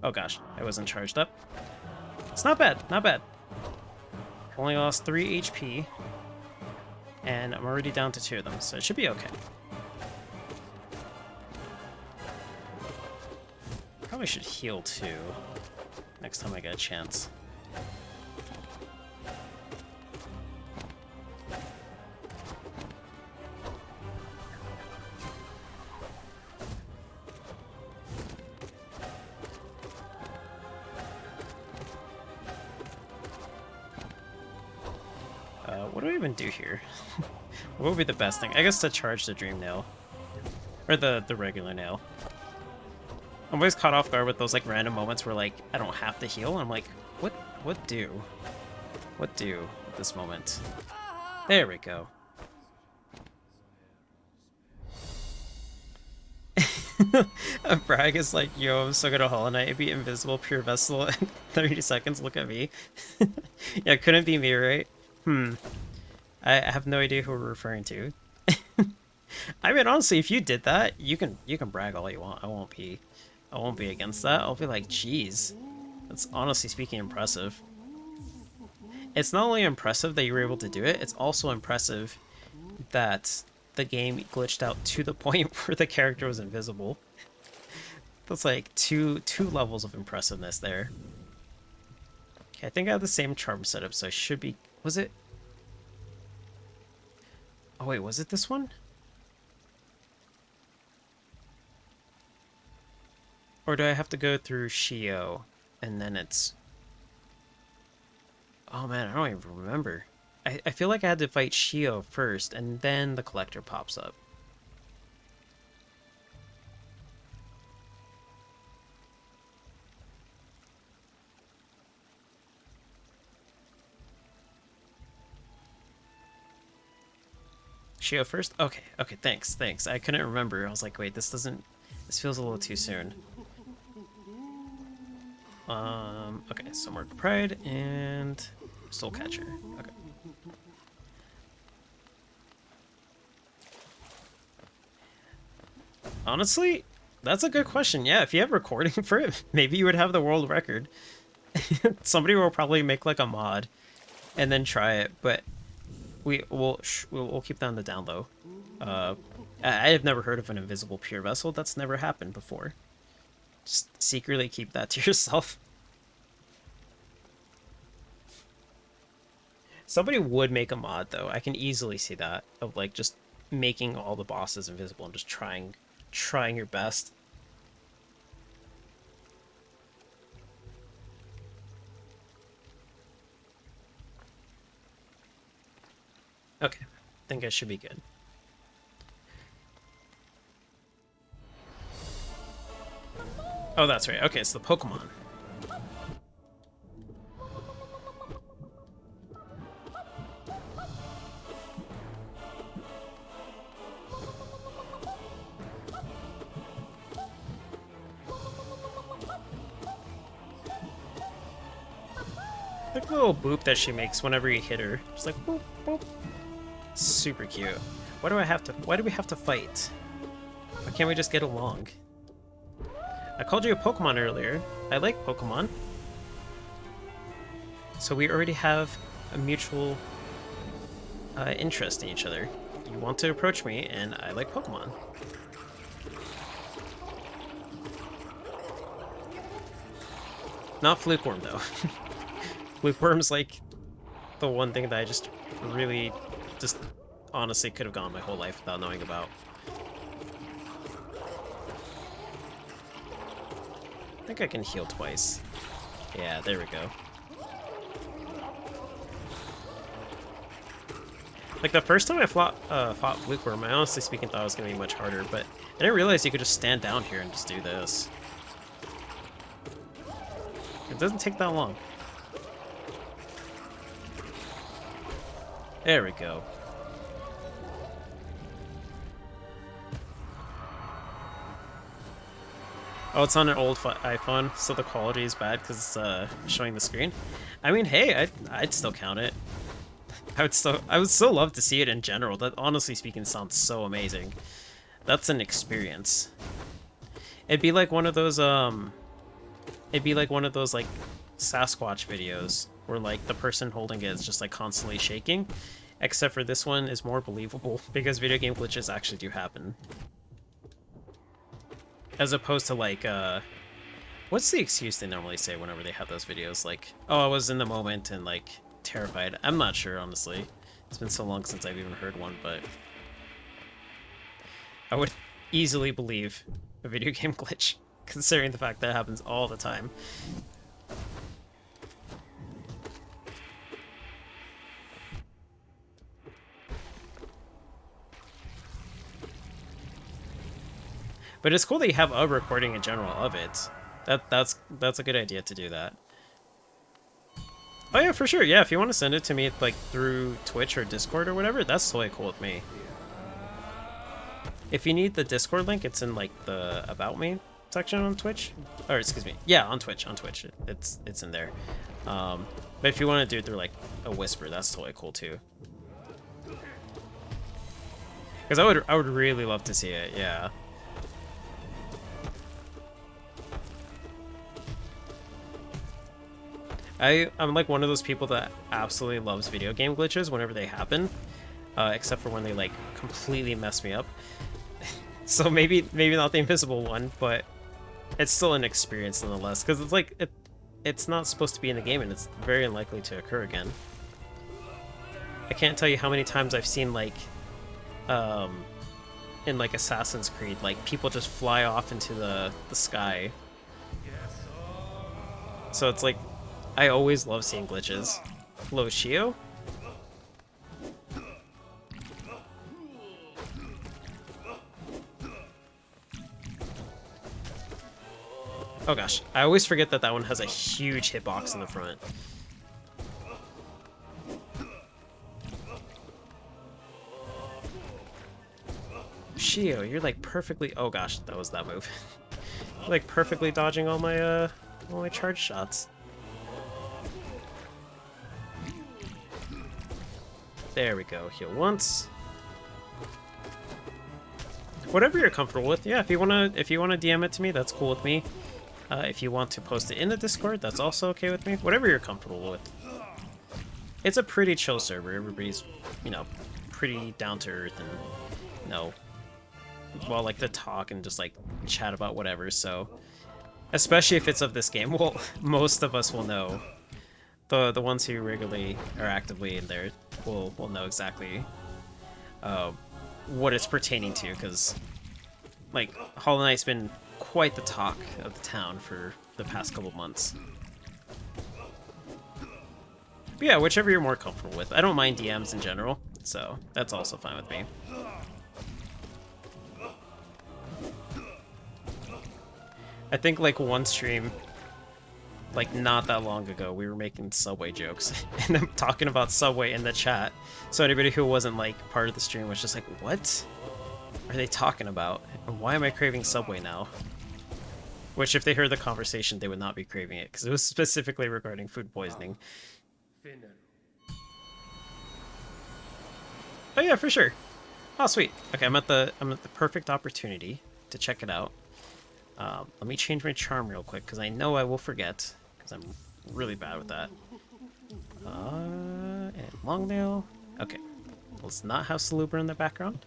Oh gosh, I wasn't charged up. It's not bad, not bad. Only lost 3 HP, and I'm already down to 2 of them, so it should be okay. Probably should heal too, next time I get a chance. What do I even do here? What would be the best thing? I guess to charge the Dream Nail. Or the regular nail. I'm always caught off guard with those like random moments where like I don't have to heal. I'm like, what do? What do at this moment? There we go. Bragg is like, yo, I'm so good at Hollow Knight. It'd be invisible, pure vessel in 30 seconds. Look at me. Yeah, couldn't be me, right? I have no idea who we're referring to. I mean, honestly, if you did that, you can brag all you want. I won't be against that. I'll be like, geez, that's honestly speaking impressive. It's not only impressive that you were able to do it, it's also impressive that the game glitched out to the point where the character was invisible. That's like two levels of impressiveness there. Okay, I think I have the same charm setup, so I should be... Was it... Oh wait, was it this one? Or do I have to go through Shio, and then it's... Oh man, I don't even remember. I feel like I had to fight Shio first, and then the collector pops up. Shio first? Okay, okay, thanks. I couldn't remember. I was like, wait, this feels a little too soon. Okay, so Mark Pride and Soul Catcher. Okay. Honestly, that's a good question. Yeah, if you have recording for it, maybe you would have the world record. Somebody will probably make like a mod and then try it, but we'll keep that on the down low. I have never heard of an invisible pure vessel. That's never happened before. Just secretly keep that to yourself. Somebody would make a mod though. I can easily see that of like just making all the bosses invisible and just trying your best. Okay, I think I should be good. Oh, that's right. Okay, it's the Pokemon. Like the little boop that she makes whenever you hit her. Just like boop, boop. Super cute. Why do we have to fight? Why can't we just get along? I called you a Pokemon earlier. I like Pokemon. So we already have a mutual interest in each other. You want to approach me, and I like Pokemon. Not Flukeworm, though. Flukeworm's like the one thing that I just really, just honestly could have gone my whole life without knowing about. I think I can heal twice. Yeah, there we go. Like, the first time I fought Flukeworm, I honestly speaking thought it was going to be much harder, but I didn't realize you could just stand down here and just do this. It doesn't take that long. There we go. Oh, it's on an old iPhone, so the quality is bad because it's showing the screen. I mean, hey, I'd still count it. I would still love to see it in general. That, honestly speaking, sounds so amazing. That's an experience. It'd be like one of those like Sasquatch videos where like the person holding it is just like constantly shaking. Except for this one is more believable because video game glitches actually do happen. As opposed to like what's the excuse they normally say whenever they have those videos? Like, oh, I was in the moment and like terrified. I'm not sure, honestly. It's been so long since I've even heard one, but I would easily believe a video game glitch, considering the fact that it happens all the time. But it's cool that you have a recording in general of it. That's a good idea to do that. Oh yeah, for sure. Yeah, if you want to send it to me like through Twitch or Discord or whatever, that's totally cool with me. If you need the Discord link, it's in like the About Me section on Twitch. Or excuse me. Yeah, on Twitch. On Twitch. It's in there. But if you want to do it through like a whisper, that's totally cool too. Because I would really love to see it, yeah. I'm like one of those people that absolutely loves video game glitches whenever they happen, except for when they like completely mess me up. So maybe not the invisible one, but it's still an experience nonetheless. Because it's like it's not supposed to be in the game, and it's very unlikely to occur again. I can't tell you how many times I've seen like, in like Assassin's Creed, like people just fly off into the sky. So it's like, I always love seeing glitches. Hello, Shio? Oh gosh, I always forget that that one has a huge hitbox in the front. Shio, you're like perfectly... Oh gosh, that was that move. You're like perfectly dodging all my charge shots. There we go. Heal once. Whatever you're comfortable with. Yeah, if you wanna DM it to me, that's cool with me. If you want to post it in the Discord, that's also okay with me. Whatever you're comfortable with. It's a pretty chill server. Everybody's, you know, pretty down to earth and, you know, well, like to talk and just like chat about whatever. So, especially if it's of this game, well, most of us will know. The ones who regularly are actively in there will know exactly what it's pertaining to, because like Hollow Knight's been quite the talk of the town for the past couple months. But yeah, whichever you're more comfortable with. I don't mind DMs in general, so that's also fine with me. I think like one stream, like not that long ago, we were making Subway jokes and I'm talking about Subway in the chat. So anybody who wasn't like part of the stream was just like, what are they talking about? And why am I craving Subway now? Which if they heard the conversation, they would not be craving it, because it was specifically regarding food poisoning. Oh yeah, for sure. Oh sweet. Okay, I'm at the perfect opportunity to check it out. Let me change my charm real quick, because I know I will forget, because I'm really bad with that. And Longnail. Okay. Let's not have Salubra in the background.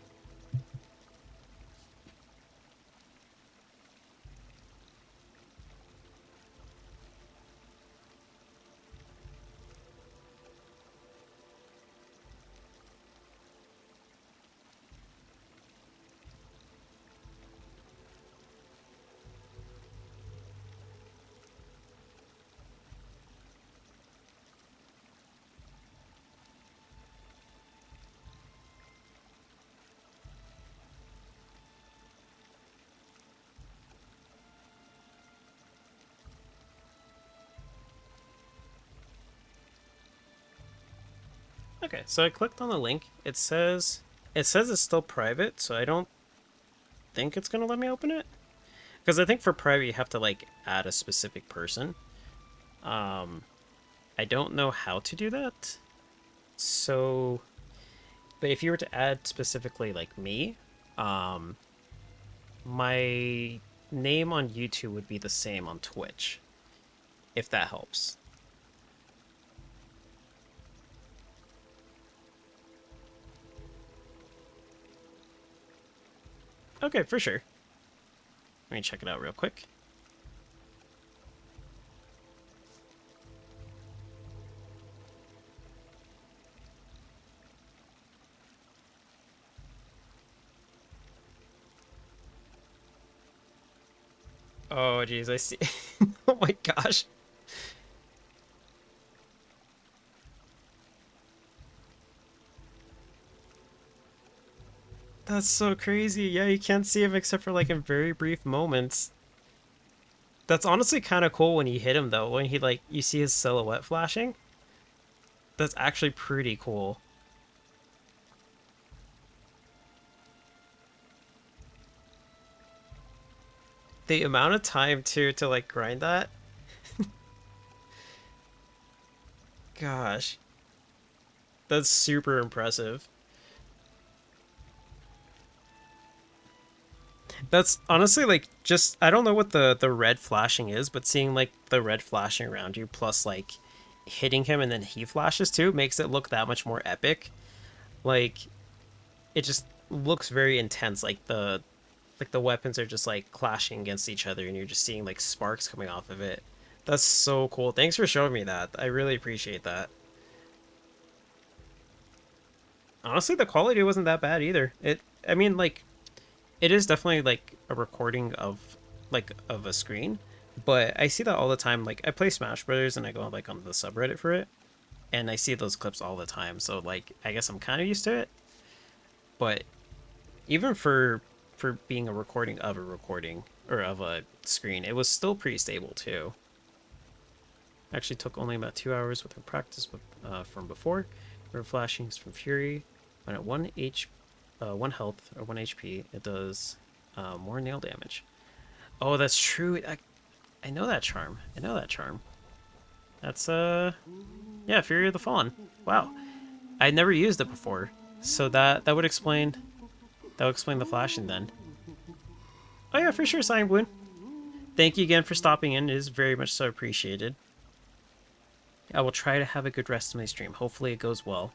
Okay, so I clicked on the link. It says it's still private, so I don't think it's gonna let me open it. Because I think for private you have to like add a specific person. I don't know how to do that. So, but if you were to add specifically like me, my name on YouTube would be the same on Twitch, if that helps. Okay, for sure. Let me check it out real quick. Oh, jeez, I see. Oh my gosh. That's so crazy. Yeah, you can't see him except for like in very brief moments. That's honestly kind of cool when you hit him though, when he like you see his silhouette flashing. That's actually pretty cool. The amount of time too to like grind that. Gosh, that's super impressive. That's honestly like just I don't know what the red flashing is, but seeing like the red flashing around you plus like hitting him and then he flashes too makes it look that much more epic. Like it just looks very intense. Like the weapons are just like clashing against each other and you're just seeing like sparks coming off of it. That's so cool. Thanks for showing me that. I really appreciate that. Honestly, the quality wasn't that bad either. I mean like it is definitely like a recording of a screen, but I see that all the time. Like I play Smash Brothers and I go like on the subreddit for it, and I see those clips all the time. So like I guess I'm kind of used to it. But even for being a recording of a recording or of a screen, it was still pretty stable too. Actually took only about 2 hours with practice from before. For flashings from Fury, when at 1 health or 1 HP, it does more nail damage. Oh, that's true. I know that charm. I know that charm. That's yeah, Fury of the Fallen. Wow, I never used it before, so that would explain the flashing then. Oh yeah, for sure, Cyan Bloon. Thank you again for stopping in. It is very much so appreciated. I will try to have a good rest of my stream. Hopefully it goes well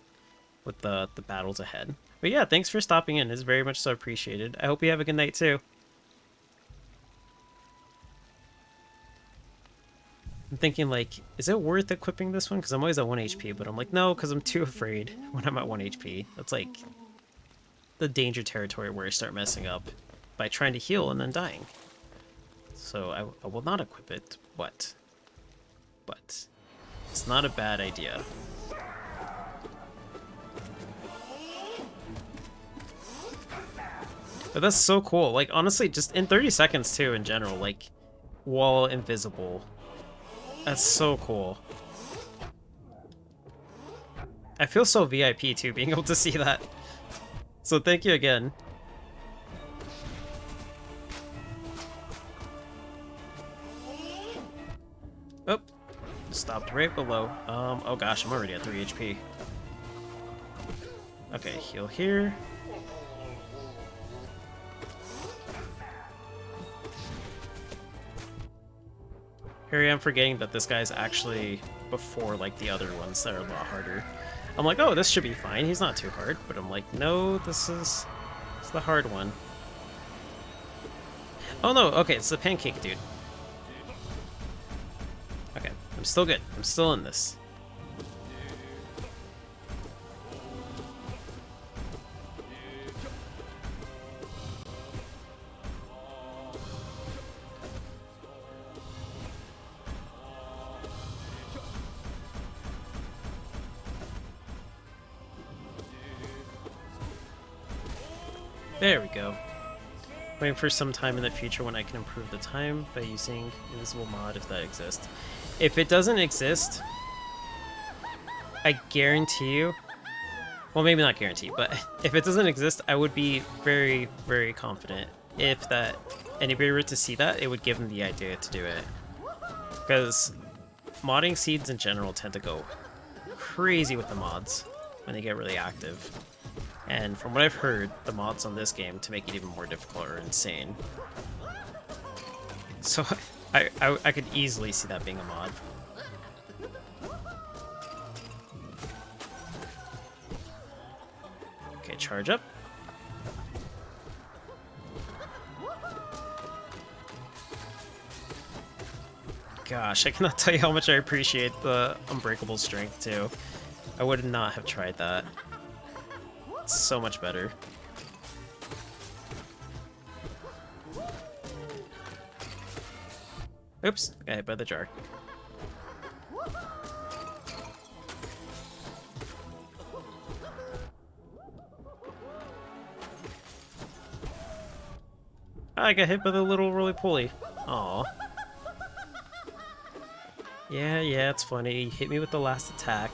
with the battles ahead. But yeah, thanks for stopping in. It's very much so appreciated. I hope you have a good night too. I'm thinking like, is it worth equipping this one? Because I'm always at 1 HP, but I'm like, no, because I'm too afraid when I'm at 1 HP. That's like the danger territory where I start messing up by trying to heal and then dying. So I will not equip it, but it's not a bad idea. But that's so cool. Like, honestly, just in 30 seconds, too, in general, like, wall invisible. That's so cool. I feel so VIP, too, being able to see that. So thank you again. Oh, stopped right below. Oh gosh, I'm already at 3 HP. Okay, heal here. Here I am forgetting that this guy's actually before, like, the other ones that are a lot harder. I'm like, oh, this should be fine. He's not too hard. But I'm like, no, it's the hard one. Oh, no. Okay, it's the pancake dude. Okay, I'm still good. I'm still in this. There we go. Waiting for some time in the future when I can improve the time by using invisible mod if that exists. If it doesn't exist, I guarantee you, well, maybe not guarantee, but if it doesn't exist, I would be very, very confident if that anybody were to see that, it would give them the idea to do it. Because modding seeds in general tend to go crazy with the mods when they get really active. And from what I've heard, the mods on this game to make it even more difficult are insane. So I could easily see that being a mod. Okay, charge up. Gosh, I cannot tell you how much I appreciate the unbreakable strength too. I would not have tried that. It's so much better. Oops, got hit by the jar. I got hit by the little roly-poly. Aw. Yeah, it's funny. He hit me with the last attack.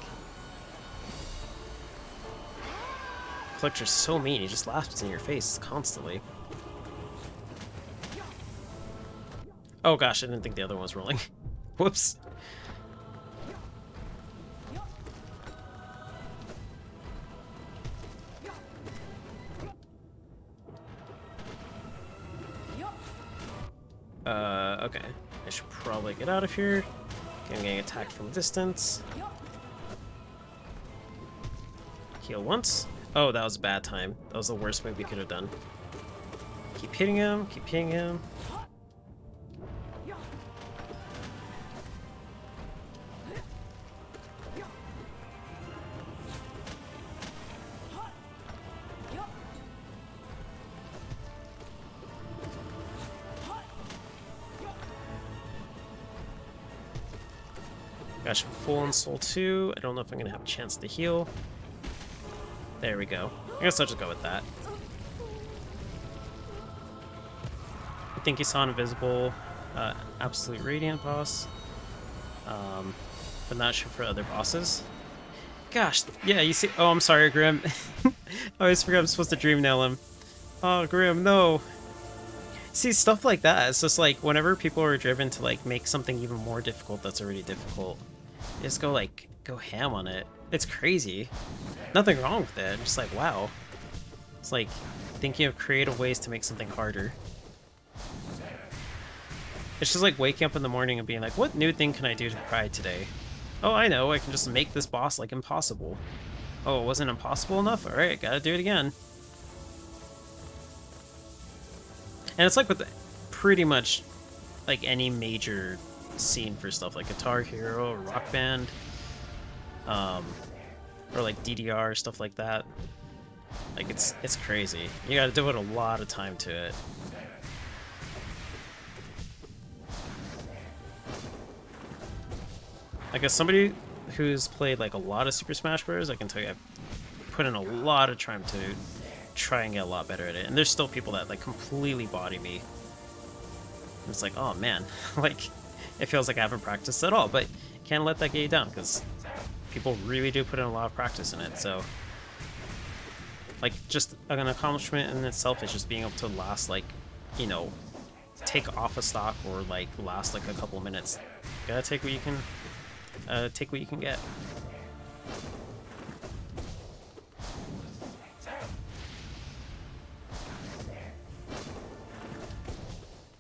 Collector's so mean, he just laughs in your face constantly. Oh gosh, I didn't think the other one was rolling. Whoops. Okay. I should probably get out of here. Okay, I'm getting attacked from a distance. Heal once. Oh, that was a bad time. That was the worst move we could have done. Keep hitting him, keep hitting him. Gosh, I'm full on Soul 2. I don't know if I'm going to have a chance to heal. There we go. I guess I'll just go with that. I think you saw an invisible Absolute Radiant boss. But not sure for other bosses. Gosh, yeah, you see... Oh, I'm sorry, Grim. I always forget I'm supposed to Dream Nail him. Oh, Grim, no. See, stuff like that, it's just like, whenever people are driven to, like, make something even more difficult that's already difficult, they just go, like, go ham on it. It's crazy. Nothing wrong with it. I'm just like, wow. It's like thinking of creative ways to make something harder. It's just like waking up in the morning and being like, what new thing can I do to try today? Oh, I know, I can just make this boss, like, impossible. Oh, it wasn't impossible enough? Alright, gotta do it again. And it's like with pretty much like any major scene for stuff like Guitar Hero or Rock Band, or like DDR, stuff like that. Like it's crazy. You gotta devote a lot of time to it. Like as somebody who's played like a lot of Super Smash Bros., I can tell you I've put in a lot of time to try and get a lot better at it. And there's still people that like completely body me. And it's like, oh man, like it feels like I haven't practiced at all, but can't let that get you down because people really do put in a lot of practice in it. So like just an accomplishment in itself is just being able to last like, you know, take off a stock or like last like a couple minutes. Gotta take what you can get.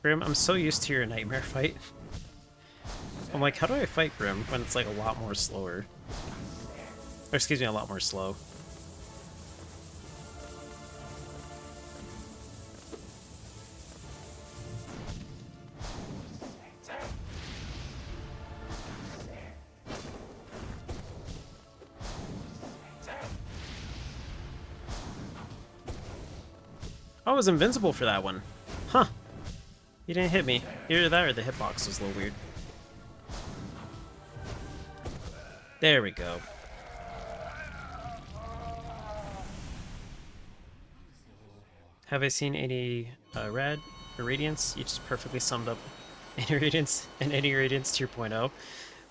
Grim, I'm so used to your nightmare fight. I'm like, how do I fight Grim when it's like a lot more slower? Or excuse me, a lot more slow. I was invincible for that one. Huh. You didn't hit me. Either that or the hitbox was a little weird. There we go. Have I seen any red or radiance? You just perfectly summed up any radiance and any radiance 2.0.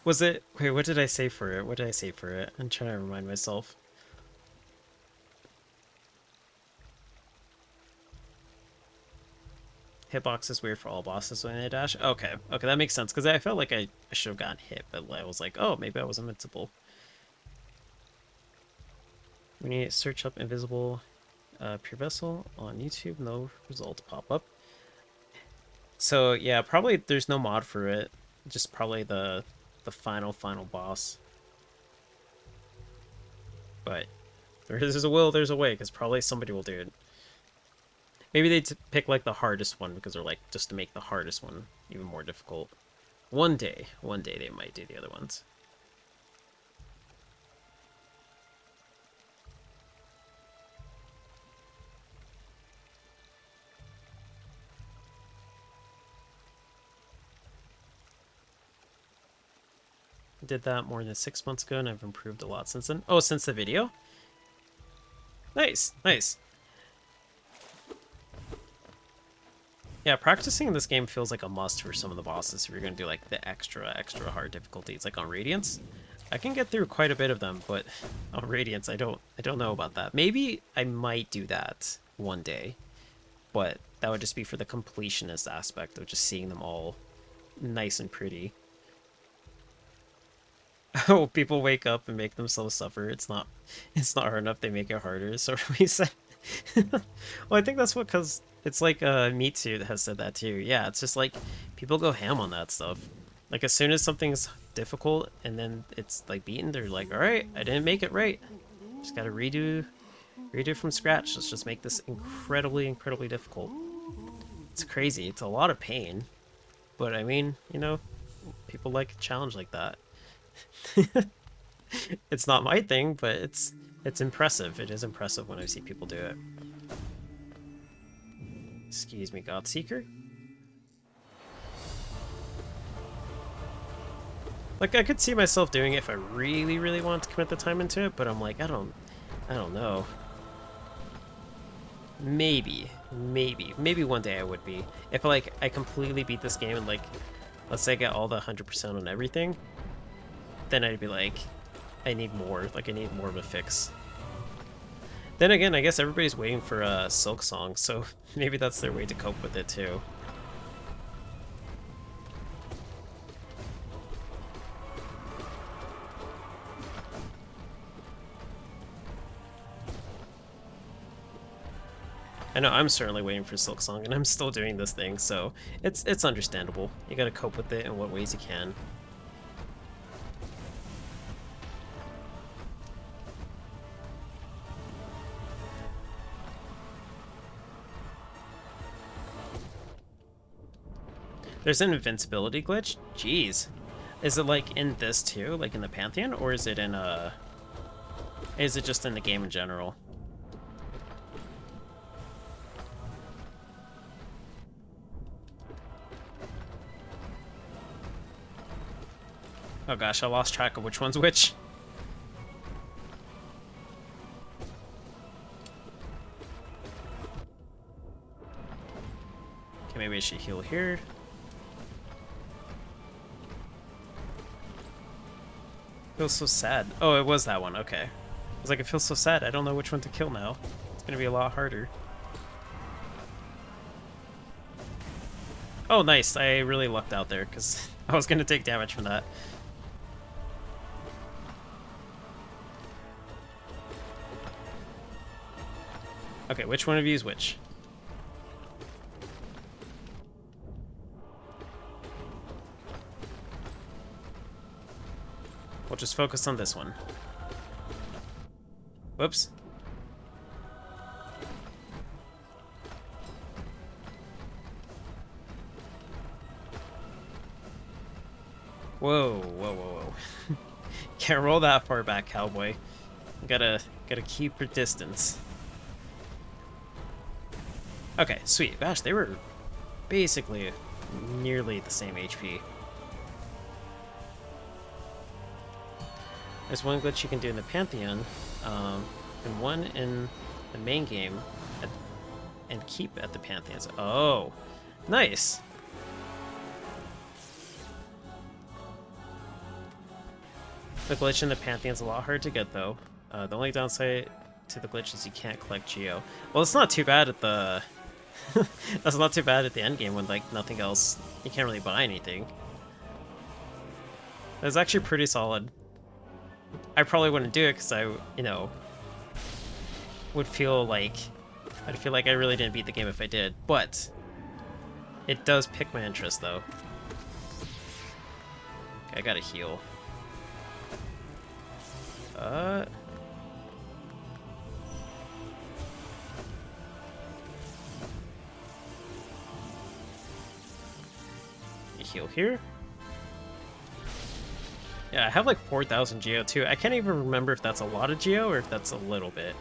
Was it... Wait, what did I say for it? What did I say for it? I'm trying to remind myself. Hitbox is weird for all bosses when they dash. Okay, that makes sense, because I felt like I should have gotten hit, but I was like, oh, maybe I was invincible. We need to search up invisible pure vessel on YouTube. No result pop up. So yeah, probably there's no mod for it. Just probably the final boss. But there's a will, there's a way, because probably somebody will do it. Maybe they'd pick like the hardest one because they're like just to make the hardest one even more difficult. One day they might do the other ones. I did that more than 6 months ago and I've improved a lot since then. Oh, since the video? Nice, nice. Yeah, practicing this game feels like a must for some of the bosses if you're gonna do like the extra hard difficulties. Like on Radiance, I can get through quite a bit of them, but on Radiance, I don't know about that. Maybe I might do that one day, but that would just be for the completionist aspect of just seeing them all nice and pretty. Oh, people wake up and make themselves suffer. It's not hard enough. They make it harder. So we said, well, I think that's what because it's like Me Too has said that too. Yeah, it's just like people go ham on that stuff. Like as soon as something's difficult and then it's like beaten, they're like, all right, I didn't make it right. Just gotta redo from scratch. Let's just make this incredibly difficult. It's crazy. It's a lot of pain, but I mean, people like a challenge like that. It's not my thing, but it's impressive. It is impressive when I see people do it. Excuse me, Godseeker? Like, I could see myself doing it if I really want to commit the time into it, but I'm like, I don't know. Maybe one day I would be. If, like, I completely beat this game and, like, let's say I get all the 100% on everything, then I'd be like, I need more. Like, I need more of a fix. Then again, I guess everybody's waiting for a Silk Song, so maybe that's their way to cope with it too. I know I'm certainly waiting for Silk Song, and I'm still doing this thing, so it's understandable. You gotta cope with it in what ways you can. There's an invincibility glitch? Jeez. Is it like in this too, like in the Pantheon, or is it in is it just in the game in general? Oh gosh, I lost track of which one's which. Okay, maybe I should heal here. Feels so sad. Oh, it was that one. Okay. I was like, it feels so sad. I don't know which one to kill now. It's gonna be a lot harder. Oh, nice. I really lucked out there because I was gonna take damage from that. Okay, which one of you is which? We'll just focus on this one. Whoops. Whoa. Can't roll that far back, cowboy. Gotta keep your distance. Okay, sweet. Gosh, they were basically nearly the same HP. There's one glitch you can do in the Pantheon, and one in the main game, and keep at the Pantheons. Oh, nice. The glitch in the Pantheon's a lot hard to get, though. The only downside to the glitch is you can't collect Geo. Well, it's not too bad at the... That's not too bad at the end game when, like, nothing else... You can't really buy anything. That's actually pretty solid. I probably wouldn't do it because I, would feel like... I'd feel like I really didn't beat the game if I did, but... It does pique my interest, though. Okay, I gotta heal. You heal here. Yeah, I have like 4,000 Geo too. I can't even remember if that's a lot of Geo or if that's a little bit.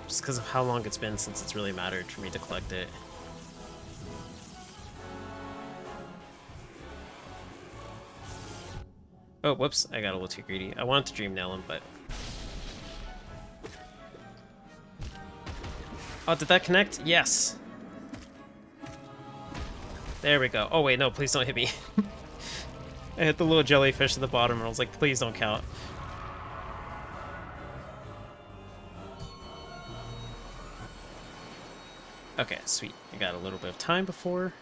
Just because of how long it's been since it's really mattered for me to collect it. Oh, whoops, I got a little too greedy. I wanted to Dream Nail him, but... Oh, did that connect? Yes! There we go. Oh wait, no, please don't hit me. I hit the little jellyfish at the bottom and I was like, please don't count. Okay, sweet. I got a little bit of time before.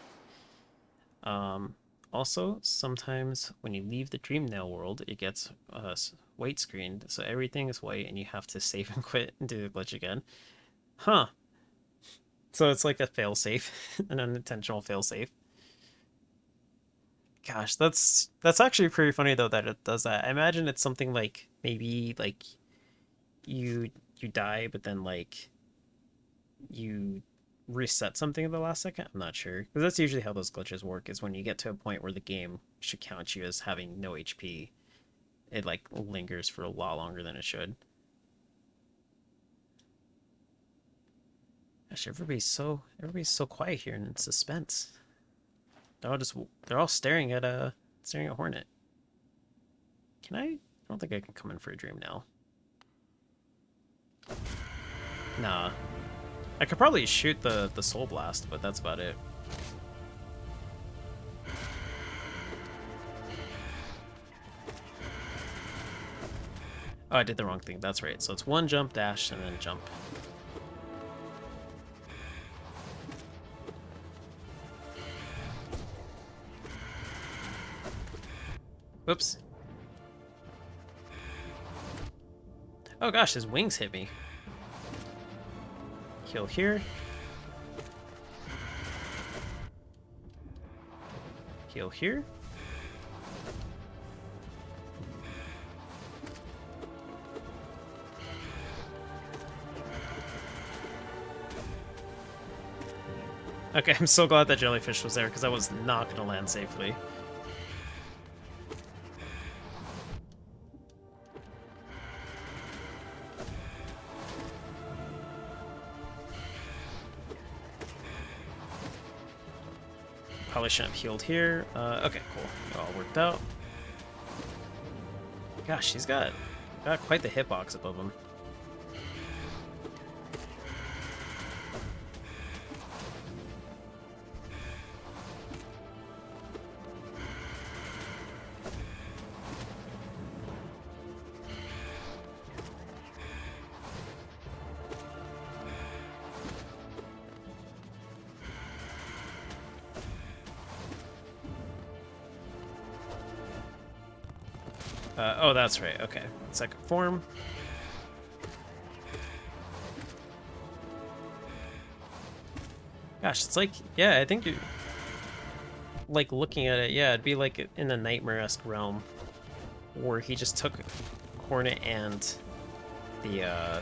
Also, sometimes when you leave the Dream Nail world, it gets white screened, so everything is white and you have to save and quit and do the glitch again. Huh. So it's like a failsafe, an unintentional failsafe. Gosh, that's actually pretty funny though that it does that. I imagine it's something like maybe like you you die, but then like you reset something at the last second. I'm not sure because that's usually how those glitches work. Is when you get to a point where the game should count you as having no HP, it like lingers for a lot longer than it should. Gosh, everybody's so quiet here and in suspense. They're all staring at Hornet. Can I? I don't think I can come in for a dream now. Nah. I could probably shoot the Soul Blast, but that's about it. Oh, I did the wrong thing. That's right. So it's one jump, dash, and then jump. Whoops. Oh gosh, his wings hit me. Heal here. Heal here. Okay, I'm so glad that jellyfish was there because I was not going to land safely. Probably shouldn't have healed here. Okay, cool. It all worked out. Gosh, he's got quite the hitbox above him. Oh, that's right. Okay. Second form. Gosh, it's like, yeah, I think you like looking at it, yeah, it'd be like in a nightmare-esque realm where he just took Hornet and the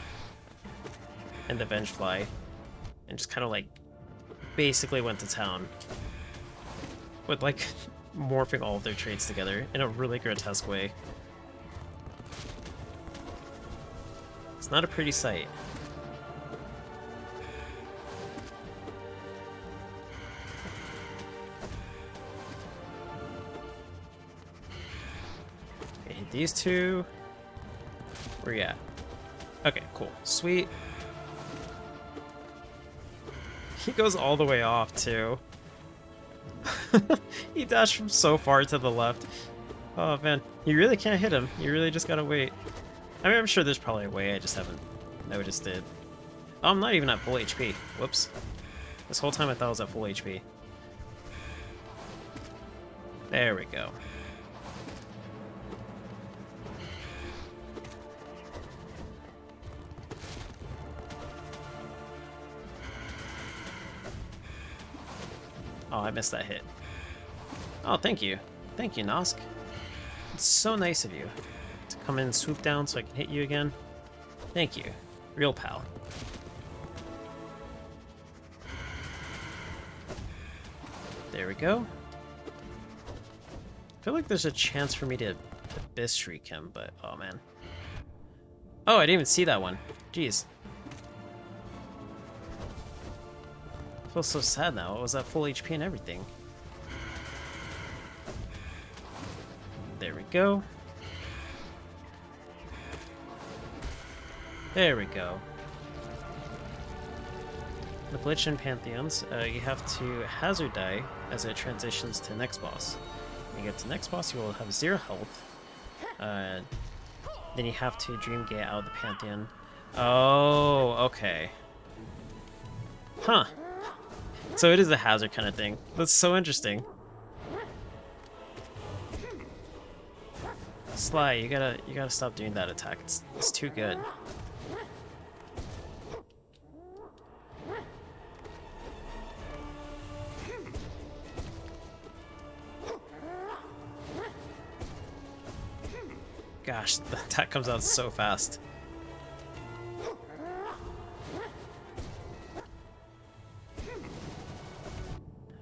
Vengefly and just kind of like basically went to town with like morphing all of their traits together in a really grotesque way. It's not a pretty sight. Okay, these two. Where you at? Okay, cool. Sweet. He goes all the way off, too. He dashed from so far to the left. Oh, man. You really can't hit him. You really just gotta wait. I mean, I'm sure there's probably a way, I just haven't noticed it. Oh, I'm not even at full HP. Whoops. This whole time I thought I was at full HP. There we go. Oh, I missed that hit. Oh, thank you. Thank you, Nosk. It's so nice of you to come in and swoop down so I can hit you again. Thank you. Real pal. There we go. I feel like there's a chance for me to Abyss Shriek him, but oh man. Oh, I didn't even see that one. Jeez. I feel so sad now. It was at full HP and everything. There we go. There we go. the glitch in Pantheons, you have to hazard die as it transitions to next boss. When you get to next boss, you will have 0 health. Then you have to Dream Gate out of the Pantheon. Oh, okay. Huh. So it is a hazard kind of thing. That's so interesting. Sly, you gotta stop doing that attack. It's too good. Gosh, the attack comes out so fast.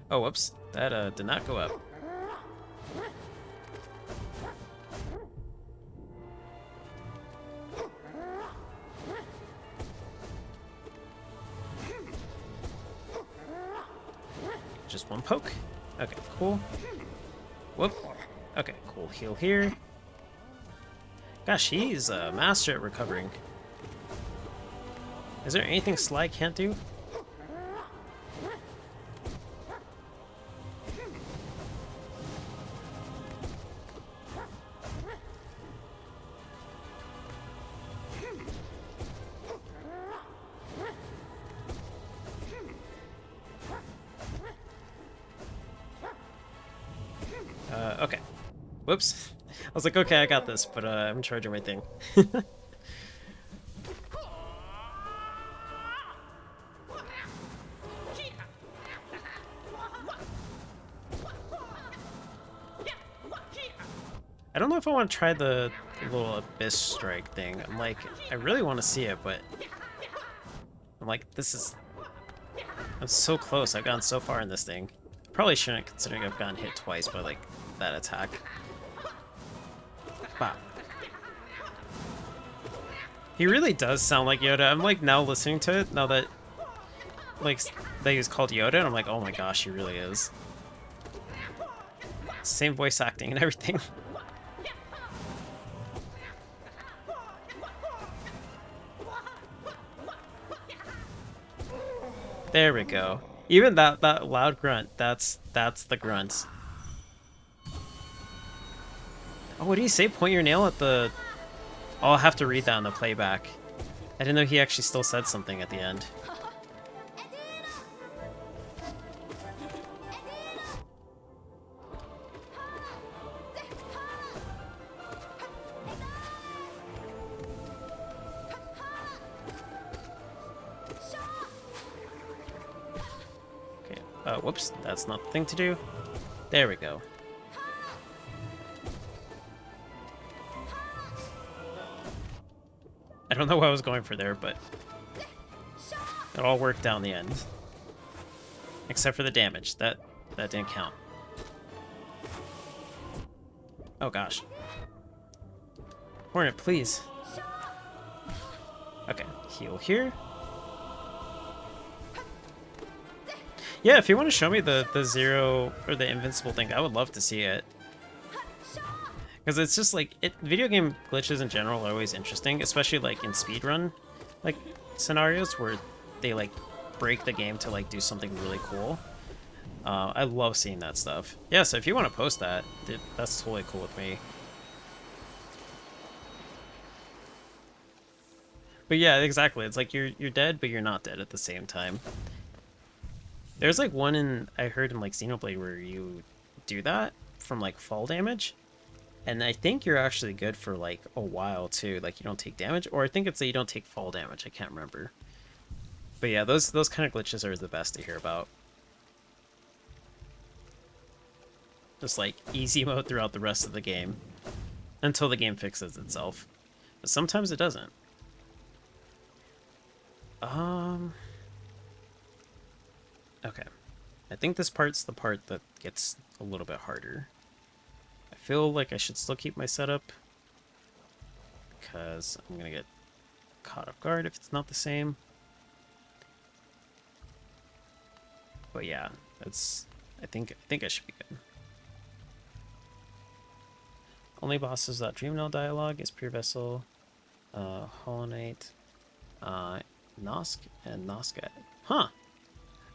Oh, whoops. That did not go up. Just one poke. Okay, cool. Whoop. Okay, cool. Heal here. Gosh, he's a master at recovering. Is there anything Sly can't do? Okay. Whoops. I was like, okay, I got this, but I'm charging my thing. I don't know if I want to try the little Abyss Strike thing. I'm like, I really want to see it, but I'm like, I'm so close. I've gotten so far in this thing. Probably shouldn't, considering I've gotten hit twice by like that attack. Wow. He really does sound like Yoda. I'm like now listening to it, now that like that he's called Yoda, and I'm like, oh my gosh, he really is. Same voice acting and everything. There we go. Even that loud grunt, that's the grunt. Oh, what did he say? Point your nail at the... Oh, I'll have to read that on the playback. I didn't know he actually still said something at the end. Okay, whoops, that's not the thing to do. There we go. I don't know what I was going for there, but it all worked out in the end. Except for the damage. That didn't count. Oh gosh. Hornet, please. Okay, heal here. Yeah, if you want to show me the zero or the invincible thing, I would love to see it. Because it's just like, video game glitches in general are always interesting, especially like in speedrun like scenarios where they like break the game to like do something really cool. I love seeing that stuff. Yeah, so if you want to post that, that's totally cool with me. But yeah, exactly. It's like you're dead, but you're not dead at the same time. There's like one I heard in like Xenoblade where you do that from like fall damage. And I think you're actually good for like a while too. Like you don't take damage, or I think it's that you don't take fall damage. I can't remember. But yeah, those kind of glitches are the best to hear about. Just like easy mode throughout the rest of the game until the game fixes itself. But sometimes it doesn't. Okay. I think this part's the part that gets a little bit harder. I feel like I should still keep my setup because I'm gonna get caught off guard if it's not the same. But yeah, I think I should be good. Only bosses without Dreamnail dialogue is Pure Vessel, Hollow Knight, Nosk, and Noska. Huh.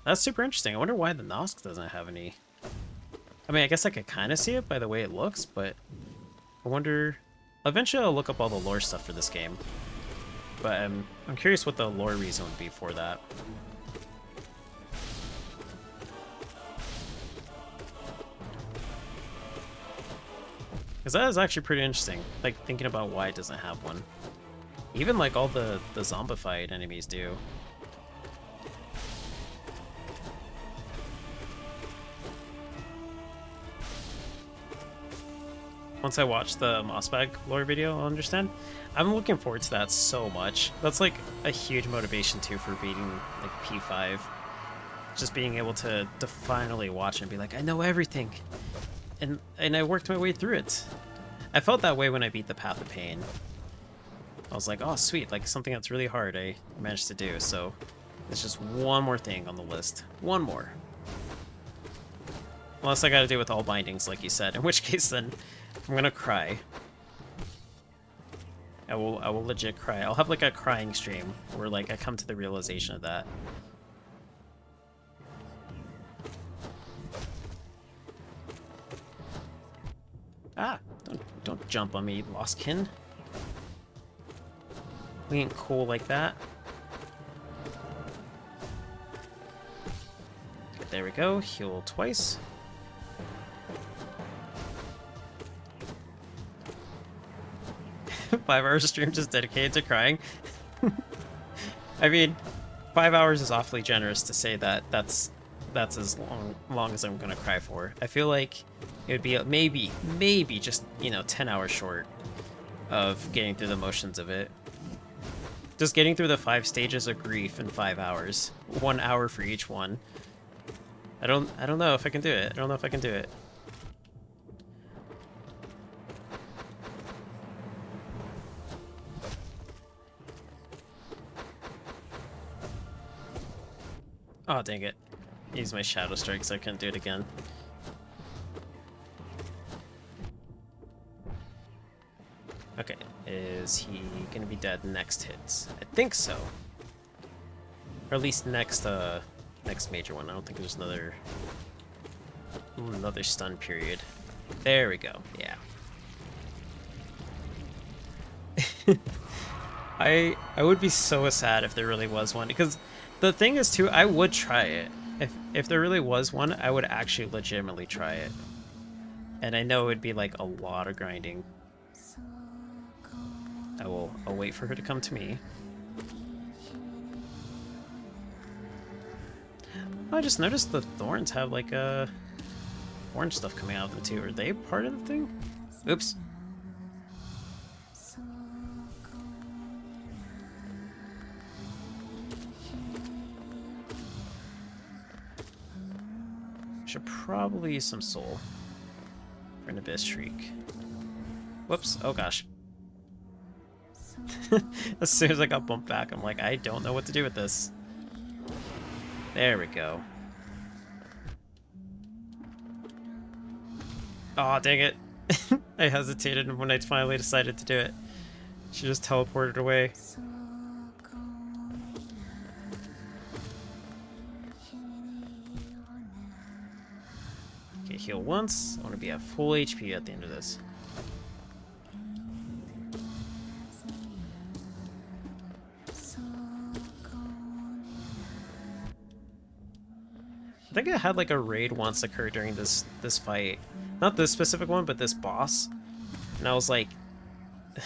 That's super interesting. I wonder why the Nosk doesn't have any... I mean, I guess I could kind of see it by the way it looks, but I wonder... Eventually I'll look up all the lore stuff for this game. But I'm curious what the lore reason would be for that. Because that is actually pretty interesting, like thinking about why it doesn't have one. Even like all the zombified enemies do. Once I watch the Mossbag lore video, I'll understand. I'm looking forward to that so much. That's like a huge motivation too for beating like P5. Just being able to finally watch it and be like, I know everything. And I worked my way through it. I felt that way when I beat the Path of Pain. I was like, oh sweet, like something that's really hard I managed to do, so it's just one more thing on the list. One more. Unless I gotta do with all bindings, like you said, in which case then I'm gonna cry. I will legit cry. I'll have like a crying stream where like I come to the realization of that. Ah, don't jump on me, Lostkin. We ain't cool like that. Okay, there we go. Heal twice. Five hours stream just dedicated to crying. I mean, 5 hours is awfully generous to say that that's as long as I'm gonna cry for. I feel like it would be maybe just, you know, 10 hours short of getting through the motions of it. Just getting through the 5 stages of grief in 5 hours. 1 hour for each one. I don't know if I can do it. I don't know if I can do it. Oh, dang it. Use my Shadow Strike so I couldn't do it again. Okay, is he gonna be dead next hits? I think so. Or at least next major one. I don't think there's another stun period. There we go, yeah. I would be so sad if there really was one, because the thing is too, I would try it. If there really was one, I would actually legitimately try it. And I know it would be like a lot of grinding. I'll wait for her to come to me. I just noticed the thorns have like orange stuff coming out of them too. Are they part of the thing? Oops. Should probably use some soul for an Abyss Shriek. Whoops, oh gosh. As soon as I got bumped back, I'm like, I don't know what to do with this. There we go. Aw, dang it. I hesitated when I finally decided to do it. She just teleported away. Okay, heal once. I want to be at full HP at the end of this. I think I had like a raid once occur during this fight. Not this specific one, but this boss. And I was like,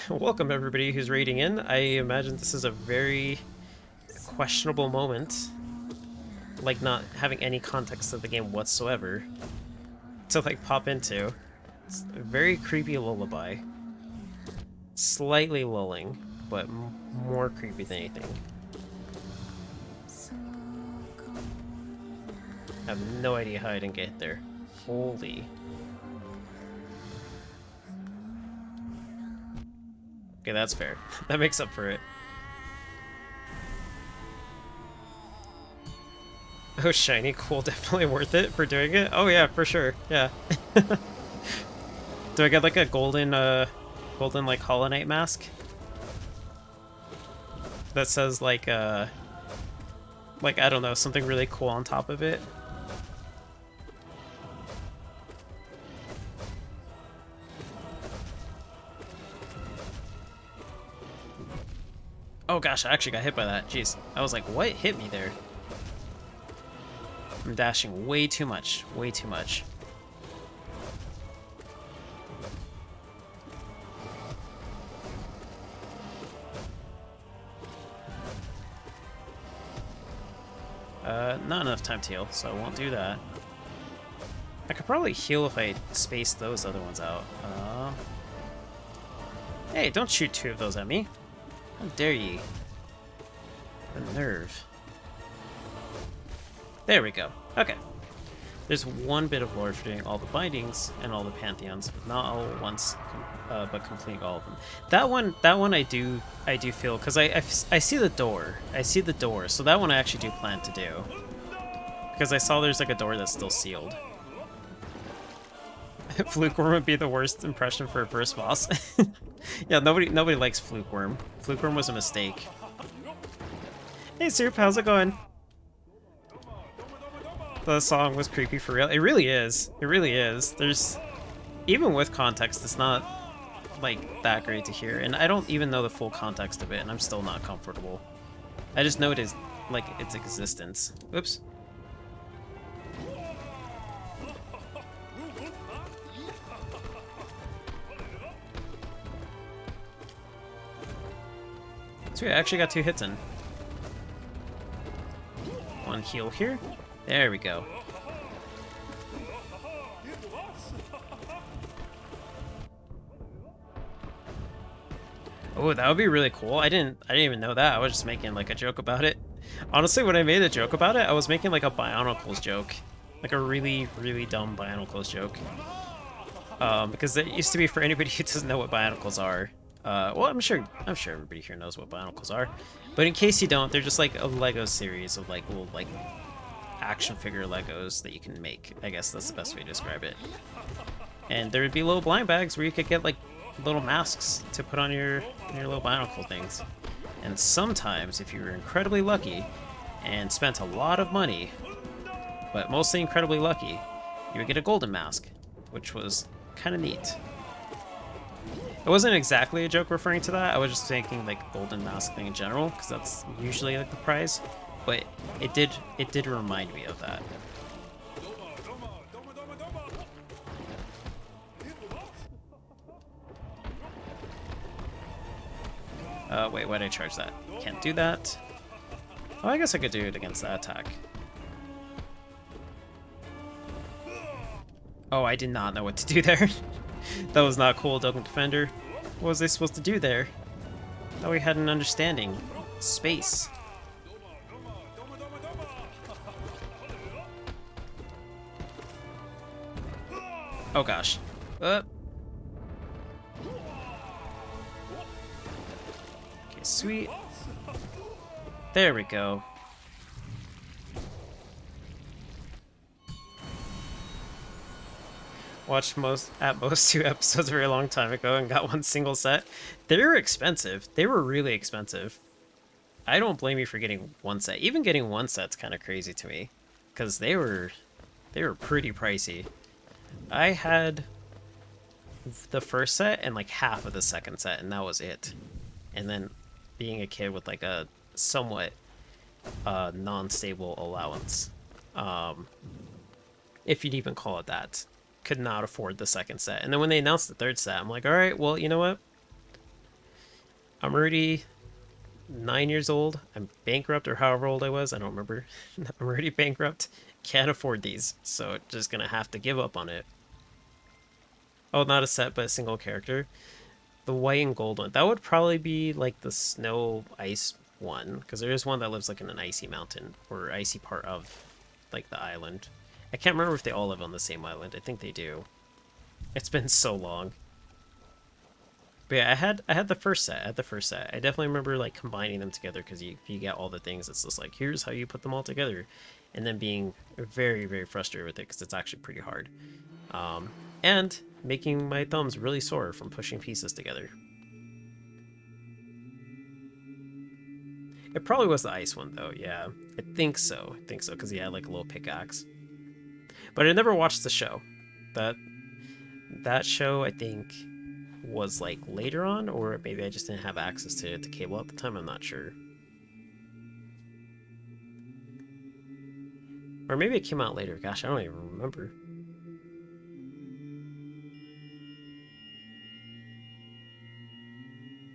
welcome everybody who's raiding in. I imagine this is a very questionable moment. Like not having any context of the game whatsoever to like pop into. It's a very creepy lullaby. Slightly lulling, but more creepy than anything. I have no idea how I didn't get there. Holy. Okay, that's fair. That makes up for it. Oh, shiny, cool, definitely worth it for doing it. Oh yeah, for sure, yeah. Do I get like a golden like Hollow Knight mask? That says like, Like, I don't know, something really cool on top of it. Oh gosh, I actually got hit by that. Jeez. I was like, what hit me there? I'm dashing way too much. Way too much. Not enough time to heal, so I won't do that. I could probably heal if I space those other ones out. Hey, don't shoot two of those at me. How dare ye? The nerve. There we go. Okay. There's one bit of lore for doing all the bindings and all the pantheons, not all at once, but completing all of them. That one I do feel, because I see the door. I see the door, so that one I actually do plan to do. Because I saw there's like a door that's still sealed. Fluke Worm would be the worst impression for a first boss. Yeah, nobody likes Fluke Worm. Fluke Worm was a mistake. Hey Soup, how's it going? The song was creepy for real. It really is. It really is. There's, even with context, it's not like that great to hear, and I don't even know the full context of it, and I'm still not comfortable. I just know it is like its existence. Oops. Sweet, I actually got 2 hits in. One heal here. There we go. Oh, that would be really cool. I didn't even know that. I was just making like a joke about it. Honestly, when I made a joke about it, I was making like a Bionicles joke. Like a really, really dumb Bionicles joke. Because it used to be, for anybody who doesn't know what Bionicles are. Well, I'm sure everybody here knows what Bionicles are. But in case you don't, they're just like a Lego series of like little like action figure Legos that you can make. I guess that's the best way to describe it. And there would be little blind bags where you could get like little masks to put on your little Bionicle things. And sometimes, if you were incredibly lucky and spent a lot of money, but mostly incredibly lucky, you would get a golden mask, which was kind of neat. It wasn't exactly a joke referring to that. I was just thinking like golden mask thing in general, because that's usually like the prize. But it did remind me of that. Wait, why did I charge that? Can't do that. Oh, I guess I could do it against that attack. Oh, I did not know what to do there. That was not cool, Dokkan Defender. What was I supposed to do there? Thought we had an understanding. Space. Oh gosh. Okay, sweet. There we go. Watched at most 2 episodes a very long time ago and got one single set. They were expensive. They were really expensive. I don't blame you for getting one set. Even getting one set's kind of crazy to me, because they were pretty pricey. I had the first set and like half of the second set, and that was it. And then being a kid with like a somewhat non-stable allowance, if you'd even call it that, could not afford the second set. And then when they announced the third set, I'm like, all right, well, you know what? I'm already 9 years old. I'm bankrupt, or however old I was. I don't remember. I'm already bankrupt. Can't afford these, so just gonna have to give up on it. Oh, not a set, but a single character. The white and gold one. That would probably be like the snow ice one, because there is one that lives like in an icy mountain or icy part of like the island. I can't remember if they all live on the same island. I think they do. It's been so long. But yeah, I had the first set. I definitely remember like combining them together, because you get all the things. It's just like, here's how you put them all together, and then being very, very frustrated with it, because it's actually pretty hard. And making my thumbs really sore from pushing pieces together. It probably was the ice one though. Yeah, I think so. I think so because he had like a little pickaxe. But I never watched the show. That that show I think was like later on, or maybe I just didn't have access to cable at the time. I'm not sure. Or maybe it came out later. Gosh, I don't even remember.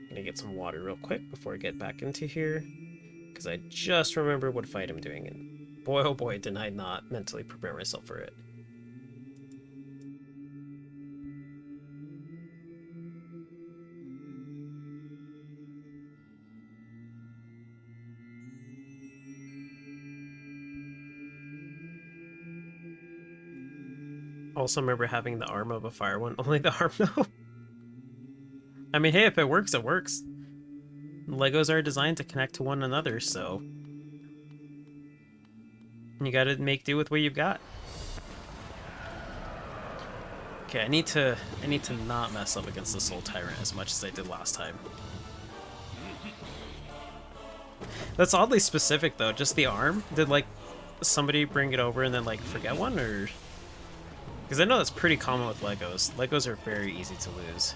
Gonna get some water real quick before I get back into here, because I just remember what fight I'm doing, and boy oh boy did I not mentally prepare myself for it. Also remember having the arm of a fire one. Only the arm though. I mean, hey, if it works, it works. Legos are designed to connect to one another, so you gotta make do with what you've got. Okay, I need to not mess up against the Soul Tyrant as much as I did last time. That's oddly specific though, just the arm. Did like somebody bring it over and then like forget one, or? Because I know that's pretty common with Legos. Legos are very easy to lose.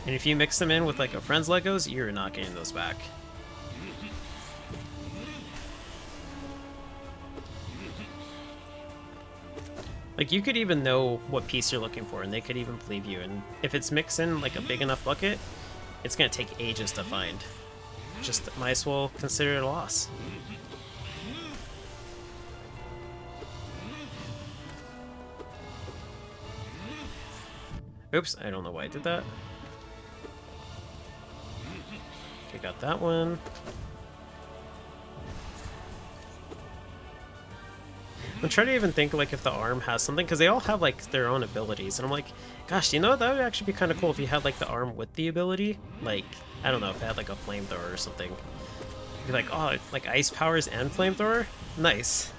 And if you mix them in with like a friend's Legos, you're not getting those back. Like, you could even know what piece you're looking for, and they could even believe you. And if it's mixed in like a big enough bucket, it's gonna take ages to find. Just might as well consider it a loss. Oops, I don't know why I did that. Okay, got that one. I'm trying to even think like if the arm has something, because they all have like their own abilities, and I'm like, gosh, you know, that would actually be kind of cool if you had like the arm with the ability. Like, I don't know, if it had like a flamethrower or something. You'd be like, oh, like ice powers and flamethrower? Nice.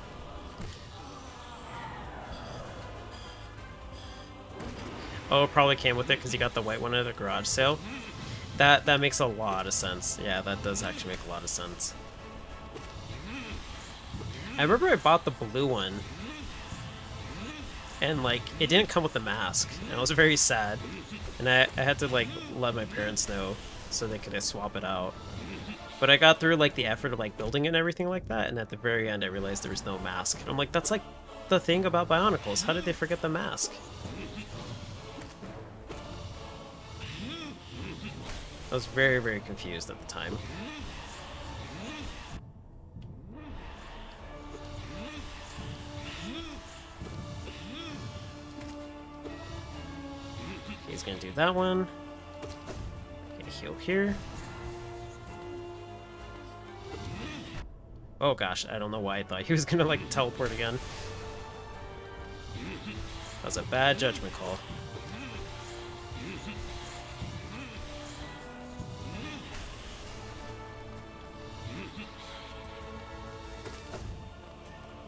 Oh, it probably came with it because you got the white one at the garage sale. That makes a lot of sense. Yeah, that does actually make a lot of sense. I remember I bought the blue one, and like it didn't come with the mask, and I was very sad. And I had to like let my parents know so they could swap it out. But I got through like the effort of like building it and everything like that, and at the very end I realized there was no mask. And I'm like, that's like the thing about Bionicles. How did they forget the mask? I was very, very confused at the time. He's gonna do that one. Gonna heal here. Oh gosh, I don't know why I thought he was gonna like teleport again. That was a bad judgment call.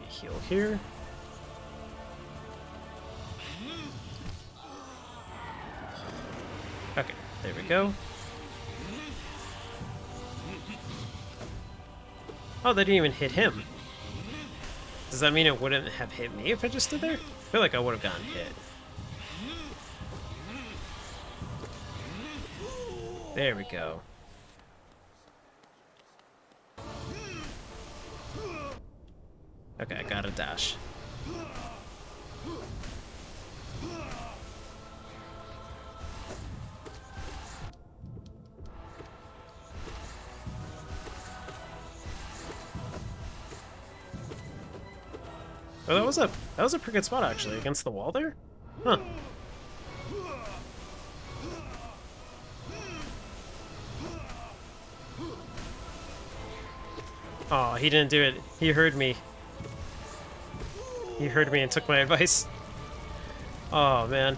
Heal here. Okay, there we go. Oh, they didn't even hit him. Does that mean it wouldn't have hit me if I just stood there? I feel like I would have gotten hit. There we go. Okay, I got a dash. Oh, that was a pretty good spot actually, against the wall there? Huh. Oh, he didn't do it. He heard me. He heard me and took my advice. Oh, man.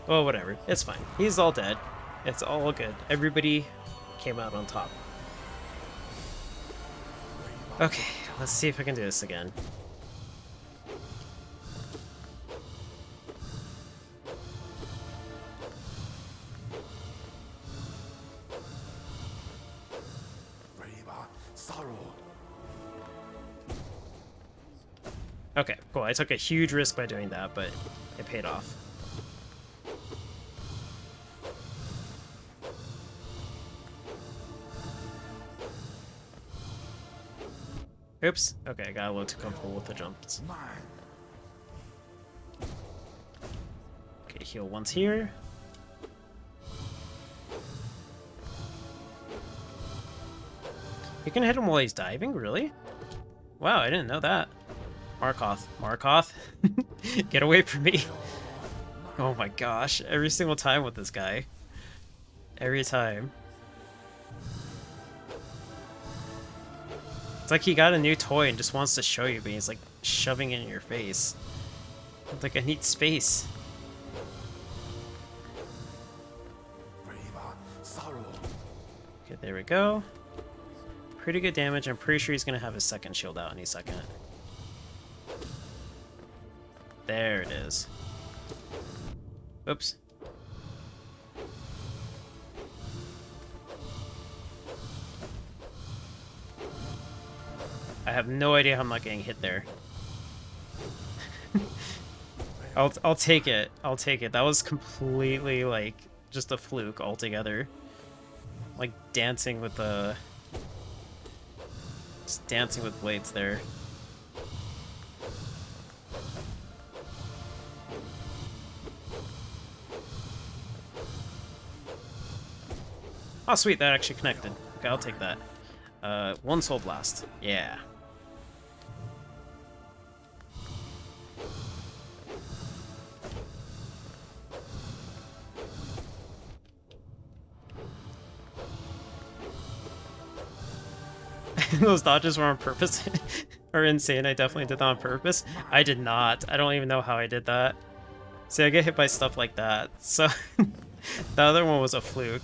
Oh, whatever. It's fine. He's all dead. It's all good. Everybody came out on top. Okay, let's see if I can do this again. Okay, cool. I took a huge risk by doing that, but it paid off. Oops. Okay, I got a little too comfortable with the jumps. Okay, heal once here. You can hit him while he's diving? Really? Wow, I didn't know that. Markoth. Markoth? Get away from me. Oh my gosh. Every single time with this guy. Every time. It's like he got a new toy and just wants to show you, but he's like shoving it in your face. It's like, I need space. Okay, there we go. Pretty good damage. I'm pretty sure he's gonna have his second shield out any second. There it is. Oops. I have no idea how I'm not getting hit there. I'll take it. I'll take it. That was completely like just a fluke altogether. Like dancing with the just dancing with blades there. Oh sweet, that actually connected. Okay, I'll take that. One soul blast. Yeah. Those dodges were on purpose. Are insane. I definitely did that on purpose. I did not. I don't even know how I did that. See, I get hit by stuff like that. So the other one was a fluke.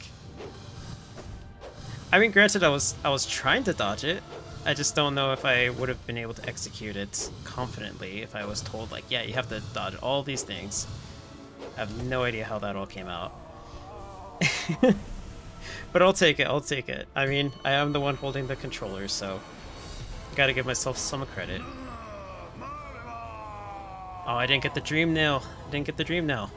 I mean, granted, I was trying to dodge it. I just don't know if I would have been able to execute it confidently if I was told, like, yeah, you have to dodge all these things. I have no idea how that all came out. But I'll take it, I'll take it. I mean, I am the one holding the controller, so I gotta give myself some credit. Oh, I didn't get the dream nail. Didn't get the dream nail.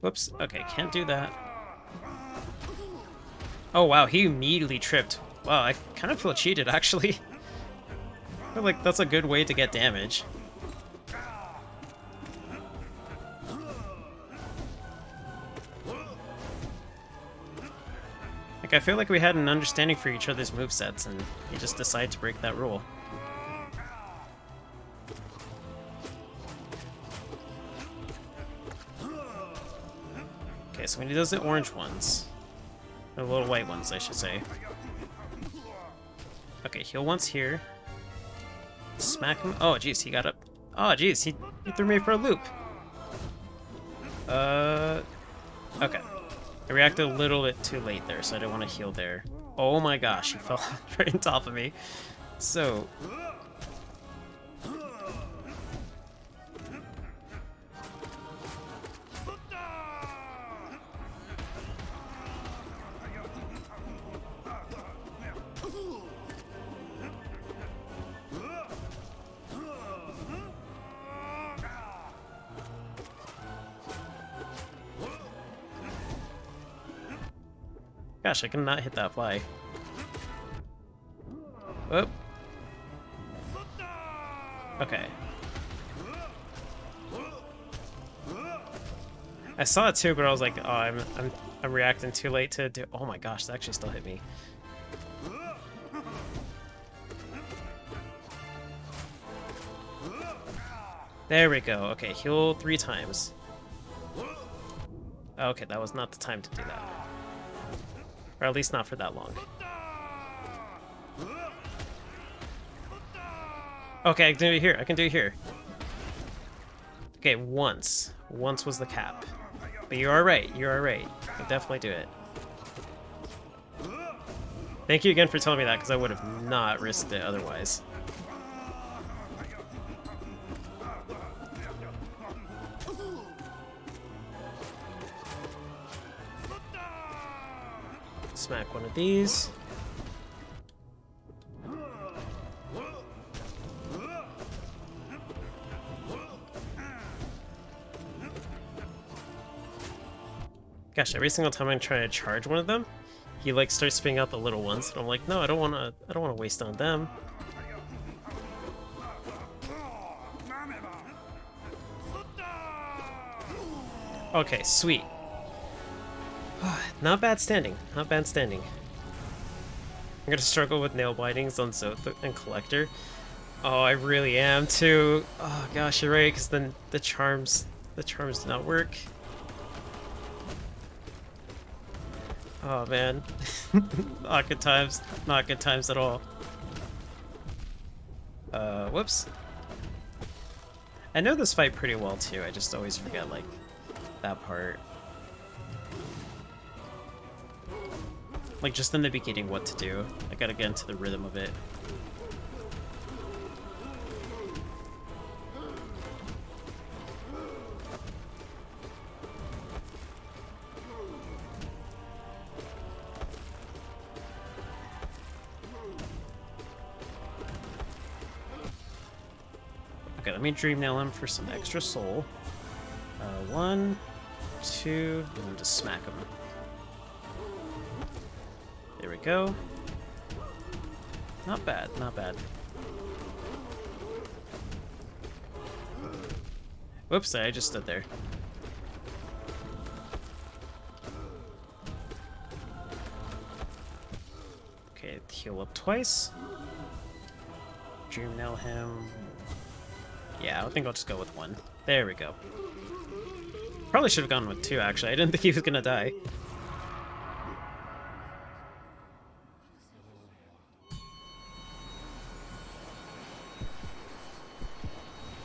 Whoops. Okay, can't do that. Oh wow, he immediately tripped. Wow, I kind of feel cheated, actually. I feel like that's a good way to get damage. Like, I feel like we had an understanding for each other's movesets, and he just decided to break that rule. Okay, so when he does the orange ones, or the little white ones, I should say. Okay, heal once here. Smack him. Oh, jeez, he got up. Oh, jeez, he threw me for a loop. Okay. I reacted a little bit too late there, so I didn't want to heal there. Oh my gosh, he fell right on top of me. So... Gosh, I cannot hit that fly. Whoop. Okay. I saw it too, but I was like, oh, I'm reacting too late to do. Oh my gosh, that actually still hit me. There we go. Okay, heal 3 times. Okay, that was not the time to do that. Or at least not for that long. Okay, I can do it here. I can do it here. Okay, once. Once was the cap. But you are right. You are right. I can definitely do it. Thank you again for telling me that, because I would have not risked it otherwise. Smack one of these. Gosh, every single time I'm trying to charge one of them, he like starts spitting out the little ones, and I'm like, no, I don't wanna waste on them. Okay, sweet. Not bad standing. Not bad standing. I'm gonna struggle with nail bitings on Zoth and Collector. Oh, I really am too. Oh gosh, you're right, because then the charms do not work. Oh man. Not good times. Not good times at all. Whoops. I know this fight pretty well too, I just always forget, like, that part. Like, just in the beginning, what to do. I gotta get into the rhythm of it. Okay, let me dream nail him for some extra soul. 1, 2, and then just smack him. There we go. Not bad, not bad. Whoops, I just stood there. Okay, heal up twice. Dream nail him. Yeah, I think I'll just go with 1. There we go. Probably should have gone with 2, actually. I didn't think he was gonna die.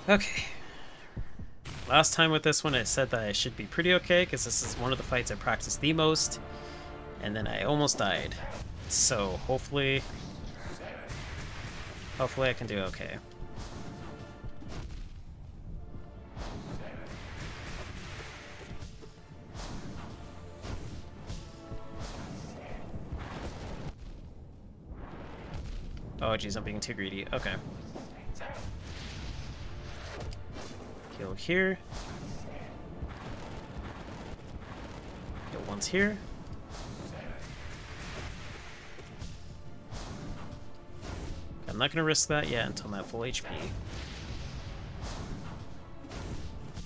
Okay. Last time with this one, I said that I should be pretty okay, because this is one of the fights I practiced the most, and then I almost died. So, hopefully I can do okay. Oh geez, I'm being too greedy. Okay. Heal here. Heal once here. I'm not gonna risk that yet until I'm at full HP.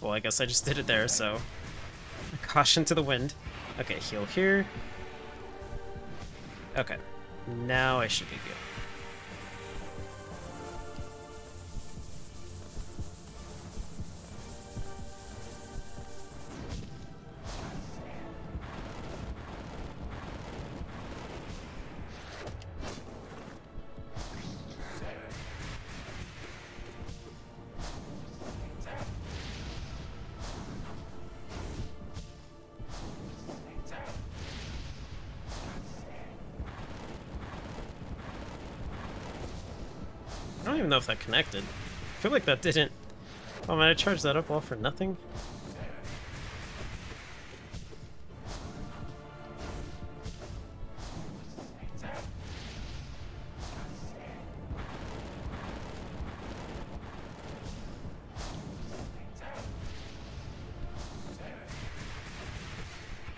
Well, I guess I just did it there, so... Caution to the wind. Okay, heal here. Okay. Now I should be good. I don't even know if that connected. I feel like that didn't... Oh man, I charged that up all for nothing?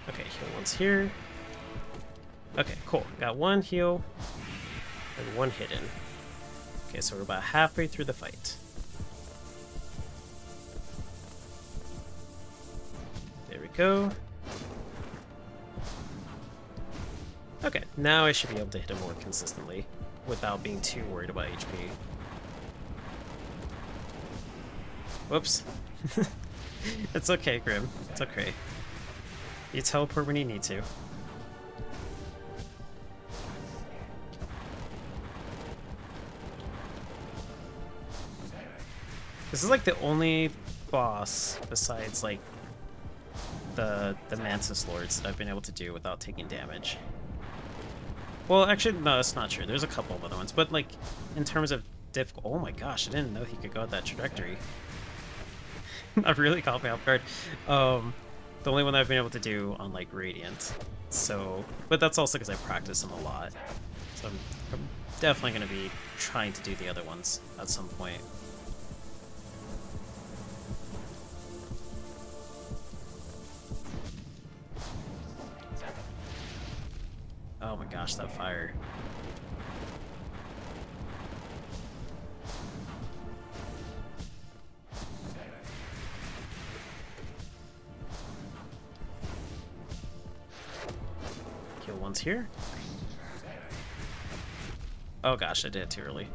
Okay, heal once here. Okay, cool. Got 1 heal and 1 hidden. Okay, so we're about halfway through the fight. There we go. Okay, now I should be able to hit him more consistently without being too worried about HP. Whoops. It's okay, Grim. It's okay. You teleport when you need to. This is like the only boss besides like the Mantis Lords that I've been able to do without taking damage. Well, actually, no, that's not true. There's a couple of other ones, but like in terms of difficult. Oh my gosh, I didn't know he could go at that trajectory. That really caught me off guard. The only one I've been able to do on like Radiant. So, but that's also because I practice them a lot. So I'm definitely going to be trying to do the other ones at some point. Oh my gosh, that fire. Kill one's here. Oh gosh, I did it too early.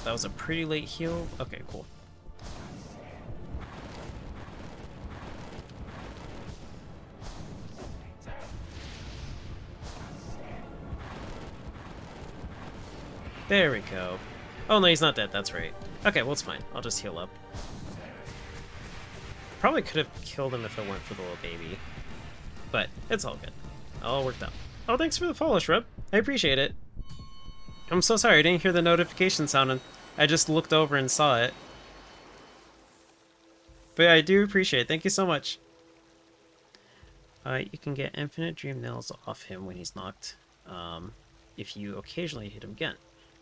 That was a pretty late heal. Okay, cool. There we go. Oh no, he's not dead, that's right. Okay, well it's fine. I'll just heal up. Probably could have killed him if it weren't for the little baby. But it's all good. All worked out. Oh, thanks for the follow, Shrub. I appreciate it. I'm so sorry, I didn't hear the notification sound, and I just looked over and saw it. But yeah, I do appreciate it. Thank you so much. You can get infinite dream nails off him when he's knocked. If you occasionally hit him again.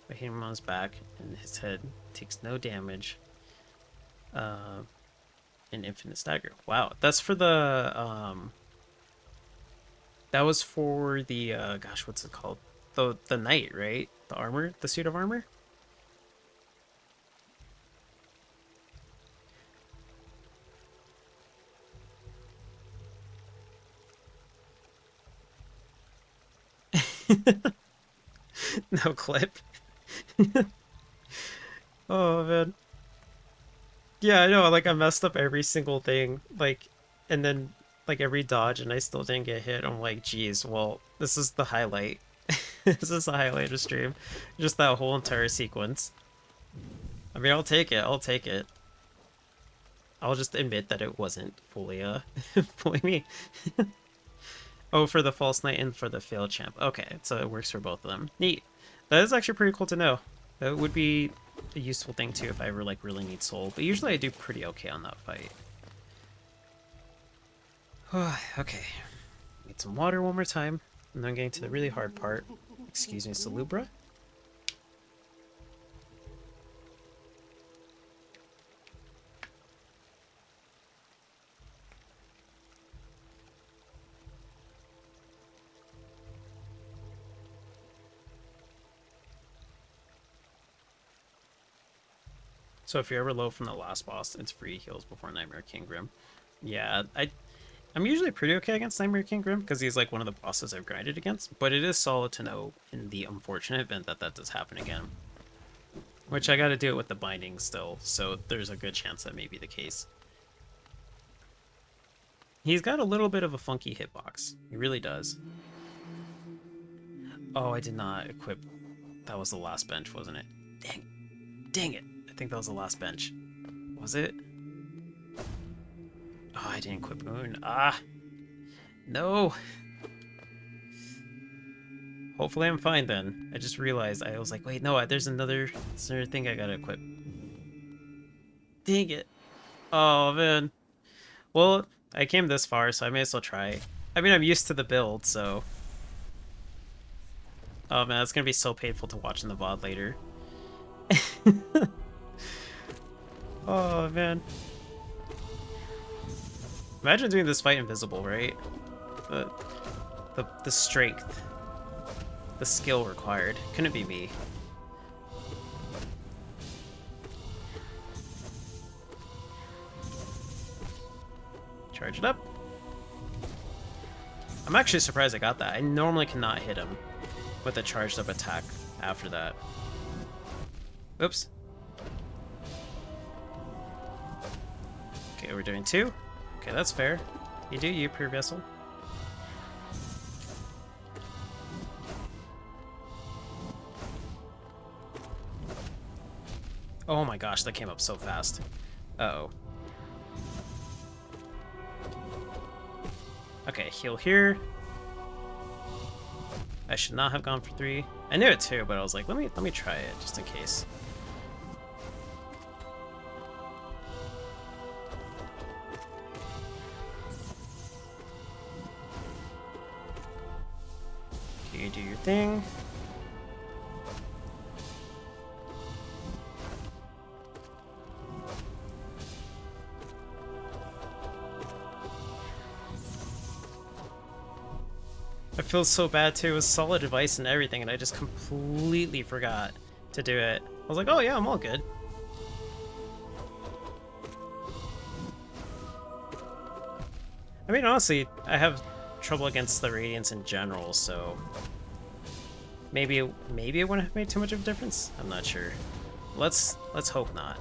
By hitting him on his back, and his head takes no damage. An infinite stagger. Wow, that's for the, that was for the, gosh, what's it called? The knight, right? The armor? The suit of armor? No clip. Oh, man. Yeah, I know, like, I messed up every single thing, like, and then, like, every dodge, and I still didn't get hit. I'm like, geez, well, this is the highlight. This is the highlight of the stream. Just that whole entire sequence. I mean, I'll take it, I'll take it. I'll just admit that it wasn't fully, fully me. Oh, for the false knight and for the failed champ. Okay, so it works for both of them. Neat. That is actually pretty cool to know. That would be a useful thing too if I ever like really need soul, but usually I do pretty okay on that fight. Okay, need some water one more time, and then getting to the really hard part. Excuse me, Salubra. So if you're ever low from the last boss, it's free heals before Nightmare King Grim. Yeah, I'm usually pretty okay against Nightmare King Grim because he's like one of the bosses I've grinded against, but it is solid to know in the unfortunate event that that does happen again. Which I gotta do it with the binding still, so there's a good chance that may be the case. He's got a little bit of a funky hitbox. He really does. Oh, I did not equip. That was the last bench, wasn't it? Dang it. I think that was the last bench. Was it? Oh, I didn't equip Moon. Ah! No! Hopefully I'm fine then. I just realized, I was like, wait, no, there's another thing I gotta equip. Dang it. Oh, man. Well, I came this far, so I may as well try. I mean, I'm used to the build, so... Oh, man, it's gonna be so painful to watch in the VOD later. Oh, man. Imagine doing this fight invisible, right? The strength. The skill required. Couldn't be me. Charge it up. I'm actually surprised I got that. I normally cannot hit him with a charged up attack after that. Oops. Okay, we're doing 2. Okay, that's fair. You do you, pure vessel. Oh my gosh, that came up so fast. Uh-oh. Okay, heal here. I should not have gone for 3. I knew it too, but I was like, let me try it just in case. You do your thing. I feel so bad too. It was solid advice and everything, and I just completely forgot to do it. I was like, oh yeah, I'm all good. I mean, honestly, I have trouble against the Radiants in general, so maybe it wouldn't have made too much of a difference. I'm not sure. Let's hope not.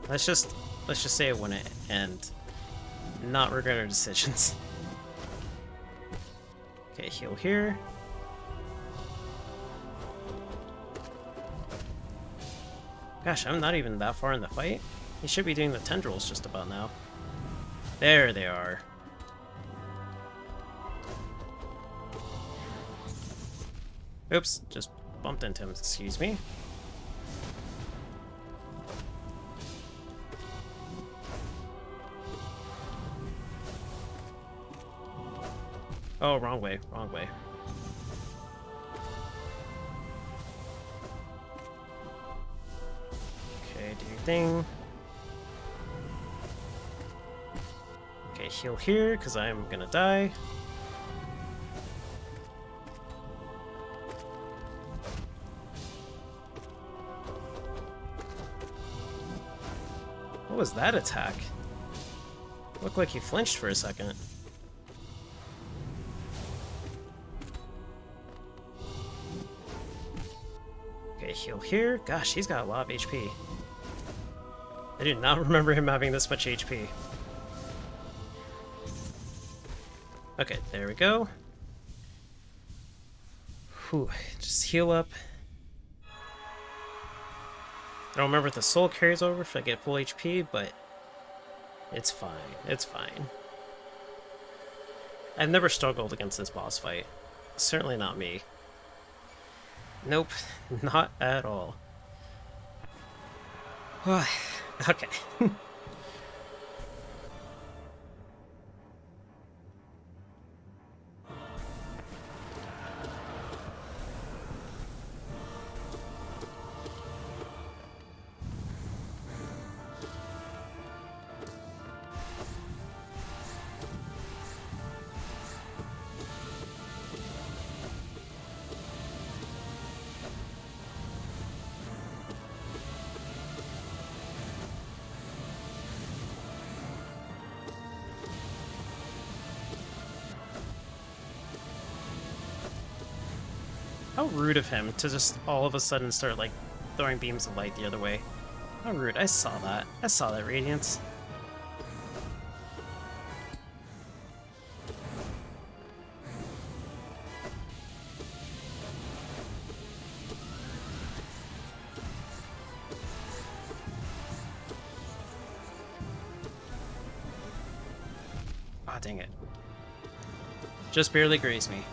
Let's just say it wouldn't and not regret our decisions. Okay, heal here. Gosh, I'm not even that far in the fight. He should be doing the tendrils just about now. There they are. Oops, just bumped into him, excuse me. Oh, wrong way, wrong way. Okay, do your thing. Okay, heal here, because I'm gonna die. What was that attack? Looked like he flinched for a second. Okay, heal here. Gosh, he's got a lot of HP. I do not remember him having this much HP. Okay, there we go. Whew, just heal up. I don't remember if the soul carries over if I get full HP, but it's fine. It's fine. I've never struggled against this boss fight. Certainly not me. Nope, not at all. Okay. How rude of him to just all of a sudden start, like, throwing beams of light the other way. How rude. I saw that. I saw that, Radiance. Ah, oh, dang it. Just barely grazed me.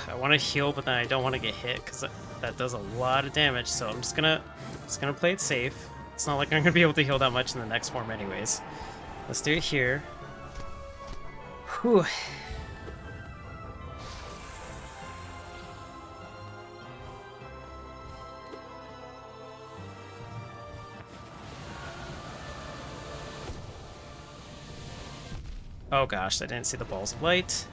I want to heal, but then I don't want to get hit because that does a lot of damage. So I'm just gonna play it safe. It's not like I'm gonna be able to heal that much in the next form, anyways. Let's do it here. Whew. Oh gosh, I didn't see the balls of light.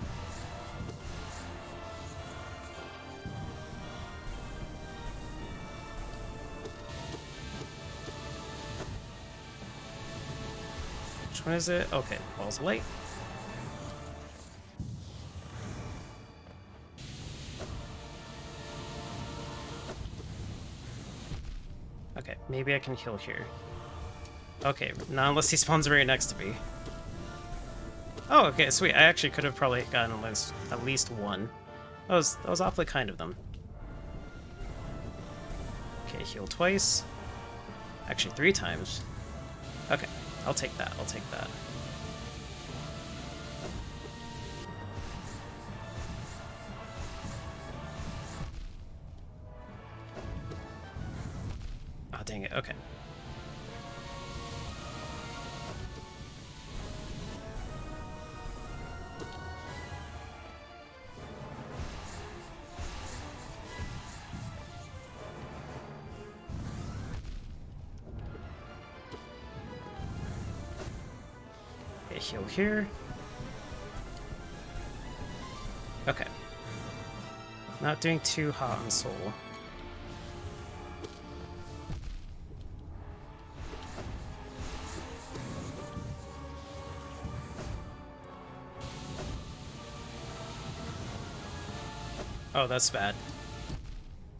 Which one is it? Okay, balls of light. Okay, maybe I can heal here. Okay, not unless he spawns right next to me. Oh, okay, sweet. I actually could have probably gotten at least one. That was awfully kind of them. Okay, heal twice. Actually, 3 times. Okay, I'll take that. I'll take that. Oh, dang it. Okay. Okay, heal here. Okay. Not doing too hot on soul. Oh, that's bad.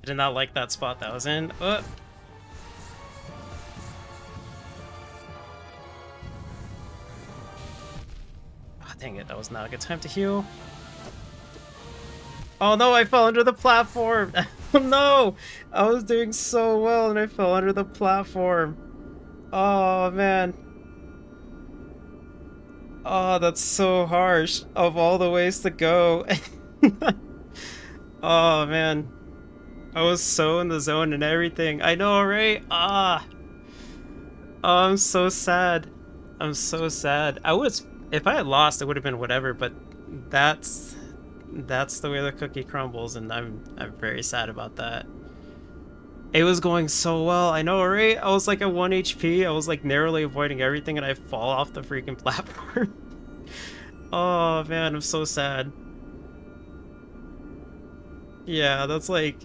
I did not like that spot that was in. Oh, dang it. That was not a good time to heal. Oh no, I fell under the platform! Oh no! I was doing so well and I fell under the platform. Oh man. Oh, that's so harsh. Of all the ways to go. Oh man. I was so in the zone and everything. I know, right? Ah. Oh, I'm so sad. I'm so sad. If I had lost, it would have been whatever, but that's that's the way the cookie crumbles, and I'm very sad about that. It was going so well, I know, right? I was like at 1 HP, I was like narrowly avoiding everything, and I fall off the freaking platform. Oh man, I'm so sad. Yeah, that's like...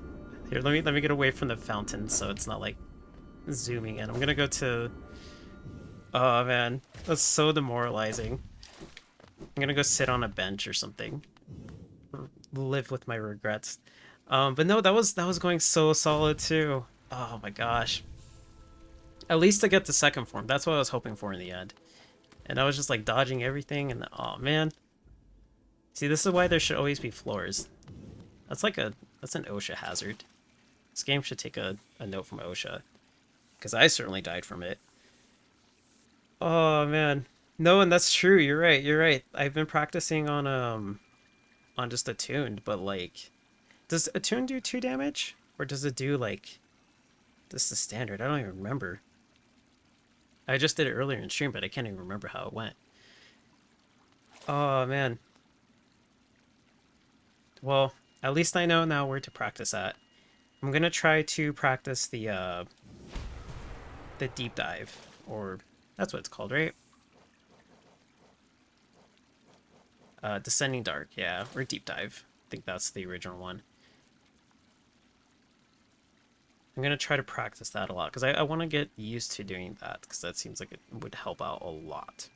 Here, let me get away from the fountain so it's not like zooming in. I'm gonna go to... Oh man, that's so demoralizing. I'm gonna go sit on a bench or something. Live with my regrets. But no, that was going so solid too. Oh my gosh. At least to get the second form. That's what I was hoping for in the end. And I was just like dodging everything and oh man. See, this is why there should always be floors. That's an OSHA hazard. This game should take a note from OSHA. Because I certainly died from it. Oh man. No, and that's true, you're right, you're right. I've been practicing on just attuned, but like does attune do 2 damage? Or does it do like this is the standard? I don't even remember. I just did it earlier in stream, but I can't even remember how it went. Oh man. Well, at least I know now where to practice at. I'm gonna try to practice the deep dive, or that's what it's called, right? Descending Dark, yeah, or deep dive. I think that's the original one. I'm gonna try to practice that a lot because I want to get used to doing that because that seems like it would help out a lot.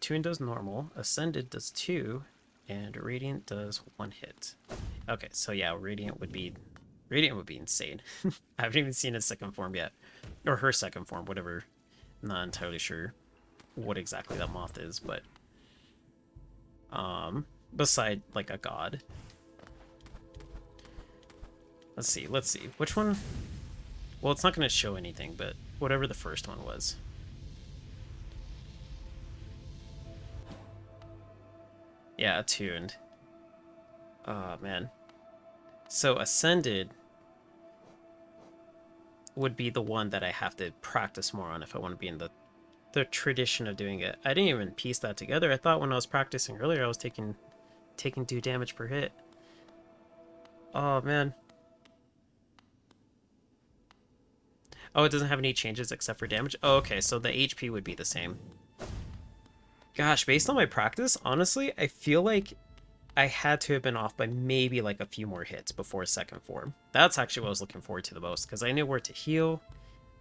Tune does normal, Ascended does 2, and Radiant does 1 hit. Okay, so yeah, Radiant would be insane. I haven't even seen his second form yet, or her second form, whatever. I'm not entirely sure what exactly that moth is, but beside like a god. Let's see. Which one? Well, it's not going to show anything, but whatever the first one was. Yeah, attuned. Oh, man. So Ascended would be the one that I have to practice more on if I want to be in the tradition of doing it. I didn't even piece that together. I thought when I was practicing earlier, I was taking 2 damage per hit. Oh, man. Oh, it doesn't have any changes except for damage? Oh, okay, so the HP would be the same. Gosh, based on my practice, honestly, I feel like I had to have been off by maybe like a few more hits before second form. That's actually what I was looking forward to the most, because I knew where to heal,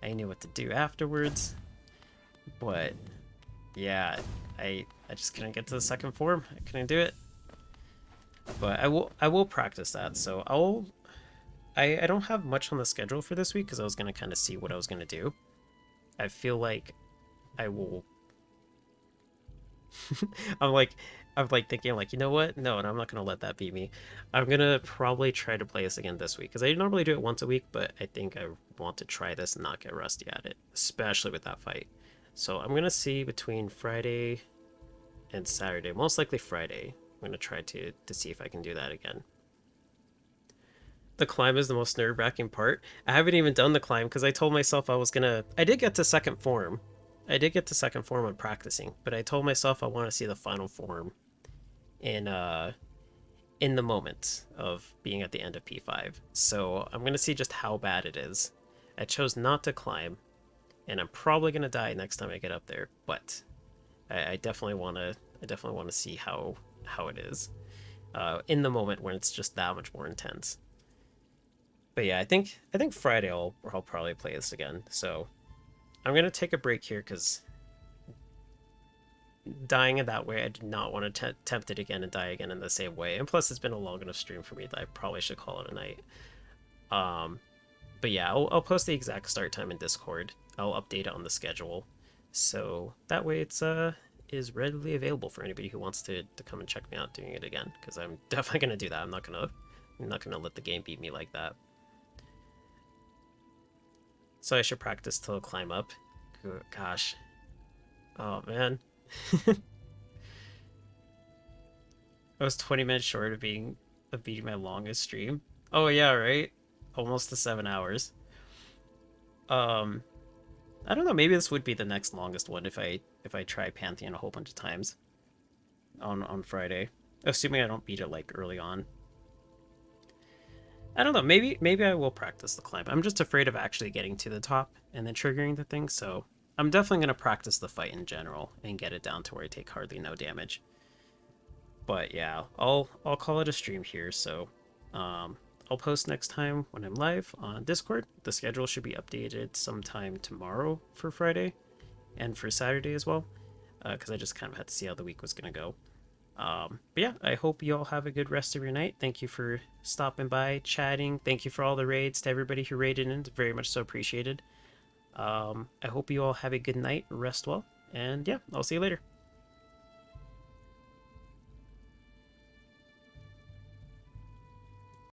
I knew what to do afterwards, but yeah, I just couldn't get to the second form. I couldn't do it. But I will practice that, so I don't have much on the schedule for this week because I was gonna kind of see what I was gonna do. I feel like I will. I'm like, I'm like thinking like, you know what? No, and I'm not gonna let that beat me. I'm gonna probably try to play this again this week because I normally do it once a week, but I think I want to try this and not get rusty at it, especially with that fight. So I'm gonna see between Friday and Saturday, most likely Friday. I'm gonna try to see if I can do that again. The climb is the most nerve-wracking part. I haven't even done the climb because I told myself I was gonna. I did get to second form. I did get to second form on practicing, but I told myself I want to see the final form in in the moment of being at the end of P5. So I'm gonna see just how bad it is. I chose not to climb, and I'm probably gonna die next time I get up there. But I definitely wanna. I definitely want to see how it is in the moment when it's just that much more intense. But yeah, I think Friday I'll probably play this again. So I'm gonna take a break here because dying in that way, I do not want to tempt it again and die again in the same way. And plus, it's been a long enough stream for me that I probably should call it a night. Um, but yeah, I'll post the exact start time in Discord. I'll update it on the schedule, so that way it's is readily available for anybody who wants to come and check me out doing it again. Because I'm definitely gonna do that. I'm not gonna let the game beat me like that. So I should practice till climb up. Gosh. Oh man. I was 20 minutes short of beating my longest stream. Oh yeah, right? Almost to 7 hours. Um I don't know, maybe this would be the next longest one if I try Pantheon a whole bunch of times on Friday. Assuming I don't beat it like early on. I don't know, maybe I will practice the climb. I'm just afraid of actually getting to the top and then triggering the thing, so I'm definitely gonna practice the fight in general and get it down to where I take hardly no damage. But yeah, I'll call it a stream here. So I'll post next time when I'm live on Discord. The schedule should be updated sometime tomorrow for Friday and for Saturday as well, because I just kind of had to see how the week was gonna go. But yeah, I hope you all have a good rest of your night. Thank you for stopping by, chatting. Thank you for all the raids to everybody who raided in. It's very much so appreciated. I hope you all have a good night, rest well, and yeah, I'll see you later.